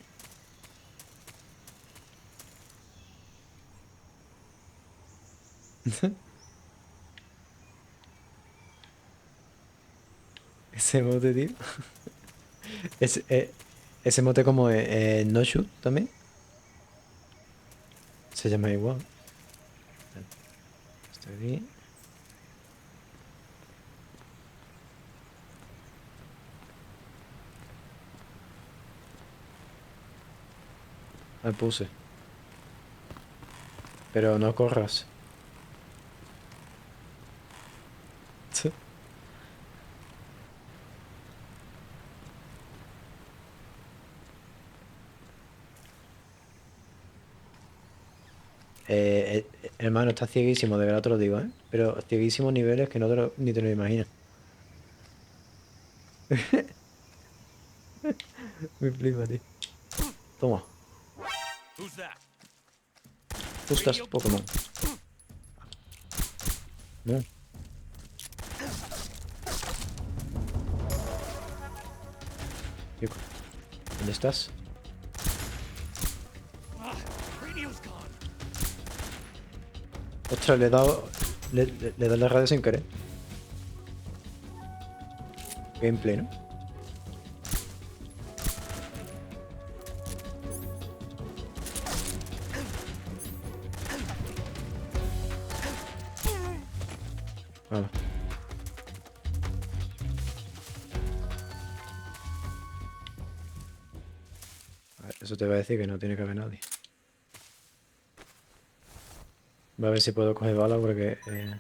Ese mote, tío. Ese mote como no shoot también. Se llama igual. Estoy aquí. Me puse. Pero no corras. Hermano, está cieguísimo, de verdad te lo digo, ¿eh? Pero cieguísimos niveles que ni te lo imaginas. Me flipa, tío. Toma. Justas Pokémon. No. Chico, ¿dónde estás? Ostras, le he dado... Le he dado la radio sin querer. Gameplay, ¿no? Vale. A ver, eso te va a decir que no tiene que haber nadie. Voy a ver si puedo coger bala porque... la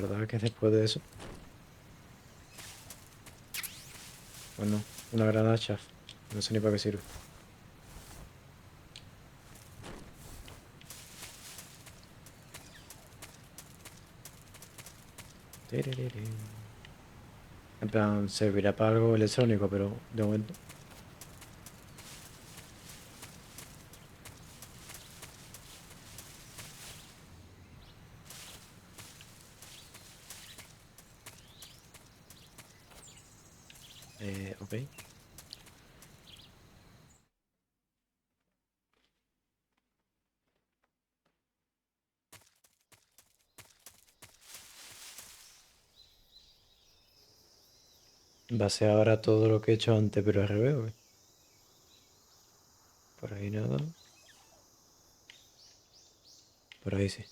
verdad es que después de eso... Bueno, una granada chaff. No sé ni para qué sirve. En plan, servirá para algo electrónico, pero de momento... ok. Va a ser ahora todo lo que he hecho antes, pero al revés, ¿o qué? Por ahí nada. Por ahí sí.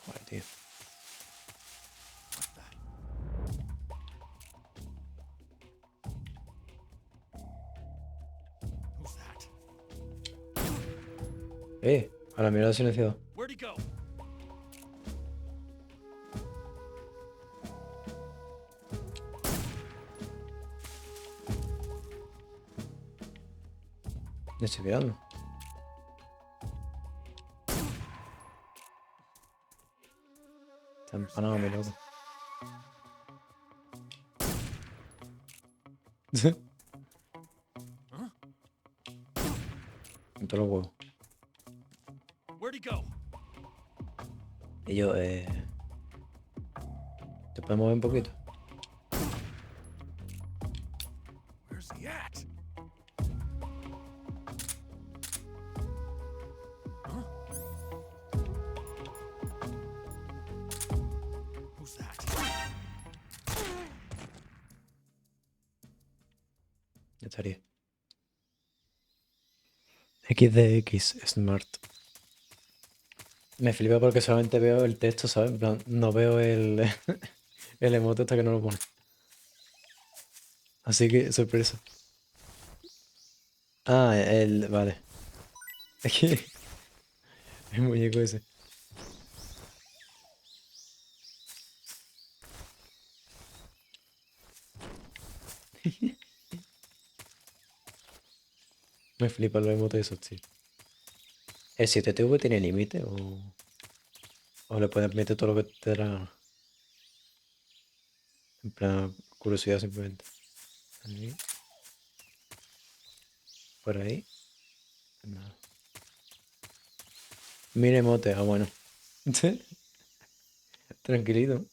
Joder, tío. A la mierda silenciado. Me estoy mirando. Está empanado, mi loco. Con todos los huevos. Y yo, ¿te puedes mover un poquito? Ya estaría. XDX Smart. Me flipa porque solamente veo el texto, ¿sabes? En plan, no veo el, el emote hasta que no lo pone. Así que, sorpresa. Ah, vale. Es que... el muñeco ese. Me flipa los emotes de esos, tío. ¿El 7TV tiene límite o le puedes meter todo lo que te da la gana? En plan, curiosidad simplemente. Ahí. Por ahí. Nada. Mira emote, bueno. Tranquilito.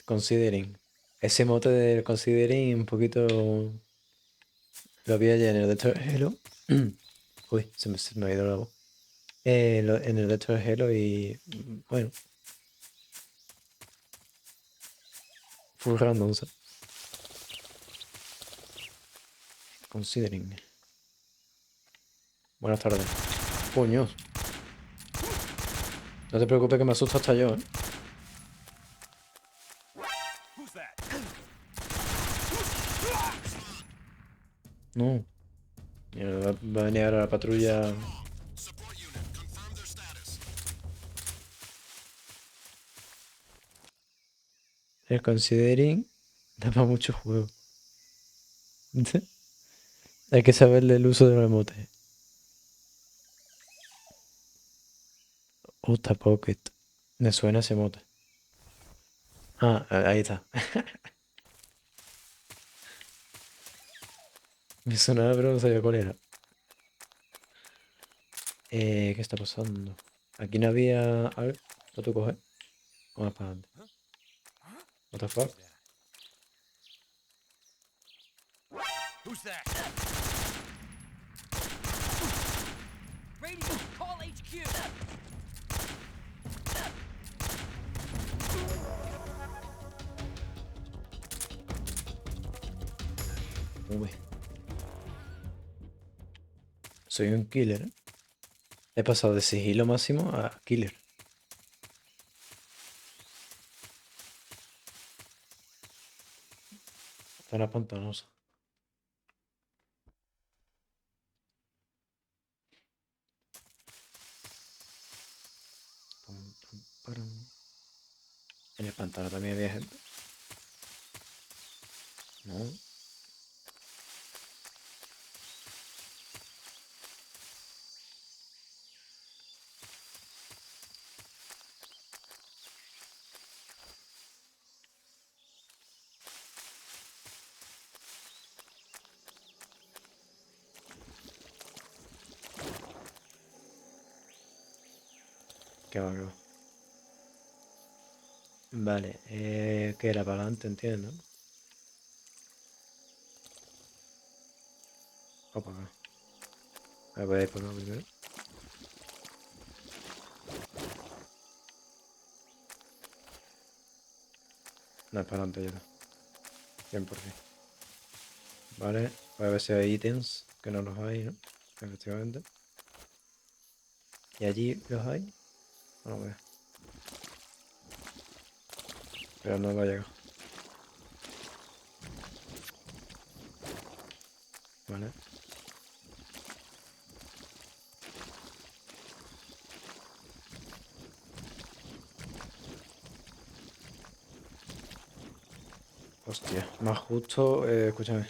Considering. Ese emote del considering un poquito... Lo vi ayer en el de Hello. Uy, se me ha ido la voz. En el de Hello y... Bueno. Full random, ¿sabes? Considering. Buenas tardes. Coño. No te preocupes que me asusta hasta yo, ¿eh? No. Mira, va a venir ahora la patrulla. El considering da para mucho juego. Hay que saberle el uso de los emotes. Uta Pocket. Me suena ese emote. Ah, ahí está. Me sonaba, pero no sabía cuál era. ¿Qué está pasando? Aquí no había algo. ¿Lo tú coges? Vamos para adelante. What the fuck? Who's that? Radio, call HQ. V. Soy un killer, ¿eh? He pasado de sigilo máximo a killer. Zona pantanosa. En el pantano también había gente. No. Qué bárbaro. Vale, que era para adelante, entiendo. O para acá. Voy a ir por acá primero. No, es para adelante ya. 100%. Vale, voy a ver si hay ítems, que no los hay, ¿no? Efectivamente. ¿Y allí los hay? No lo veo. Pero no va a llegar. Vale. Hostia, más justo, escúchame.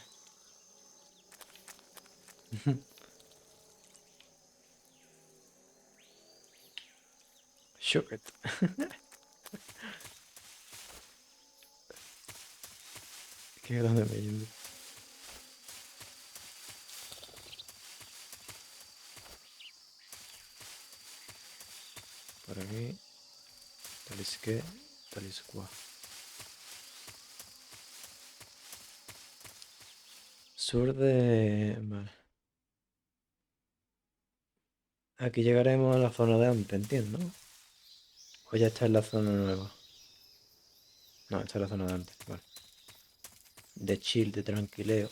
Shook it. Qué grande me yendo. Por aquí. Talisque, taliscua. Sur de... Vale. Aquí llegaremos a la zona de antes, entiendo. O ya está en la zona nueva. No, esta es la zona de antes, vale. De chill, de tranquileo.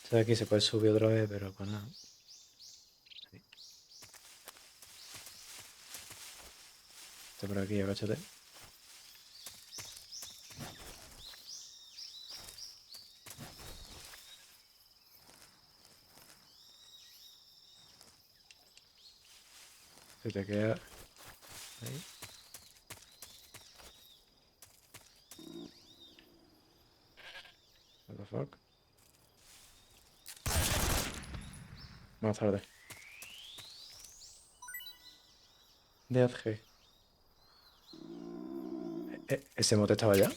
Esta de aquí se puede subir otra vez, pero para nada. Ahí. Este por aquí, agáchate. Se te queda ahí. What the fuck? Más tarde. DG. ¿Ese mote estaba ya?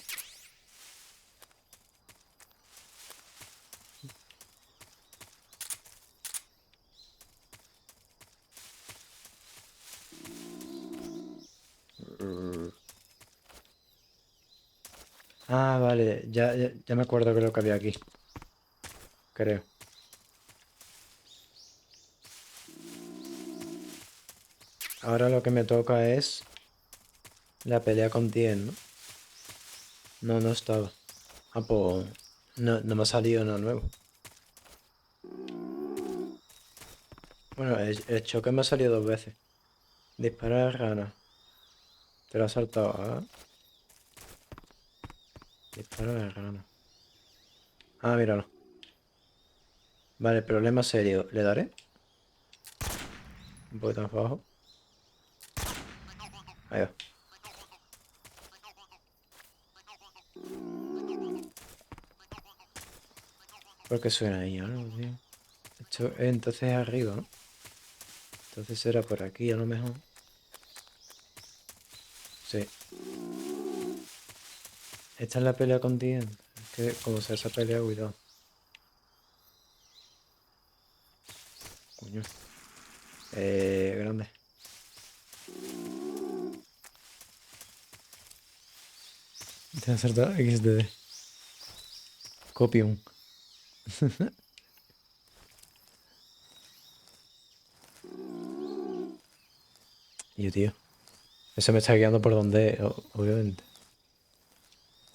Ah, vale. Ya me acuerdo que es lo que había aquí. Creo. Ahora lo que me toca es la pelea con 10, ¿no? No estaba. Ah, pues no me ha salido nada nuevo. Bueno, el choque me ha salido 2 veces. Disparar rana. Te lo has saltado, ¿ah? Disparar a rana. Ah, míralo. Vale, problema serio. ¿Le daré? Un poquito más abajo. Ahí va. ¿Por qué suena ahí? Ahora, tío. Esto entonces es arriba, ¿no? Entonces será por aquí, a lo mejor. Sí. Esta es la pelea con Tien. Es que como sea esa pelea, cuidado. Coño. Grande. Te ha acertado XD. Copium. Y yo, tío. Eso me está guiando por donde, obviamente.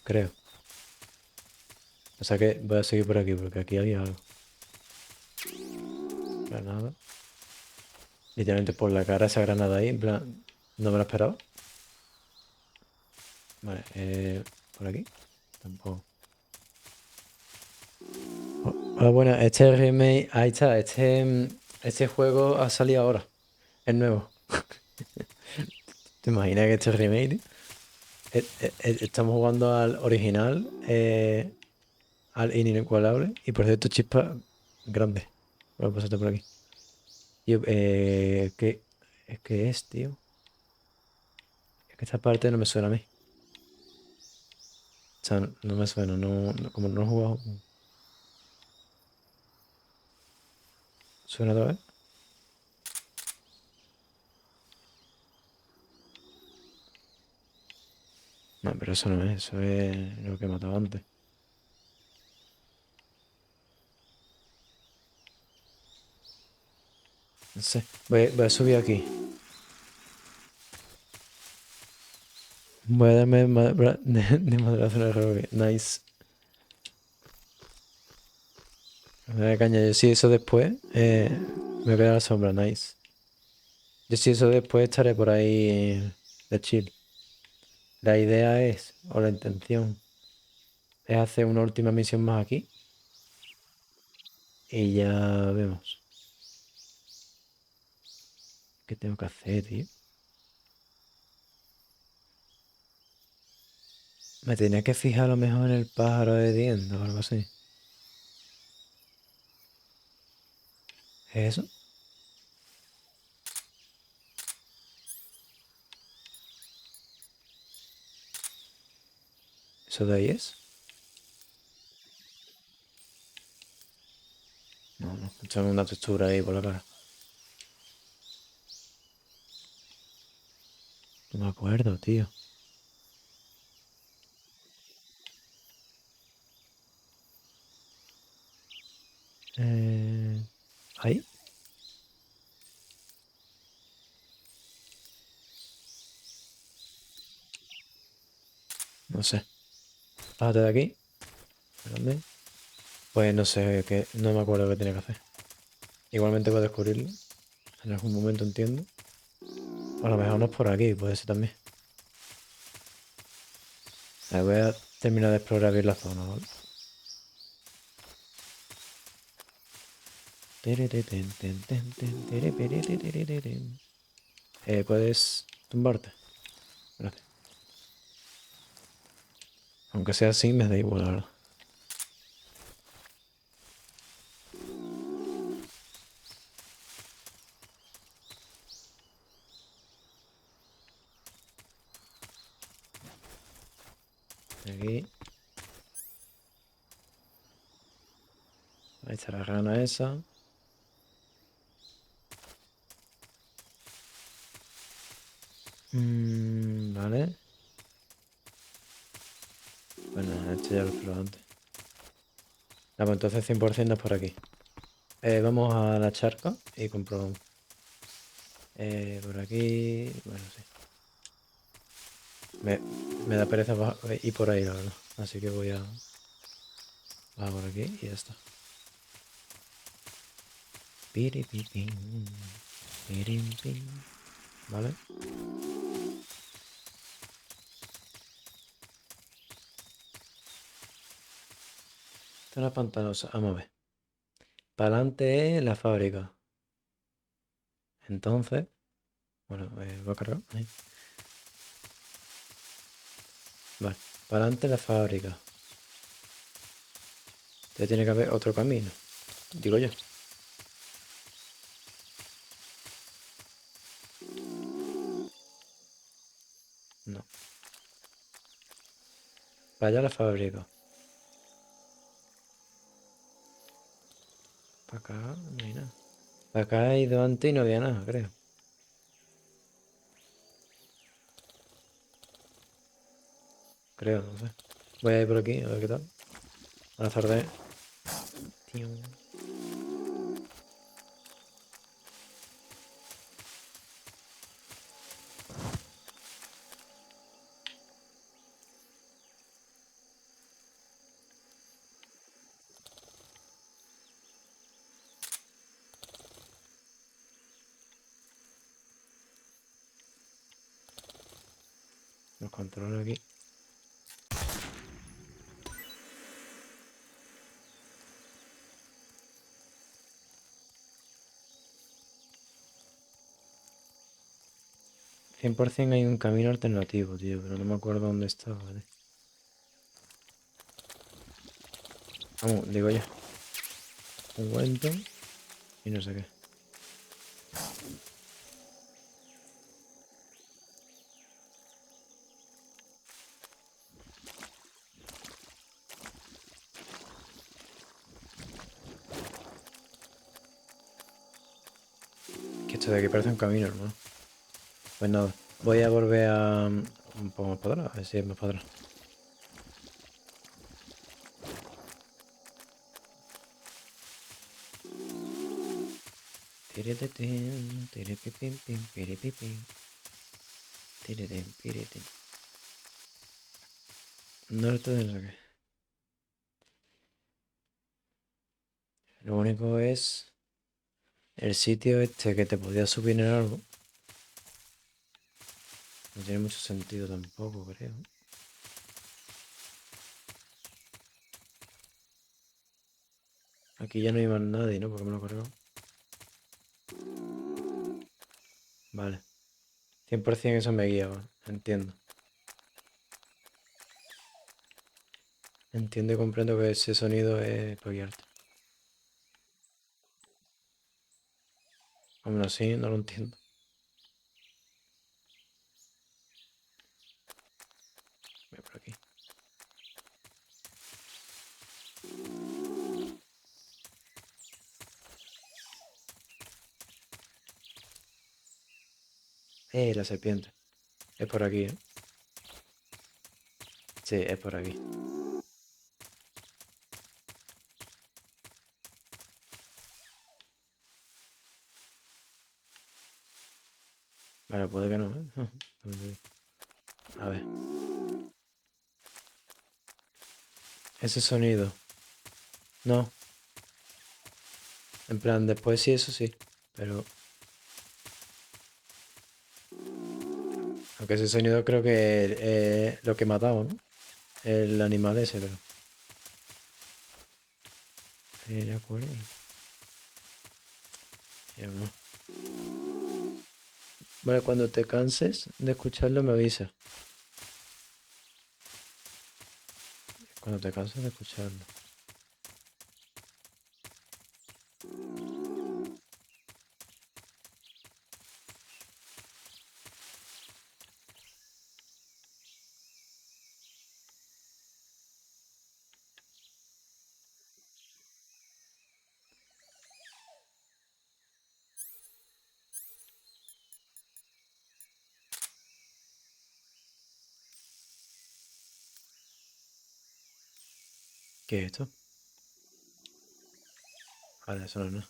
Creo. O sea que voy a seguir por aquí, porque aquí había algo. Granada. Literalmente por la cara esa granada ahí, en plan, no me lo esperaba. Vale, por aquí. Tampoco. Ah, bueno, este remake, ahí está, este juego ha salido ahora. Es nuevo. ¿Te imaginas que este remake, tío? Estamos jugando al original, al inigualable, y por cierto, chispa grande. Voy a pasarte por aquí. Tío, ¿qué es, tío? Es que esta parte no me suena a mí. O sea, no me suena, como no he jugado. ¿Suena otra vez? No, pero eso no es, eso es lo que he matado antes. No sé, voy a subir aquí. Voy a darme de moderación al revés. Nice. Me da caña, yo si eso después, me voy a quedar a la sombra, nice. Yo si eso después estaré por ahí de chill. La idea es, o la intención, es hacer una última misión más aquí. Y ya vemos. ¿Qué tengo que hacer, tío? Me tenía que fijar a lo mejor en el pájaro de dientes o algo así. ¿Es eso? ¿Eso de ahí es? No, echarme una textura ahí por la cara. No me acuerdo, tío. ¿Ahí? No sé. Bájate de aquí. Grande. Pues no sé, no me acuerdo qué tenía que hacer. Igualmente voy a descubrirlo. En algún momento entiendo. O a lo mejor no es por aquí, puede ser también. A ver, voy a terminar de explorar bien la zona, ¿vale? Puedes tumbarte. Gracias. Aunque sea así, me da igual, la verdad. Aquí. Ahí está la rana esa. Vale. Bueno, esto ya lo he probado antes. Ah, pues entonces 100% es por aquí. Vamos a la charca y comprobamos. Por aquí... Bueno, sí. Me da pereza ir por ahí, la verdad. Así que voy a... bajar por aquí y ya está. Piripipim, pirimpim. ¿Vale? Zona pantanosa. Vamos a ver. Para adelante es la fábrica. Entonces... Bueno, voy a cargar. Ahí. Vale. Para adelante la fábrica. Entonces tiene que haber otro camino. Digo yo. No. Para allá la fábrica. Para acá no hay nada. Para acá he ido antes y no había nada, creo. Creo, no sé. Voy a ir por aquí, a ver qué tal. Buenas tardes. Tío. Los controles aquí. $100% hay un camino alternativo, tío, pero no me acuerdo dónde está, ¿vale? Vamos, digo ya. Un cuento y no sé qué. Que esto de aquí parece un camino, hermano. Pues nada, voy a volver a... un poco más para atrás, a ver si es más para atrás. Tiripitín, tiripipim, pim, piripipim. Tiritín, piritín. Norte de no sé qué. Lo único es el sitio este que te podía subir en algo. No tiene mucho sentido tampoco, creo. Aquí ya no hay más nadie, ¿no? Porque me lo he cargado. Vale. 100% eso me guía, ¿vale? Entiendo. Entiendo y comprendo que ese sonido es para guiarte. Aún así, no lo entiendo. Voy por aquí. La serpiente. Es por aquí, ¿eh? Sí, es por aquí. Vale, puede que no, ¿eh? A ver. Ese sonido. No. En plan, después sí, eso sí. Pero... aunque ese sonido creo que es lo que matamos, ¿no? El animal ese, pero... de acuerdo. Yo no. Vale, cuando te canses de escucharlo me avisa. Cuando te canses de escucharlo. ¿Qué es esto? Vale, eso no es nada.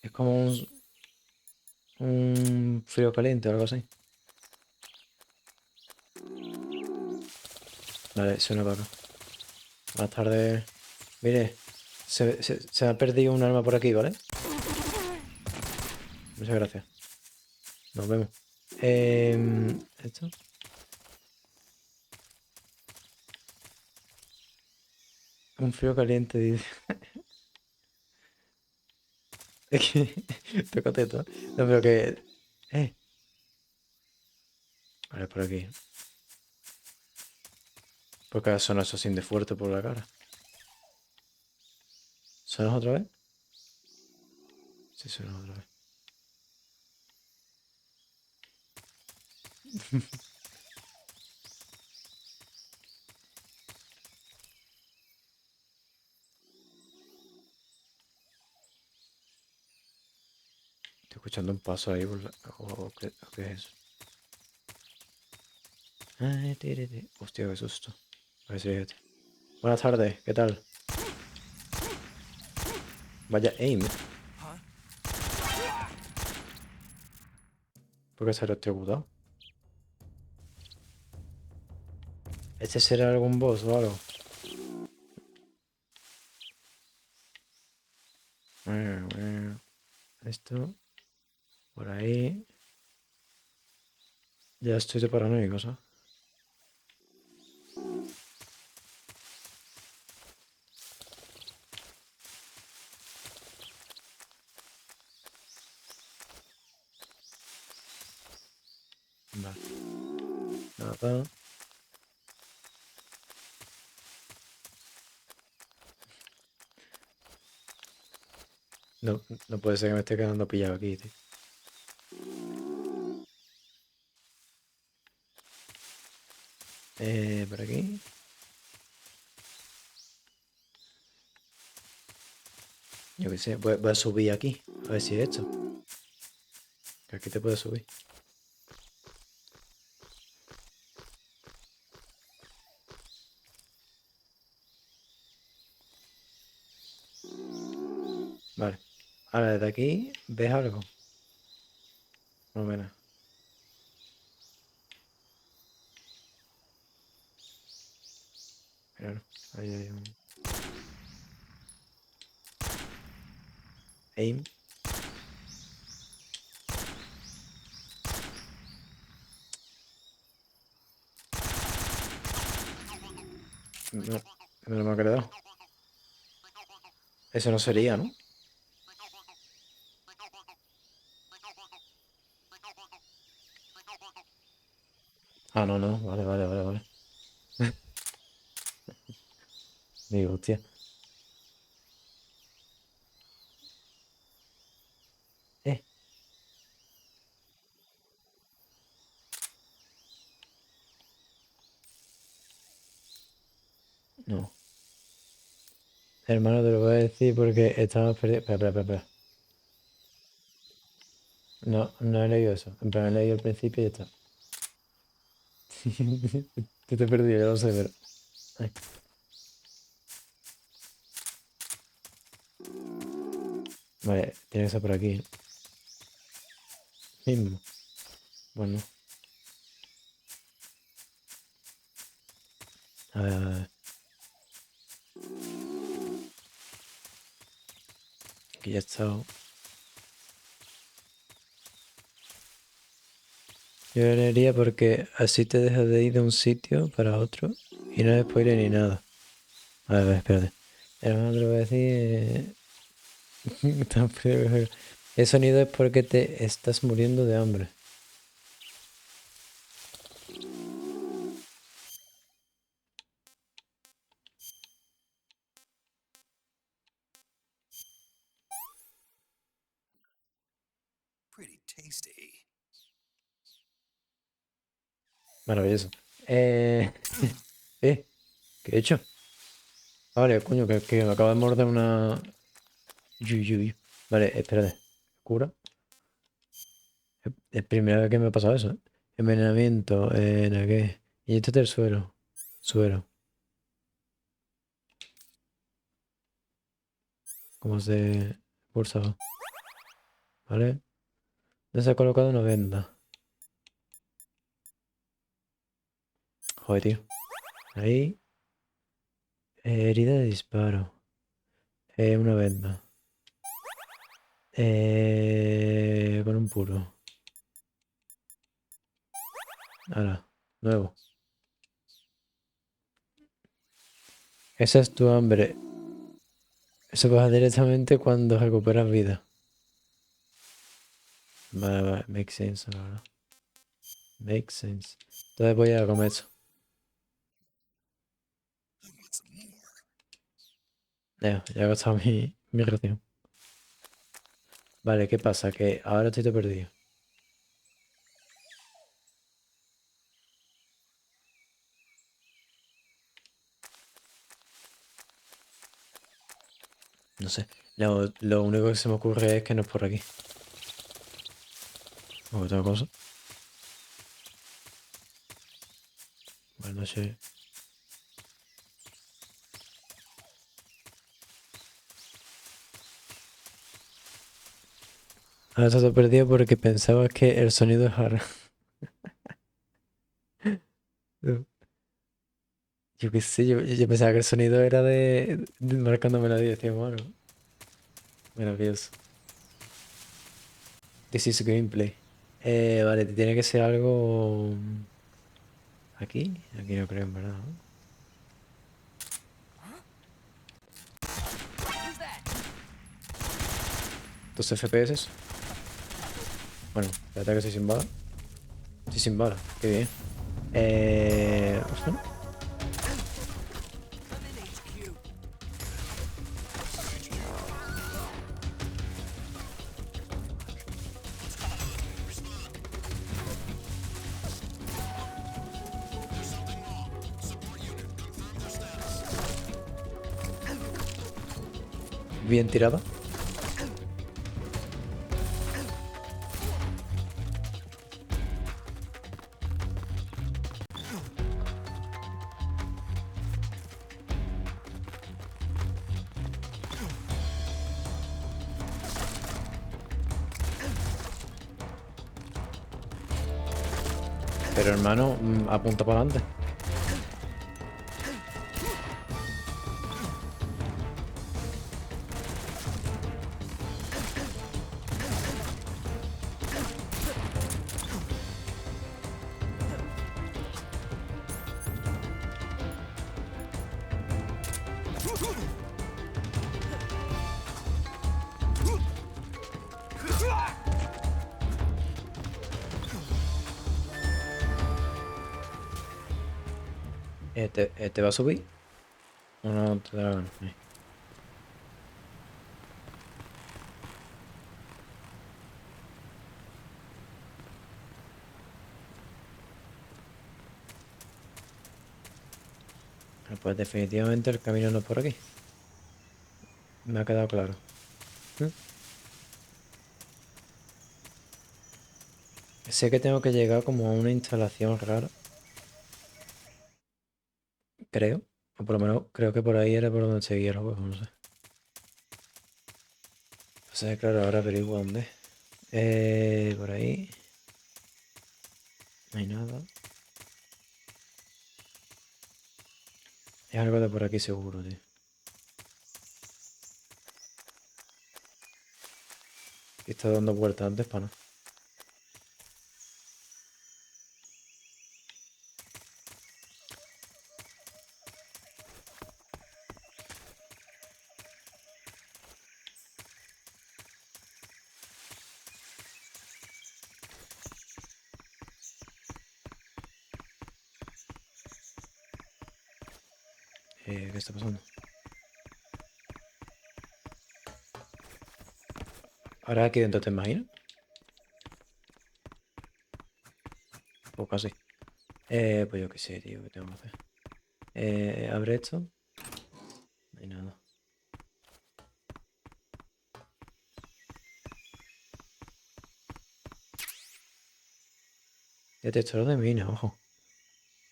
Es como un frío caliente o algo así. Vale, suena para acá. Más tarde. Mire, se ha perdido un arma por aquí, ¿vale? Muchas gracias. Nos vemos. ¿Esto? Un frío caliente, dice. Es que. Tócate esto. No, pero que. Vale, por aquí. Porque suena eso así de fuerte por la cara. ¿Suenas otra vez? Sí, suena otra vez. Estoy escuchando un paso ahí por la... ¿O qué es eso? Ay, hostia, qué susto. A ver si es este. Buenas tardes, ¿qué tal? Vaya aim. ¿Por qué se ha electrocutado? ¿Este será algún boss o algo? Esto. Por ahí. Ya estoy de paranoico, ¿sabes? Vale. Nada. No, no puede ser que me esté quedando pillado aquí, tío. Por aquí. Yo qué sé, voy a subir aquí. A ver si es esto. Que aquí te puedes subir. Vale. Ahora desde aquí, ¿ves algo? No ve nada. Míralo. Ahí hay un... Aim. No, no me ha quedado. Eso no sería, ¿no? Ah, no, no. Vale. Digo, hostia. No. Hermano, te lo voy a decir porque estamos perdidos. Espera. No, no he leído eso. En plan, he leído el principio y ya está. Te he perdido, ya lo sé, pero... Ay. Vale, tiene que ser por aquí. Mismo. Bueno. A ver. Aquí ya he estado. Yo leería porque así te dejas de ir de un sitio para otro y no hay spoiler ni nada. A ver, espérate. Hermano, te lo voy a decir... El sonido es porque te estás muriendo de hambre. Pretty tasty. Maravilloso. ¿Qué he hecho? Vale, coño, que me acaba de morder una... Vale, espérate. Cura. Es primera vez que me ha pasado eso, ¿eh? Envenenamiento, ¿en qué? Y este es el suelo. Suelo. ¿Cómo se pulsa? ¿Vale? ¿Dónde se ha colocado una venda? Joder, tío. Ahí. Herida de disparo. Una venda. Con un puro. Ahora, nuevo. Esa es tu hambre. Eso pasa directamente cuando recuperas vida. Vale, make sense, la verdad. Make sense. Entonces voy a comer eso. Ya he gastado mi ración. Vale, ¿qué pasa? Que ahora estoy todo perdido. No sé. Lo único que se me ocurre es que no es por aquí. ¿O otra cosa? Bueno, no sé. Ahora está todo perdido porque pensaba que el sonido es raro. Yo qué sé, yo pensaba que el sonido era de marcándome la dirección o algo. Maravilloso. This is gameplay. Vale, tiene que ser algo... ¿Aquí? Aquí no creo en verdad, ¿no? ¿2 FPS? Bueno, espérate que estoy sin bala. Estoy sin bala, qué bien. ¿Ostras? Bien tirada. Pero hermano, apunta para adelante. ¿Te va a subir? ¿O no te da la gana? Pues definitivamente el camino no es por aquí. Me ha quedado claro. Sé que tengo que llegar como a una instalación rara. Creo. O por lo menos creo que por ahí era por donde seguía el juego, no sé. O sea, claro, ahora averiguo dónde. Por ahí. No hay nada. Es algo de por aquí seguro, tío. Y está dando vueltas antes para no. ¿Qué está pasando? Ahora aquí dentro, ¿te imaginas? Pues casi. Pues yo qué sé, tío, ¿qué tengo que hacer? Abre esto. No hay nada. Detector de minas, ojo.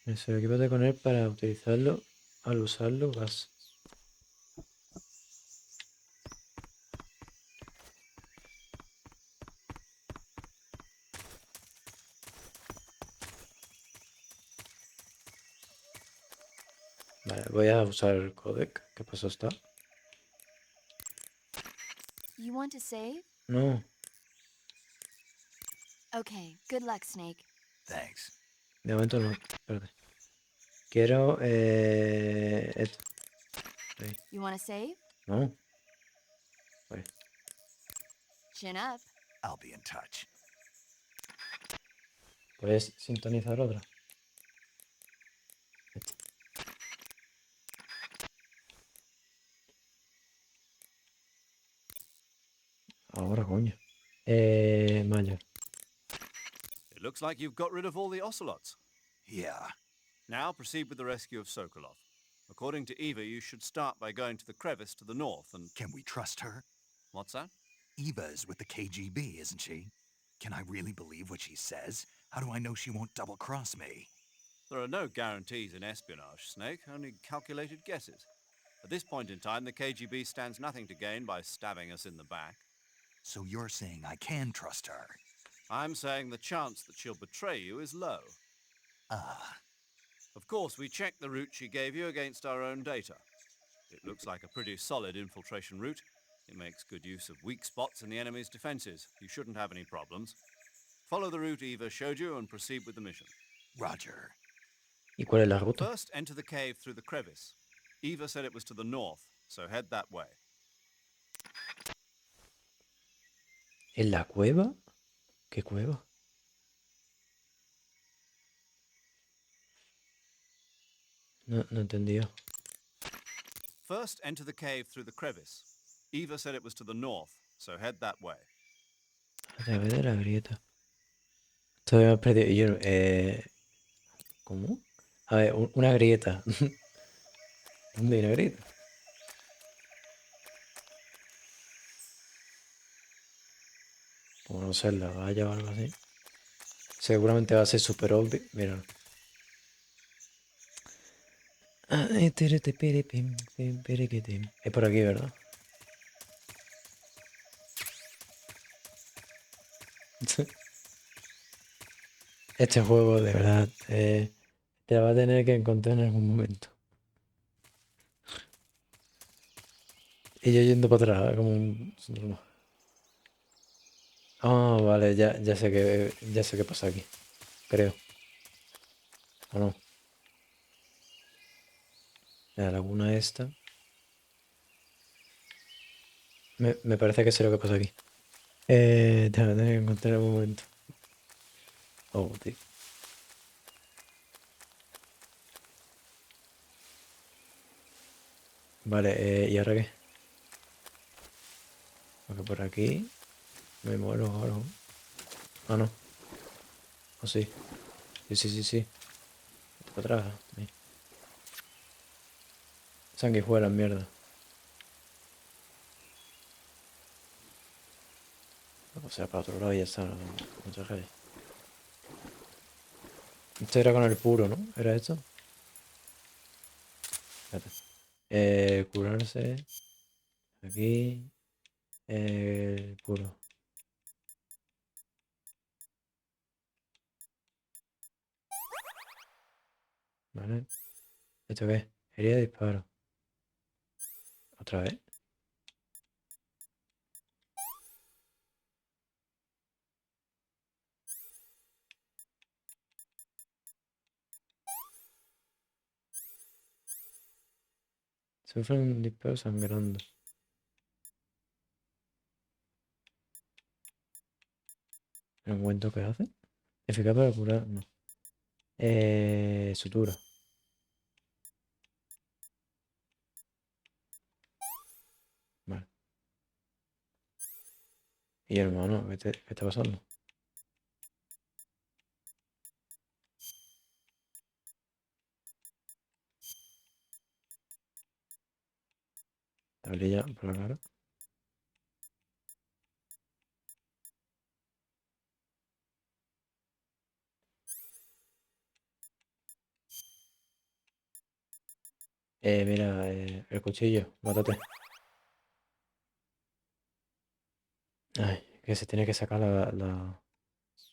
El equipo de con él para utilizarlo al usarlo gas. Vale, voy a usar el codec. ¿Qué pasó está? You want to save? No. Okay, good luck, Snake. Thanks. De momento no. Espérate. Quiero esto. Ahí. You want to save? No. Ahí. Chin up. I'll be in touch. ¿Puedes sintonizar otra? Esta. Ahora, coño. Mayo. It looks like you've got rid of all the ocelots. Yeah. Now proceed with the rescue of Sokolov. According to Eva, you should start by going to the crevice to the north and... Can we trust her? What's that? Eva is with the KGB, isn't she? Can I really believe what she says? How do I know she won't double-cross me? There are no guarantees in espionage, Snake, only calculated guesses. At this point in time, the KGB stands nothing to gain by stabbing us in the back. So you're saying I can trust her? I'm saying the chance that she'll betray you is low. Of course, we checked the route she gave you against our own data. It looks like a pretty solid infiltration route. It makes good use of weak spots in the enemy's defenses. You shouldn't have any problems. Follow the route Eva showed you and proceed with the mission. Roger. ¿Y cuál es la ruta? First, enter the cave through the crevice. Eva said it was to the north, so head that way. ¿En la cueva? ¿Qué cueva? No entendí. First, enter the cave through the crevice. Eva said it was to the north, so head that way. A través de la grieta. Todavía me he perdido. Y yo, ¿cómo? A ver, una grieta. ¿Dónde hay una grieta? Como no sé, la valla o algo así. Seguramente va a ser súper obvio. Mira. Es por aquí, ¿verdad? Este juego, de verdad, te la va a tener que encontrar en algún momento. Y yo yendo para atrás, como un... Ah, vale, ya sé qué pasa aquí. Creo. ¿O no? La laguna esta. Me parece que sé lo que pasa aquí. Te la voy a tener que encontrar en algún momento. Oh, tío. Vale, ¿y ahora qué? Porque por aquí me muero ahora. Ah, no. Oh, sí. Sí. Para atrás. Sí. Sanguijuelas, mierda. O sea, para otro lado y ya está. Muchas gracias. Esto era con el puro, ¿no? ¿Era esto? Espérate. Curarse. Aquí. El puro. ¿Vale? ¿Esto qué es? Herida de disparo. ¿Otra vez? Sufre un disparo sangrando. ¿El ungüento qué hace? Eficaz para curar. No. Sutura. Vale. Y hermano, ¿qué está pasando? Me brilla por la cara. Mira, el cuchillo, mátate. Ay, que se tiene que sacar la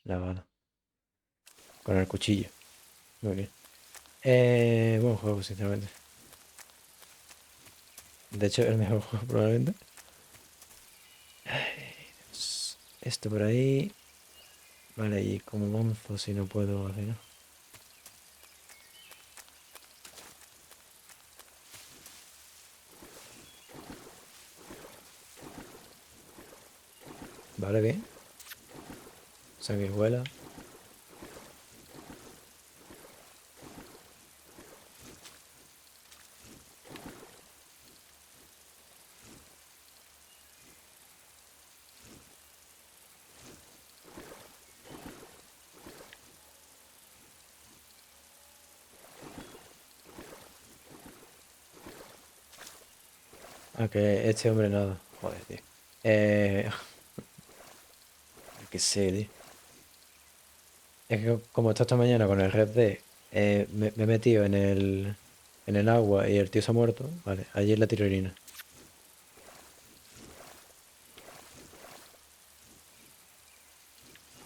bala. Con el cuchillo. Muy bien. Buen juego, sinceramente. De hecho, el mejor juego probablemente. Ay, Dios. Esto por ahí. Vale, y como monzo si no puedo hacer, ¿no? Vale, bien. Sanguijuela. Ah, que este hombre nada. Joder, tío. Que sé, tío. Es que como está esta mañana con el Red D, me he metido en el agua y el tío se ha muerto. Vale, allí es la tirolina.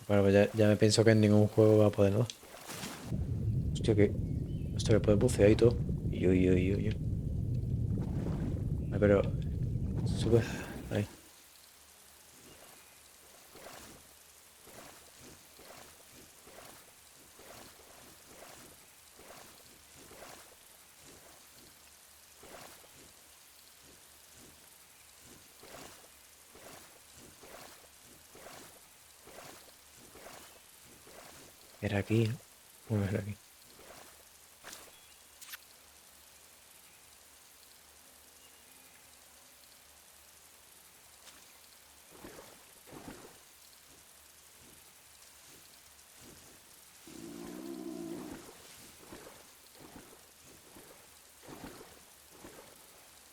Bueno, pues ya me pienso que en ningún juego va a poder nada. Hostia, que puede bucear y todo. Yo. Ah, pero sube. Ahí. Era aquí, ¿no? Bueno, era aquí.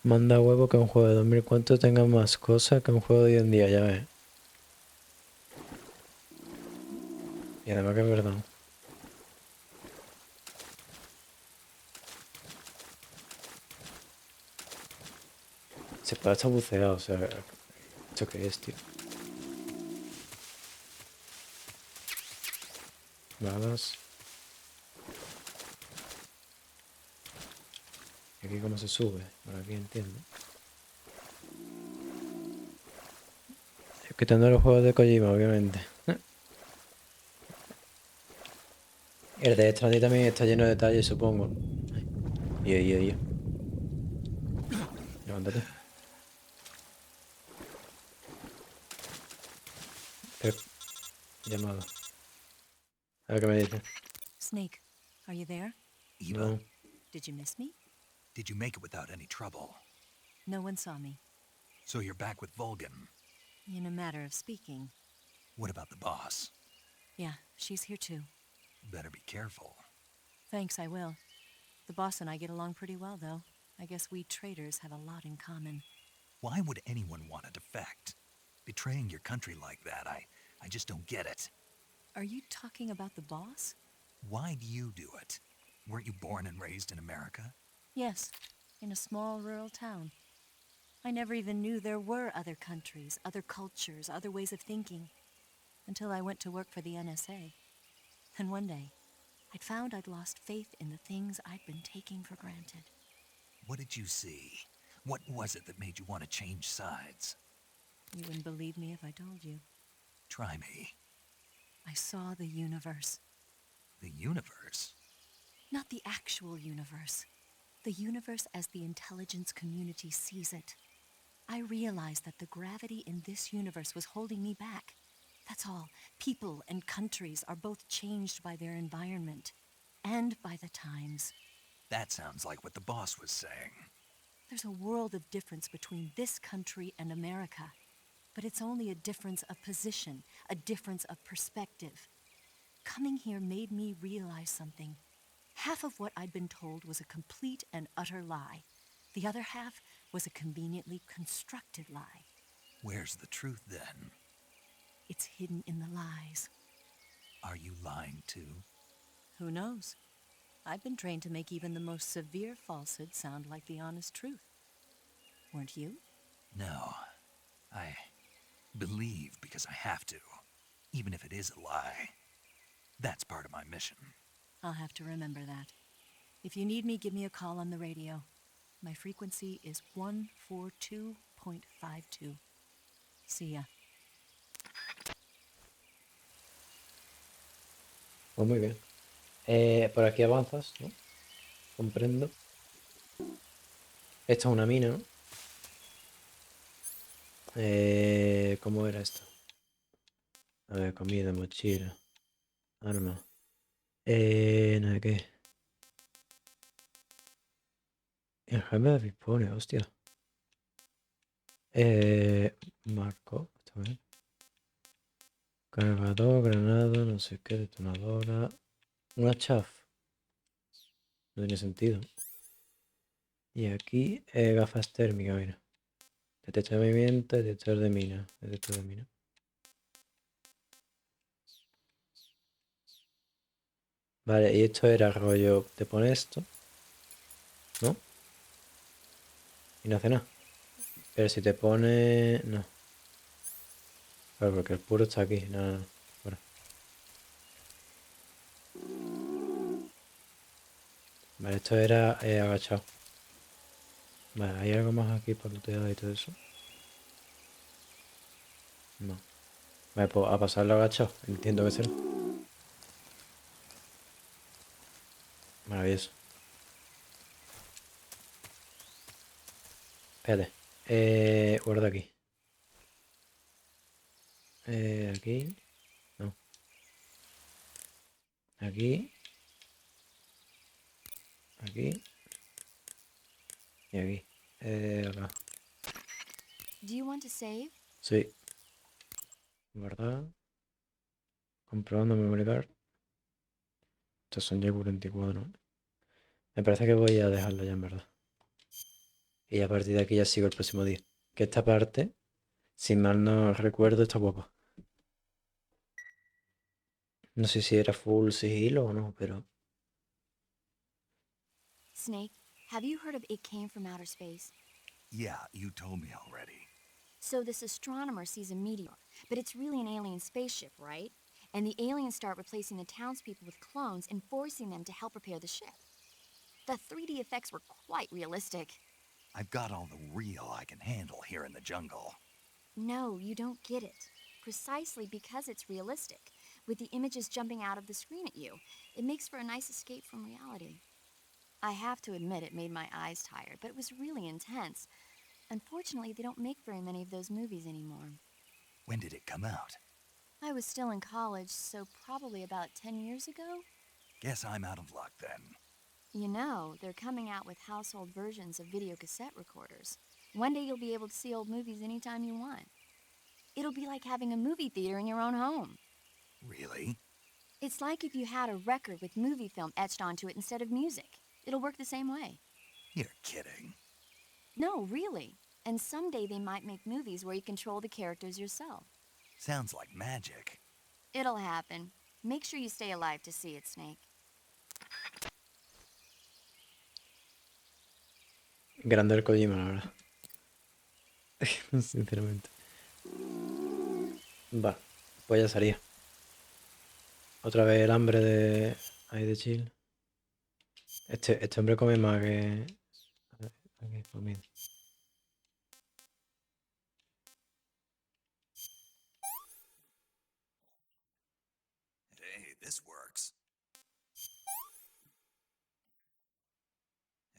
Manda huevo que un juego de 2004 tenga más cosas que un juego de hoy en día, ya ves. Y además que es verdad. Se puede estar buceado, o sea, ¿esto qué es, tío? Balas. ¿Y aquí cómo se sube? Por aquí entiendo. Quitando los juegos de Kojima, obviamente. El de Stranding también está lleno de detalles, supongo. Yo. Levántate. Llamada. A ver qué me dice. Snake, are you there? Eva, No. Did you miss me? did you make it without any trouble? No one saw me. So you're back with Vulcan. In a matter of speaking. What about the boss? Yeah, she's here too. Better be careful. Thanks, I will. The boss and I get along pretty well, though. I guess we traders have a lot in common. Why would anyone want to defect? Betraying your country like that, I just don't get it. Are you talking about the boss? Why do you do it? Weren't you born and raised in America? Yes, in a small rural town. I never even knew there were other countries, other cultures, other ways of thinking, until I went to work for the NSA. And one day, I'd found I'd lost faith in the things I'd been taking for granted. What did you see? What was it that made you want to change sides? You wouldn't believe me if I told you. Try me. I saw the universe. The universe? Not the actual universe. The universe as the intelligence community sees it. I realized that the gravity in this universe was holding me back. That's all. People and countries are both changed by their environment and by the times. That sounds like what the boss was saying. There's a world of difference between this country and America. But it's only a difference of position, a difference of perspective. Coming here made me realize something. Half of what I'd been told was a complete and utter lie. The other half, was a conveniently constructed lie. Where's the truth then? It's hidden in the lies. Are you lying too? Who knows? I've been trained to make even the most severe falsehood sound like the honest truth. Weren't you? No. I believe because I have to, even if it is a lie. That's part of my mission. I'll have to remember that. If you need me, give me a call on the radio. My frequency is 142.52. See ya. Pues muy bien. Por aquí avanzas, ¿no? Comprendo. Esta es una mina, ¿no? ¿Cómo era esto? A ver, comida, mochila, arma. Nada, ¿qué? Enjambre dispone, hostia. Marco, está bien. Cargador, granada, no sé qué, detonadora. Una chaff. No tiene sentido. Y aquí, gafas térmicas, mira. Detector de movimiento, detector de mina. Detector de mina. Vale, y esto era rollo. Te pones esto, ¿no? Y no hace nada. Pero si te pone... No. Claro, porque el puro está aquí. No, no, no. Fuera. Vale, esto era agachado. Vale, ¿hay algo más aquí por lootear y todo eso? No. Vale, pues a pasarlo agachado. Entiendo que será. Maravilloso. Espérate. Guarda aquí. Aquí. No. Aquí. Aquí. Y aquí. Acá. Do you want to save? Sí. Guardar. Comprobando memory card. Estos son ya 44, ¿no? Me parece que voy a dejarlo ya, en verdad. Y a partir de aquí ya sigo el próximo día. Que esta parte, si mal no recuerdo, está guapa. No sé si era full sigilo o no, pero... Snake, have you heard of It Came from Outer Space? Yeah, you told me already. So this astronomer sees a meteor, but it's really an alien spaceship, right? And the aliens start replacing the townspeople with clones and forcing them to help repair the ship. The 3D effects were quite realistic. I've got all the real I can handle here in the jungle. No, you don't get it. Precisely because it's realistic, with the images jumping out of the screen at you, it makes for a nice escape from reality. I have to admit it made my eyes tired, but it was really intense. Unfortunately, they don't make very many of those movies anymore. When did it come out? I was still in college, so probably about 10 years ago. Guess I'm out of luck then. You know, they're coming out with household versions of video cassette recorders. One day you'll be able to see old movies anytime you want. It'll be like having a movie theater in your own home. Really? It's like if you had a record with movie film etched onto it instead of music. It'll work the same way. You're kidding. No, really. And someday they might make movies where you control the characters yourself. Sounds like magic. It'll happen. Make sure you stay alive to see it, Snake. Grande el Kojima, la verdad. Sinceramente. Va, pues ya sería. Otra vez el hambre de... ahí de chill. Este hombre come más que... A ver, aquí, comida. Hey, this works.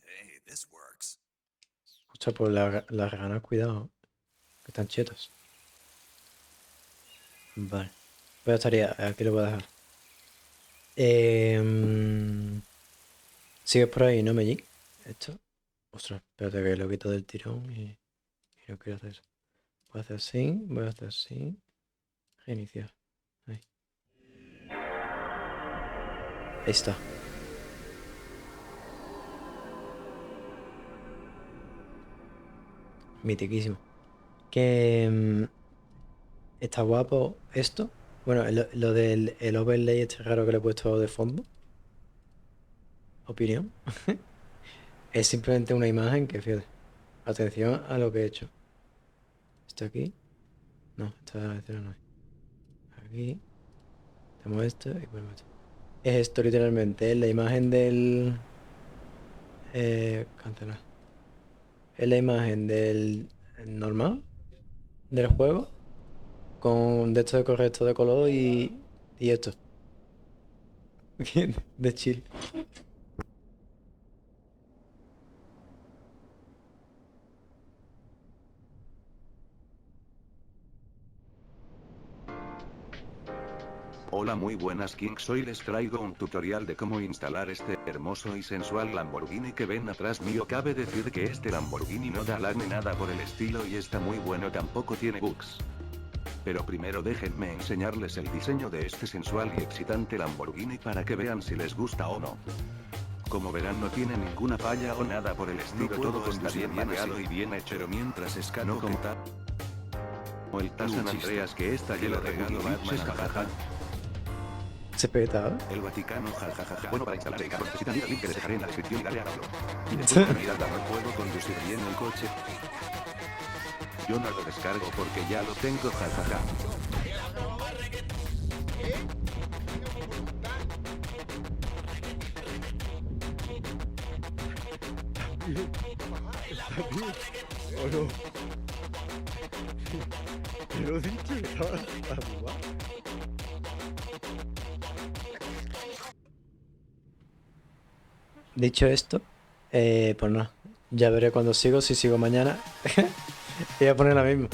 Hey, this works. Ostras, pues las ganas, cuidado. Que están chetas. Vale. Pues ya estaría. Aquí lo voy a dejar. Sigues por ahí, ¿no, Meji? Esto. Ostras, espérate que lo quito del tirón y no quiero hacer eso. Voy a hacer así, voy a hacer así. Reiniciar. Ahí. Ahí está. mitiquísimo. Que está guapo esto. Bueno, lo del el overlay este raro que le he puesto de fondo. Opinión. Es simplemente una imagen que, fíjate. Atención a lo que he hecho. Esto aquí. No, esta escena no es. Aquí. Tenemos esto y ponemos esto. Es esto literalmente. Es la imagen del... cancelar. Es la imagen del normal. Del juego. Con de esto de correcto de color y esto. De chill. Hola, muy buenas Kings, hoy les traigo un tutorial de cómo instalar este hermoso y sensual Lamborghini que ven atrás mío. Cabe decir que este Lamborghini no da lag ni nada por el estilo y está muy bueno, tampoco tiene bugs. Pero primero déjenme enseñarles el diseño de este sensual y excitante Lamborghini para que vean si les gusta o no. Como verán, no tiene ninguna falla o nada por el estilo, todo está bien maneado y bien hecho, pero mientras escano como tal como el San Andreas que esta ya lo regalo Batman, jajaja. Se peta. El Vaticano, jajajaja. Bueno, para instalar el carro necesitan ir al link que les dejaré en la descripción y darle a download. Y de todas maneras, no puedo conducir bien el coche. Yo no lo descargo porque ya lo tengo, jajaja. ¿O no? Te lo he dicho que estaba guapo. Dicho esto, pues no, ya veré cuando sigo, si sigo mañana. Voy a poner la misma.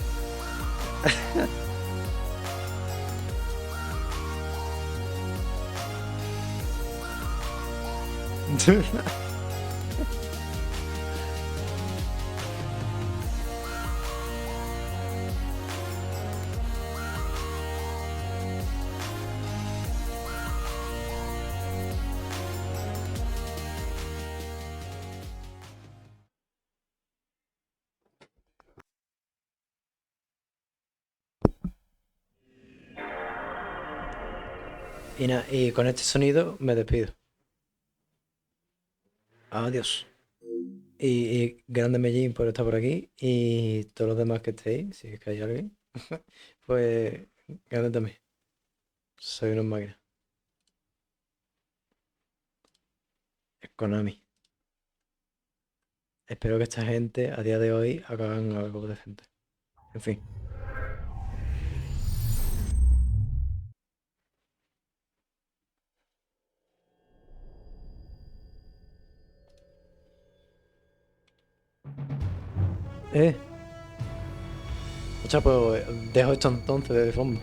Y con este sonido me despido. Adiós. Y grande Mellín por estar por aquí. Y todos los demás que estéis, si es que hay alguien, pues grande también. Soy una máquina. Es Konami. Espero que esta gente a día de hoy hagan algo decente. En fin. O sea, pues dejo esto entonces de fondo.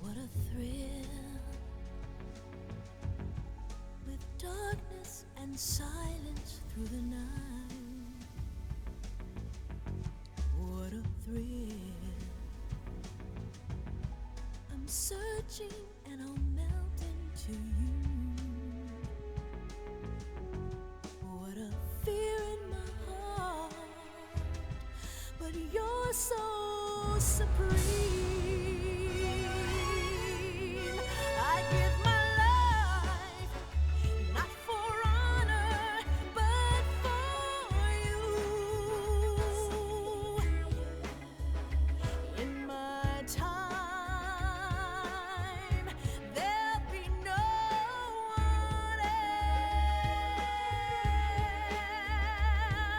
What a thrill, with darkness and silence through the night. What a thrill. I'm searching and I'll melt into you. What a fear in my heart, but you're so supreme. I give my life, not for honor, but for you. In my time, there'll be no one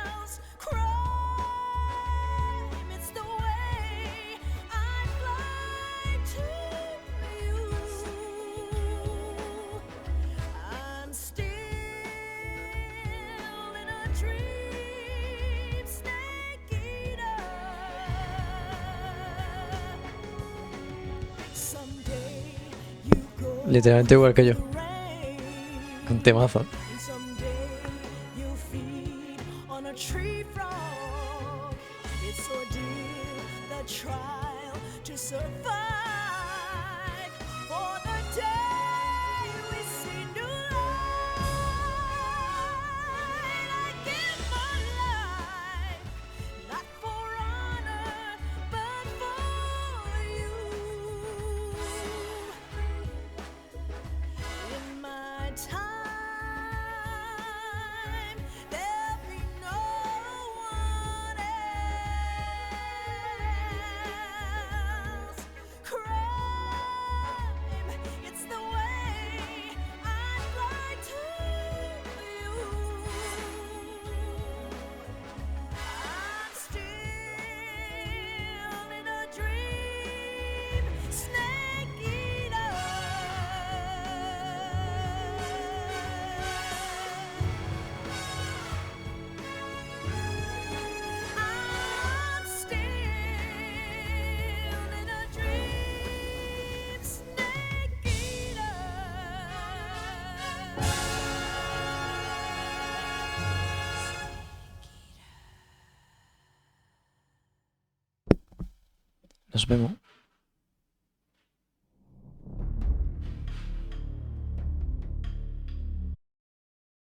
else. Crime, it's the way I fly to you. I'm still in a dream, snake eater. Someday you go Literalmente igual que yo. the rain. Un temazo. And someday you'll feed on a tree frog. It's ordeal, the trial to survive. For the day we see new light, I give my life, Nos vemos.